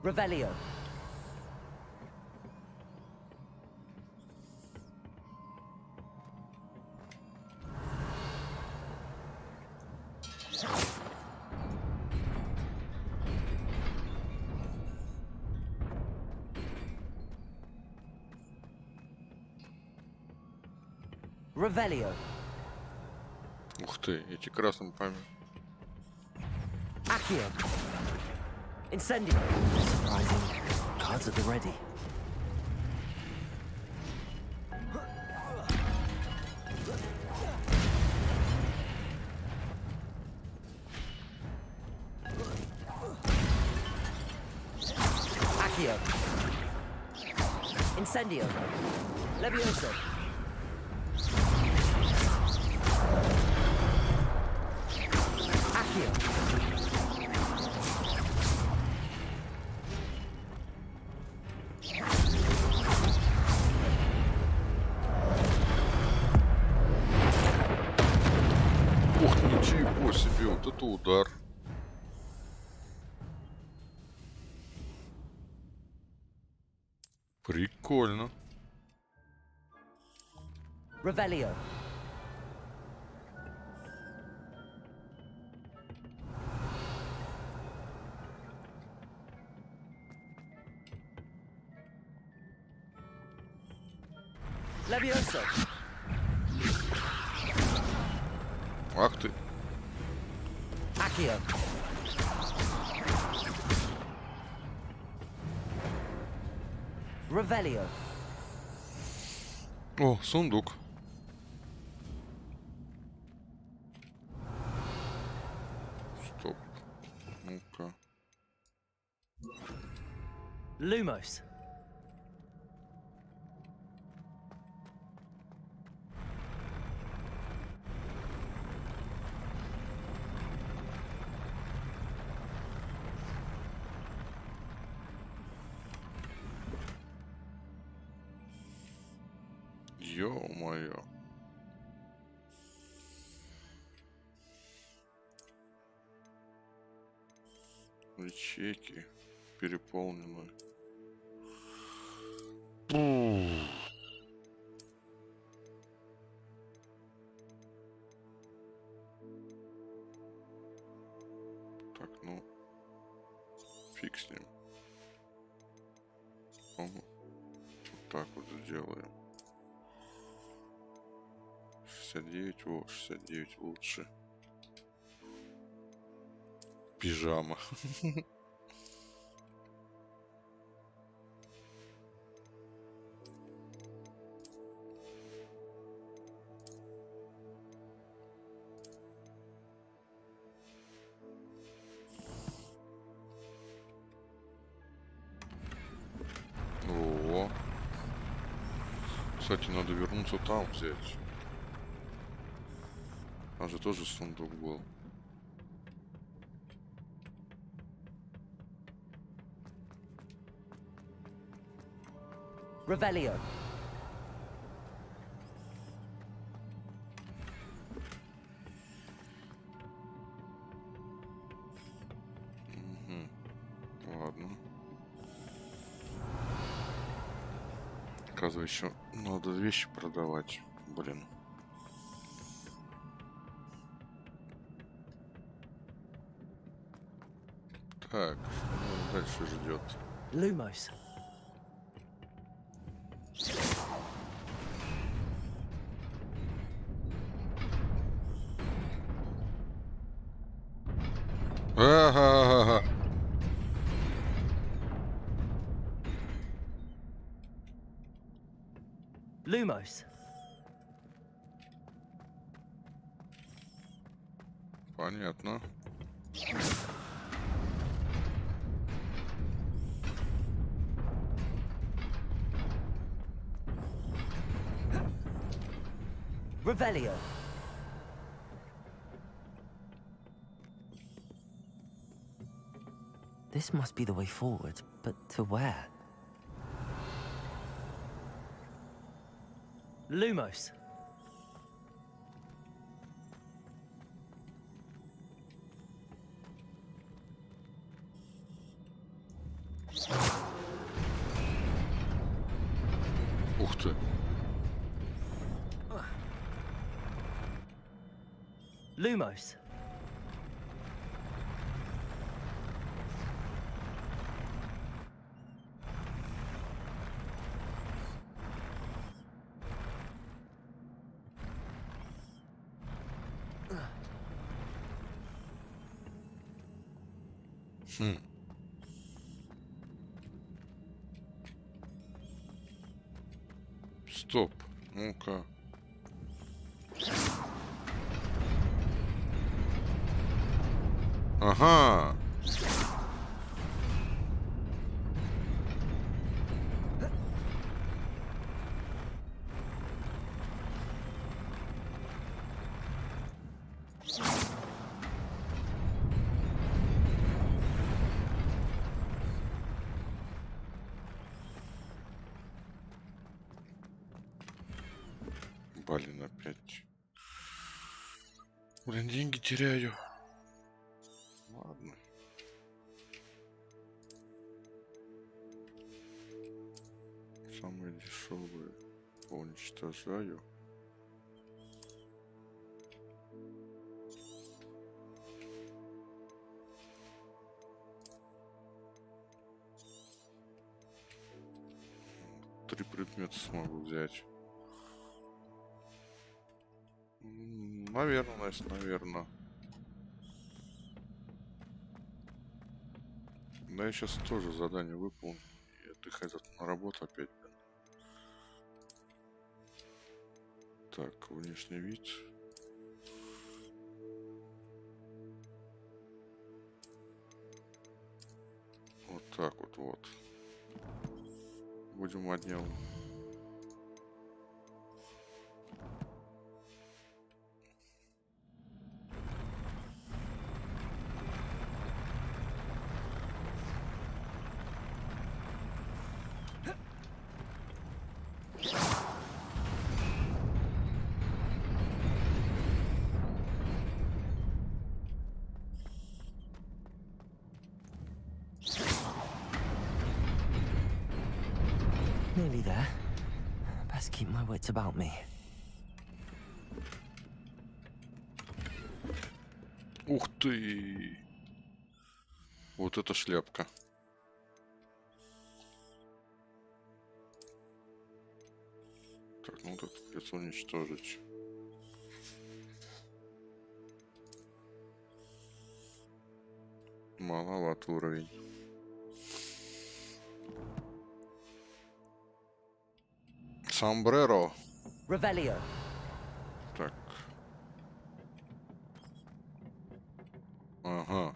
B: Revelio. Revelio.
A: Ух ты, эти красным память.
B: Accio. Incendio. Surprising. Cards at the ready. Accio. Incendio. Levioso. Accio.
A: Ух, ничего себе, вот это удар. Прикольно.
B: Revelio. Levioso.
A: Ах ты.
B: Accio. Revelio.
A: О, сундук. Стоп. Ну-ка.
B: Lumos.
A: Ё-моё. Ячейки переполнены. Так, ну, фиг с ним. Вот так вот сделаем. 69, о, 69 лучше. Пижама. О, кстати, надо вернуться там взять. Там же тоже сундук был.
B: Revelio.
A: Ладно. Оказывается, еще надо вещи продавать. Блин. Так, что дальше ждет?
B: Lumos.
A: Ага-га-га.
B: Lumos.
A: Понятно.
B: Revelio. This must be the way forward, but to where? Lumos.
A: Ух ты.
B: Lumos.
A: Стоп. Ну-ка. Ага. Блин, опять. Блин, деньги теряю. Ладно. Самые дешевые уничтожаю. Три предмета смогу взять. Наверное, Настя, наверное. Да, я сейчас тоже задание выполню. И отдыхать на работу опять. Так, внешний вид. Вот так вот. Будем одним.
B: Nearly there. Best keep my wits about me.
A: Ух ты! Вот эта шляпка. Так, ну тут придется уничтожить. Маловат уровень. Сомбреро.
B: Revelio.
A: Так. Ага.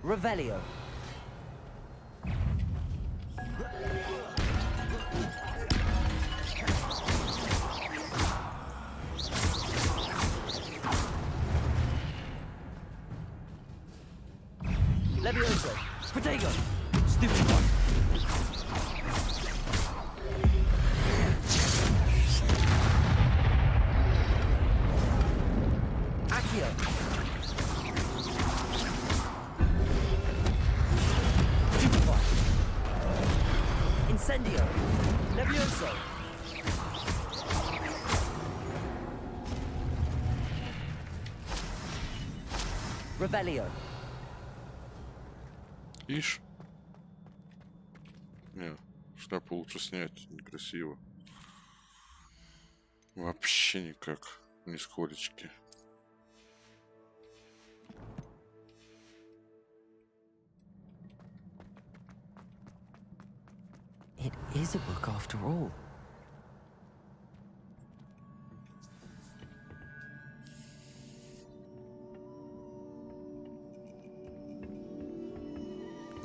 B: Revelio. Levioso. Protego. Stupid one. Accio. Stupid one. Incendio. Levioso. Revelio.
A: Ишь. Не, шляпу лучше снять, некрасиво. Вообще никак, нисколечки.
B: It is a book after all.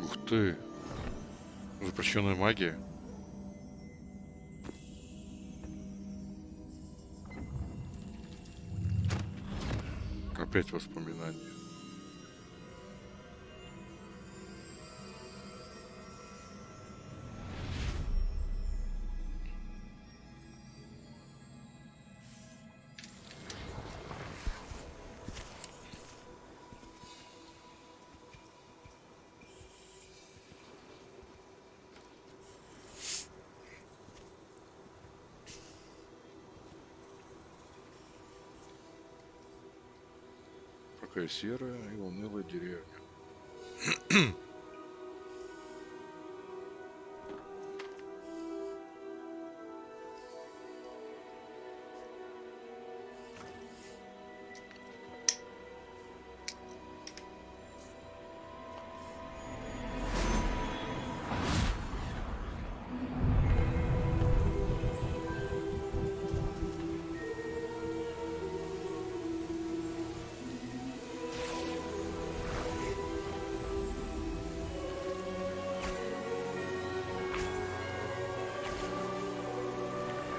A: Ух ты! Запрещенная магия. Опять воспоминания. Какая серая и унылая деревня.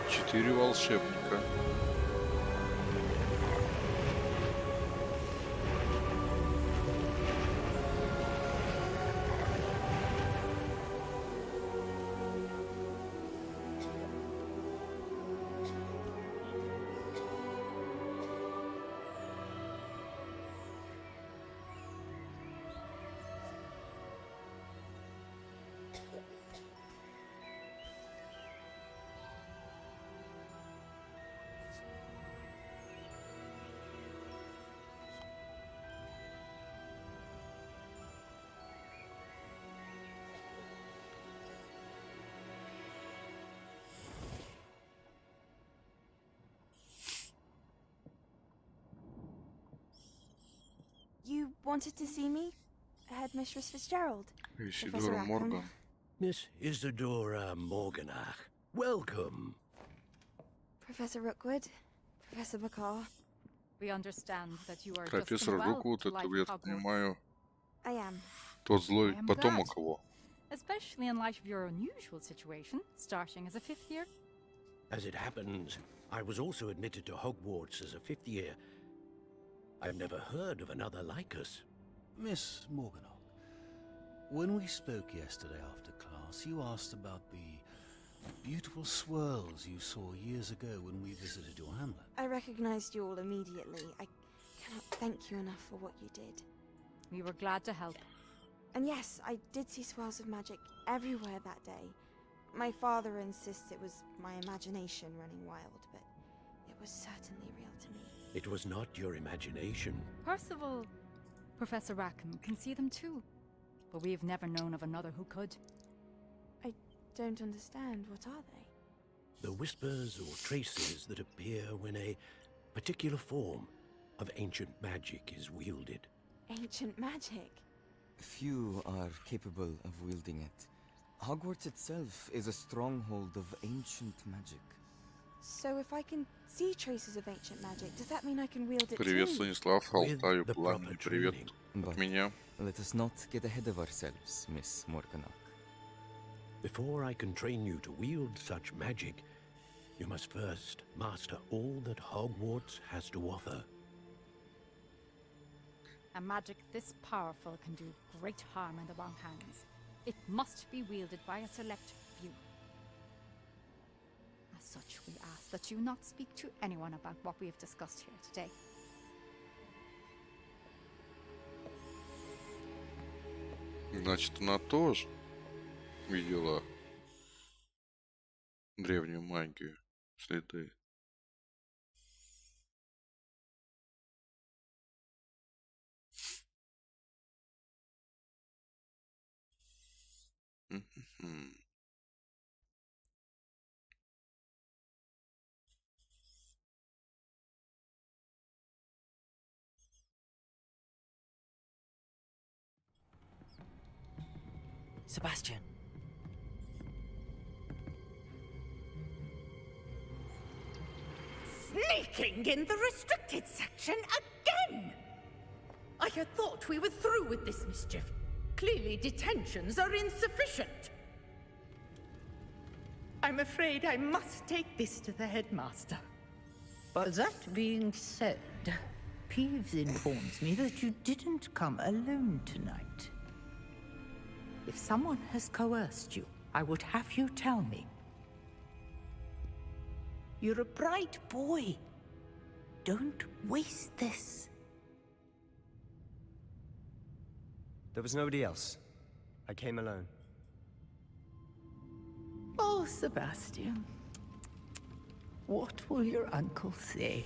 A: Четыре волшебника.
F: You wanted to see me? Headmistress Fitzgerald?
A: Isidora Morgan.
G: Miss Isidora Morganach, welcome.
F: Professor Rookwood, Professor Bakar.
V: We understand that you are
A: Профессор Руквуд, это, я так понимаю,
F: I am.
A: тот злой потомок его.
V: Especially in light of your unusual situation, starting as a 5th year.
G: As it happens, I was also admitted to Hogwarts as a 5th year. I've never heard of another like us.
W: Miss Morganock, when we spoke yesterday after class, you asked about the beautiful swirls you saw years ago when we visited your hamlet.
F: I recognized you all immediately. I cannot thank you enough for what you did.
V: We were glad to help.
F: And yes, I did see swirls of magic everywhere that day. My father insists it was my imagination running wild, but it was certainly real to me.
G: It was not your imagination.
V: Percival, Professor Rackham can see them too, but we've never known of another who could.
F: I don't understand. What are they?
G: The whispers or traces that appear when a particular form of ancient magic is wielded.
F: Ancient magic?
X: Few are capable of wielding it. Hogwarts itself is a stronghold of ancient magic.
F: So if I can see traces of ancient magic, does that mean I can wield it
A: Привет,
F: too?
A: Станислав, Алтаю, Пламени, привет от меня.
X: Let us not get ahead of ourselves, Miss Morganock.
G: Before I can train you to wield such magic, you must first master all that Hogwarts has to offer.
V: A magic this powerful can do great harm in the wrong hands. It must be wielded by a select few. As such, we ask that you not speak to anyone about what we have discussed here today.
A: Значит, она тоже видела древнюю магию, следы.
B: Sebastian.
C: Sneaking in the restricted section again! I had thought we were through with this mischief. Clearly, detentions are insufficient. I'm afraid I must take this to the headmaster. But that being said, Peeves informs me that you didn't come alone tonight. If someone has coerced you, I would have you tell me. You're a bright boy. Don't waste this.
I: There was nobody else. I came alone.
C: Oh, Sebastian. What will your uncle say?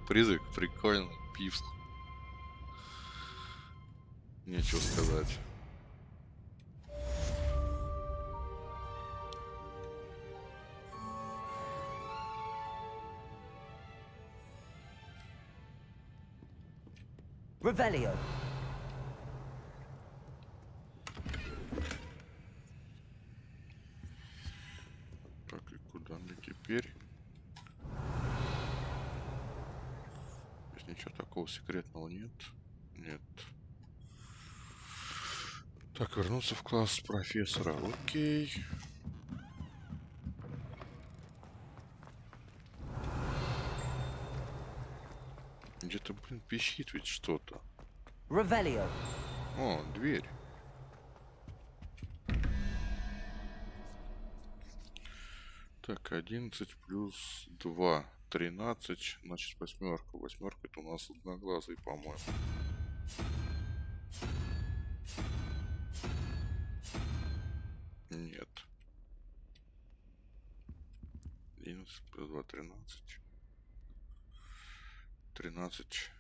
A: Призыв прикольный, пивс. Нечего сказать.
B: Revelio.
A: Так, и куда мне теперь? Здесь ничего такого секретного нет. Нет. Так, вернуться в класс профессора. Окей. Где-то, блин, пищит ведь что-то.
B: Revelio.
A: О, дверь. Так, 11 плюс 2. 13. Значит, восьмерка. Восьмерка это у нас одноглазый, по-моему. Нет. 11 плюс 2, 13. 13.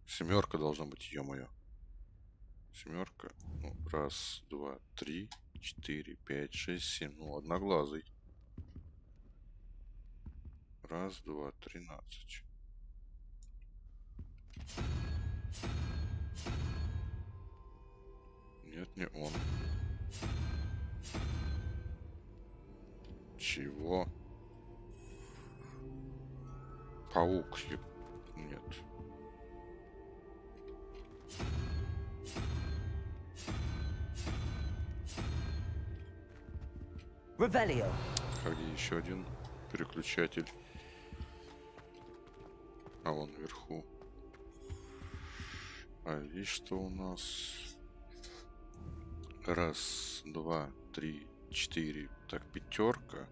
A: Семерка должна быть, ё-моё. Семерка. Ну, раз, два, три, 4, 5, 6, 7. Ну, одноглазый. Раз, два, 13. Нет, не он. Чего? Паук. Нет.
B: Revelio.
A: А где еще один переключатель? А вон вверху. А здесь что у нас? Раз, два, три, 4. Так, пятерка.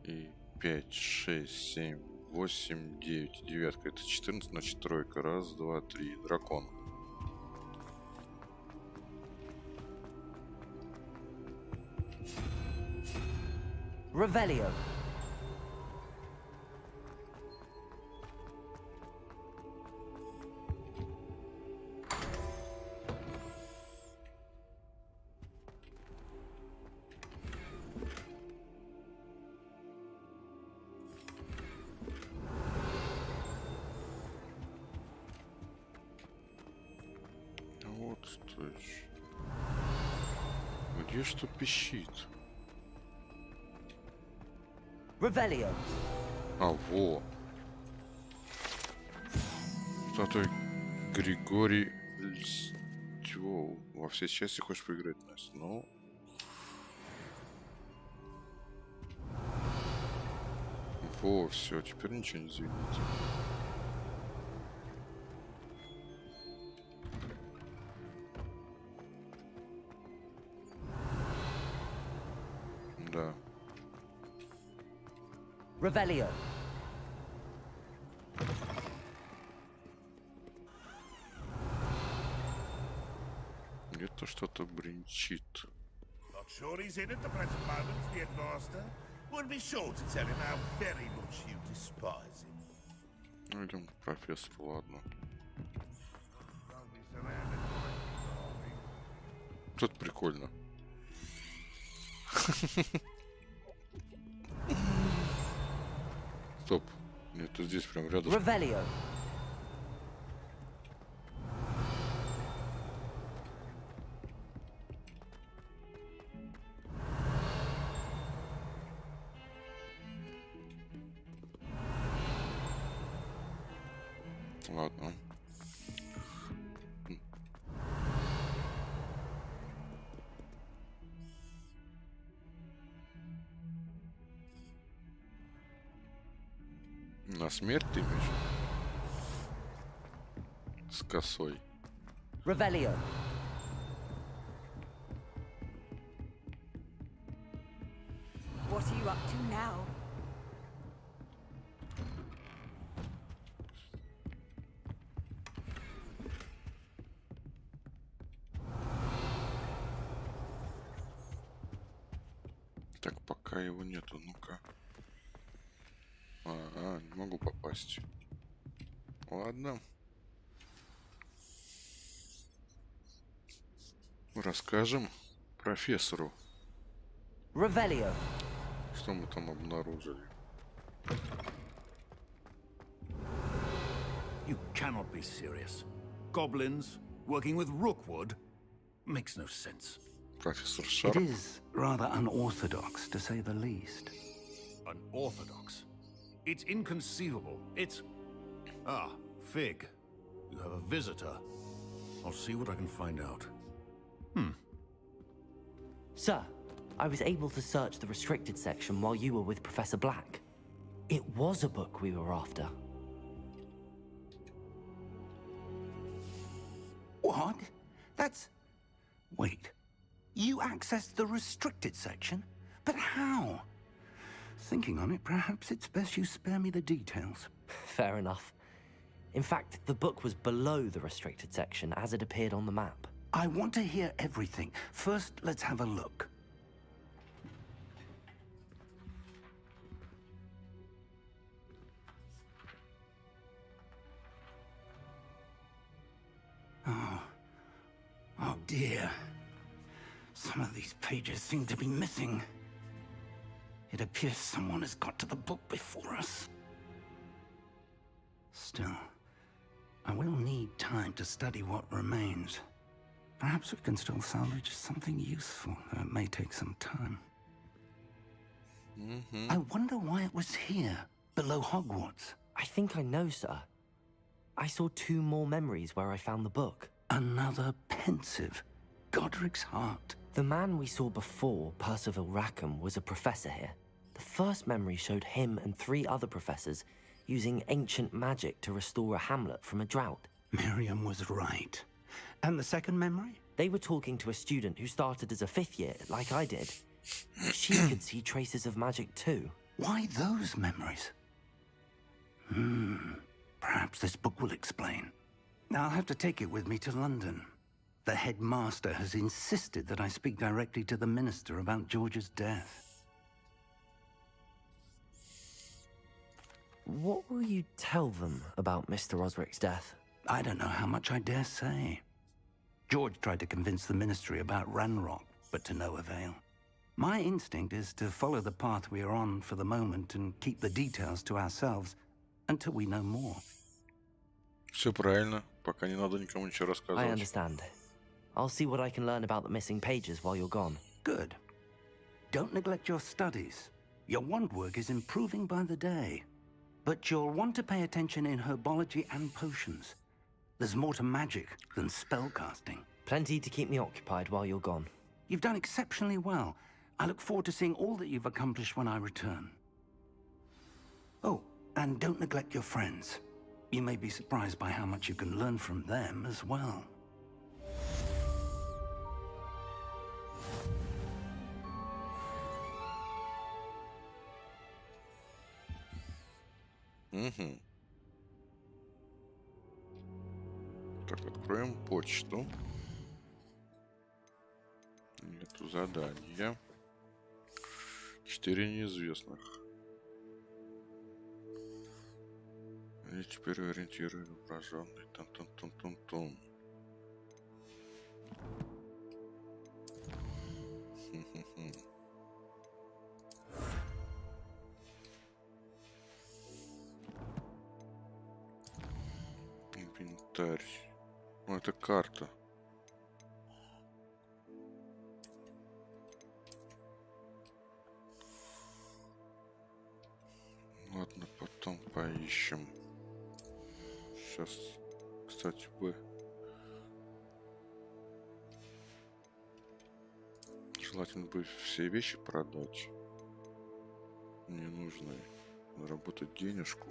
A: И 5, 6, 7, 8, 9. Девятка. Это 14, значит тройка. Раз, два, три. Дракон.
B: Revelio.
A: Вот что еще. Где что пищит?
B: Revelio.
A: А, во. Статуя Григорий Льстёв. Во все части хочешь поиграть, Настя? Ну. Во, все, теперь ничего не звенит. Да.
B: Revelio.
A: Где-то что-то бренчит.
D: Not sure he's in at the present moment, the headmaster. Would be sure to tell him how very much you despise him.
A: Ну, идем к профессору, ладно. Тут прикольно. Стоп. Нет, ты здесь прям рядом.
B: Revelio.
A: Ладно. На смерть ты имеешь? С косой.
B: Revelio.
E: What are you up to now?
A: Так, пока его нету, ну-ка. Не могу попасть. Ладно. Расскажем профессору.
B: Revelio.
A: Что мы там обнаружили?
W: You cannot be serious. Goblins working with Rookwood makes no sense.
A: Профессор
L: It
A: Шарп.
L: is rather unorthodox, to say the least.
W: Unorthodox. It's inconceivable. It's... Ah, Fig. You have a visitor. I'll see what I can find out.
B: Sir, I was able to search the restricted section while you were with Professor Black. It was a book we were after.
L: What? That's... Wait. You accessed the restricted section? But how? Thinking on it, perhaps it's best you spare me the details.
B: Fair enough. In fact, the book was below the restricted section as it appeared on the map.
L: I want to hear everything. First, let's have a look. Oh dear. Some of these pages seem to be missing. It appears someone has got to the book before us. Still, I will need time to study what remains. Perhaps we can still salvage something useful, though it may take some time. I wonder why it was here, below Hogwarts.
B: I think I know, sir. I saw 2 more memories where I found the book.
L: Another pensive. Godric's heart.
B: The man we saw before, Percival Rackham, was a professor here. The first memory showed him and 3 other professors using ancient magic to restore a hamlet from a drought.
L: Miriam was right. And the second memory?
B: They were talking to a student who started as a 5th year, like I did. She could see traces of magic too.
L: Why those memories? Perhaps this book will explain. I'll have to take it with me to London. The headmaster has insisted that I speak directly to the minister about George's death.
B: What will you tell them about Mr. Osric's death?
L: I don't know how much I dare say. George tried to convince the ministry about Ranrock, but to no avail. My instinct is to follow the path we are on for the moment and keep the details to ourselves until we know more.
A: Все правильно. Пока не надо никому ничего рассказывать.
B: I understand. I'll see what I can learn about the missing pages while you're gone.
L: Good. Don't neglect your studies. Your wand work is improving by the day. But you'll want to pay attention in herbology and potions. There's more to magic than spellcasting.
B: Plenty to keep me occupied while you're gone.
L: You've done exceptionally well. I look forward to seeing all that you've accomplished when I return. Oh, and don't neglect your friends. You may be surprised by how much you can learn from them as well.
A: Так, откроем почту. Нету задания. 4 неизвестных. И теперь ориентирую воображенный. Тун-тун-тун-тун-тун. Инвентарь. Ну, это карта. Ладно, потом поищем. Сейчас, кстати, бы желательно бы все вещи продать ненужные, заработать денежку.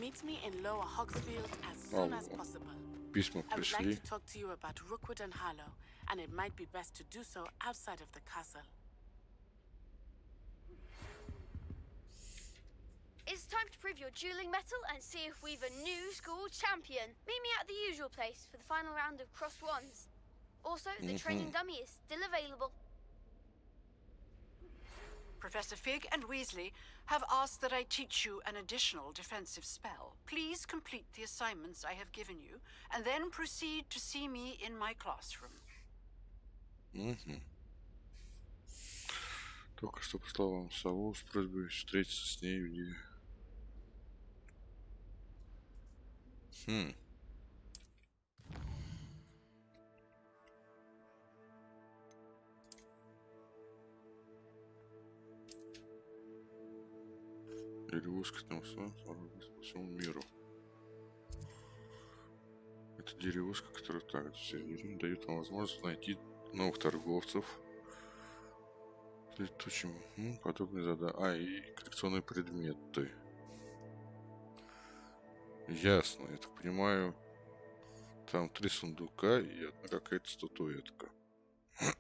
M: Meet me in Lower Hogsfield as soon as possible.
A: Письма
M: I would like
A: пришли.
M: to talk to you about Rookwood and Harlow, and it might be best to do so outside of the castle.
P: It's time to prove your dueling mettle and see if we've a new school champion. Meet me at the usual place for the final round of crossed wands. Also, the training dummy is still available.
Q: Professor Fig and Weasley have asked that I teach you an additional defensive spell. Please complete the assignments I have given you, and then proceed to see me in my classroom.
A: Только что послал вам сову с просьбой встретиться с ней в Деревушка там по всему миру. Это деревушка, которая так все дает вам возможность найти новых торговцев. Очень подобные задания. И коллекционные предметы. Ясно, я так понимаю. Там 3 сундука и одна какая-то статуэтка.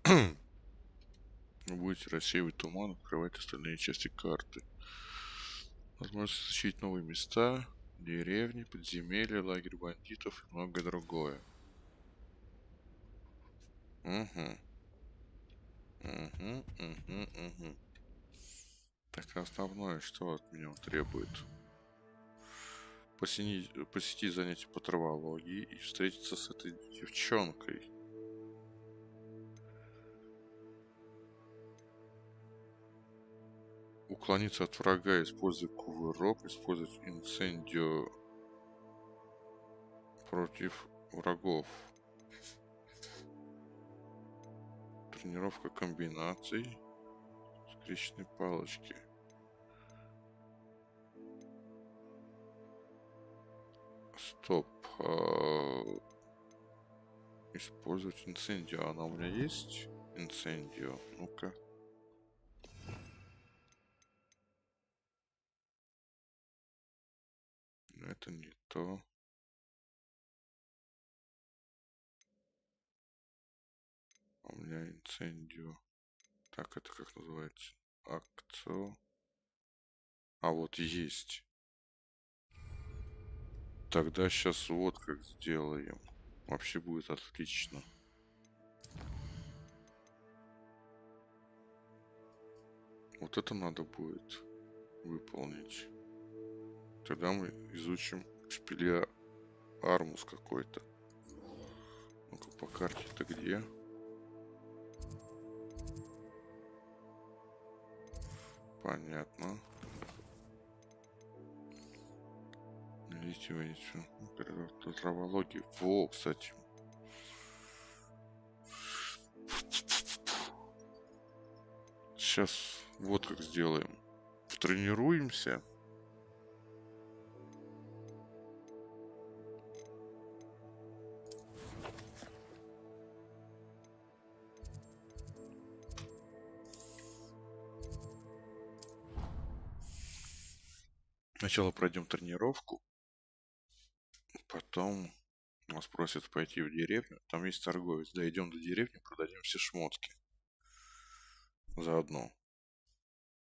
A: Вы будете рассеивать туман, открывать остальные части карты. Возможность изучить новые места, деревни, подземелья, лагерь бандитов и многое другое. Так, основное, что от меня он требует? Посетить занятия по травологии и встретиться с этой девчонкой. Уклониться от врага, используя кувырок, использовать инцендио против врагов. Тренировка комбинаций. Скрещенные палочки. Стоп. Использовать инцендио. Она у меня есть? Инцендио. Ну-ка. Это не то. У меня инцендио. Так, это как называется? Акцио. А вот есть. Тогда сейчас вот как сделаем. Вообще будет отлично. Вот это надо будет выполнить. Тогда мы изучим шпиля Армус какой-то. Ну-ка, по карте это где? Понятно. Видите, травология. Во, кстати. Сейчас вот как сделаем. Потренируемся. Сначала пройдем тренировку, потом нас просят пойти в деревню. Там есть торговец. Дойдем до деревни, продадим все шмотки. Заодно.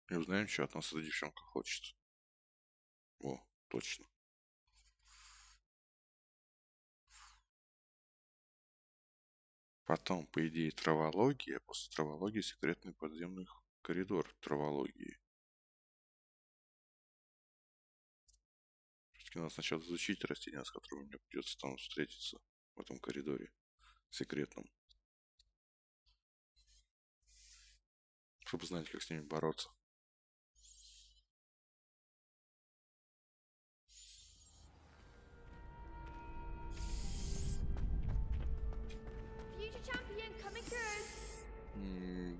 A: И узнаем, что от нас эта девчонка хочет. О, точно. Потом, по идее, травология, а после травологии секретный подземный коридор травологии. Надо сначала изучить растения, с которыми мне придется там встретиться в этом коридоре секретном. Чтобы знать, как с ними бороться.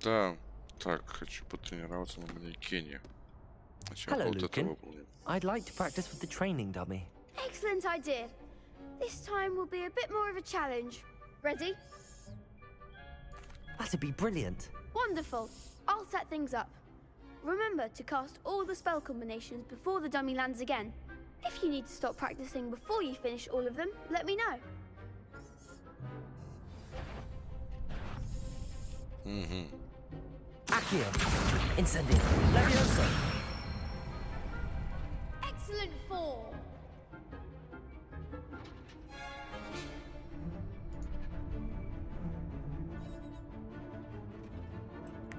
A: Да, так, хочу потренироваться на манекене.
B: Hello, Lucan. I'd like to practice with the training dummy.
P: Excellent idea. This time will be a bit more of a challenge. Ready?
B: That'd be brilliant.
P: Wonderful. I'll set things up. Remember to cast all the spell combinations before the dummy lands again. If you need to stop practicing before you finish all of them, let me know.
B: Accio. Incendio. Levioso.
P: Excellent form.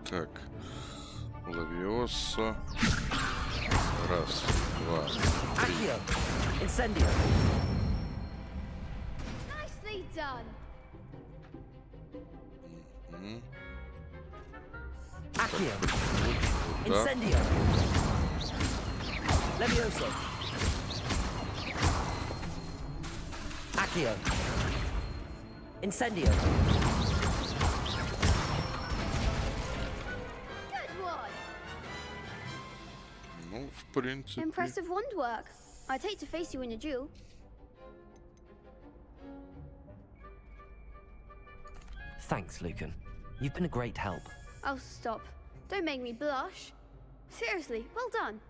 A: Так. Лавиоса. Раз, два, три.
B: Accio. Incendio.
P: Nicely done.
B: Accio.
A: Да.
B: Incendio. Levioso. Accio. Incendio.
P: Good one.
A: Ну, в принципе.
P: Impressive wand work. I'd hate to face you in a duel.
B: Thanks, Lucan. You've been a great help.
P: Oh, stop. Don't make me blush. Seriously, well done.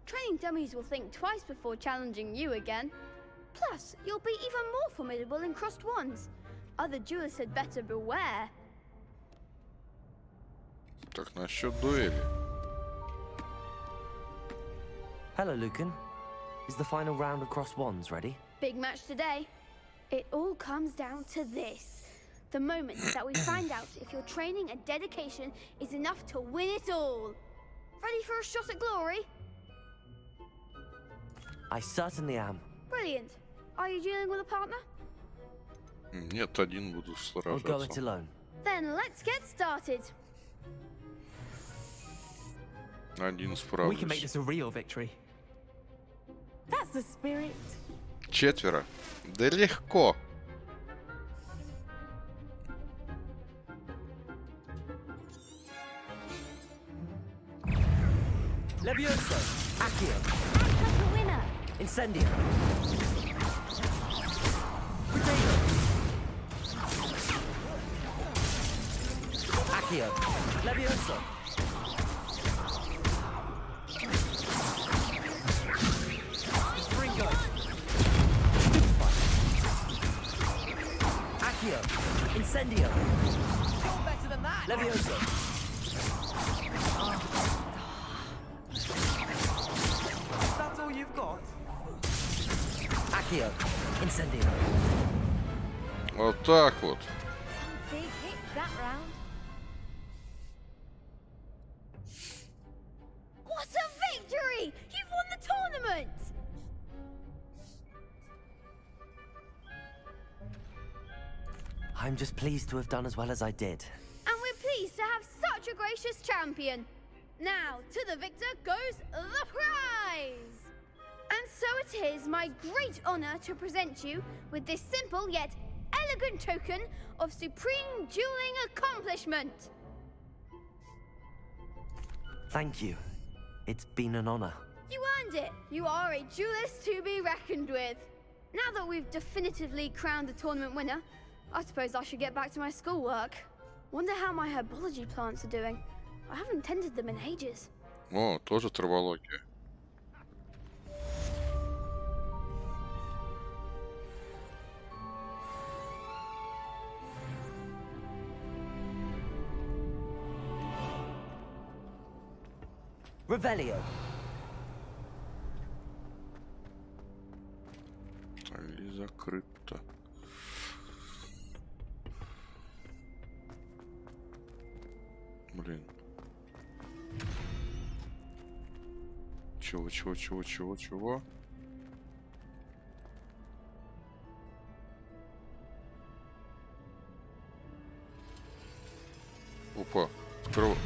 P: Training dummies will think twice before challenging you again. Plus, you'll be even more formidable in crossed wands. Other duelists had better beware.
A: Так, насчет дуэли.
B: Hello, Lucan. Is the final round of cross wands ready?
P: Big match today. It all comes down to this. The moment that we find out if your training and dedication is enough to win it all. Ready for a shot at glory?
B: I certainly am.
P: Brilliant. Are you dealing with a partner?
A: Нет, один буду
B: I'll go it
A: сражаться.
B: alone.
P: Then let's get started.
A: Один
N: We can make
A: справлюсь.
N: this a real victory.
M: That's the spirit.
A: Четверо. Да легко.
B: Levioso. Accio.
P: The winner.
B: Incendio. Accio. Levioso. Ringo. Accio. Incendio. You're better than that. Levioso. That's all you've got? Accio. Incendio.
A: Вот так вот.
P: Big hits that round. What a victory! You've won the tournament!
B: I'm just pleased to have done as well as I did.
P: And we're pleased to have such a gracious champion. Now, to the victor goes the prize! And so it is my great honor to present you with this simple yet elegant token of supreme dueling accomplishment.
B: Thank you. It's been an honor.
P: You earned it. You are a duelist to be reckoned with. Now that we've definitively crowned the tournament winner, I suppose I should get back to my schoolwork. Wonder how my herbology plants are doing. I haven't tended them in ages.
A: О, тоже травология.
B: Revelio.
A: Или закрыто. Блин. Чего? Опа, открыл.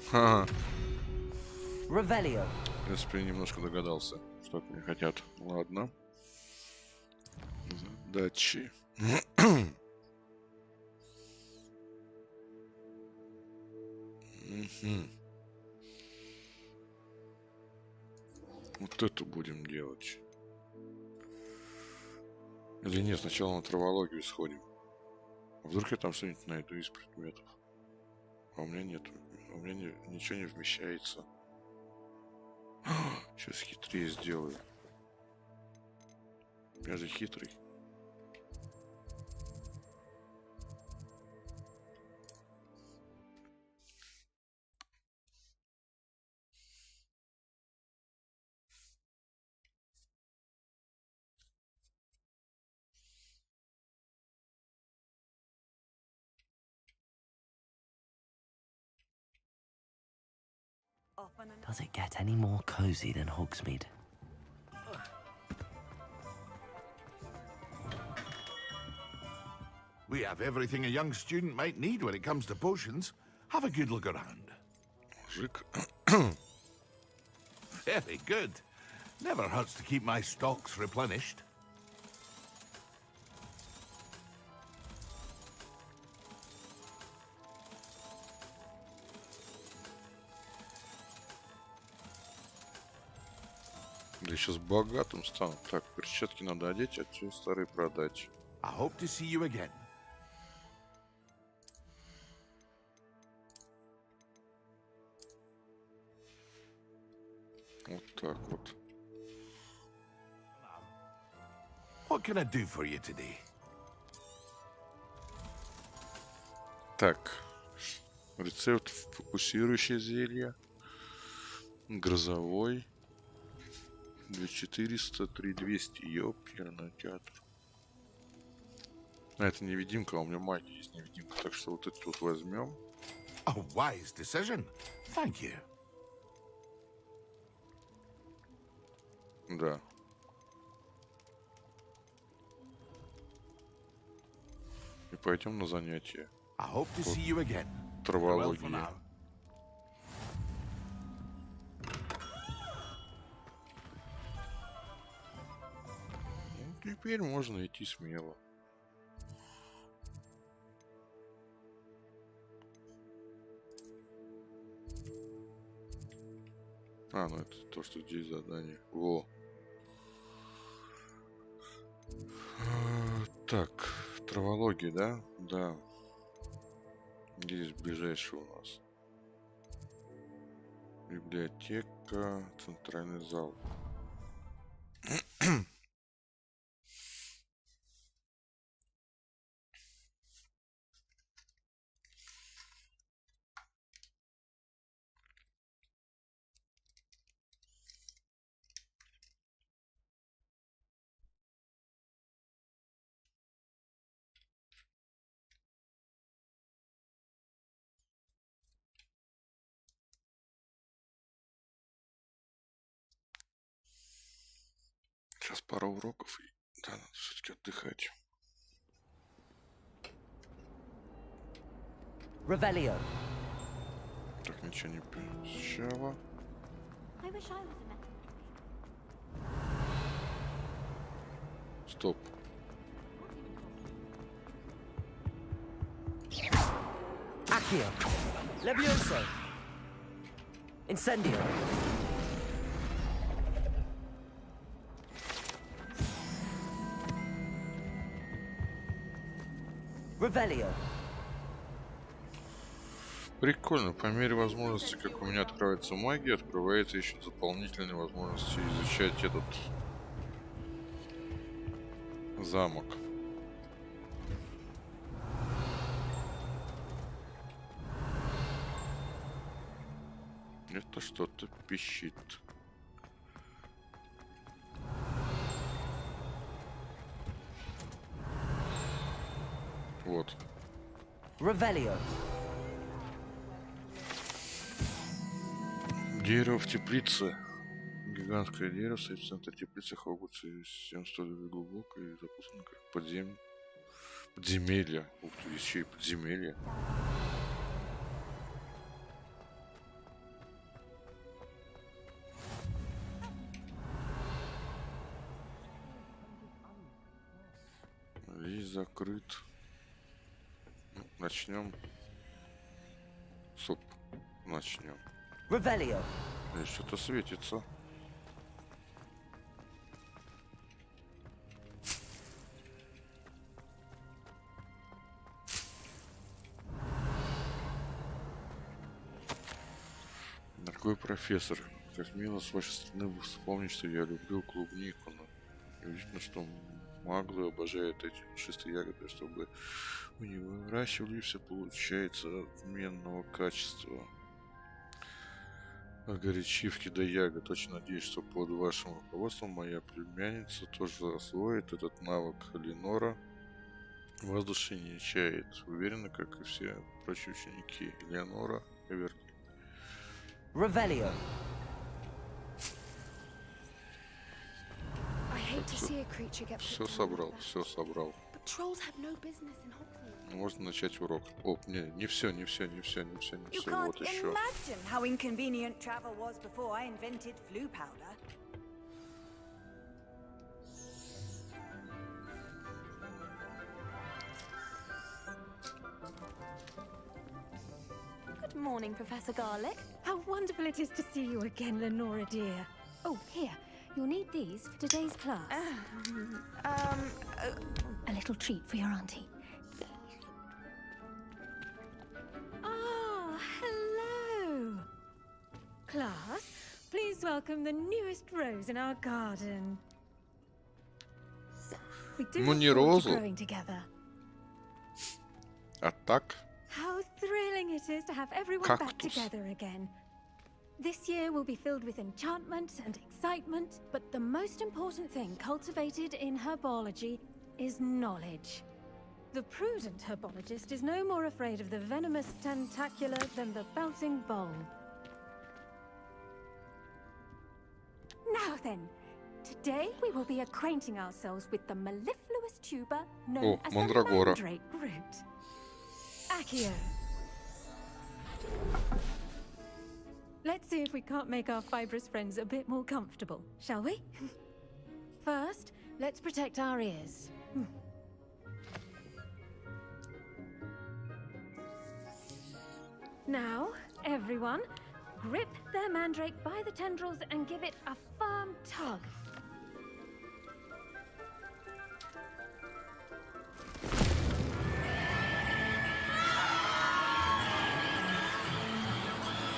A: Ха-ха.
B: Revelio.
A: В принципе, немножко догадался, что от меня хотят. Ладно. Задачи. Вот это будем делать. Или нет, сначала на травологию сходим. Вдруг я там что-нибудь найду из предметов. А у меня нету. У меня ничего не вмещается. Сейчас хитрее сделаю. Я же хитрый.
B: Does it get any more cozy than Hogsmeade?
D: We have everything a young student might need when it comes to potions. Have a good look around. Very good. Never hurts to keep my stocks replenished.
A: Да сейчас богатым стану. Так, перчатки надо одеть, а те старые продать.
D: I hope to see you again.
A: Вот так вот.
D: What can I do for you today?
A: Так, рецепт фокусирующее зелье, грозовой, 2400, 3200, ёперный театр. А это невидимка, а у меня магия есть невидимка, так что вот это вот возьмем.
D: A wise decision. Thank you.
A: Да. И пойдем на занятия.
D: I hope to see you again.
A: Травология. Ну, теперь можно идти смело. А, ну это то, что здесь задание. Во. Так, травология, да? Да. Здесь ближайший у нас. Библиотека, центральный зал. Сейчас пара уроков, и да, надо все-таки отдыхать.
B: Revelio.
A: Так, ничего не пообещала. Стоп.
B: Accio. Levioso. Incendio. Revelio.
A: Прикольно, по мере возможности, как у меня открывается магия, открывается еще дополнительные возможности изучать этот замок. Это что-то пищит. Вот.
B: Revelio.
A: Дерево в теплице. Гигантское дерево стоит в центре теплицы Хогвартса. Система столь глубокая и запутана, как подземелье. Ух ты, еще и подземелье. Здесь закрыт. Ну, начнем. Стоп. Начнем.
B: Revelio.
A: Здесь что-то светится. Дорогой профессор, как мило с вашей стороны вспомнить, что я люблю клубнику, но неудивительно, что маглы обожают эти пушистые ягоды, чтобы у него выращивали, все получается отменного качества. Горячивки до ягод. Очень надеюсь, что под вашим руководством моя племянница тоже освоит этот навык. Ленора вас души не чает. Уверена, как и все прочие ученики. Леонора Эверли.
B: Revelio.
A: Все собрал, все собрал. Можно начать урок. О, не все. Вот еще.
E: Imagine how inconvenient travel was before I invented flu powder.
K: Good morning, Professor Garlic. How wonderful it is to see you again, Lenora dear. Oh, here. You'll need these for today's class. A little treat for your auntie. Ah, hello. Class, please welcome the newest rose in our garden. We do look forward to growing together.
A: А так?
K: How thrilling it is to have everyone back together again. This year will be filled with enchantment and excitement, but the most important thing cultivated in herbology is knowledge. The prudent herbologist is no more afraid of the venomous tentacula than the bouncing bulb. Now then, today we will be acquainting ourselves with the mellifluous tuber known as the mandrake root. Accio. Let's see if we can't make our fibrous friends a bit more comfortable, shall we? First, let's protect our ears. Now, everyone, grip their mandrake by the tendrils and give it a firm tug.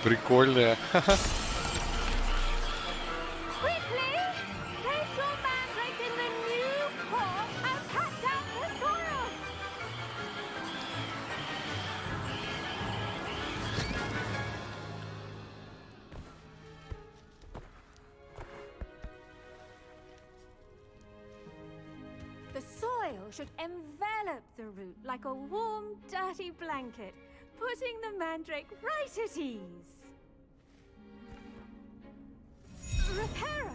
A: Прикольная.
K: Quickly, place your mandrake in the new pot and pat down the soil. The soil should envelop the root like a warm, dirty blanket, putting the mandrake right at ease. Reparo!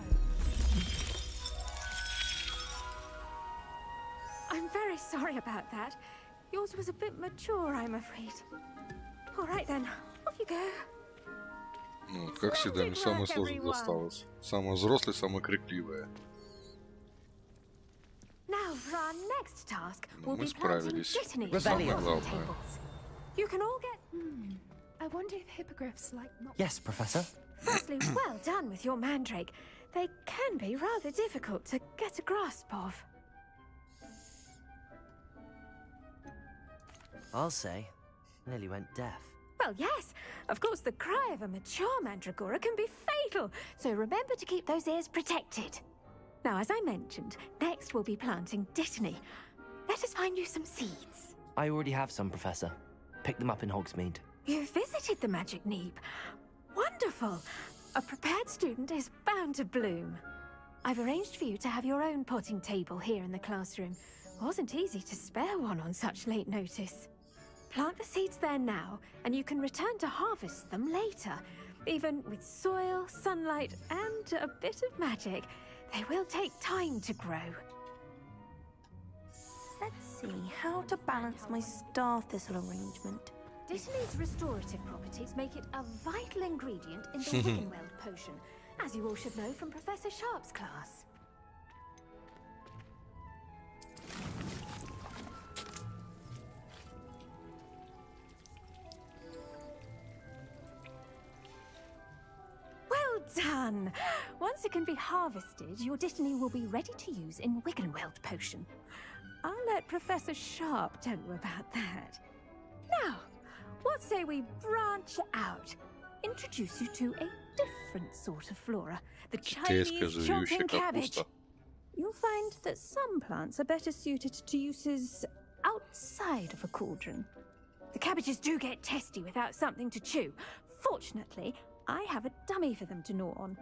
K: I'm very sorry about that. Yours was a bit mature, I'm afraid. All right then, off you go.
A: Ну, как всегда, мне самое сложное досталось. Самое взрослое, самое крикливое.
K: Now for our next task, we'll
A: Мы
K: be planting
A: справились.
K: Dittany
A: Самое
K: on the
A: главное.
K: tables. You can all get... I wonder if hippogriffs like not...
B: Yes, Professor.
K: Firstly, well done with your mandrake. They can be rather difficult to get a grasp of.
B: I'll say, nearly went deaf.
K: Well, yes. Of course, the cry of a mature mandragora can be fatal, so remember to keep those ears protected. Now, as I mentioned, next we'll be planting Dittany. Let us find you some seeds.
B: I already have some, Professor. Picked them up in Hogsmeade.
K: You visited the Magic Neep. Wonderful. A prepared student is bound to bloom. I've arranged for you to have your own potting table here in the classroom. Wasn't easy to spare one on such late notice. Plant the seeds there now, and you can return to harvest them later. Even with soil, sunlight, and a bit of magic, they will take time to grow.
F: Let's see how to balance my star thistle arrangement.
K: Dittany's restorative properties make it a vital ingredient in the Wiggenweld potion, as you all should know from Professor Sharp's class. Well done! Once it can be harvested, your Dittany will be ready to use in Wiggenweld potion. I'll let Professor Sharp tell you about that. Now, what say we branch out? Introduce you to a different sort of flora, the
A: Китайская
K: Chinese
A: заживущая
K: chomping cabbage.
A: капуста.
K: You'll find that some plants are better suited to uses outside of a cauldron. The cabbages do get testy without something to chew. Fortunately, I have a dummy for them to gnaw on.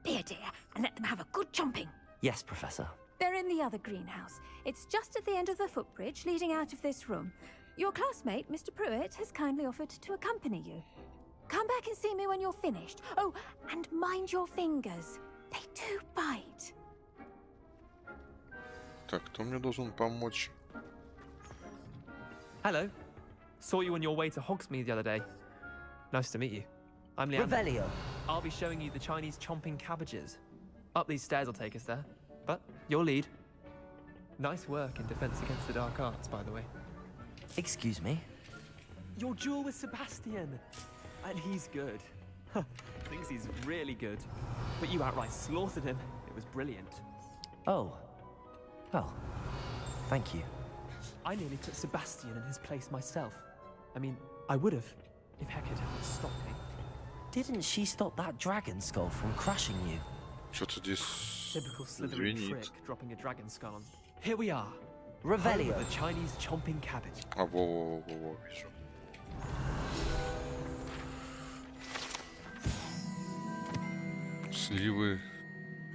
K: Be a dear and let them have a good chomping.
B: Yes, Professor.
K: They're in the other greenhouse. It's just at the end of the footbridge leading out of this room. Your classmate, Mr. Pruitt, has kindly offered to accompany you. Come back and see me when you're finished. Oh, and mind your fingers. They do bite.
A: Так, кто мне должен помочь?
O: Hello. Saw you on your way to Hogsmeade the other day. Nice to meet you. I'm Leander.
B: Revelio.
O: I'll be showing you the Chinese chomping cabbages. Up these stairs will take us there. But your lead. Nice work in defense against the dark arts, by the way.
B: Excuse me?
O: Your duel with Sebastian. And he's good. Thinks he's really good. But you outright slaughtered him. It was brilliant.
B: Oh. Well, thank you.
O: I nearly put Sebastian in his place myself. I mean, I would have, if Hecate hadn't stopped me.
B: Didn't she stop that dragon skull from crushing you?
A: Что-то здесь
O: Typical Slytherin
A: звенит.
O: trick, dropping a dragon skull on. Here we are.
B: Revelio.
O: Home of the Chinese chomping cabbage.
A: А, во-во-во-во, вижу. Сливы.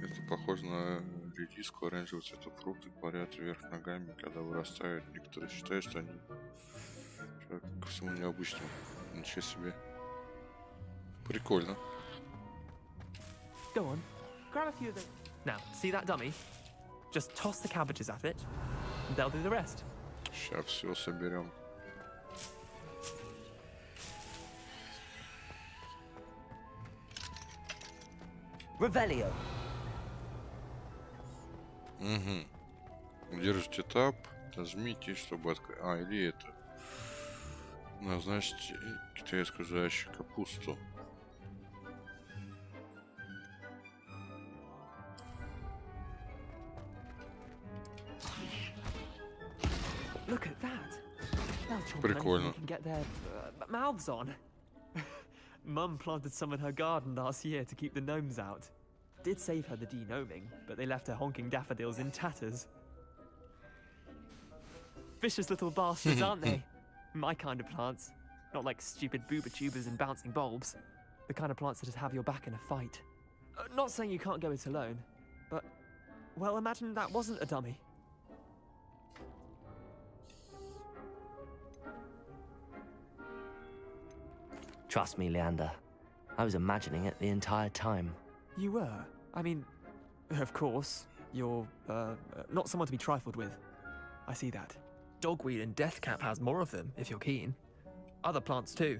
A: Это похоже на редиску, оранжевого цвета фрукты парят вверх ногами, когда вырастают. Некоторые считают, что они ко всему необычному. Ничего себе. Прикольно.
O: Go on, grab a few of them. Now, see that dummy? Just toss the cabbages at it, and they'll do the rest.
A: Сейчас все соберем.
B: Revelio.
A: Угу. Удержите тап, нажмите, чтобы открыть. А, или это. Назначьте китайскую заживущую капусту.
O: Look at that. They'll chomp
A: Прикольно.
O: anything they can get their mouths on. Mum planted some in her garden last year to keep the gnomes out. Did save her the de-gnoming, but they left her honking daffodils in tatters. Vicious little bastards, aren't they? My kind of plants. Not like stupid booba tubers and bouncing bulbs. The kind of plants that just have your back in a fight. Not saying you can't go it alone, but, well, imagine that wasn't a dummy.
B: Trust me, Leander. I was imagining it the entire time.
O: You were? I mean, of course, you're, not someone to be trifled with. I see that. Dogweed and deathcap has more of them, if you're keen. Other plants too.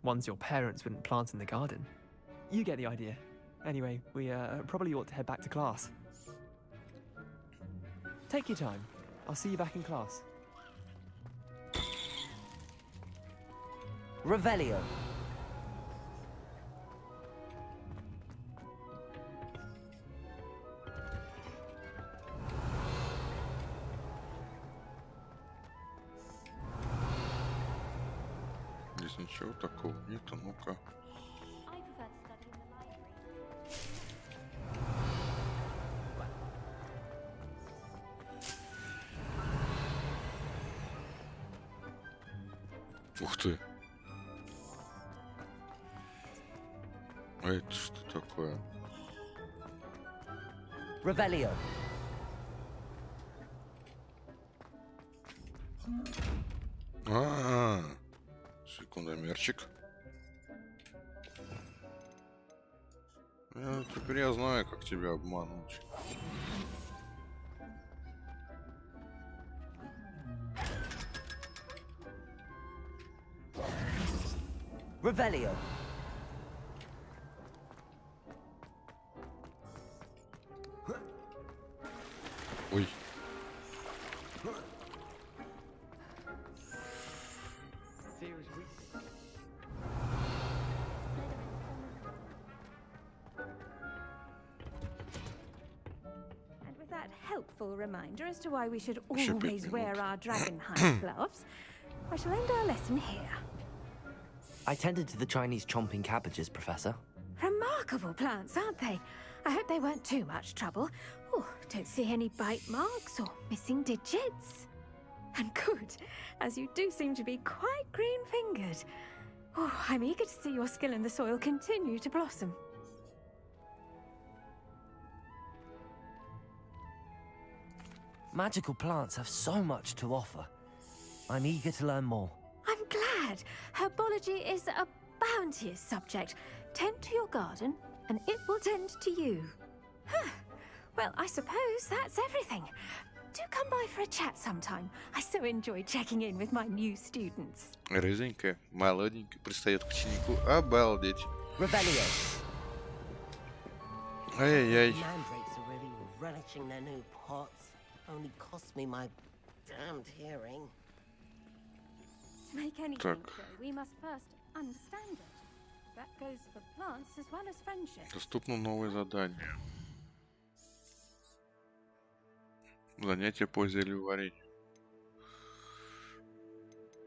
O: Ones your parents wouldn't plant in the garden. You get the idea. Anyway, we, probably ought to head back to class. Take your time. I'll see you back in class.
B: Revelio.
A: Здесь ничего такого нет, а ну-ка. Ух ты! А это что такое?
B: Revelio.
A: Секундомерчик. Теперь я знаю, как тебя обмануть.
B: Revelio.
A: Ой.
K: And with that helpful reminder as to why we should always wear our dragon hide gloves, I shall end our lesson here.
B: I tended to the Chinese chomping cabbages, Professor.
K: Remarkable plants, aren't they? I hope they weren't too much trouble. Oh, don't see any bite marks or missing digits. And good, as you do seem to be quite green-fingered. Oh, I'm eager to see your skill in the soil continue to blossom.
B: Magical plants have so much to offer. I'm eager to learn more.
K: I'm glad. Herbology is a bounteous subject. Tend to your garden, and it will tend to you. Huh. Well, I suppose that's everything. Do come by for a chat sometime. I so enjoy checking in with my new students.
A: Рыженькая, молоденькая, пристает к ученику. Обалдеть. Ай-яй-яй.
H: Mandrakes are really relishing their new pots. Only cost me my damned hearing.
K: To make anything
A: Так.
K: grow, we must first understand it. That goes for plants as well as friendship.
A: Доступно новое задание. Занятие по зельеварению.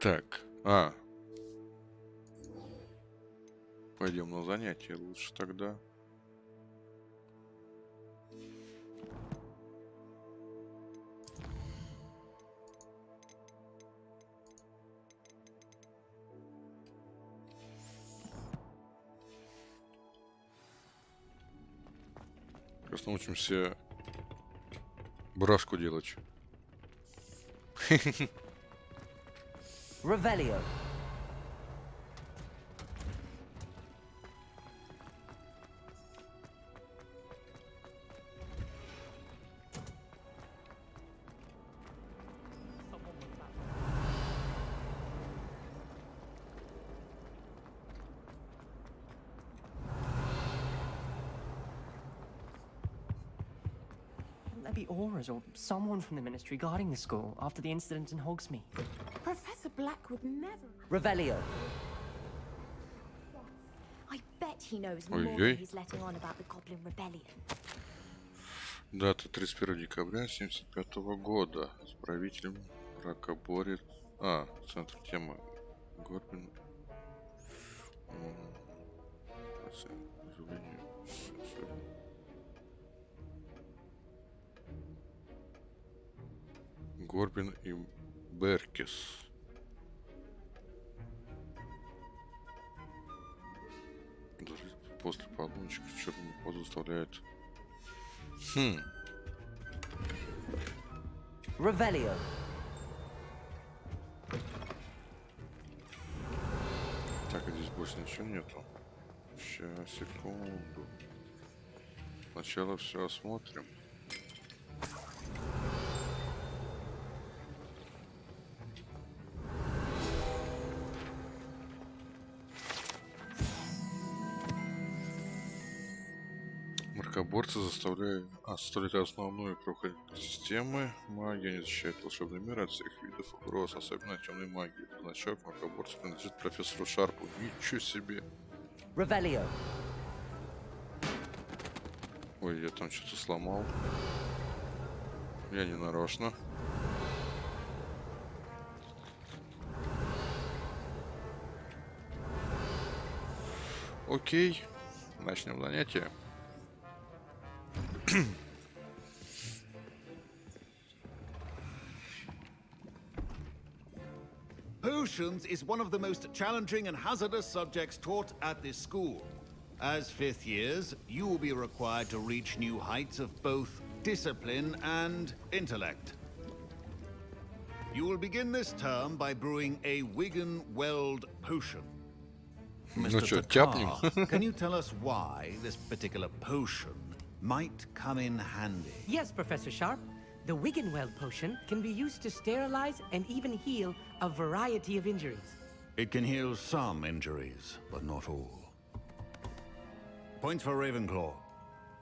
A: Так, пойдем на занятие лучше тогда. Сейчас научимся брашку делать.
B: Revelio.
N: There be auras or someone from the ministry guarding the school after the incident in Hogsmeade.
E: Professor Black would never.
B: Revelio.
E: I bet he knows more
A: Ой-ой.
E: than he's letting on about the Goblin Rebellion.
A: Дата 31 декабря 1975 года. С правителем ракоборец. Центр темы. Горбин. Горбин и Беркис. После полуночи черную позу заставляет.
B: Revelio.
A: Так, а здесь больше ничего нету. Сейчас, секунду. Сначала все осмотрим. Маркоборцы заставляют основную круг системы. Магия не защищает волшебный мир от всех видов угроз, особенно темной магии. Значок маркоборца принадлежит профессору Шарпу. Ничего себе.
B: Revelio.
A: Ой, я там что-то сломал. Я не нарочно. Окей. Начнем занятие.
S: Potions is one of the most challenging and hazardous subjects taught at this school. As fifth years, you will be required to reach new heights of both discipline and intellect. You will begin this term by brewing a Wigan-Weld potion. Mr. Tatar, can you tell us why this particular potion might come in handy?
T: Yes, Professor Sharp. The Wigan-Weld potion can be used to sterilize and even heal a variety of injuries.
S: It can heal some injuries, but not all. Points for Ravenclaw.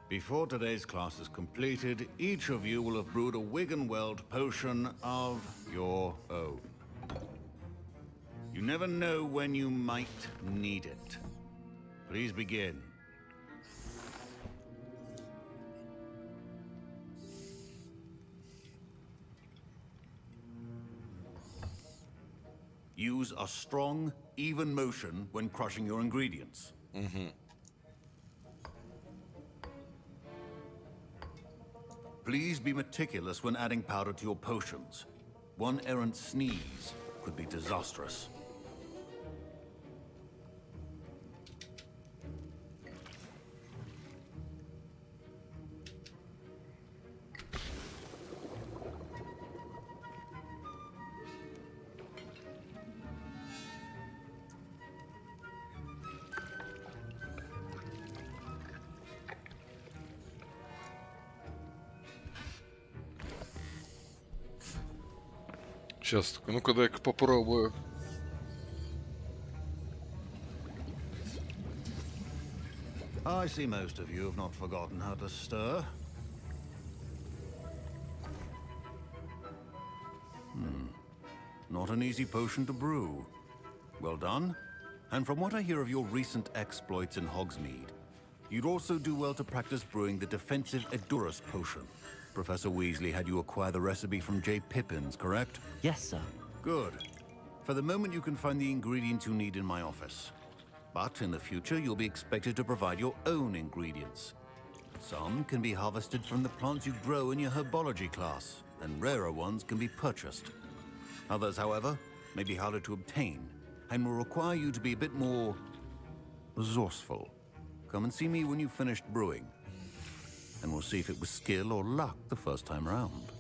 S: Before today's class is completed, each of you will have brewed a Wigan-Weld potion of your own. You never know when you might need it. Please begin. Use a strong, even motion when crushing your ingredients. Please be meticulous when adding powder to your potions. One errant sneeze could be disastrous.
A: Сейчас только, ну-ка дай-ка попробую.
S: I see most of you have not forgotten how to stir. Not an easy potion to brew. Well done. And from what I hear of your recent exploits in Hogsmeade, you'd also do well to practice brewing the defensive Edurus potion. Professor Weasley had you acquire the recipe from J. Pippin's, correct?
B: Yes, sir.
S: Good. For the moment, you can find the ingredients you need in my office. But in the future, you'll be expected to provide your own ingredients. Some can be harvested from the plants you grow in your herbology class, and rarer ones can be purchased. Others, however, may be harder to obtain, and will require you to be a bit more resourceful. Come and see me when you've finished brewing, and we'll see if it was skill or luck the first time round.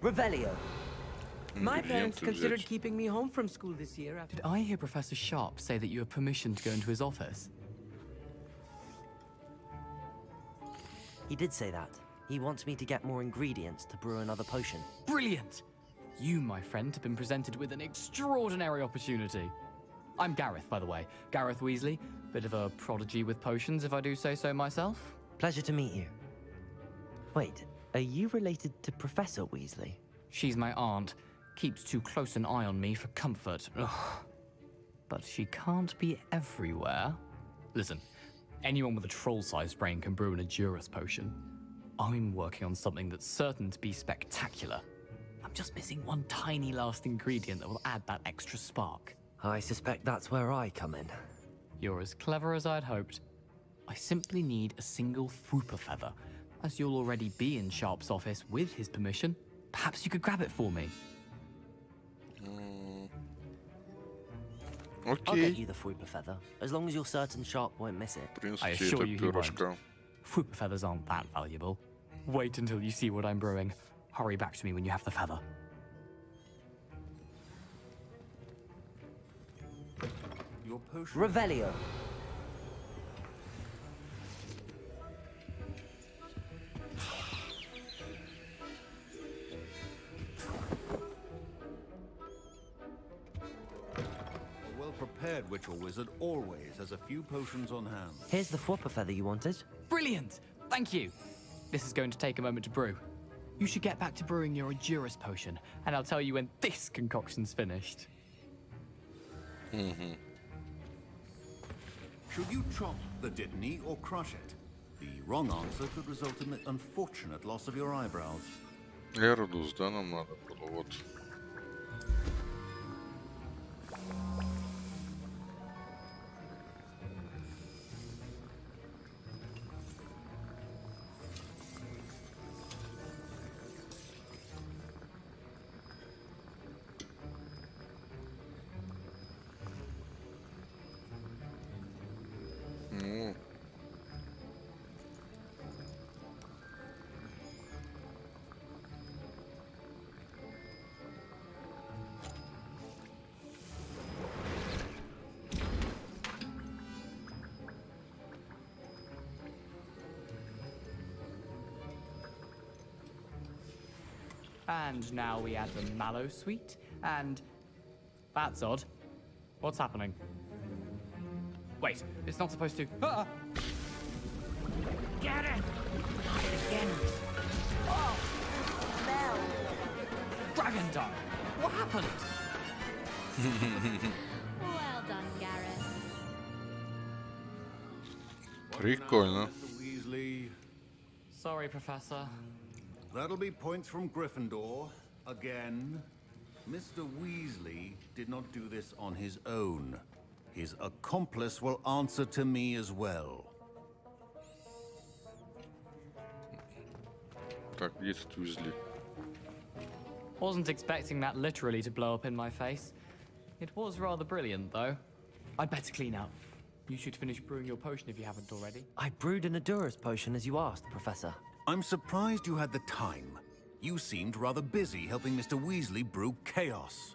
B: Revelio.
T: My parents considered keeping me home from school this year after...
J: Did I hear Professor Sharp say that you have permission to go into his office?
B: He did say that. He wants me to get more ingredients to brew another potion.
J: Brilliant! You, my friend, have been presented with an extraordinary opportunity. I'm Gareth, by the way. Gareth Weasley. Bit of a prodigy with potions, if I do say so myself.
B: Pleasure to meet you. Wait, are you related to Professor Weasley?
J: She's my aunt. Keeps too close an eye on me for comfort. Ugh. But she can't be everywhere. Listen, anyone with a troll-sized brain can brew an Edurus potion. I'm working on something that's certain to be spectacular. I'm just missing one tiny last ingredient that will add that extra spark.
B: I suspect that's where I come in.
J: You're as clever as I'd hoped. I simply need a single Fwooper feather. As you'll already be in Sharp's office with his permission, perhaps you could grab it for me.
B: I'll get you the Fwooper feather, as long as you're certain Sharp won't miss it.
J: I assure you he won't. Fwooper feathers aren't that valuable. Wait until you see what I'm brewing. Hurry back to me when you have the feather.
S: Your potion.
B: Revelio.
S: A well-prepared witch or wizard always has a few potions on hand.
B: Here's the Fwooper feather you wanted.
J: Brilliant! Thank you. This is going to take a moment to brew. You should get back to brewing your Edurus potion, and I'll tell you when this concoction's finished.
S: Should you chop the Dittany or crush it? The wrong answer could result in the unfortunate loss of your eyebrows.
A: Эрдус, да, нам надо было, вот.
J: And now we add the mallow sweet, and... That's odd. What's happening? Wait, it's not supposed to... Ah!
T: Get it! Again.
J: Oh! Smell! Dragon Dung! What happened?
P: Well done, Gareth.
A: Прикольно.
S: Weasley.
J: Sorry, Professor.
S: That'll be points from Gryffindor. Again. Mr. Weasley did not do this on his own. His accomplice will answer to me as well.
A: Так, где этот Уизли?
J: Wasn't expecting that literally to blow up in my face. It was rather brilliant, though. I'd better clean up. You should finish brewing your potion if you haven't already.
B: I brewed an Adurus potion as you asked, Professor.
S: I'm surprised you had the time. You seemed rather busy helping Mr. Weasley brew chaos.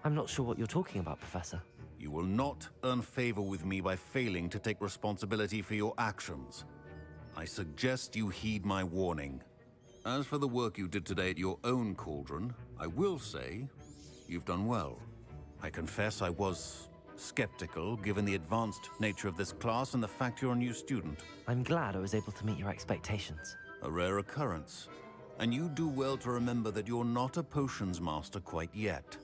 B: I'm not sure what you're talking about, Professor.
S: You will not earn favor with me by failing to take responsibility for your actions. I suggest you heed my warning. As for the work you did today at your own cauldron, I will say you've done well. I confess I was skeptical, given the advanced nature of this class and the fact you're a new student.
B: I'm glad I was able to meet your expectations.
S: A rare occurrence. And you do well to remember that you're not a potions master quite yet.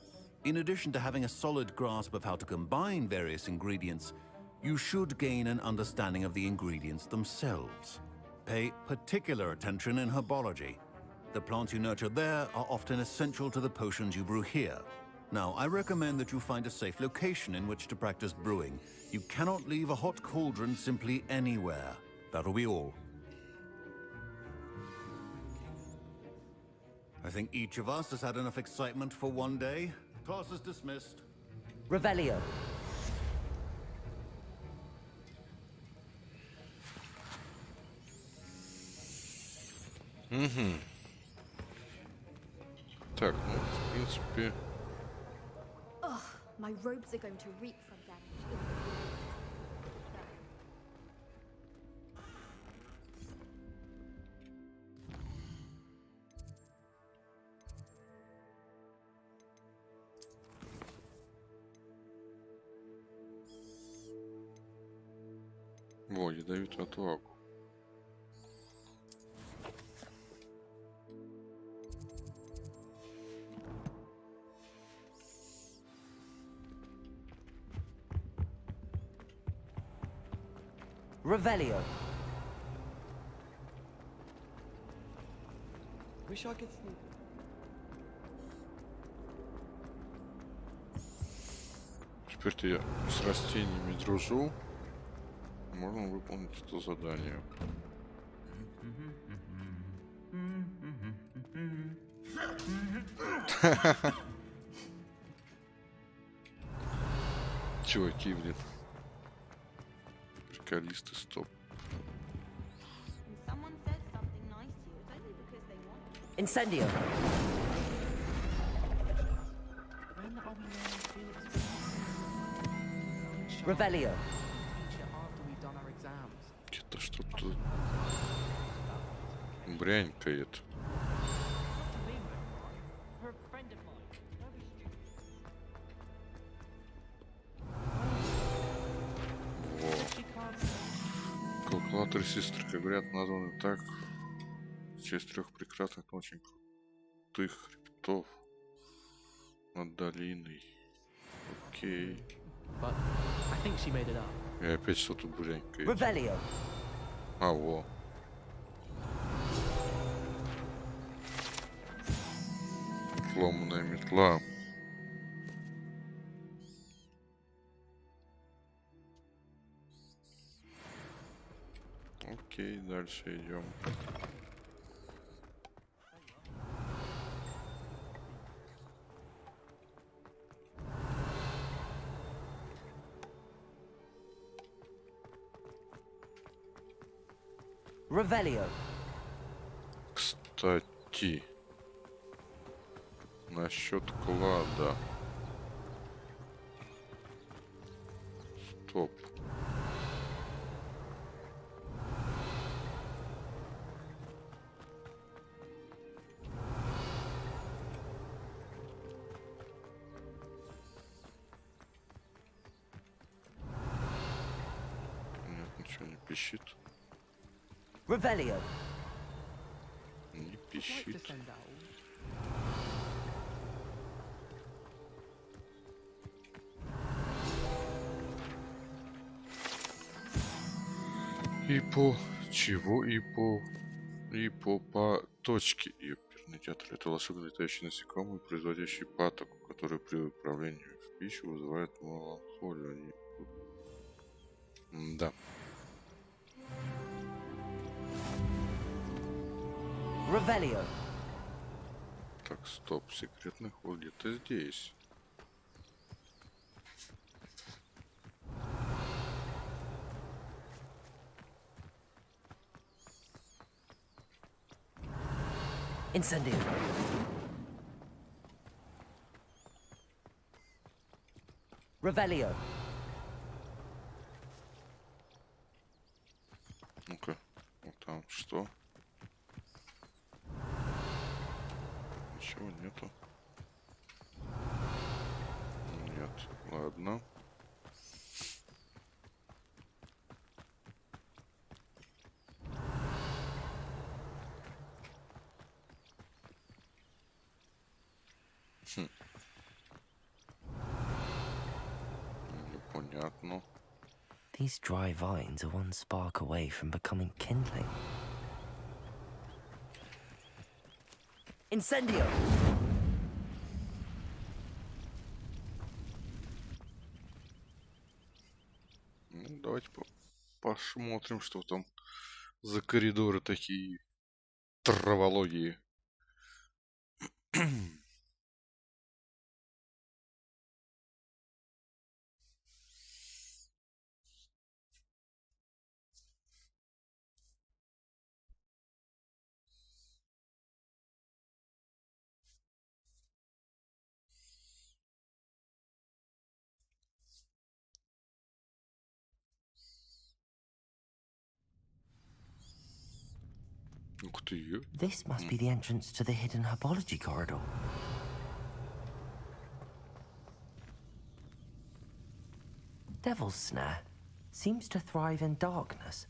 S: In addition to having a solid grasp of how to combine various ingredients, you should gain an understanding of the ingredients themselves. Pay particular attention in herbology. The plants you nurture there are often essential to the potions you brew here. Now, I recommend that you find a safe location in which to practice brewing. You cannot leave a hot cauldron simply anywhere. That'll be all. I think each of us has had enough excitement for one day. Class is dismissed.
B: Revelio.
A: Угу. Так, ну, в принципе...
G: Ugh, my robes are going to reek from damage.
A: Во, ядовитую отвагу.
B: Revelio.
O: Wish I could sleep.
A: Теперь-то я с растениями дружу. Можно выполнить это задание. Чуваки, блин. Приколисты, стоп.
B: Incendio. Revelio.
A: Это что-то брянькает. Во. Калькулятор сестры, как говорят, названы так в честь 3 прекрасных, но очень крутых хребтов над долиной. Окей. И опять что-то буренькое.
B: Revelio.
A: А, во. Сломанная метла. Окей, дальше идем.
B: Revelio.
A: Кстати, насчет клада. Стоп. Нет, ничего не пищит.
B: Revelio.
A: Не пищит. И по чего? И по точке. И оперный театр. Это волшебный летающий насекомый, производящий патоку, который при управлении в пищу вызывает меланхолию. Да.
B: Revelio.
A: Так, стоп, секретный ход где-то здесь.
B: Incendio. Revelio.
A: Ну-ка, вот там что? Ничего нету. Нет, ладно. Непонятно.
B: These dry vines are one spark away from becoming kindling. Incendio!
A: Ну, давайте посмотрим, что там за коридоры такие травологии. Ух ты.
B: This must be the entrance to the hidden herbology corridor. Devil's Snare seems to thrive in darkness.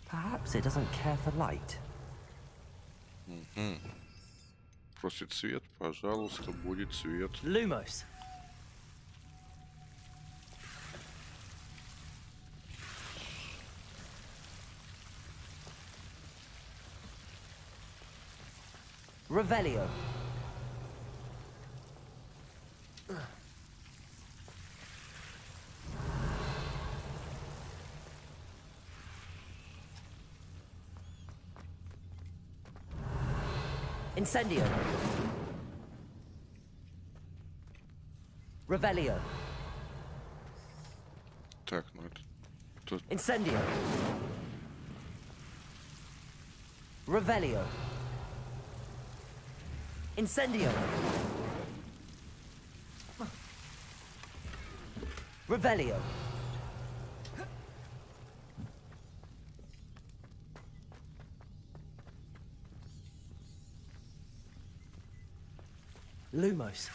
B: Perhaps it doesn't care for light.
A: Просит свет, пожалуйста, будет свет.
B: Lumos. Revelio. Incendio. Revelio.
A: Так, ну это... Тут...
B: Incendio. Revelio. Incendio. Revelio. Lumos.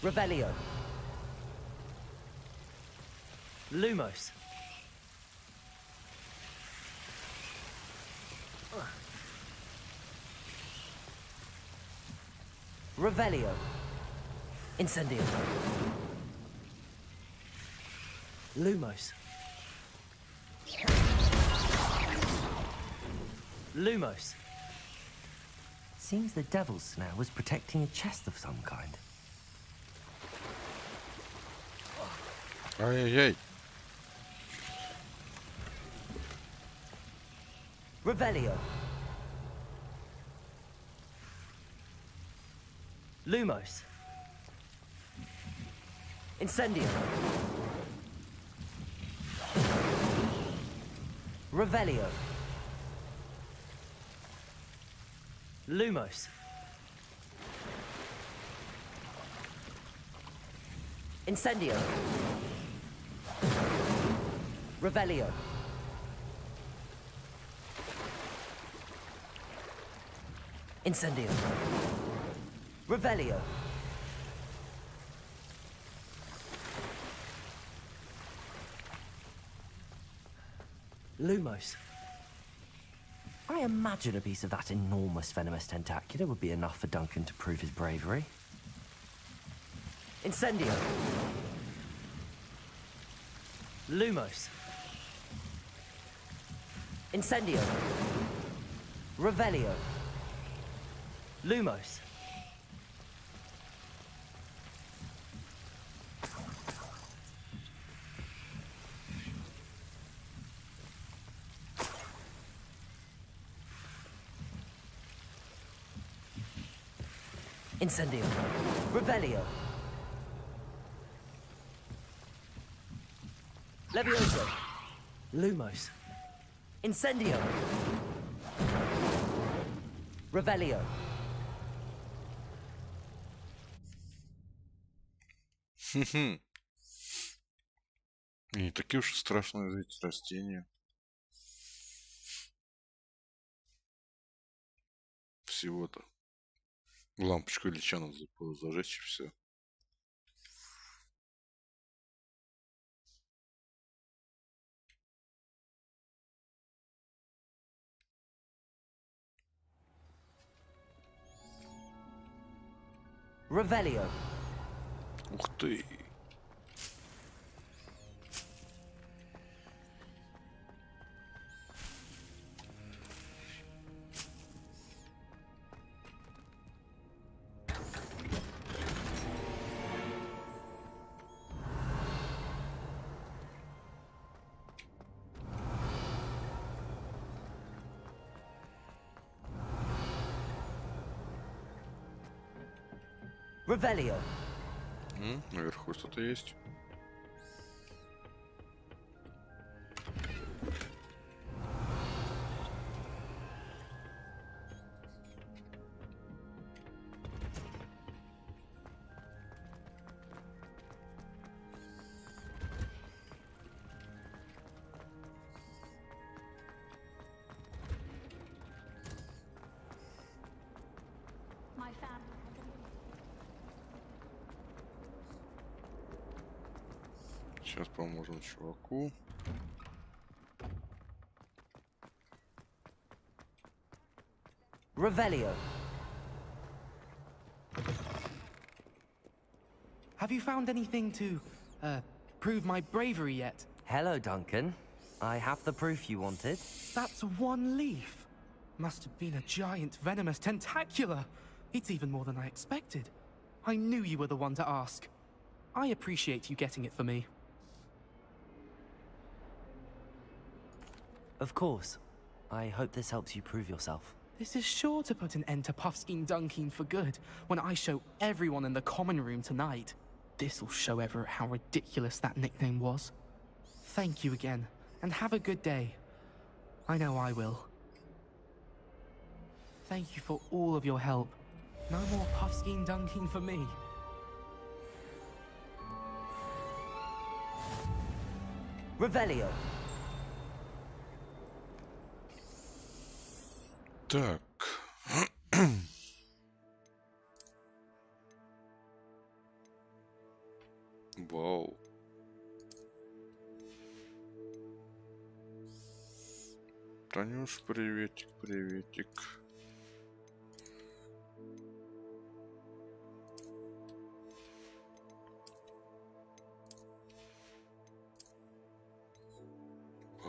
B: Revelio. Lumos. Revelio. Incendio. Lumos. Lumos. Seems the Devil's Snare was protecting a chest of some kind.
A: Ай-яй-яй.
B: Revelio. Lumos. Incendio. Revelio. Lumos. Incendio. Revelio. Incendio. Revelio. Lumos. I imagine a piece of that enormous venomous tentacula would be enough for Duncan to prove his bravery. Incendio. Lumos. Incendio. Revelio. Lumos. Incendio. Revelio. Levioso. Lumos. Incendio. Revelio.
A: Не такие уж и страшные эти растения. Всего-то. Лампочку Ильича надо зажечь и все.
B: Revelio.
A: Ух ты.
B: Revelio.
A: Наверху что-то есть. Сейчас поможем чуваку.
B: Revelio.
R: Have you found anything to, prove my bravery yet?
B: Hello, Duncan. I have the proof you wanted.
R: That's one leaf. Must have been a giant venomous tentacula. It's even more than I expected. I knew you were the one to ask. I appreciate you getting it for me.
B: Of course. I hope this helps you prove yourself.
R: This is sure to put an end to Puffskein Dunkeen for good when I show everyone in the common room tonight. This'll show Everett how ridiculous that nickname was. Thank you again, and have a good day. I know I will. Thank you for all of your help. No more Puffskein Dunkeen for me.
B: Revelio.
A: Так. Вау. Танюш, приветик, приветик.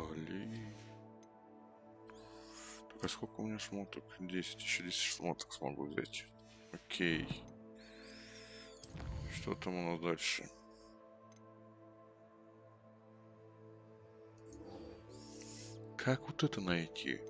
A: Блин. Так, а сколько у меня шмоток? 10, еще 10 шмоток смогу взять. Окей. Что там у нас дальше? Как вот это найти?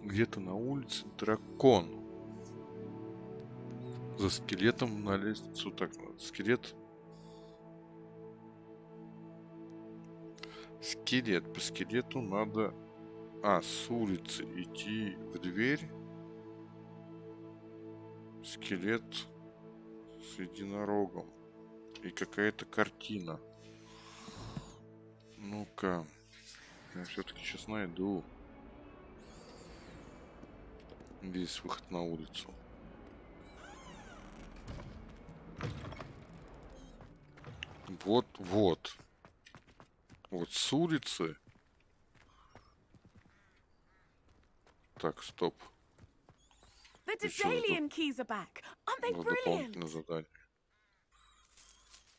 A: Где-то на улице дракон. За скелетом на лестницу. Так, скелет. Скелет. По скелету надо... с улицы идти в дверь. Скелет с единорогом. И какая-то картина. Ну-ка. Я все-таки сейчас найду. Здесь выход на улицу. Вот. Вот с улицы. Так, стоп.
E: The
M: The Dedalian keys are back. Aren't they brilliant?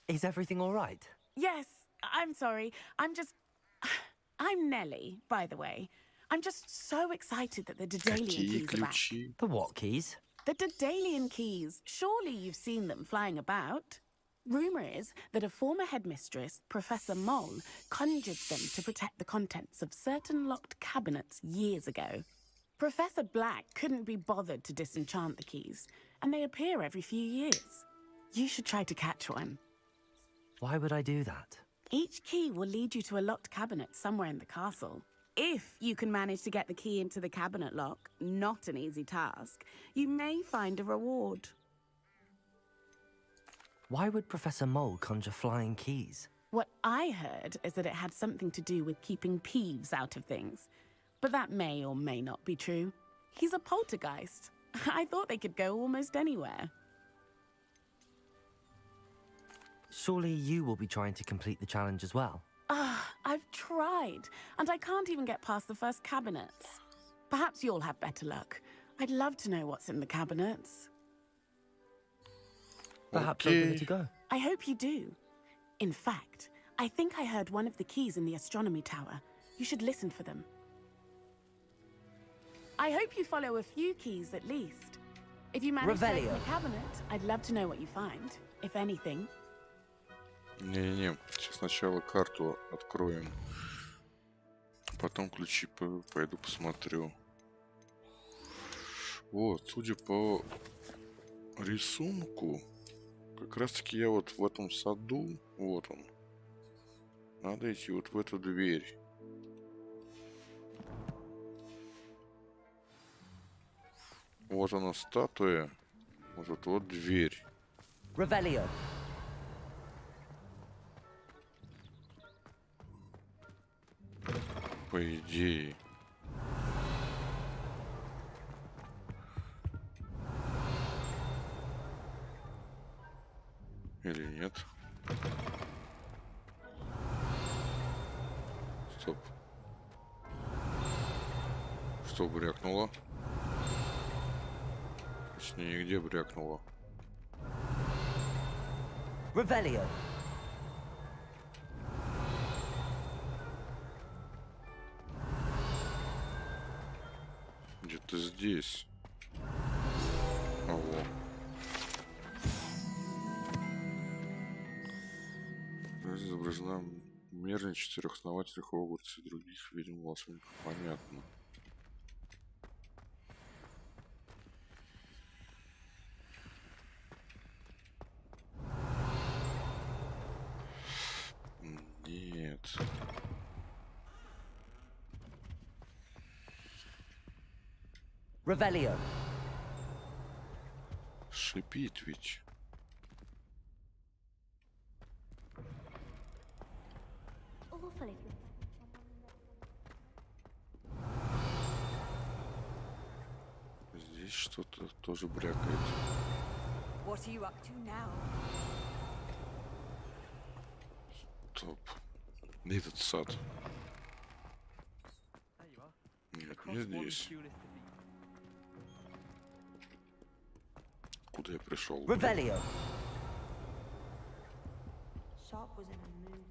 B: Is everything all right?
M: Yes, I'm sorry. I'm Nelly, by the way. I'm just so excited that the Dedalian keys are back.
B: The what keys?
M: The Dedalian keys. Surely you've seen them flying about. Rumour is that a former headmistress, Professor Mole, conjured them to protect the contents of certain locked cabinets years ago. Professor Black couldn't be bothered to disenchant the keys, and they appear every few years. You should try to catch one.
B: Why would I do that?
M: Each key will lead you to a locked cabinet somewhere in the castle. If you can manage to get the key into the cabinet lock, not an easy task, you may find a reward.
B: Why would Professor Mole conjure flying keys?
M: What I heard is that it had something to do with keeping Peeves out of things. But that may or may not be true. He's a poltergeist. I thought they could go almost anywhere.
B: Surely you will be trying to complete the challenge as well.
M: I've tried, and I can't even get past the first cabinets. Perhaps you'll have better luck. I'd love to know what's in the cabinets.
B: Perhaps I'll give it a go.
M: I hope you do. In fact, I think I heard one of the keys in the astronomy tower. You should listen for them. I hope you follow a few keys at least. If you manage to open a cabinet, I'd love to know what you find, if anything.
A: Не-не-не, сейчас сначала карту откроем, потом ключи пойду посмотрю. Вот, судя по рисунку, как раз таки я вот в этом саду, вот он. Надо идти вот в эту дверь. Вот она статуя, вот эта вот дверь.
B: Revelio.
A: По идее. Или нет? Стоп. Что брякнуло? Точнее, где брякнуло?
B: Revelio.
A: Где-то здесь. Ого. Изображена мерность 4 основателей Хогвартса и других, видимо, волшебников. Понятно. Нет.
B: Revelio.
A: Шипит ведь. Здесь что-то тоже брякает.
E: What are you up to now?
A: Стоп. Этот сад. Нет, не здесь. Куда я пришел?
B: Revelio.
F: Sharp was in a mood.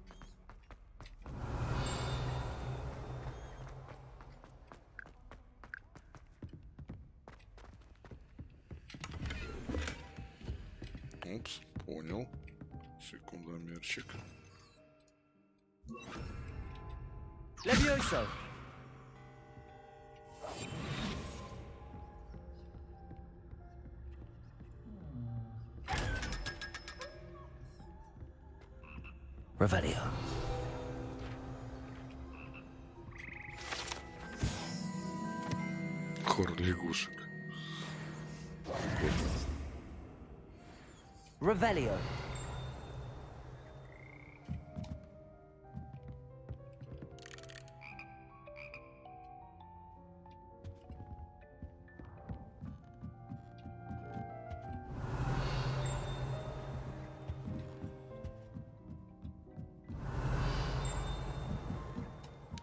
A: Упс, понял. Секундомерчик.
B: Levioso. Revelio.
A: Хор лягушек.
B: Revelio.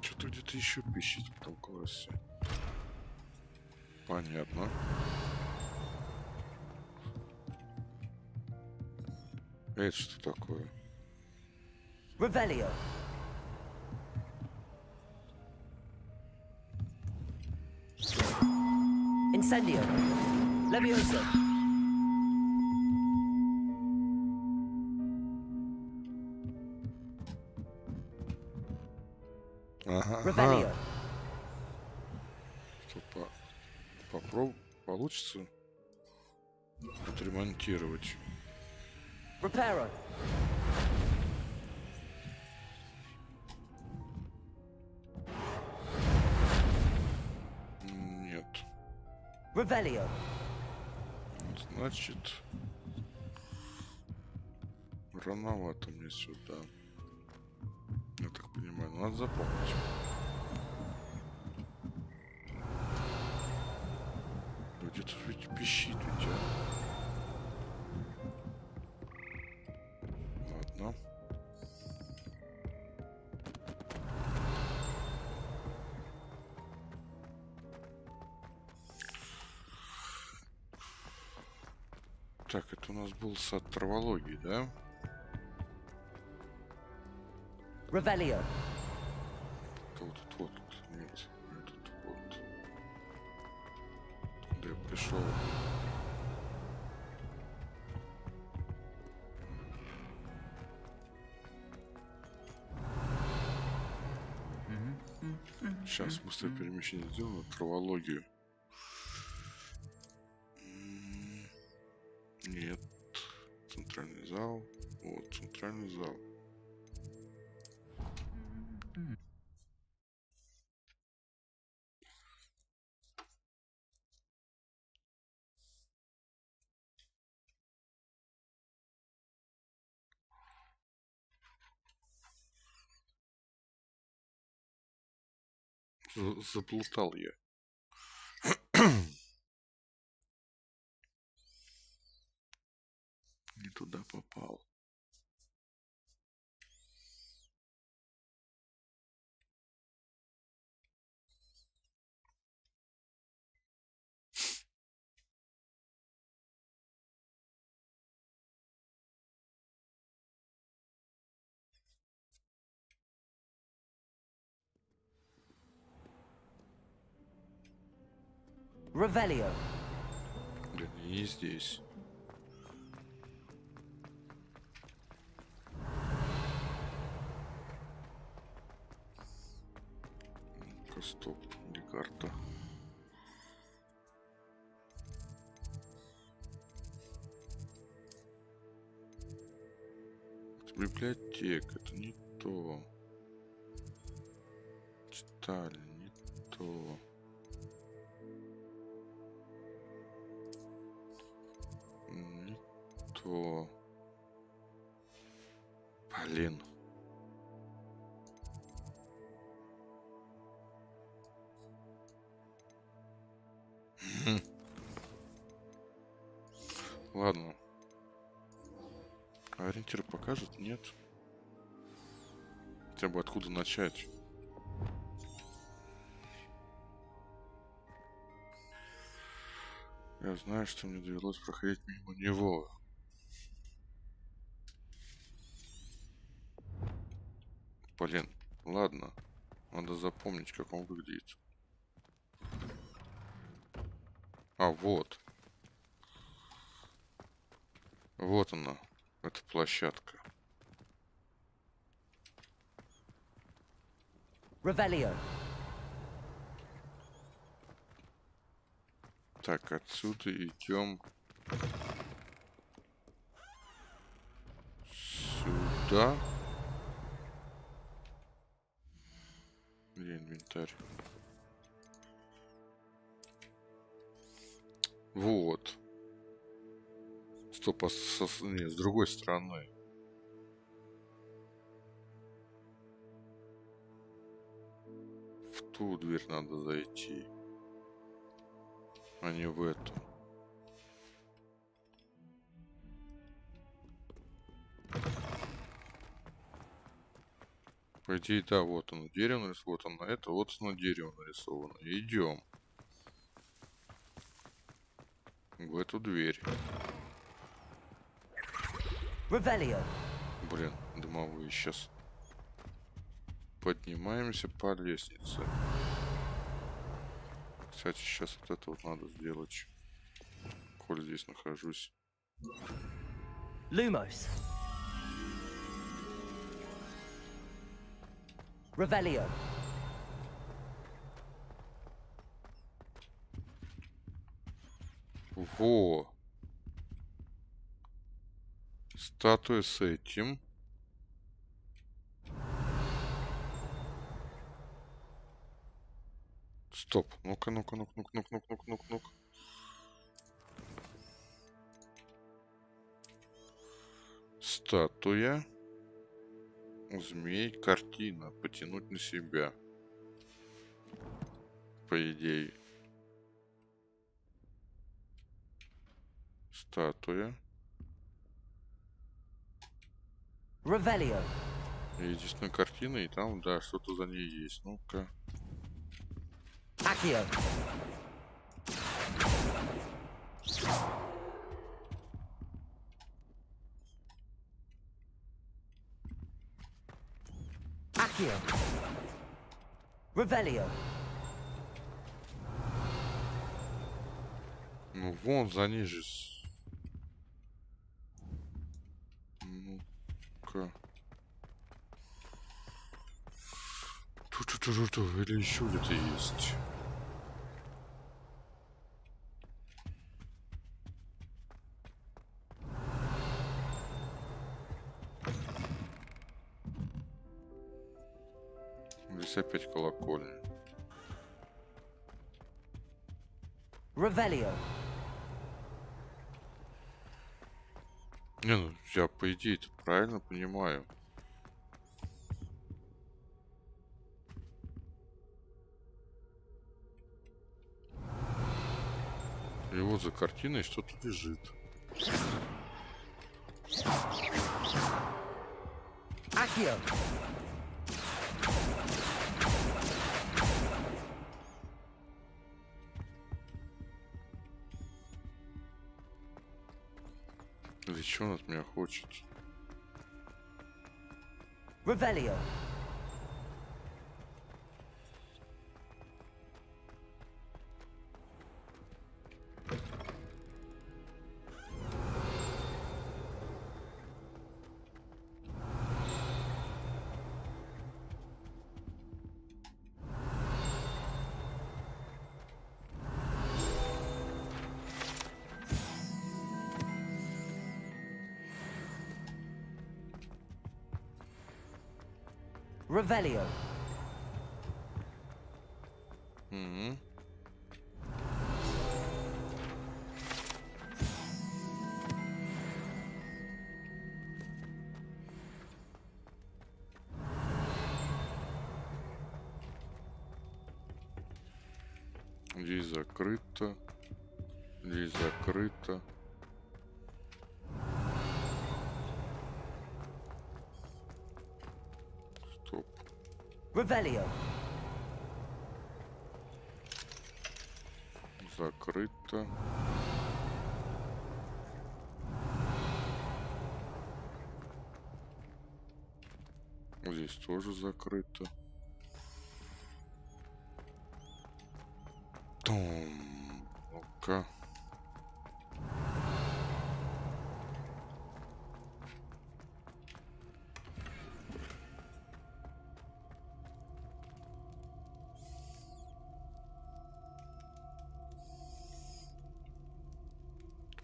A: Что-то где-то еще пищит в том классе. Понятно. А это что такое?
B: Revelio. Incendio. Levioso.
A: Ага. Что, попробуй, получится отремонтировать.
B: Reparo.
A: Нет.
B: Revelio.
A: Значит, рановато мне сюда. Я так понимаю, надо запомнить. Где-то ведь пищит ведь, а? Ладно. Так, это у нас был сад травологии, да?
B: Revelio.
A: Вот. Нет, тут вот. Куда я пришел? Сейчас быстрое перемещение сделано. Травологию. Нет. Центральный зал. Вот, центральный зал. Заплутал я. Не туда попал.
B: Revelio.
A: Блин, и здесь. Ну-ка, стоп, где карта? Это библиотека, это не то. Читали, не то. Не то. Блин. Ладно. Ориентир покажет? Нет. Хотя бы откуда начать. Я знаю, что мне довелось проходить мимо него. Блин, ладно. Надо запомнить, как он выглядит. А, вот. Вот она. Это площадка.
B: Revelio.
A: Так, отсюда идем сюда. Где инвентарь? Вот. Стоп, не, с другой стороны. В ту дверь надо зайти, а не в эту. По идее, да, вот оно дерево нарисовано, вот оно это, вот оно дерево нарисовано. Идем в эту дверь.
B: Revelio.
A: Блин, дымовые. Сейчас поднимаемся по лестнице. Кстати, сейчас вот это вот надо сделать. Коль здесь нахожусь.
B: Lumos. Revelio.
A: Во. Статуя с этим. Стоп. Ну-ка, ну-ка, ну-ка, ну-ка, ну-ка, ну-ка, ну-ка, ну-ка. Статуя. Змей, картина. Потянуть на себя. По идее. Статуя.
B: Revelio.
A: Единственная картина, и там, да, что-то за ней есть. Ну-ка.
B: Accio. Accio. Revelio.
A: Ну, вон за ней же. Ну-ка. Ту-ту-ту-ту-ту. Или еще где-то есть. Здесь опять колокольня.
B: Revelio.
A: Не, ну я по идее-то правильно понимаю. И вот за картиной что-то лежит.
B: Accio.
A: Для чего он от меня хочет?
B: Revelio. Revelio.
A: Угу. Здесь закрыто. Здесь закрыто. Стоп.
B: Revelio.
A: Закрыто. Здесь тоже закрыто. Ну-ка.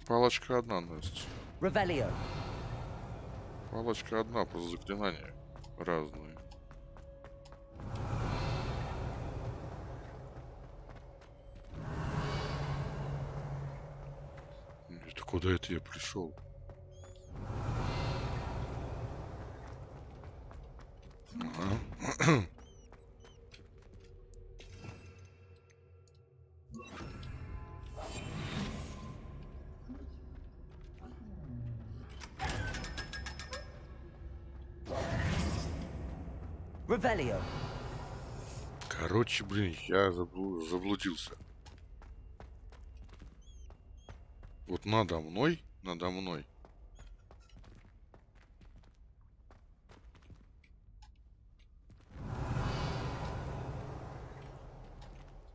A: Палочка одна, Настя.
B: Revelio.
A: Палочка одна, просто заклинания разные. Это куда это я пришел? Ага.
B: Revelio.
A: Короче, блин, я заблудился. Вот надо мной.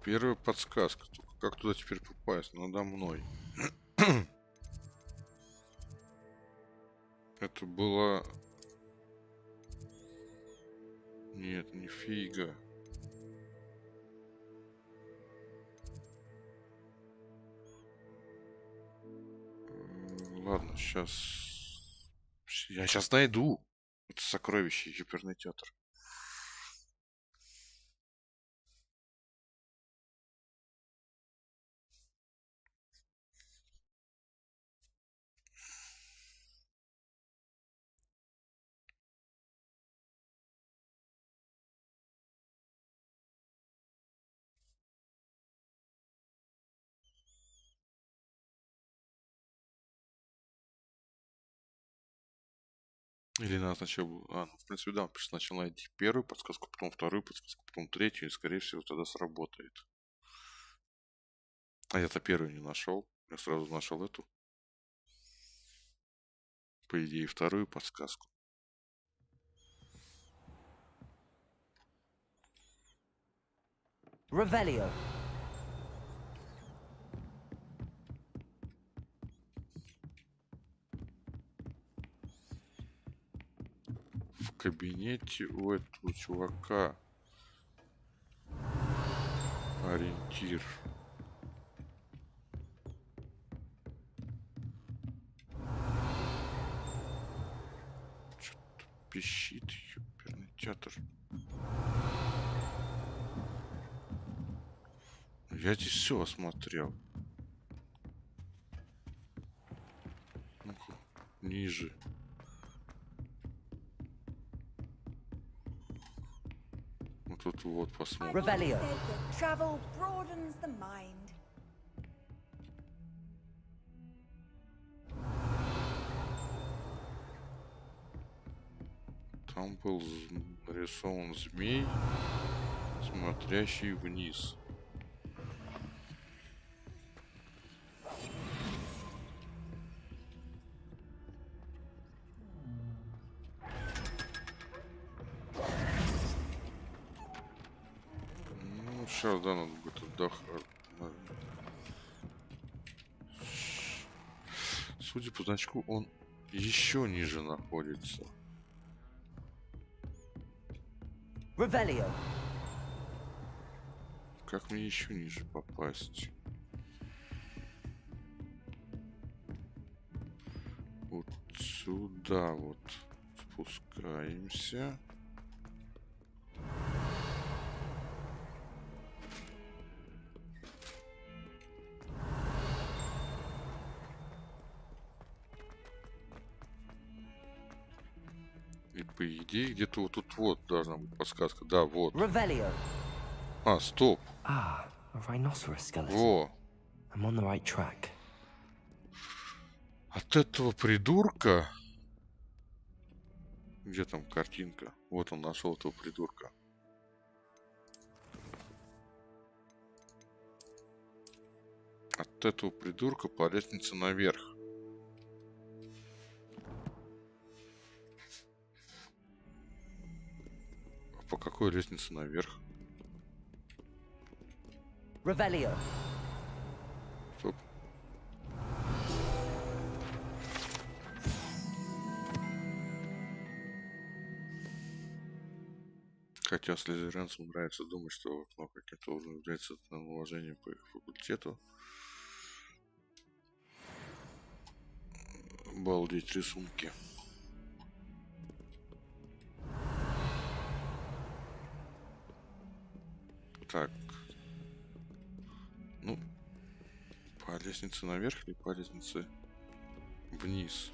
A: Первая подсказка. Только как туда теперь попасть? Надо мной. Это была... Нет, не фига. Ладно, сейчас... Я сейчас найду. Это сокровище, Оперный театр. Или надо сначала... ну, в принципе, да, сначала найти первую подсказку, потом вторую подсказку, потом третью, и, скорее всего, тогда сработает. А я-то первую не нашел. Я сразу нашел эту. По идее, вторую подсказку.
B: Revelio.
A: В кабинете у этого чувака ориентир. Что-то пищит, Оперный театр. Я здесь все осмотрел. Ну-ка, ниже. Вот тут вот посмотрим.
E: Travel broadens the mind.
A: Там был нарисован змей, смотрящий вниз. Ну, сейчас, да, надо будет отдохнуть. Судя по значку, он еще ниже находится.
B: Revelio.
A: Как мне еще ниже попасть? Вот сюда вот спускаемся. И по идее где-то вот тут вот должна быть подсказка. Да, вот.
B: Revelio.
A: А, стоп.
B: Ah, a rhinoceros skeleton.
A: Во.
B: I'm on the right track.
A: От этого придурка... Где там картинка? Вот он нашел этого придурка. От этого придурка по лестнице наверх. А по какой лестнице наверх?
B: Revelio.
A: Стоп. Хотя слизеринцам нравится думать, что окно каким-то образом является наложением по их факультету. Балдеть рисунки. Так. Ну, по лестнице наверх или по лестнице вниз?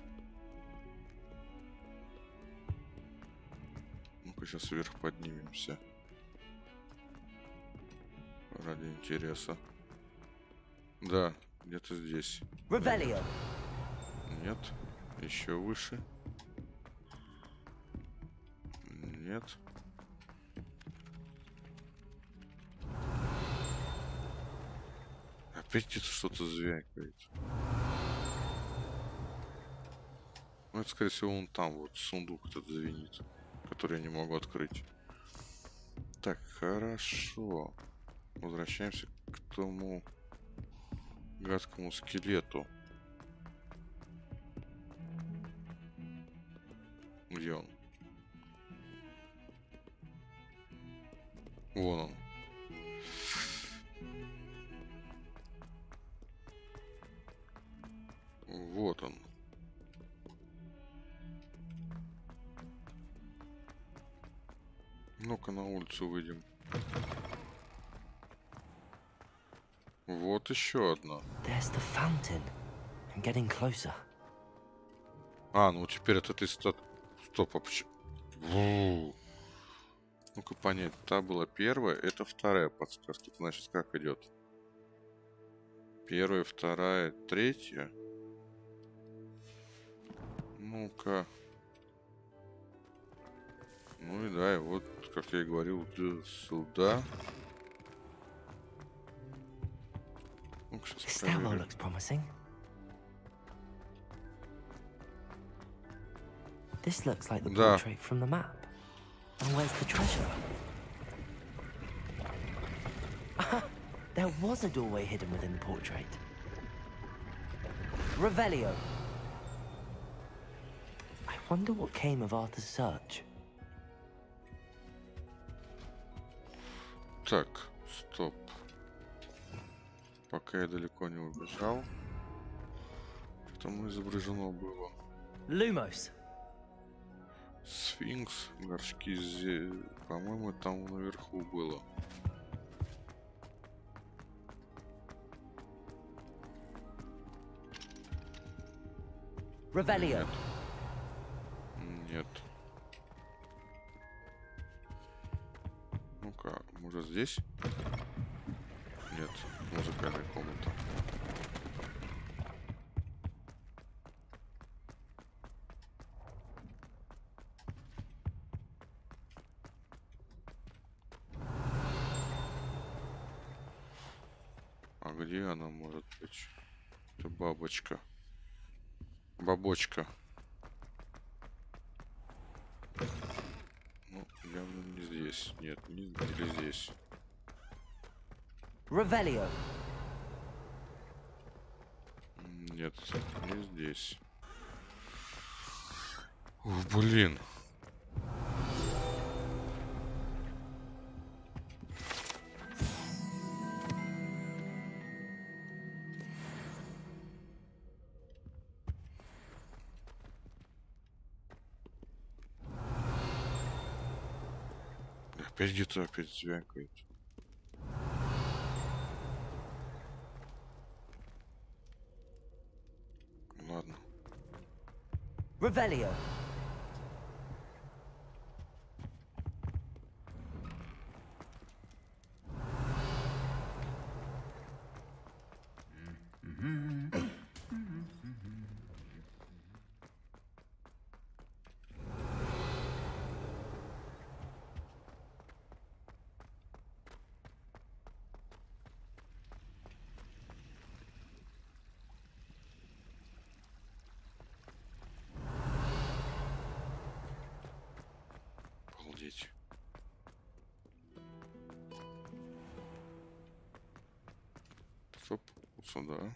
A: Ну-ка, сейчас вверх поднимемся. Ради интереса. Да, где-то здесь.
B: Revelio.
A: Нет. Еще выше. Нет. Опять где-то что-то звякает. Ну, это, скорее всего, вон там вот сундук этот звенит, который я не могу открыть. Так, хорошо. Возвращаемся к тому гадскому скелету. Где он? Вон он. Вот он. Ну-ка на улицу выйдем. Вот еще одна.
B: There's the fountain. I'm getting closer.
A: А, ну теперь это ты стоп, а почему? Ну-ка понять, та была первая, это вторая подсказка. Значит, как идет? Первая, вторая, третья. Ну-ка. Ну и да, и вот, как я и говорил, сюда. Ну-ка, сейчас проверим.
B: Looks promising. This looks like the portrait from the map. And where's the treasure? There was a doorway hidden within the portrait. Revelio. I wonder what came of Arthur's search.
A: Так, стоп. Пока я далеко не убежал. Там изображено было.
B: Lumos.
A: Сфинкс, горшки, по-моему, там наверху было.
B: Revelio.
A: Нет. Ну-ка, может здесь? Нет, музыкальная комната. А где она может быть? Это бабочка. Бабочка. Ну, явно не здесь. Нет, не или здесь.
B: Revelio.
A: Нет, не здесь. Ух, блин. Опять где-то опять звякает. Ладно.
B: Revelio.
A: Обалдеть. Стоп, вот сюда.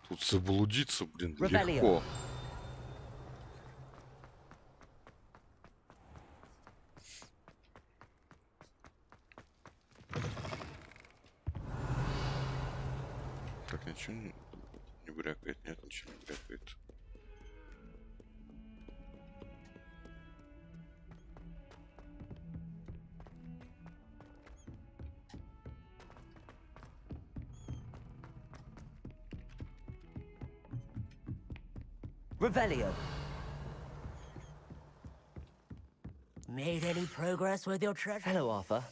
A: Тут заблудиться, блин, легко. Так, ничего не брякает, нет, ничего не брякает.
B: Revelio.
H: Made any progress with your treasure?
B: Hello, Arthur.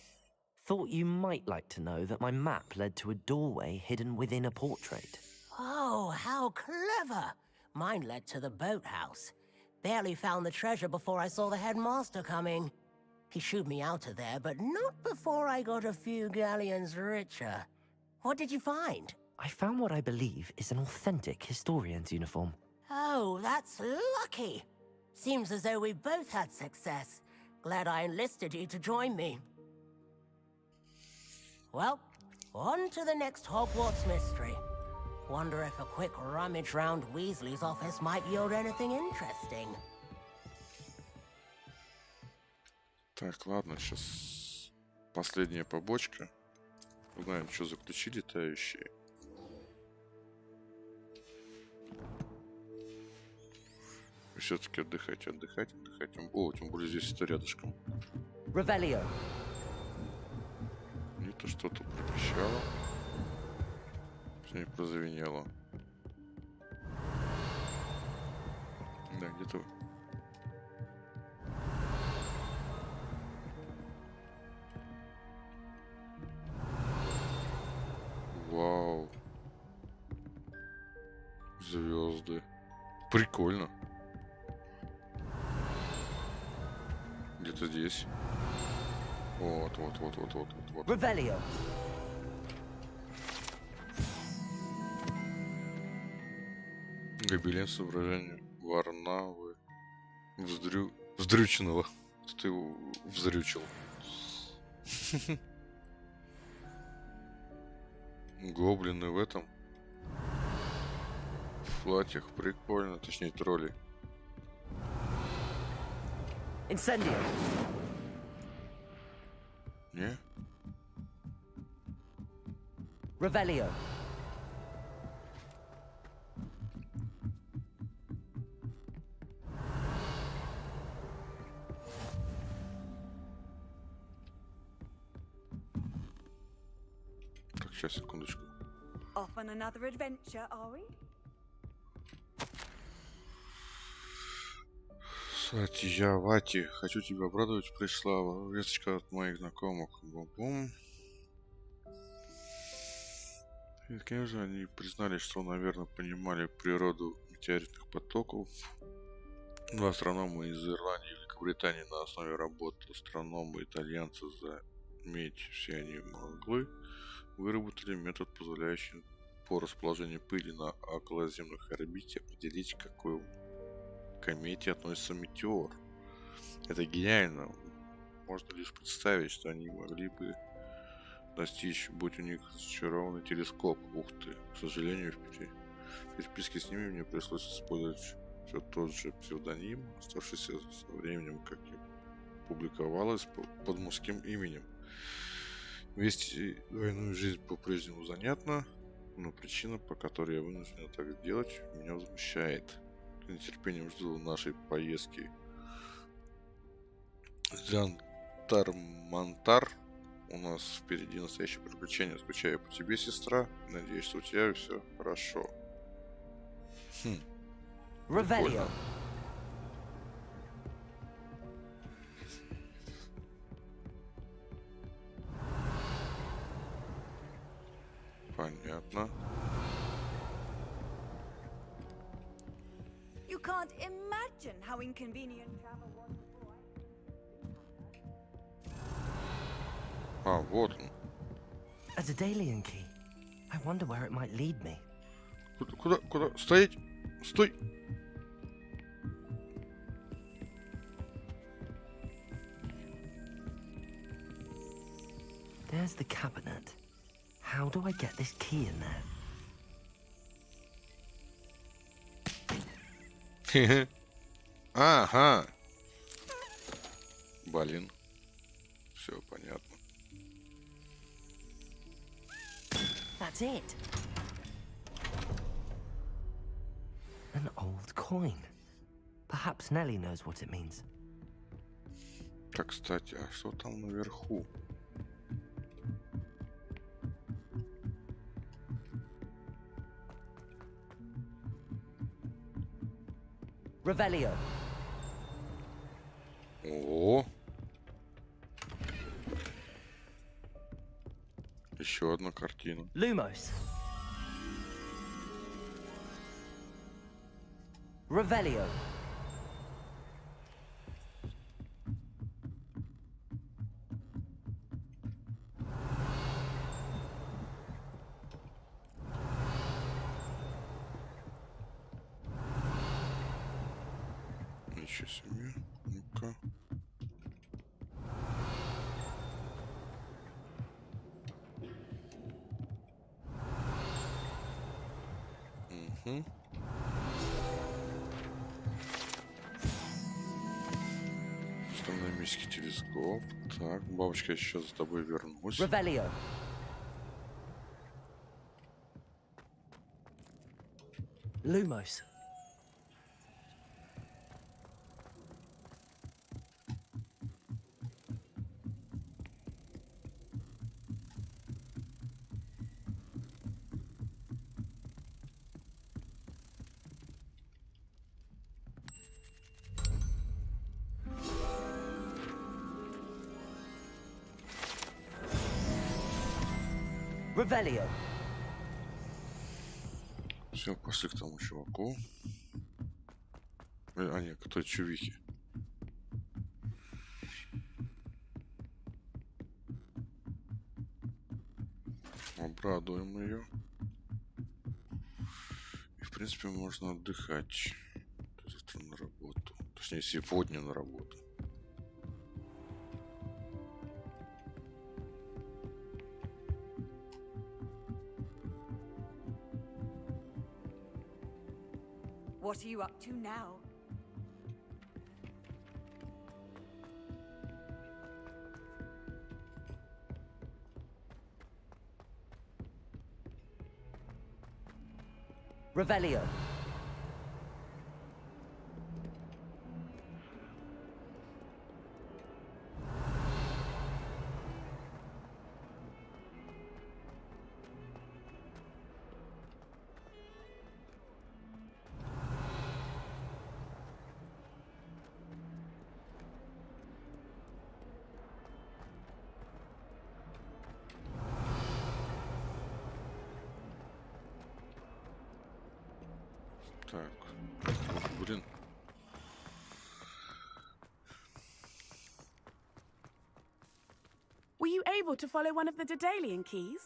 B: Thought you might like to know that my map led to a doorway hidden within a portrait.
H: Oh, how clever! Mine led to the boathouse. Barely found the treasure before I saw the headmaster coming. He shooed me out of there, but not before I got a few galleons richer. What did you find?
B: I found what I believe is an authentic historian's uniform.
H: Oh, that's lucky. Seems as though we both had success. Glad I enlisted you to join me. Well, on to the next Hogwarts mystery. Wonder if a quick rummage round Weasley's office might yield anything interesting.
A: Так, ладно, сейчас последняя побочка. Узнаем, что за ключи летающие. Все-таки отдыхать. О, тем более здесь это рядышком.
B: Revelio.
A: Где-то что-то пропищало. Не прозвенело. Да, где-то... Вау. Звезды. Прикольно. Где-то здесь. Вот.
B: Revelio.
A: Гобелен с изображением Варнавы. Вздрюченного. Ты его вздрючил. Гоблины в этом. В платьях. Прикольно. Точнее, тролли.
B: Incendio.
A: Не?
B: Revelio.
A: Так, сейчас, секундочку.
E: Off on another adventure, are we?
A: Вати, хочу тебя обрадовать. Пришла весточка от моих знакомых. Бум-бум. И, конечно, они признали, что, наверное, понимали природу метеоритных потоков. Два астронома из Ирландии и Великобритании на основе работы астронома итальянца заметь все они могли, выработали метод, позволяющий по расположению пыли на околоземных орбите определить, к какой комете относится метеор. Это гениально. Можно лишь представить, что они могли бы достичь, будь у них зачарованный телескоп. Ух ты. К сожалению, в переписке с ними мне пришлось использовать все тот же псевдоним, оставшийся со временем, как и публиковалось, под мужским именем. Вести двойную жизнь по-прежнему занятна, но причина, по которой я вынужден так сделать, меня возмущает. С нетерпением жду нашей поездки Джантар-Мантар. У нас впереди настоящее приключение. Скучаю по тебе, сестра. Надеюсь, что у тебя все хорошо.
B: Revelio.
A: Понятно.
E: You can't imagine how inconvenient travel was before.
A: А, вот он.
B: A Daedalian key. I wonder where it might lead me.
A: Куда? Стоять! Стой!
B: There's the cabinet. How do I get this key in there?
A: Ага. Блин. Все понятно.
B: That's it. An old coin. Perhaps Nellie knows what it means.
A: Так, кстати, а что там наверху?
B: Revelio.
A: О! Еще одна картина.
B: Lumos. Revelio.
A: Ничего себе. Ну-ка. Угу. Астрономический телескоп. Так, бабочка, я сейчас за тобой вернусь.
B: Revelio. Lumos. Revelio.
A: Все, пошли к тому чуваку. А нет, к той чувихе. Обрадуем ее. И в принципе можно отдыхать. Завтра на работу. Точнее, сегодня на работу.
E: What are you up to now?
B: Revelio.
A: Так, блин.
M: Were you able to follow one of the Daedalian keys?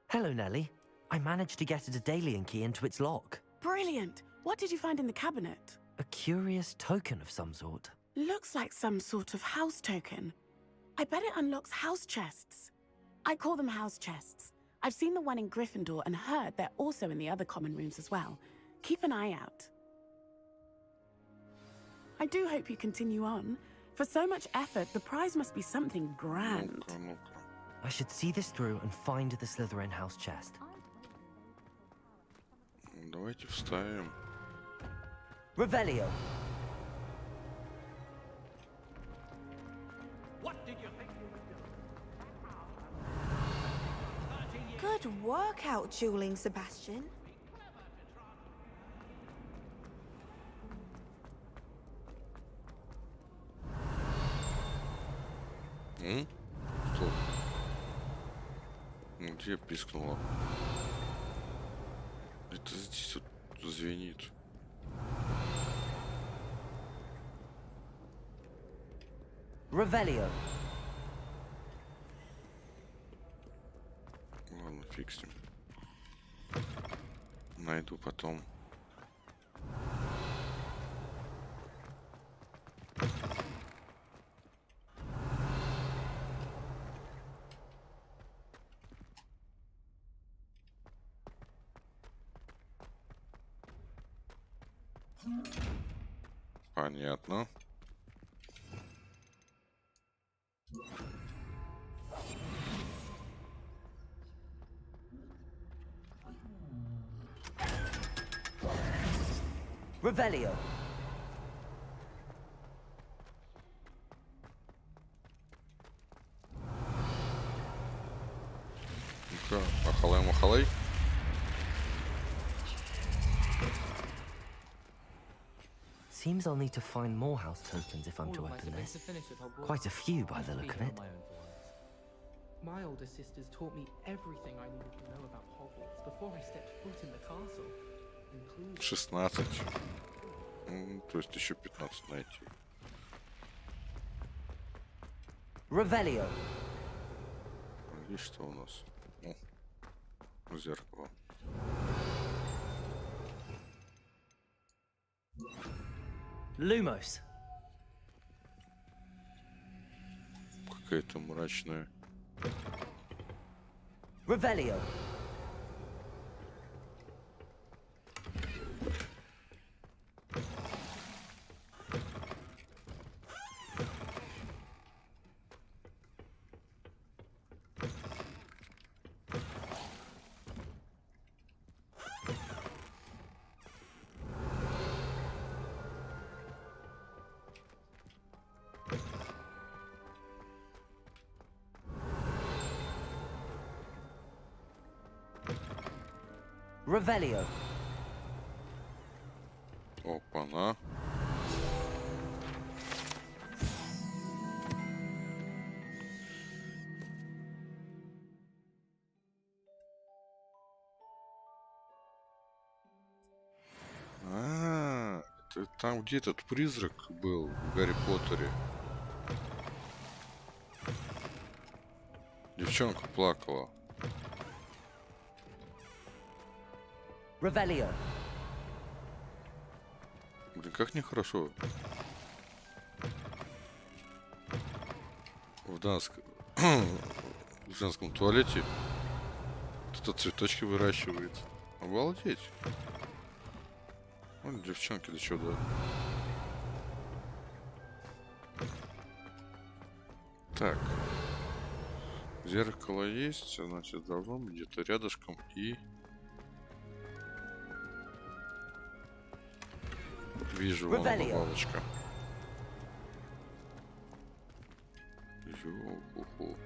B: Hello, Nellie. I managed to get a Daedalian key into its lock.
M: Brilliant. What did you find in the cabinet?
B: A curious token of some sort.
M: Looks like some sort of house token. I bet it unlocks house chests. I call them house chests. I've seen the one in Gryffindor and heard they're also in the other common rooms as well. Keep an eye out. I do hope you continue on. For so much effort, the prize must be something grand.
B: I should see this through and find the Slytherin house chest.
A: Давайте вставим.
B: Revelio.
E: What did you think you were doing?
F: Good work out dueling, Sebastian.
A: Что? Где пискнуло? Это здесь вот звенит.
B: Revelio.
A: Ладно, фиг с ним. Найду потом. Понятно.
B: Revelio.
A: Ну-ка, ахалай-махалай.
B: Seems I'll need to find more house tokens if I'm to open this. Quite a few by the look of it.
R: My older sisters taught me everything I needed to know about Hogwarts before I stepped foot in the castle.
A: 16. То есть еще 15 найти.
B: Revelio.
A: Здесь что у нас? О, зеркало.
B: Lumos.
A: Какая-то мрачная.
B: Revelio. Revelio.
A: Опа-на. Это там, где этот призрак был в Гарри Поттере. Девчонка плакала.
B: Revelio.
A: Блин, как нехорошо. В женском туалете кто-то цветочки выращивает. Обалдеть. Вон девчонки, да что, да. Так. Зеркало есть, значит, должно быть где-то рядышком и... Вижу, вон бабочка. Ё-ху-ху.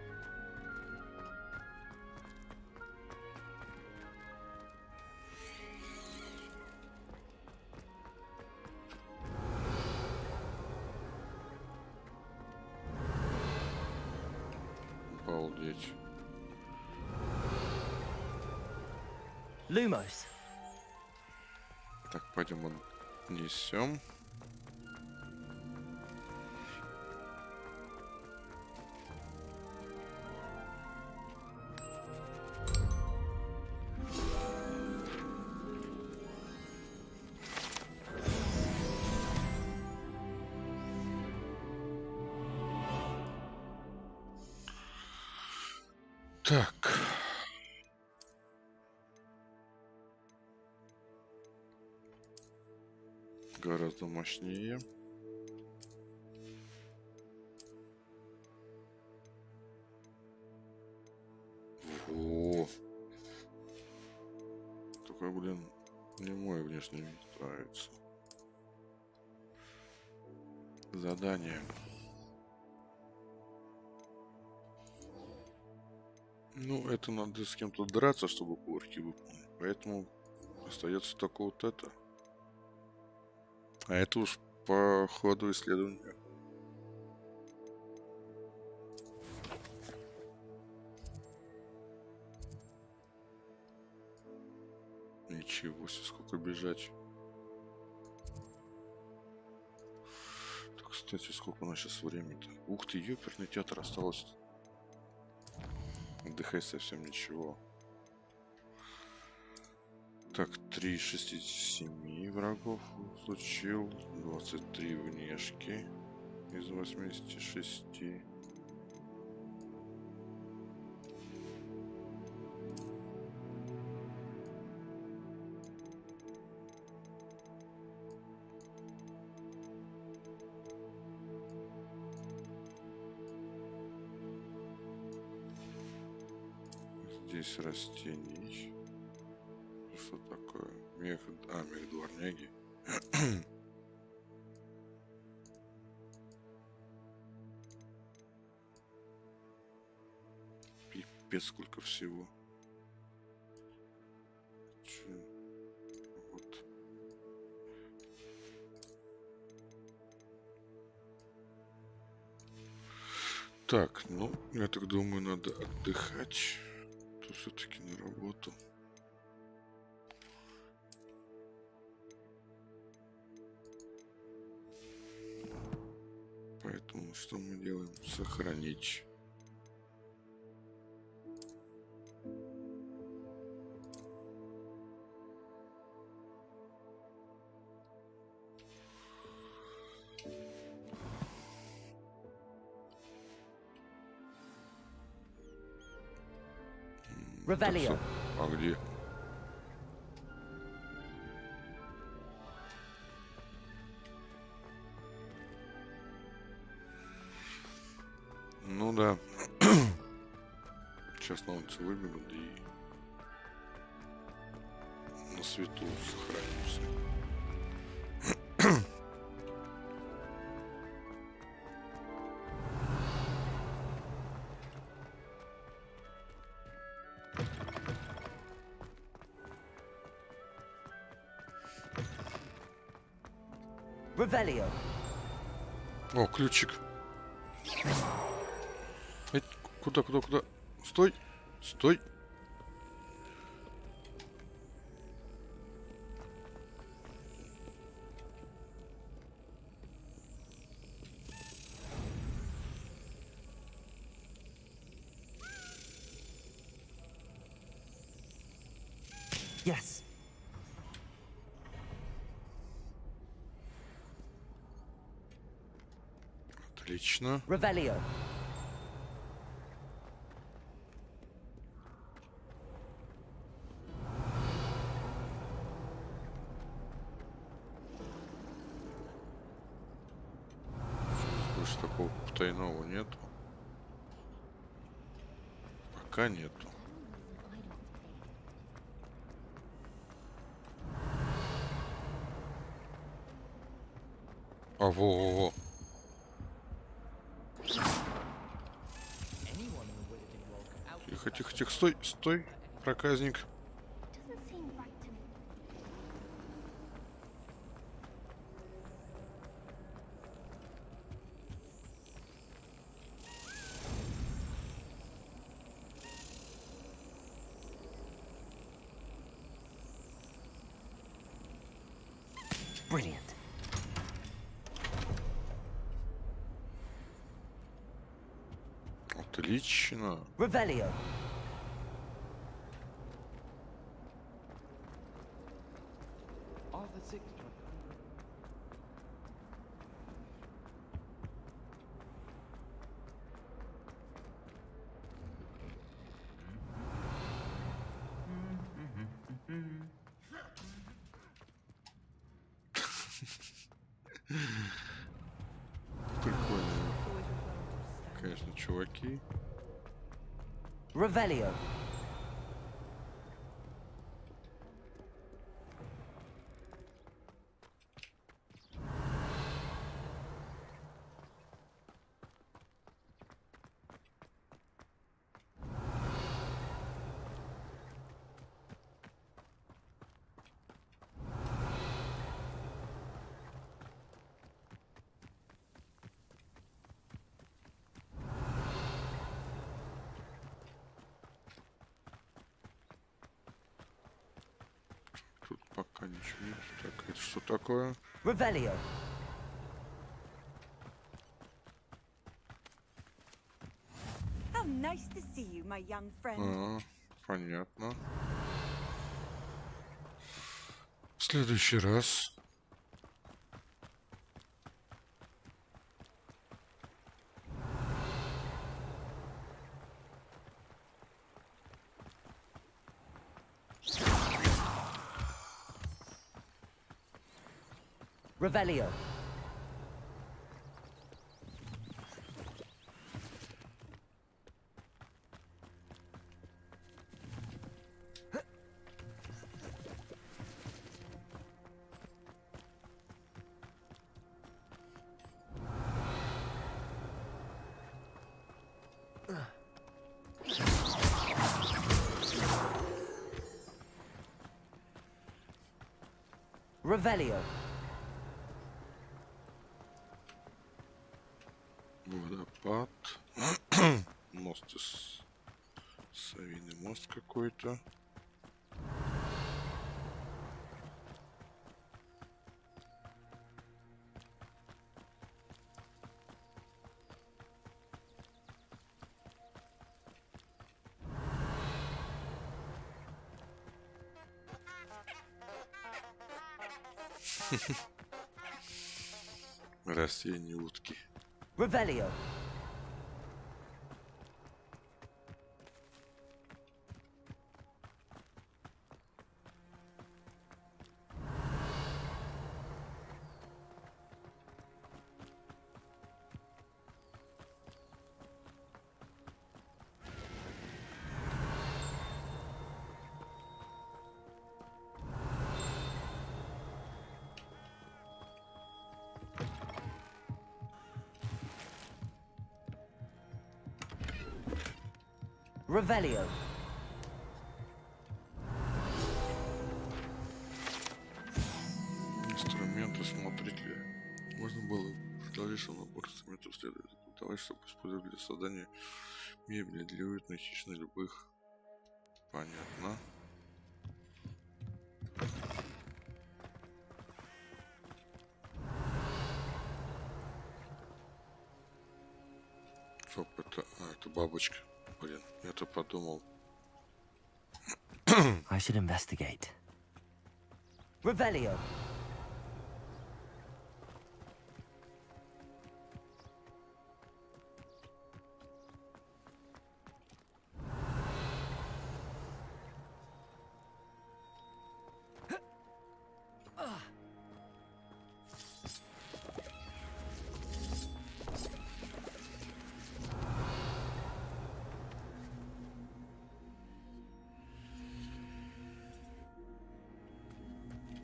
A: Обалдеть.
B: Lumos.
A: Так, пойдем несем. Так. Гораздо мощнее. О, такой, блин, не мой внешний вид нравится. Задание. Ну, это надо с кем-то драться, чтобы курки выполнить. Поэтому остается только вот это. А это уж по ходу исследования. Ничего себе, сколько бежать. Так, кстати, сколько у нас сейчас времени-то? Ух ты, ёперный театр, осталось. Отдыхать совсем ничего. Так, 3 из 67 врагов изучил, 23 внешки из 86. Здесь растений. Что такое? Мех дворняги. Пипец, сколько всего. Вот. Так, ну, я так думаю, надо отдыхать. То все-таки на работу. Поэтому что мы делаем? Сохранить.
B: Revelio.
A: А где? Ну да. Сейчас на улицу выбегу, да и на свету сохранимся.
B: Revelio.
A: О, ключик. Эй, куда? Стой! Стой!
B: Yes.
A: Отлично.
B: Revelio.
A: Больше такого потайного нету. Пока нету. А, во-во-во. Тихо, стой, проказник.
B: Brilliant.
A: Отлично.
B: Revelio.
A: Прикольно. Конечно, чуваки.
B: Revelio.
A: Тут пока ничего нет. Так, это что такое?
B: Revelio.
E: How nice to see you, my young friend.
A: А, понятно. В следующий раз.
B: Revelio. Revelio.
A: Водопад. Мост из... Совиный мост какой-то. Растения утки.
B: Revelio. Revelio.
A: Инструменты смотрители. Набор инструментов следует рекомендовать, чтобы использовать для создания мебели для уютной хищной любых. Понятно. Стоп, это... это бабочка. Блин, я-то подумал.
B: I should investigate. Revelio.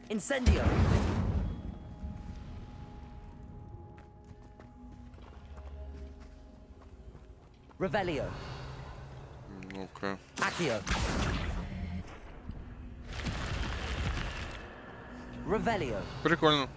B: Incendio. Revelio.
A: Ну-ка.
B: Accio. Revelio.
A: Прикольно.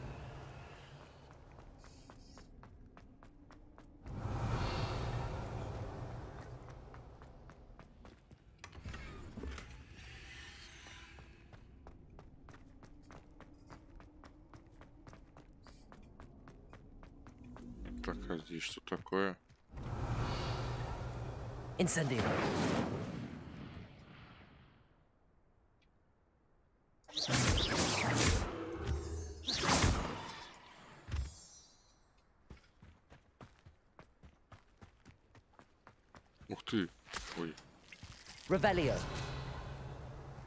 A: Так, а здесь что такое?
B: Incendio.
A: Ух ты. Ой.
B: Revelio.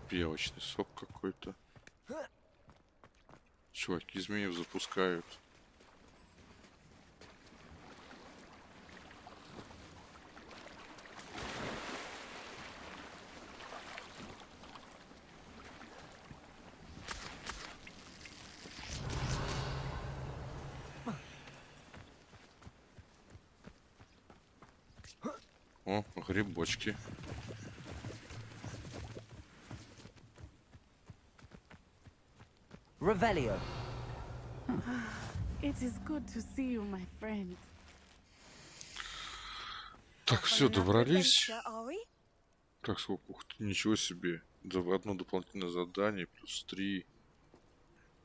A: Белочный сок какой-то. Чуваки змеев запускают. О, грибочки.
B: Revelio.
M: It is good to see you, my friend.
A: Так, все, добрались. Так, сколько? Ух ты, ничего себе. Одно дополнительное задание, плюс 3.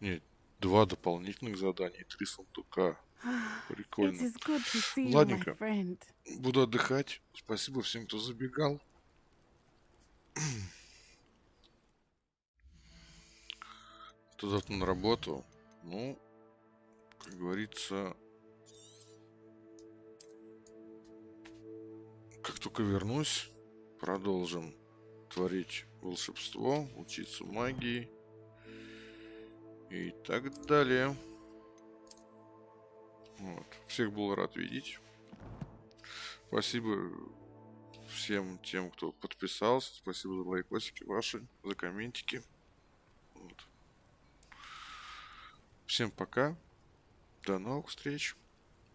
A: Нет, 2 дополнительных задания и 3 сундука. Прикольно. Ладненько. Буду отдыхать. Спасибо всем, кто забегал. Кто завтра на работу. Ну, как говорится, как только вернусь, продолжим творить волшебство, учиться магии и так далее. Вот. Всех был рад видеть. Спасибо всем тем, кто подписался. Спасибо за лайкосики ваши, за комментики. Вот. Всем пока. До новых встреч.